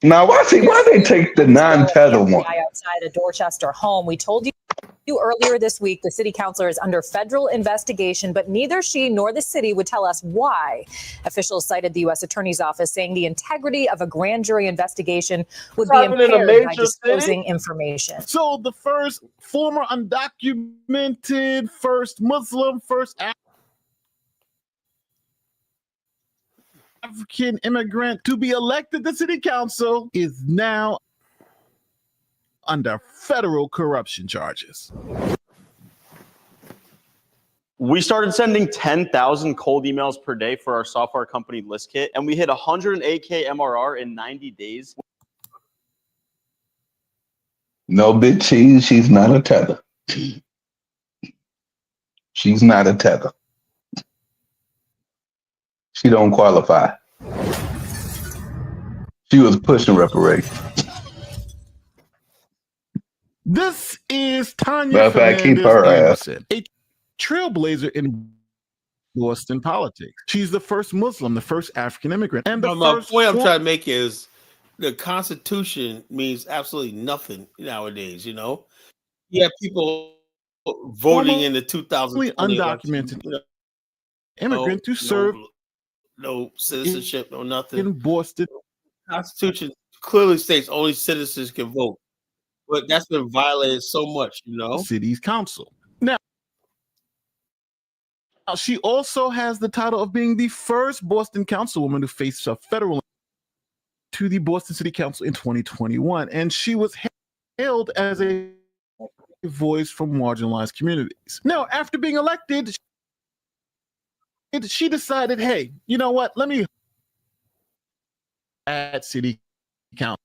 Now, why they take the non-tether one? Outside a Dorchester home. We told you earlier this week the city councilor is under federal investigation, but neither she nor the city would tell us why. Officials cited the U.S. Attorney's Office, saying the integrity of a grand jury investigation would be impaired by disclosing information. So the first former undocumented, first Muslim, first African immigrant to be elected to city council is now under federal corruption charges. We started sending 10,000 cold emails per day for our software company ListKit, and we hit 108K MRR in 90 days. No, big cheese, she's not a tether. She's not a tether. She don't qualify. She was pushing reparations. This is Tanya Matter of fact, keep Fernandez her Anderson, a trailblazer in Boston politics. She's the first Muslim, the first African immigrant, and the My first point I'm trying to make is the Constitution means absolutely nothing nowadays, you know? You have people voting in the 2020 undocumented immigrant to serve no citizenship, no nothing. in Boston. clearly states only citizens can vote, but that's been violated so much, city's council. Now, she also has the title of being the first Boston councilwoman to face a federal to the Boston City Council in 2021, and she was hailed as a voice from marginalized communities. Now, after being elected, she decided, hey, you know what? Let me at City Council.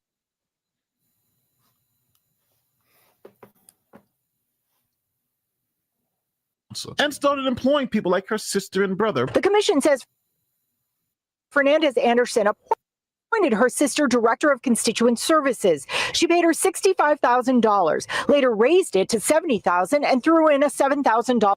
And started employing people like her sister and brother. The commission says Fernandez Anderson appointed her sister director of constituent services. She paid her $65,000, later raised it to $70,000 and threw in a $7,000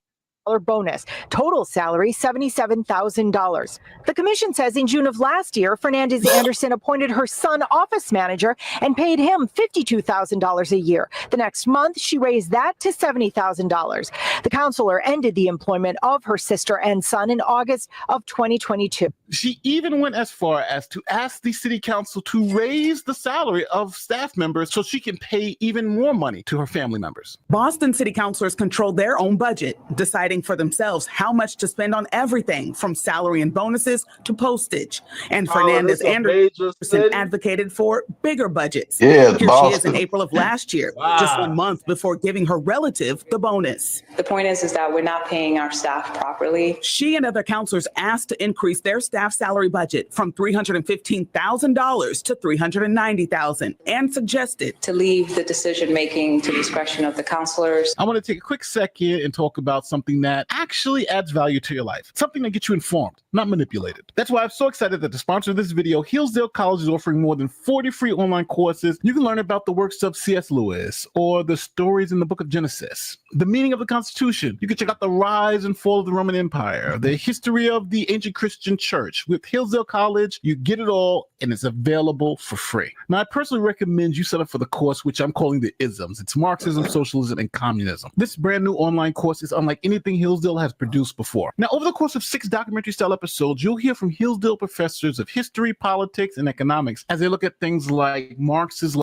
bonus. Total salary, $77,000. The commission says in June of last year, Fernandez Anderson appointed her son office manager and paid him $52,000 a year. The next month, she raised that to $70,000. The counselor ended the employment of her sister and son in August of 2022. She even went as far as to ask the city council to raise the salary of staff members so she can pay even more money to her family members. Boston city councilors control their own budget, deciding for themselves how much to spend on everything from salary and bonuses to postage. And Fernandez Anderson advocated for bigger budgets. Yeah, Here Boston. she is in April of last year, just 1 month before giving her relative the bonus. The point is that we're not paying our staff properly. She and other councilors asked to increase their staff salary budget from $315,000 to $390,000 and suggested to leave the decision-making to discretion of the councilors. I want to take a quick second and talk about something that actually adds value to your life, something that gets you informed, not manipulated. That's why I'm so excited that the sponsor of this video, Hillsdale College, is offering more than 40 free online courses. You can learn about the works of C.S. Lewis or the stories in the book of Genesis, the meaning of the Constitution. You can check out the rise and fall of the Roman Empire, the history of the ancient Christian church. With Hillsdale College, you get it all, and it's available for free. Now, I personally recommend you sign up for the course, which I'm calling the ISMs. It's Marxism, Socialism, and Communism. This brand new online course is unlike anything Hillsdale has produced before. Now, over the course of 6 documentary-style episodes, you'll hear from Hillsdale professors of history, politics, and economics as they look at things like Marx's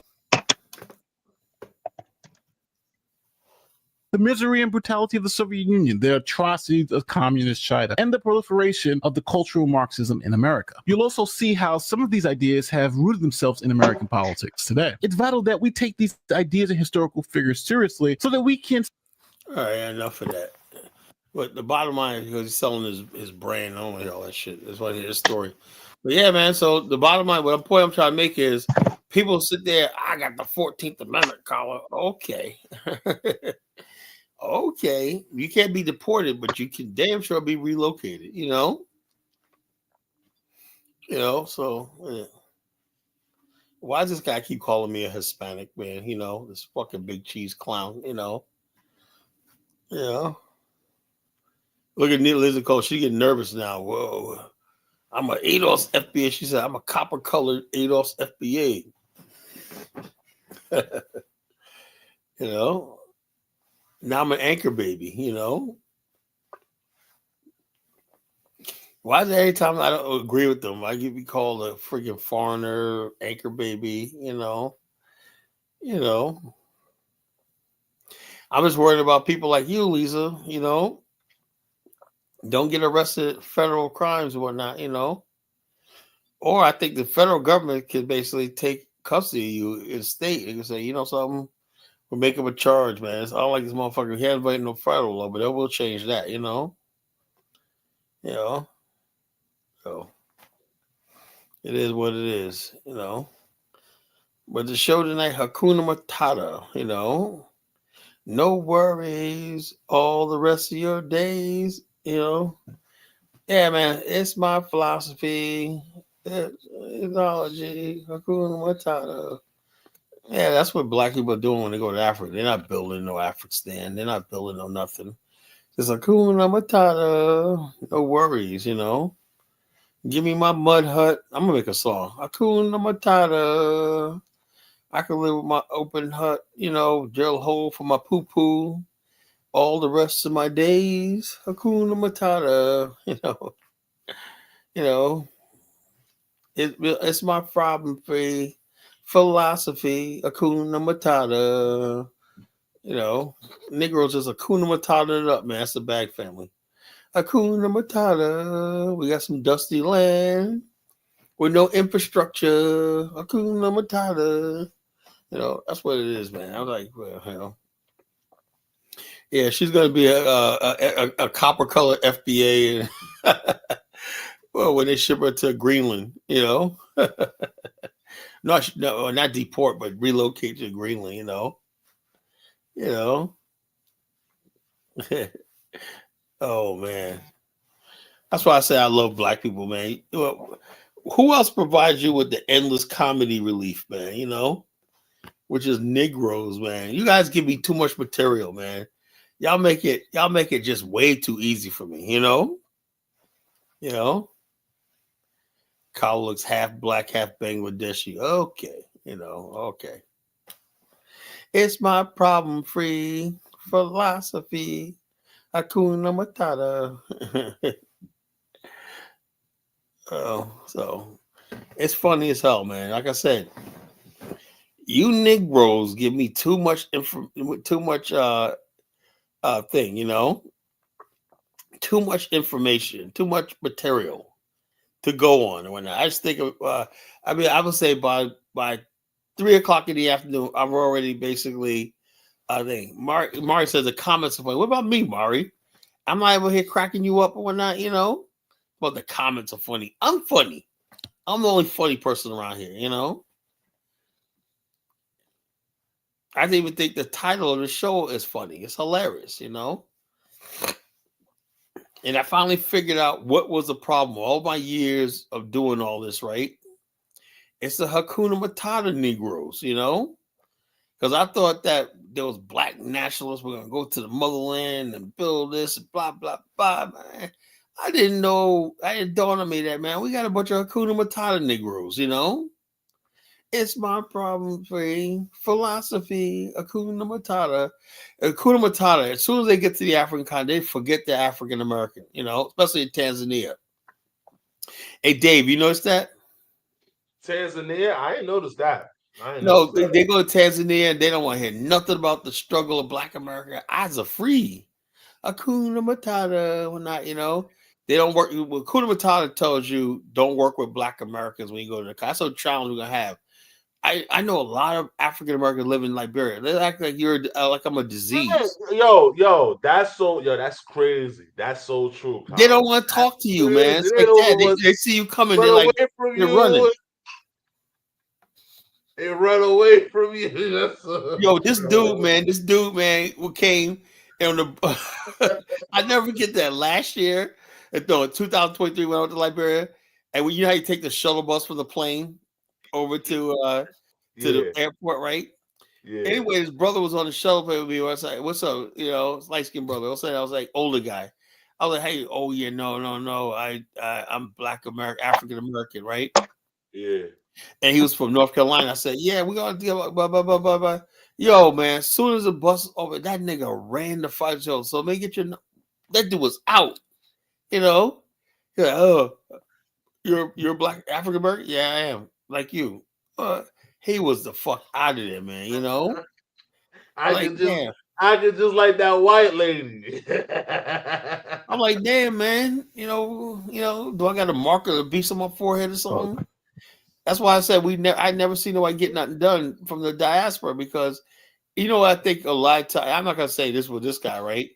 the misery and brutality of the Soviet Union, the atrocities of communist China, and the proliferation of the cultural Marxism in America. You'll also see how some of these ideas have rooted themselves in American politics today. It's vital that we take these ideas and historical figures seriously so that we can... All right, enough of that. But the bottom line is because he's selling his brand, I don't want to hear all that shit. That's why I hear his story. But yeah, man, so the bottom line, what point I'm trying to make is people sit there, I got the 14th Amendment collar. Okay. Okay, you can't be deported, but you can damn sure be relocated, so yeah. Why does this guy keep calling me a Hispanic man? This fucking big cheese clown, Look at Lizzie Cole, she getting nervous now. Whoa, I'm an ADOS FBA. She said, I'm a copper colored ADOS FBA. Now I'm an anchor baby, Why is it every time I don't agree with them, I get be called a freaking foreigner, anchor baby, I'm just worried about people like you, Lisa, don't get arrested federal crimes or whatnot, Or I think the federal government can basically take custody of you in state. They can say, something? We'll make him a charge, man. It's all like this motherfucker. He hasn't voted no federal law, but it will change that, So it is what it is, But the show tonight, Hukuna Matata, no worries all the rest of your days, Yeah, man, it's my philosophy. Ideology, Hukuna Matata. Yeah, that's what black people are doing when they go to Africa. They're not building no Afghanistan. They're not building no nothing. It's Hukuna Matata. No worries, Give me my mud hut. I'm going to make a song. Hukuna Matata. I can live with my open hut, drill a hole for my poo-poo. All the rest of my days. Hukuna Matata. It's my problem-free philosophy, Hukuna Matata. You know, Negroes is Hukuna Matata it up, man. That's the Bag family. Hukuna Matata. We got some dusty land with no infrastructure. Hukuna Matata. You know, that's what it is, man. I'm like, well, you know. Yeah, she's gonna be a copper colored FBA, well, when they ship her to Greenland, you know, not deport, but relocate to Greenland, you know. Oh man, that's why I say I love black people, man. Who else provides you with the endless comedy relief, man? You know, which is Negroes, man. You guys give me too much material, man. Y'all make it just way too easy for me, you know? You know? Kyle looks half black, half Bangladeshi. Okay, you know, okay. It's my problem-free philosophy. Hukuna Matata. Oh, so it's funny as hell, man. Like I said, you Negroes give me too much thing, you know, too much information, too much material to go on and whatnot. I just think of, I would say by 3 o'clock in the afternoon, I've already basically, I think Mari says the comments are funny. What about me, Mari? I'm not over here cracking you up or whatnot, you know. But the comments are funny. I'm funny. I'm the only funny person around here, you know. I didn't even think the title of the show is funny. It's hilarious, you know. And I finally figured out what was the problem. All my years of doing all this, right? It's the Hukuna Matata Negroes, you know. Because I thought that there was black nationalists were going to go to the motherland and build this, and blah, blah, blah, man. I didn't know. I didn't dawn on me that, man. We got a bunch of Hukuna Matata Negroes, you know. It's my problem-free philosophy, Hukuna Matata. Hukuna Matata, as soon as they get to the African continent, they forget the African American, you know, especially in Tanzania. Hey, Dave, you noticed that? Tanzania? I ain't noticed that. No, they go to Tanzania and they don't want to hear nothing about the struggle of Black America. Eyes are free. Hukuna Matata, when not, you know, they don't work. Hukuna Matata tells you don't work with Black Americans when you go to the country. That's a challenge we're gonna have. I know a lot of African Americans live in Liberia. They act like you're like I'm a disease. Yo, that's crazy. That's so true. Kyle. They don't want to talk to you, man. It's like that. They see you coming. They're like they're running. They run away from you. Yo, this dude, man, who came on the. I never forget that last year. No, 2023 when I went to Liberia, and when you know how you take the shuttle bus from the plane over to the airport, right? Yeah. Anyway, his brother was on the shuttle plane with me. I was like, "What's up?" You know, light skinned brother. I was like, older guy. I was like, "Hey, oh yeah, no. I'm Black American, African American, right?" Yeah. And he was from North Carolina. I said, "Yeah, we're gonna deal." Blah blah blah blah blah. Yo, man, as soon as the bus over, that nigga ran the fight show. So make it that dude was out. You know, he's like, oh, you're Black African American? Yeah, I am. Like you. He was the fuck out of there, man. You know. I could just like that white lady. I'm like, damn, man. You know. Do I got a marker to beat on my forehead or something? That's why I said I never see nobody get nothing done from the diaspora because, you know, I think a lot of time, I'm not gonna say this with this guy, right?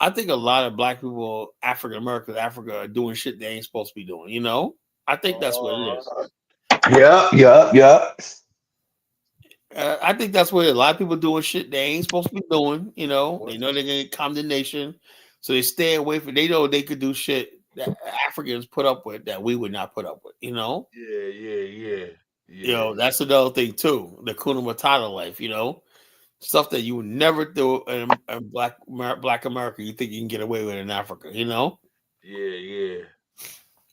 I think a lot of Black people, African Americans, Africa, are doing shit they ain't supposed to be doing. You know, I think that's what it is. Yeah. I think that's what a lot of people doing shit they ain't supposed to be doing. You know, they know they're gonna get condemnation, so they stay away from. They know they could do shit that Africans put up with that we would not put up with. You know. Yeah. You know, that's another thing too. The Hukuna Matata life. You know, stuff that you would never do in Black America. You think you can get away with in Africa. You know. Yeah.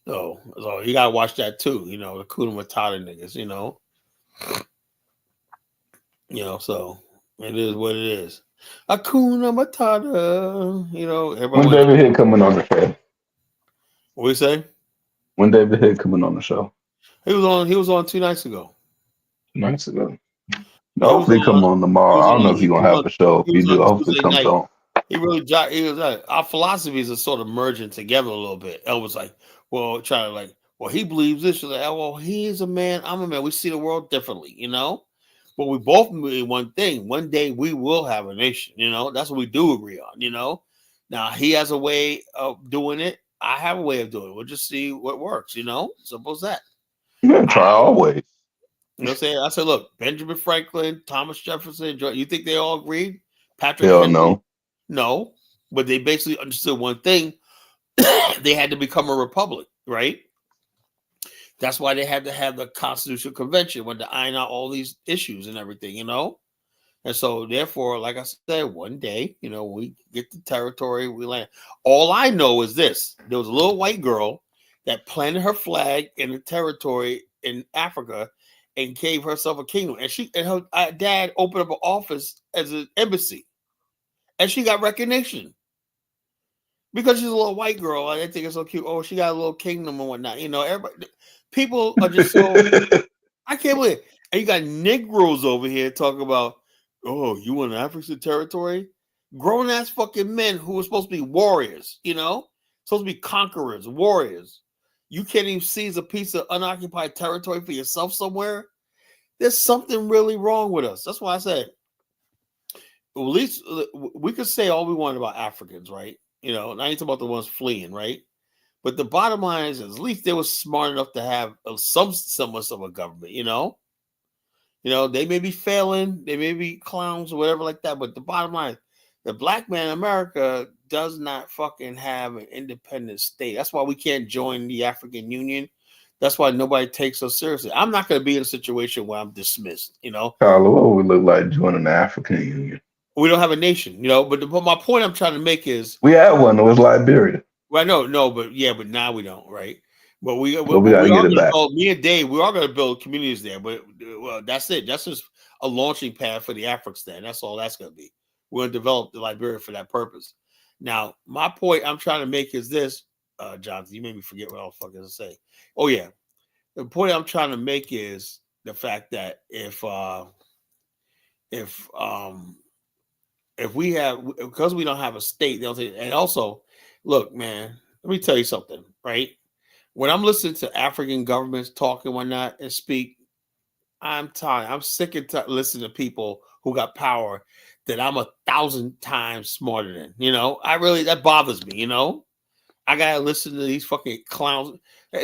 So you gotta watch that too. You know, the Hukuna Matata niggas. You know. You know, so it is what it is. Hukuna Matata. You know, When David Hitt coming on the show? What you say? When David Hitt coming on the show? He was on 2 nights ago. Nice ago. Hopefully, come on tomorrow. I don't know if he's gonna have a show. If you do, hopefully, comes on. He was our philosophies are sort of merging together a little bit. El was like, well, trying to like, well, he believes this. Like, well, he is a man. I'm a man. We see the world differently, you know. But we both believe one thing: one day we will have a nation. You know, that's what we do agree on. You know. Now he has a way of doing it. I have a way of doing it. We'll just see what works. You know, simple as that. Yeah, try always. You know what I'm saying? I said, look, Benjamin Franklin, Thomas Jefferson, you think they all agreed? Patrick Hell Henry? no. No, but they basically understood one thing. They had to become a republic, right? That's why they had to have the Constitutional Convention when to iron out all these issues and everything, you know? And so, therefore, like I said, one day, you know, we get the territory, we land. All I know is this. There was a little white girl that planted her flag in the territory in Africa and gave herself a kingdom. And her dad opened up an office as an embassy. And she got recognition. Because she's a little white girl. I think it's so cute. Oh, she got a little kingdom and whatnot. You know, everybody, people are just so, I can't believe it. And you got Negroes over here talking about, oh, you want African territory? Grown ass fucking men who are supposed to be warriors, you know, supposed to be conquerors, warriors. You can't even seize a piece of unoccupied territory for yourself somewhere. There's something really wrong with us. That's why I said, at least we could say all we want about Africans, right? You know, and I ain't talking about the ones fleeing, right? But the bottom line is, at least they were smart enough to have some semblance of a government, you know? You know, they may be failing, they may be clowns or whatever like that, but the bottom line, the black man in America does not fucking have an independent state. That's why we can't join the African Union. That's why nobody takes us seriously. I'm not going to be in a situation where I'm dismissed, you know? Tyler, what would we look like joining the African Union? We don't have a nation, you know, but my point I'm trying to make is we had one. It was Liberia. Well, no, but now we don't, right? But we are get going it back. to build. Me and Dave, we are going to build communities there. But well, that's it. That's just a launching pad for the African. That's all that's going to be. We're going to develop the Liberia for that purpose. Now, my point I'm trying to make is this, Jonathan. You made me forget what I was fucking to say. Oh yeah, the point I'm trying to make is the fact that if we have, because we don't have a state, they'll say, and also, look, man, let me tell you something, right? When I'm listening to African governments talk and whatnot and speak, I'm tired. I'm sick and tired listening to people who got power that I'm 1,000 times smarter than. You know, that bothers me. You know, I gotta listen to these fucking clowns.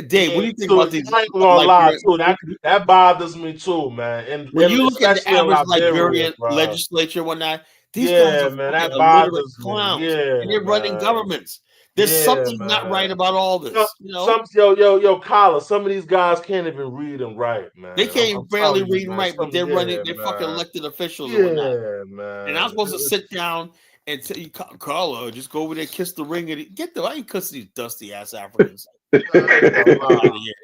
Dave, what do you think about these? I ain't gonna lie, too. That bothers me too, man. And when you look at the average Liberian bro. legislature, whatnot, these guys are man, fucking that illiterate bothers clowns, me. Yeah, and they're running governments. There's something not right about all this. You know? Yo, Collar, some of these guys can't even read and write, man. They can't barely read and write, but they're running. They're fucking elected officials and whatnot. Man. And I'm supposed to sit down and tell you, Carla, just go over there, kiss the ring, and I ain't kissing these dusty ass Africans. You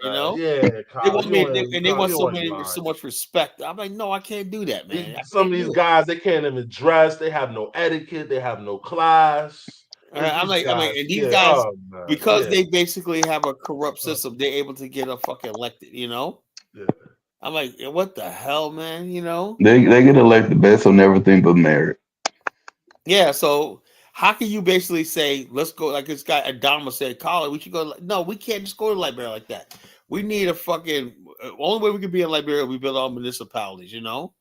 know, Carla, they want so much respect. I'm like, no, I can't do that, man. Some of these guys, they can't even dress. They have no etiquette. They have no class. I'm like, and these guys, because they basically have a corrupt system, they're able to get a fucking elected. You know, I'm like, what the hell, man? You know, they get elected based on everything but merit. Yeah, so how can you basically say, let's go, like this guy Adama said, Colin, we should go? No, we can't just go to Liberia like that. We need a fucking, only way we can be in Liberia, we build our municipalities, you know?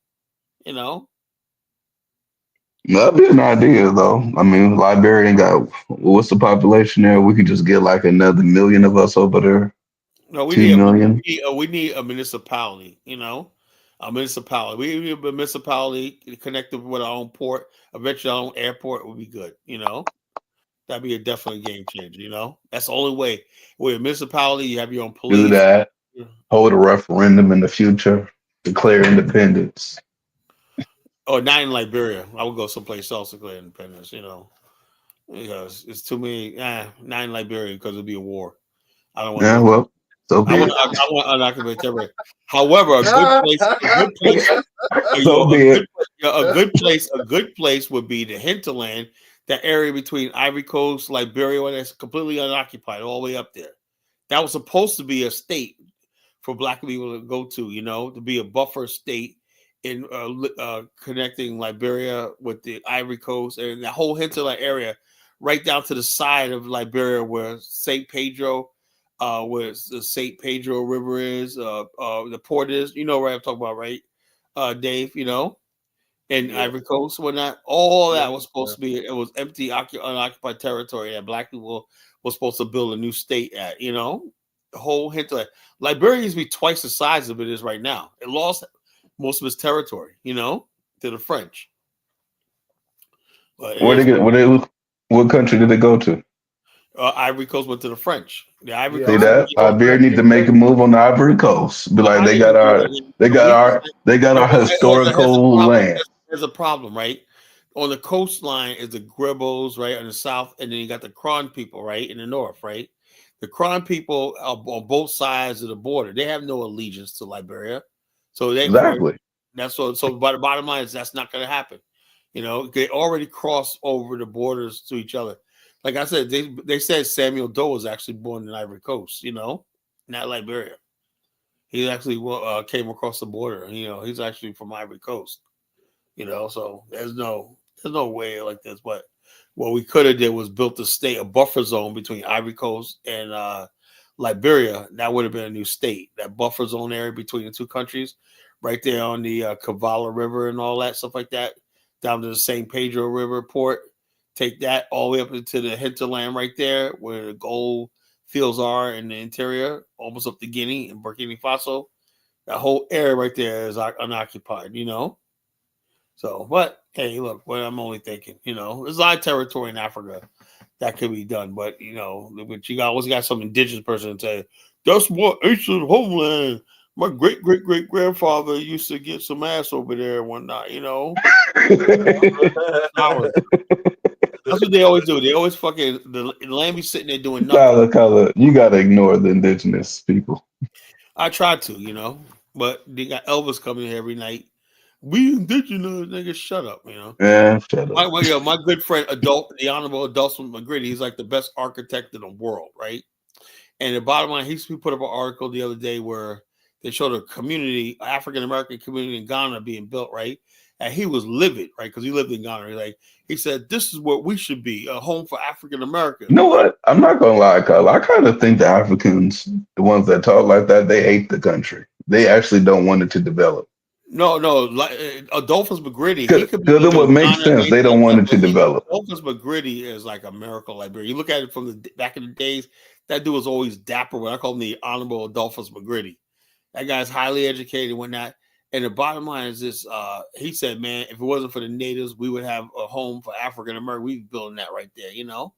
That'd be an idea, though. I mean, Liberia got, what's the population there? We could just get like another million of us over there. No, we 2 million. We need a municipality, you know? A municipality. We need a municipality connected with our own port. Eventually, our own airport would be good. You know, that'd be a definitely game changer. You know, that's the only way. With a municipality, you have your own police. Do that. Hold a referendum in the future. Declare independence. Oh, not in Liberia. I would go someplace else to declare independence. You know, because it's too many. Not in Liberia because it'll be a war. I don't want. Yeah, well. So I want unoccupied territory. However, a good place would be the hinterland, that area between Ivory Coast, Liberia, where that's completely unoccupied, all the way up there. That was supposed to be a state for black people to go to, you know, to be a buffer state in connecting Liberia with the Ivory Coast and the whole hinterland area, right down to the side of Liberia where St. Pedro, where the St. Pedro River is, the port is. You know where I'm talking about, right, Dave? You know, and Ivory Coast, whatnot. All that was supposed to be. It was empty, unoccupied territory that black people were supposed to build a new state at. You know, the whole hinterland. Liberia used to be twice the size of it is right now. It lost most of its territory, you know, to the French. But what country did they go to? Ivory Coast went to the French. The Ivory See Coast. that? Liberia need to make a move on the Ivory Coast. Be like, they got our historical land. There's a problem, right? On the coastline is the Gribbos, right, on the south, and then you got the Kron people, right, in the north, right? The Kron people are on both sides of the border. They have no allegiance to Liberia, so Exactly. That's so. So, by the bottom line is that's not going to happen. You know, they already crossed over the borders to each other. Like I said, they said Samuel Doe was actually born in Ivory Coast. You know, not Liberia. He actually came across the border. You know, he's actually from Ivory Coast. You know, so there's no way like this. But what we could have did was built a buffer zone between Ivory Coast and Liberia. That would have been a new state. That buffer zone area between the two countries, right there on the Kavala River and all that stuff like that, down to the St. Pedro River port. Take that all the way up into the hinterland right there, where the gold fields are in the interior, almost up to Guinea and Burkina Faso. That whole area right there is unoccupied. You know. So, but hey, look, what I'm only thinking, you know, there's a lot of territory in Africa that could be done, but you know, but you always got some indigenous person to say, that's what ancient homeland. My great grandfather used to get some ass over there and whatnot, you know. That's what they always do. They always fucking the land be sitting there doing nothing. Color, you gotta ignore the indigenous people. I try to, you know, but they got Elvis coming here every night. We indigenous niggas, shut up, you know. Yeah, shut up. My good friend, the Honorable Adolphus McGrady, he's like the best architect in the world, right? And the bottom line, he put up an article the other day where they showed a community, African American community in Ghana being built, right? And he was livid, right? Because he lived in Ghana. He said, "This is what we should be, a home for African Americans." You know what? I'm not gonna lie, Kyle. I kind of think the Africans, the ones that talk like that, they hate the country. They actually don't want it to develop. No, Adolphus McGrady. Because it would make sense. They don't want it to develop. Adolphus McGrady is like a miracle librarian. You look at it from the back in the days, that dude was always dapper. When I call him the Honorable Adolphus McGrady. That guy's highly educated, whatnot. And the bottom line is this: he said, "Man, if it wasn't for the natives, we would have a home for African American. We'd be building that right there, you know."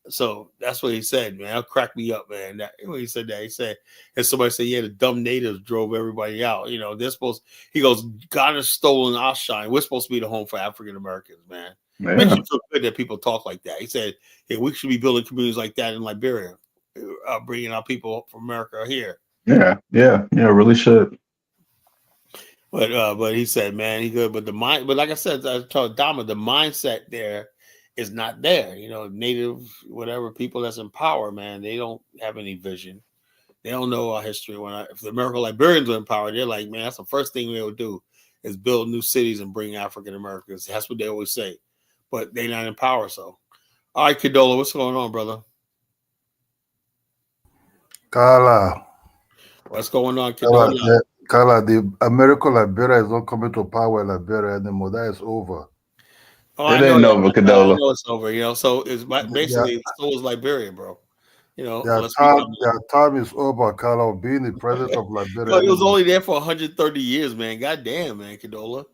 So that's what he said, man. That cracked me up, man. When he said that, he said, and somebody said, "Yeah, the dumb natives drove everybody out." You know, he goes, "God has stolen our shine. We're supposed to be the home for African Americans, man." Yeah. Makes you feel good that people talk like that. He said, "Hey, we should be building communities like that in Liberia, bringing our people from America here." Yeah, really should. But he said, man, he good. But like I said, I told Dama, the mindset there is not there. You know, native, whatever people that's in power, man, they don't have any vision. They don't know our history. If the American Liberians were in power, they're like, man, that's the first thing they would do is build new cities and bring African Americans. That's what they always say. But they're not in power. So, all right, Kadola, what's going on, brother? Kala. What's going on, Kadola? Kala, the American Liberia is not coming to power in Liberia anymore. That is over. Oh, it ain't over, Kadola. I know it's over, you know. So it's basically so is Liberia, bro. You know, their time is over, Kala, of being the president of Liberia. He was only there for 130 years, man. God damn, man, Kadola.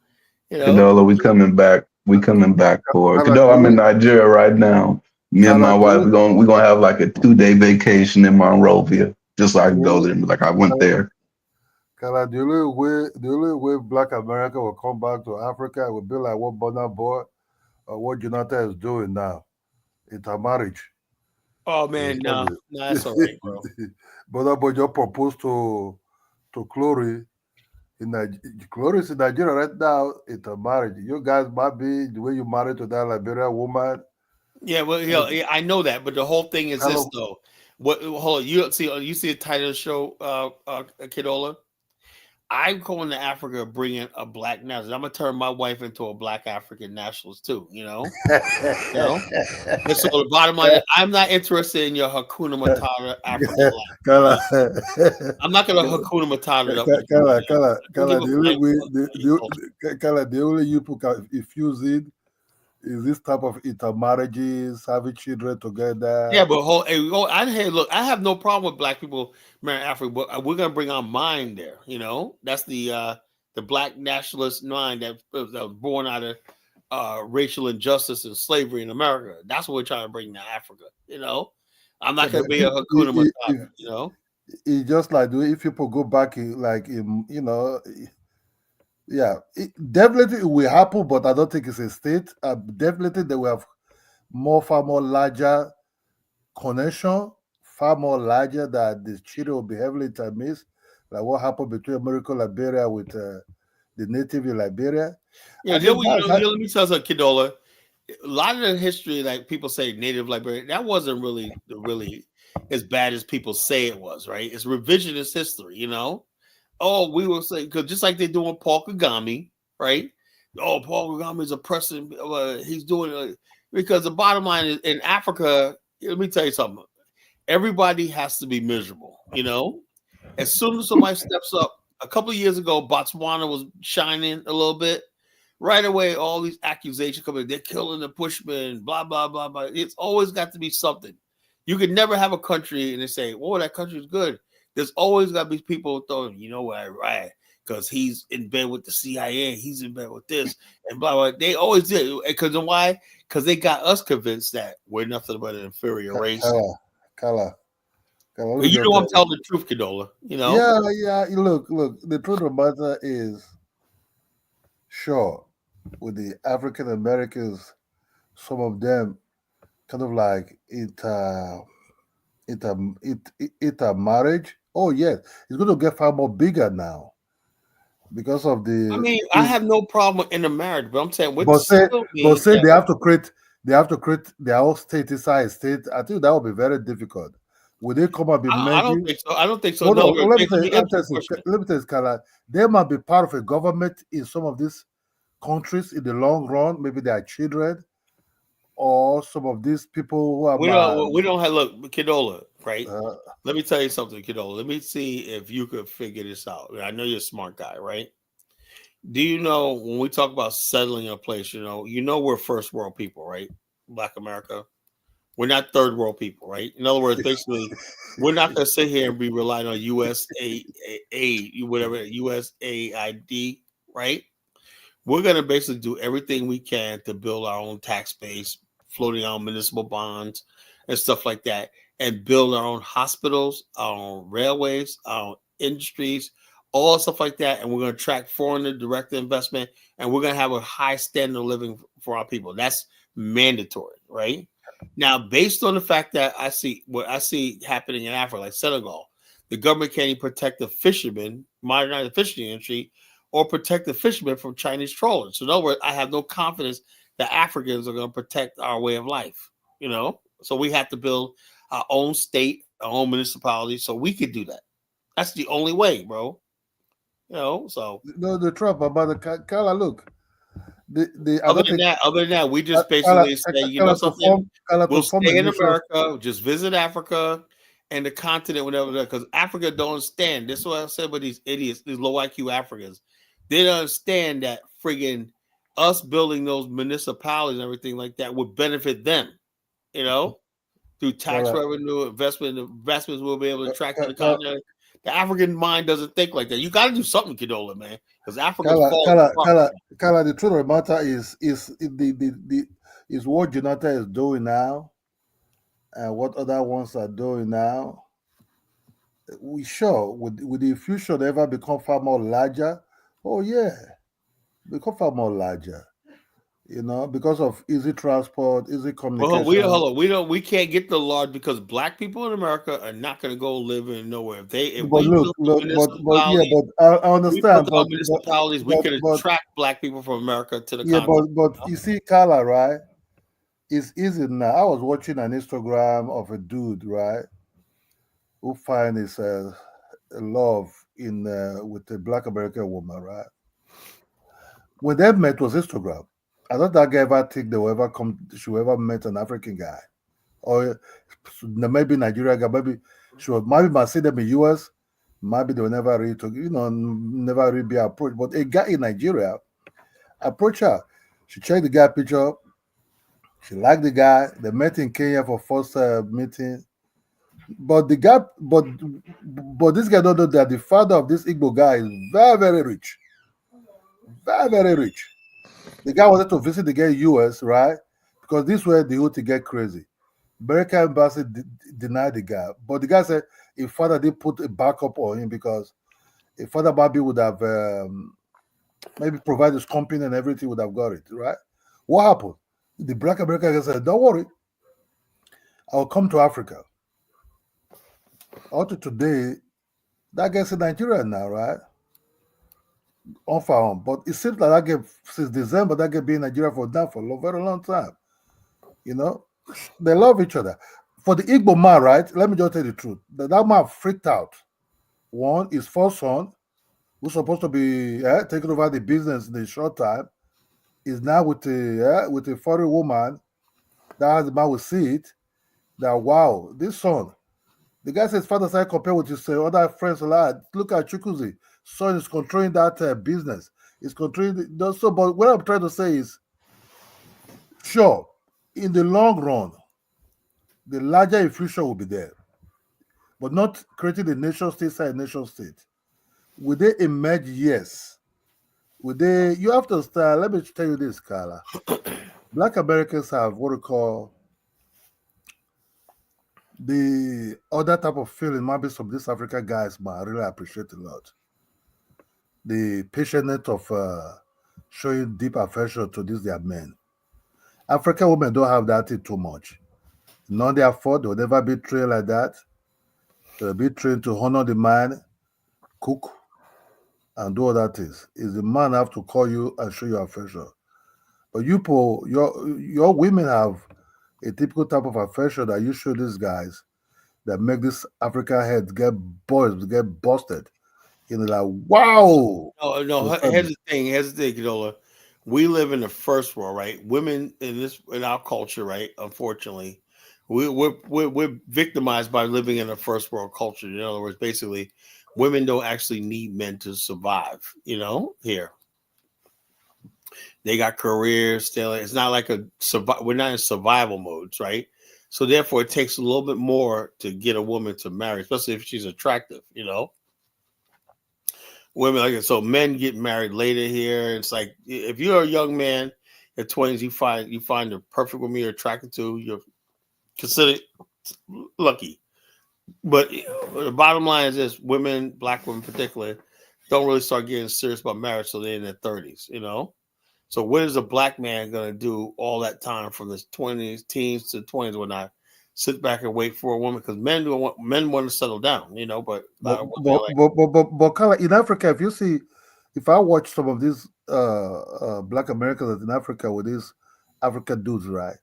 You know? Kadola, we coming back. We coming back for it. Kadola, I'm in Nigeria right now. Me and my wife, we're gonna have like a 2-day vacation in Monrovia. Just so I can go there and be like, I went there. Kala, the only way Black America will come back to Africa will be like what Burna Boy or what Jonathan is doing now. It's a marriage. Oh man, no, that's all right, bro. Burna Boy just proposed to Chloe Chloe is in Nigeria right now. It's a marriage. You guys might be the way you married to that Liberian woman. Yeah, well, I know that, but the whole thing is this though. What? Hold on. You see the title of the show, Kidola? I'm going to Africa bringing a black nationalist. I'm gonna turn my wife into a black African nationalist too. You know. And so the bottom line is, I'm not interested in your Hakuna Matata African life. Kala, I'm not gonna Hakuna Matata it up with you. Kala, Don't give a the only blank way, bullshit. Kala, the only you can infuse it is this type of intermarriages, having children together. Yeah, but look, I have no problem with black people marrying Africa, but we're gonna bring our mind there. You know, that's the black nationalist mind that was born out of racial injustice and slavery in America. That's what we're trying to bring to Africa. You know, I'm not gonna be a Hakuna Matata. You know, it's just like if people go back yeah, definitely it will happen, but I don't think it's a state. Definitely they will have far more larger connection, far more larger that the children will be heavily intermixed, like what happened between America and Liberia with the native in Liberia. Yeah, let me tell you, Kidola. A lot of the history, like people say, Native Liberia, that wasn't really as bad as people say it was. Right? It's revisionist history. You know. Oh, we will say because just like they're doing Paul Kagame, right? Oh, Paul Kagame is oppressing. He's doing because the bottom line is in Africa. Let me tell you something. Everybody has to be miserable. You know, as soon as somebody steps up. A couple of years ago, Botswana was shining a little bit. Right away, all these accusations coming. They're killing the Bushmen. Blah blah blah blah. It's always got to be something. You could never have a country and they say, "Oh, that country is good." There's always got to be people throwing, you know what, right? Because he's in bed with the CIA, he's in bed with this, and blah blah. They always did. Because why? Because they got us convinced that we're nothing but an inferior race. Kala. You know I'm telling the truth, Kidola. You know? Yeah. Look. The truth of the matter is, sure, with the African Americans, some of them kind of like it a marriage. Oh yes, it's going to get far more bigger now because of the. I mean, I have no problem in the marriage, but I'm saying, but say they have to create their own state inside state. I think that would be very difficult. Would they come and be merging? I don't think so. No, let me tell you, Kala. They might be part of a government in some of these countries in the long run. Maybe they are children, or some of these people who are. We don't have Kidola, right? Let me tell you something, Kidola. Let me see if you could figure this out. I know you're a smart guy, right? Do you know when we talk about settling a place, you know we're first world people, right? Black America. We're not third world people, right? In other words, basically, we're not going to sit here and be relying on USAID, right? We're going to basically do everything we can to build our own tax base, floating our own municipal bonds and stuff like that, and build our own hospitals, our own railways, our own industries, all stuff like that. And we're going to attract foreign direct investment, and we're going to have a high standard of living for our people. That's mandatory, right? Now, based on the fact that what I see happening in Africa, like Senegal, the government can't even protect the fishermen, modernize the fishing industry, or protect the fishermen from Chinese trawlers. So in other words, I have no confidence that Africans are going to protect our way of life, you know? So we have to build our own state, our own municipality, so we could do that. That's the only way, bro. You know, so. No, the Trump, about the Kala, look. Other than that, we just basically say, you know something, we'll stay in America, just visit Africa and the continent, whatever, because Africa don't understand. This is what I said with these idiots, these low IQ Africans. They don't understand that friggin' us building those municipalities and everything like that would benefit them, you know, through tax revenue, investments we'll be able to attract to the continent. The African mind doesn't think like that. You got to do something, Kidola, man, because Africa. Kala, the truth of the matter is what Jonathan is doing now, and what other ones are doing now. We sure would the future ever become far more larger? Oh yeah, become far more larger. You know, because of easy transport, easy communication. We can't get the large because black people in America are not going to go live in nowhere. I understand. We can attract black people from America to the continent. But you see, Kala, right? It's easy now. I was watching an Instagram of a dude, right? who find his love in with a Black American woman, right? When they met was Instagram. I don't that guy ever think they will ever she will ever met an African guy, or maybe Nigerian guy. Maybe she would might see them in US. Maybe they will never really talk, never really be approached. But a guy in Nigeria approached her. She checked the guy picture. She liked the guy. They met in Kenya for first meeting. But the guy, but this guy don't know that the father of this Igbo guy is very, very rich. Very, very rich. The guy wanted to visit the guy in US, right? Because this way the whole thing get crazy. American embassy denied the guy. But the guy said his father did put a backup on him because his father maybe would have maybe provided his company and everything, would have got it, right? What happened? The Black American guy said, don't worry. I'll come to Africa. Up to today, that guy's in Nigeria now, right? On for on. But it seems like that guy, since December, that guy been in Nigeria for a very long time. They love each other. For the Igbo man, right? Let me just tell you the truth. That man freaked out. One, his first son, who's supposed to be taking over the business in a short time, is now with a foreign woman. That has the man will see it. That wow, this son. The guy says father side compared with his other friends a lot. Look at Chukwuzi. Son is controlling that business. It's controlling so. But what I'm trying to say is, sure, in the long run, the larger infusion will be there, but not creating the nation state side nation state. Will they emerge? Yes. Will they? You have to start. Let me tell you this, Carla. Black Americans have what we call the other type of feeling. Maybe some of these African guys might really appreciate a lot. The patientness of showing deep affection to these their men. African women don't have that thing too much. Not their fault. They will never be trained like that. They'll be trained to honor the man, cook, and do other things. Is the man have to call you and show you affection. But your women have a typical type of affection that you show these guys that make this African heads get busted. Like, wow. No, here's the thing, we live in the first world, right? Women in our culture, right? Unfortunately, we're victimized by living in a first world culture. In other words, basically, women don't actually need men to survive. Here they got careers. It's not like we're not in survival modes, right? So therefore, it takes a little bit more to get a woman to marry, especially if she's attractive. Women so men get married later here. It's like if you're a young man in 20s, you find the perfect woman you're attracted to, you're considered lucky. But the bottom line is this: women, black women particularly, don't really start getting serious about marriage till they're in their 30s. So what is a black man gonna do all that time from the 20s, teens to 20s when I sit back and wait for a woman? Because men want to settle down, but Carla, in Africa, if I watch some of these black Americans in Africa with these African dudes, right?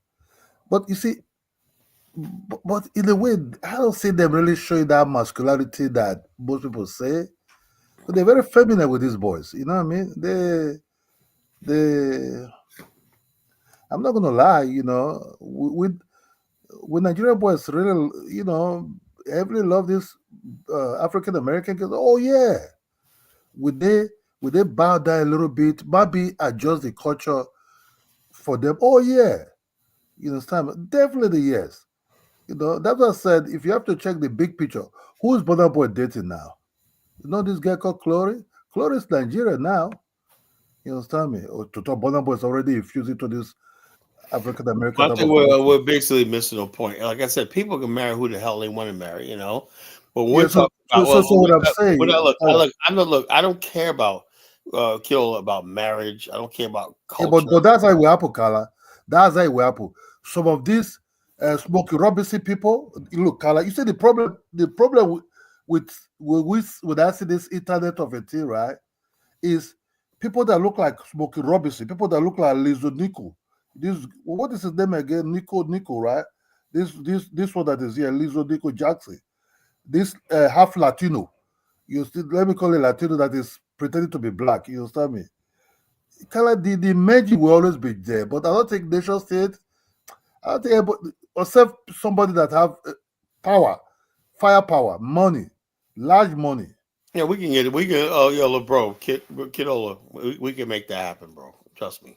But you see, but in a way, I don't see them really showing that masculinity that most people say. But they're very feminine with these boys. You know what I mean? I'm not gonna lie. With Nigerian boys, really, heavily love this African American girls. Oh yeah, would they bow down a little bit? Maybe adjust the culture for them. Oh yeah, you understand? Definitely yes. That's what I said. If you have to check the big picture, who is Burna Boy dating now? This guy called Chloe. Chloe is Nigeria now. You understand me? Or to talk Burna Boy is already infused into this African American. I think we're basically missing a point. Like I said, people can marry who the hell they want to marry, But we're talking about what I'm saying. I don't care about about marriage. I don't care about culture. But that's how we happen, Carla. That's how we happen. Some of these Smokey Robinson people, look, Carla, you see the problem with I see this internet of a thing, right? Is people that look like Smokey Robinson, people that look like Lizzo Nico. What is his name again? Nico, right? This one that is here, Lizzo Nico Jackson. this half Latino. You still, let me call it Latino that is pretending to be black. You understand me? Kind of the magic will always be there, but I don't think nation state. I don't think except somebody that have power, firepower, money, large money. Yeah, we can get it. We can. Yo, bro, Kidola, we can make that happen, bro. Trust me.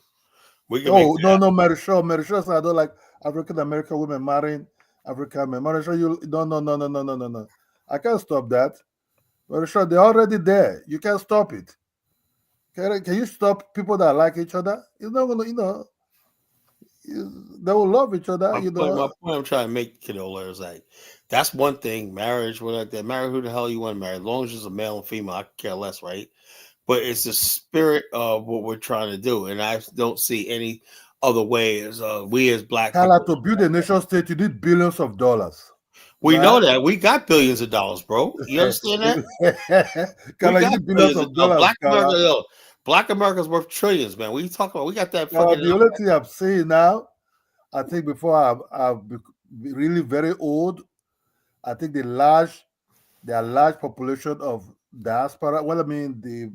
We can make Oh that no, Marisha said I don't like African American women marrying African men. Marisha, you no. I can't stop that. Marisha, they're already there. You can't stop it. Can you stop people that like each other? It's not gonna, they will love each other. My point I'm trying to make, Kidola, is like that's one thing. Marriage, what like that. Marry who the hell you want to marry. As long as it's a male and female, I could care less, right? But it's the spirit of what we're trying to do, and I don't see any other way as we as black Kala, people. to build a nation state, you need billions of dollars. We know that. We got billions of dollars, bro. You understand that? Kala, you need billions of dollars. Black America's worth trillions, man. We talk about. We got that. The only thing I'm saying now, I think before I've really very old, I think the large population of diaspora. Well, I mean the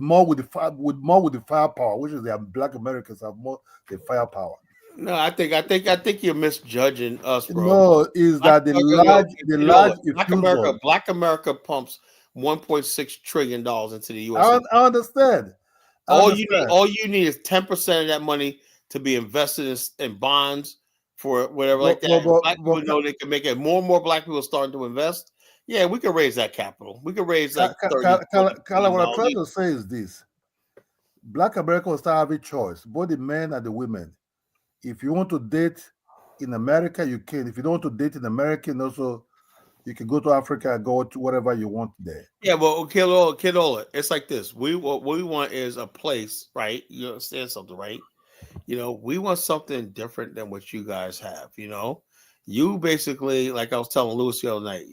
more with the firepower, which is the Black Americans have more the firepower. No, I think you're misjudging us, bro. No, is that Black America pumps $1.6 trillion into the U.S. I understand. All you need is 10% of that money to be invested in bonds for whatever like that. Black people know they can make it. More and more black people starting to invest. Yeah, we can raise that capital. We can raise like Kala, what I'm trying to say is this: Black America will start having choice, both the men and the women. If you want to date in America, you can. If you don't want to date in America, also you can go to Africa and go to whatever you want there. Yeah, well, Kidola, it's like this. What we want is a place, right? You understand something, right? We want something different than what you guys have. You basically, like I was telling Lewis the other night,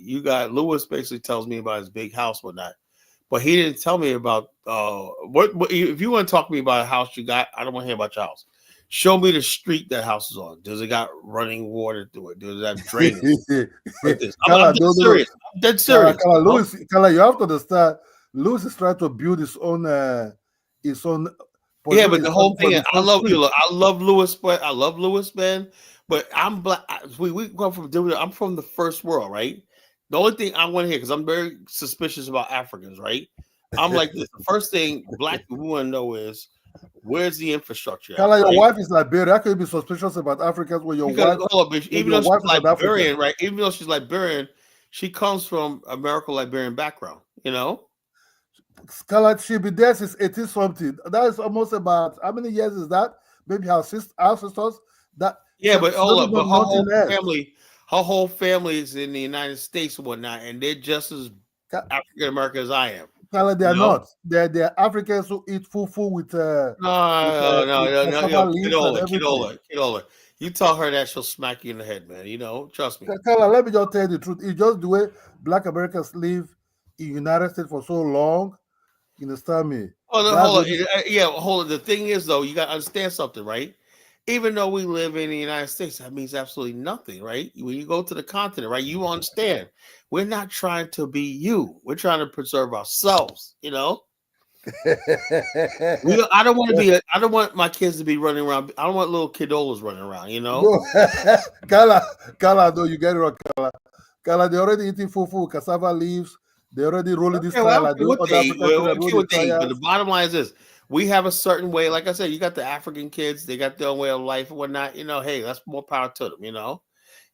Lewis basically tells me about his big house, whatnot, but he didn't tell me about what if you want to talk to me about a house you got. I don't want to hear about your house. Show me the street that house is on. Does it got running water through it? Does it have drainage? I'm dead serious. I'm dead serious. Kala, you have to understand. Lewis is trying to build his own. Yeah, but the whole thing. I love Lewis, but I love Lewis, man. But I'm black. We come from different. I'm from the first world, right? The only thing I want to hear, because I'm very suspicious about Africans, right? I'm like this. The first thing black people want to know is, where's the infrastructure? Kala, your wife is Liberian. How can you be suspicious about Africans when your wife? Even though she's Liberian, right? Even though she's Liberian, she comes from American-Liberian background. Kala, she be there since 18 something. That is almost about how many years is that? Maybe our sisters. That but hold up, but her whole family is in the United States and whatnot, and they're just as African American as I am. Kala, they are not. They're Africans who eat fufu with Kidola. You tell her that, she'll smack you in the head, man. Trust me. Kala, let me just tell you the truth. It's just the way Black Americans live in the United States for so long. You understand me? Hold on. The thing is, though, you got to understand something, right? Even though we live in the United States, that means absolutely nothing, right? When you go to the continent, right, you understand. We're not trying to be you. We're trying to preserve ourselves, I don't want my kids to be running around. I don't want little kidolas running around, No. Kala, no, you get it wrong, Kala. Kala, they already eating fufu, cassava leaves. They already rolling this style. But the bottom line is this: we have a certain way. Like I said, you got the African kids; they got their own way of life and whatnot. Hey, that's more power to them.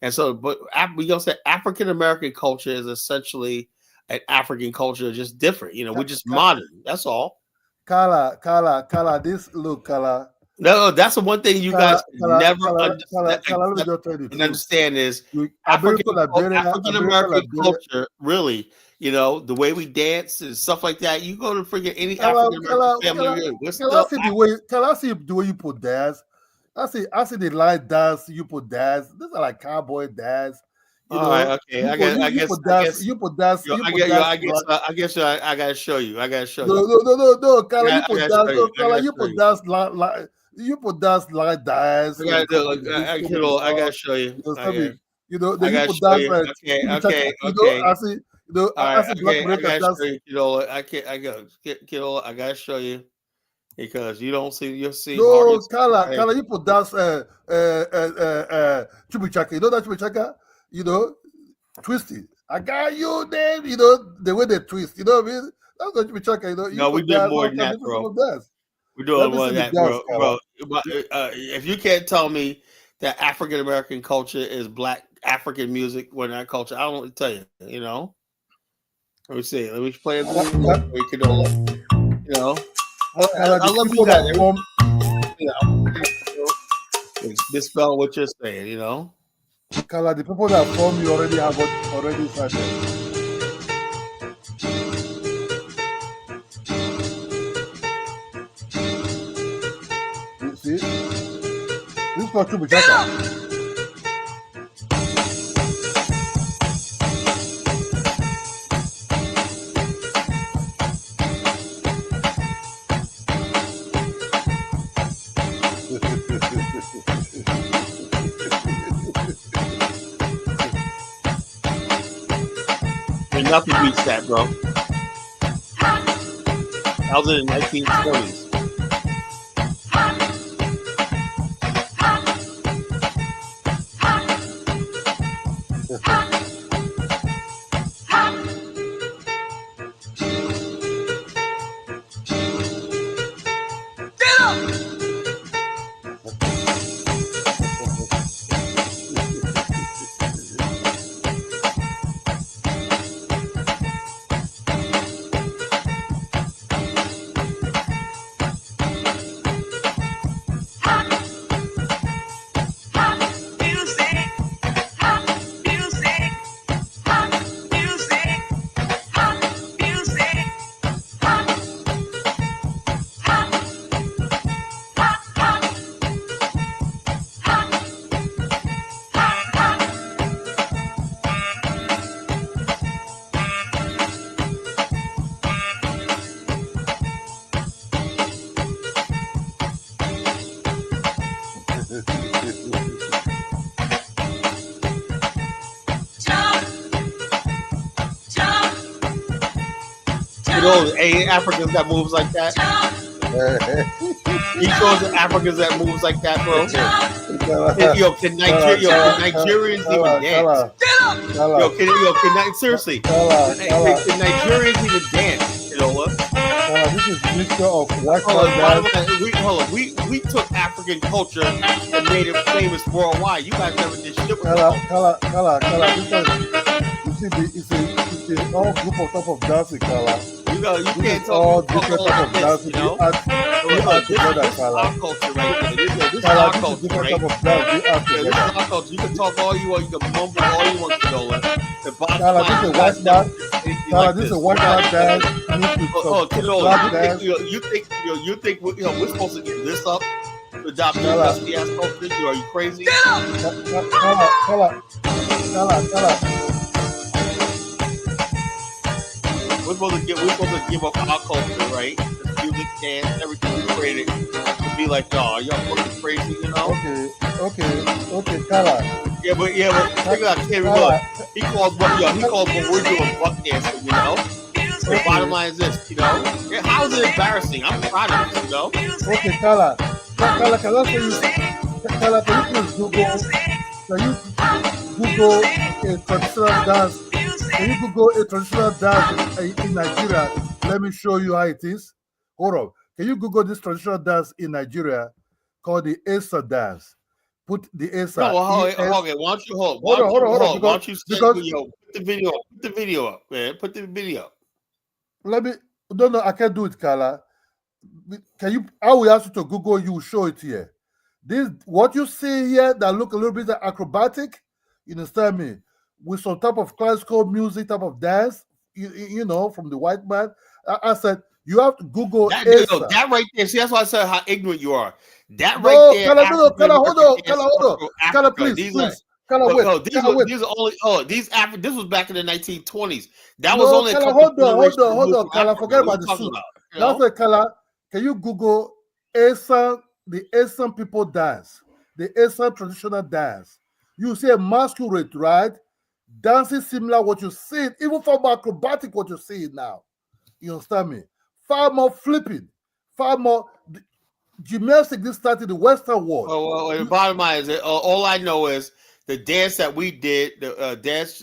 And so, but we gonna say African American culture is essentially an African culture, just different. We're just modern. That's all. Kala. No, that's the one thing you guys never understand is African American culture. Really, the way we dance and stuff like that. You go to freaking any African American family. Can I see the way you put dance? I see the line dance. You put dance. These are like cowboy dance. All right, okay. I guess I guess I gotta show you. No, Kala, you put dance like dance. I gotta show you. You know, the I gotta people show dance you. like Okay, Chimichanga. okay, You okay. know, I see. You know, All I right, see Black okay. I Americans gotta dance. show you. You know, I can't. I go get all. I gotta show you because you don't see. You'll see hard. No, Kala, you put dance Chimichanga. You know that Chimichanga? You know, twisty. I got you, name. You know the way they twist. You know what I mean? That's what Chimichanga. You know, you No, we put do dance. more All than kind that, of different bro. type of dance. We're Let doing me more see than the that, dance, bro. Kala. If you can't tell me that African American culture is Black African music, when that culture, I don't know what to tell you. You know. Let me see. Let me play it. We could all, you know. Kala, I the love people you that guys. form. Dispel what you're saying. You know. Kala, the people that form you already have already started. You see, this is for Chimichanga. Ain't nothing beats that, bro. That was in the 1920s. You know, ain't Africans that moves like that. He shows the Africans that moves like that, bro. Can Nigerians even dance? Seriously, can Nigerians even dance? You know what? This is mixture of white we took African culture and made it famous worldwide. You guys never did shit with it's a all group of type of dancing, Kala. You can't talk all different type of dancing. We add together, this is Kala. our culture right here. This is Kala, our this is culture, different right? type of dance. We add This is together. our culture. You can talk all you want. You can mumble all you want, Kanola. The bottom Kala, line, this is you a guys white never man. did anything Kala, like this is this. a white man dance mixed with some Kanola, black dance. you think we're supposed to give this up to adopt your Kala. dusty ass culture? Are you crazy? Kala. We're supposed to give up our culture, right? This music, dance, everything we created to be like, no, y'all fucking crazy, you know? Okay, Kala. Yeah, but check it out, Terry. Look, he called what we're doing buck dancing, you know? The bottom line is this, you know? How is it embarrassing? I'm proud of this, you know? Okay, Kala, can I say you? Kala, can you please Google a traditional dance? Can you Google a traditional dance in Nigeria? Let me show you how it is. Hold on. Can you Google this traditional dance in Nigeria called the Esa dance? Put the Esa. No, hold on. Why don't you hold? Hold on. Why don't you put the video up? Put the video up, man. Put the video up. Let me. No, I can't do it, Kala. Can you? I will ask you to Google. You will show it here. This what you see here that look a little bit acrobatic. You understand me? With some type of classical music, type of dance. You know, from the white man. I said you have to Google that right there. See, that's why I said how ignorant you are. That no, right there. Kala, hold on. Kala, please. Kala, wait. This was back in the 1920s. That no, was only Kala, a couple hold on. Kala, forget about the suit. That's why, Kala, can you Google the Asian people dance? The Asian traditional dance. You see a masquerade, right? Dancing similar what you see, even from acrobatic what you see now. You understand me? Far more flipping, far more gymnastics. This started in the Western world. Well, the bottom line is that all I know is the dance that we did, the dance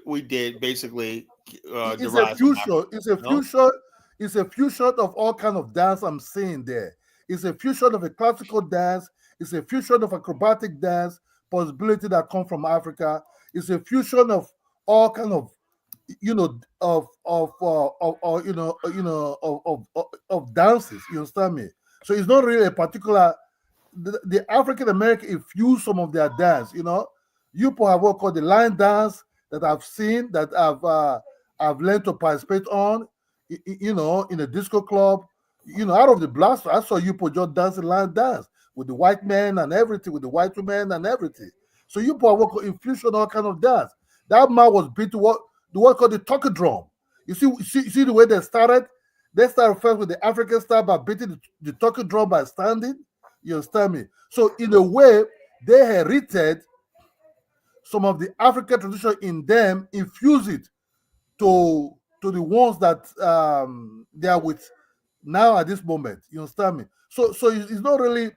we did basically. It's a fusion. It's a fusion. It's a fusion of all kind of dance I'm seeing there. It's a fusion of a classical dance. It's a fusion of acrobatic dance possibility that come from Africa. It's a fusion of all kind of, of dances. You understand me? So it's not really a particular. The African American infuse some of their dance. You have what called the line dance that I've seen, that I've learned to participate on. In a disco club. Out of the blast, I saw you put just dancing line dance with the white men and everything, with the white women and everything. So you put work infusion all kind of dance. That man was beat to what called the talkie drum. You see the way they started? They started first with the African style by beating the talkie drum by standing. You understand me? So in a way, they inherited some of the African tradition in them, infuse it to the ones that they are with now at this moment. You understand me? So it's not really,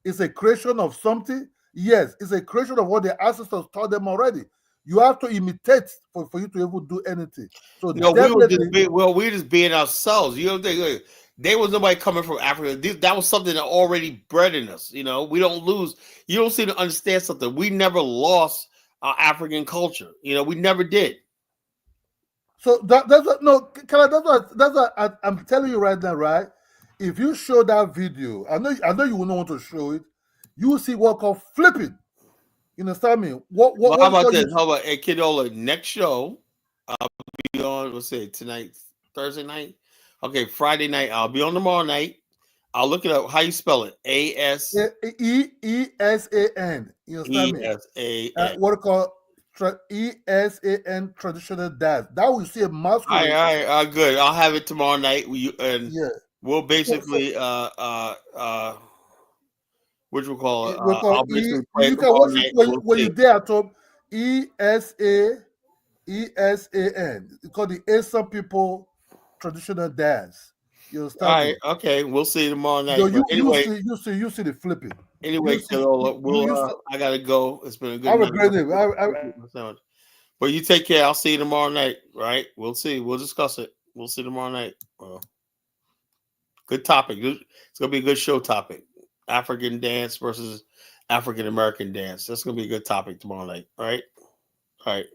it's a creation of something. Yes, it's a creation of what the ancestors taught them already. You have to imitate for you to even do anything. So we're just being ourselves. You don't think there was nobody coming from Africa. That was something that already bred in us. We don't lose. You don't seem to understand something. We never lost our African culture. We never did. So that's what I'm telling you right now, right? If you show that video, I know you will not want to show it. You will see what called flipping. You understand me? How about this? How about Kidola? Next show, I'll be on. Let's say tonight, Thursday night. Okay, Friday night. I'll be on tomorrow night. I'll look it up. How you spell it? ESAN. You understand me? ESAN. What called ESAN traditional dance. That will see a masquerade. All right, good. I'll have it tomorrow night. We'll basically which we'll call it. I'll basically play you can watch it when you're there at home. ESAN. It's called the Asian people traditional dance. You understand? All right, okay. We'll see you tomorrow night. You see the flipping. Anyway, I gotta go. It's been a good have night. A great day. But you take care. I'll see you tomorrow night. Right? We'll see. We'll discuss it. We'll see tomorrow night. Good topic. It's gonna be a good show topic. African dance versus African American dance. That's gonna be a good topic tomorrow night. All right. All right.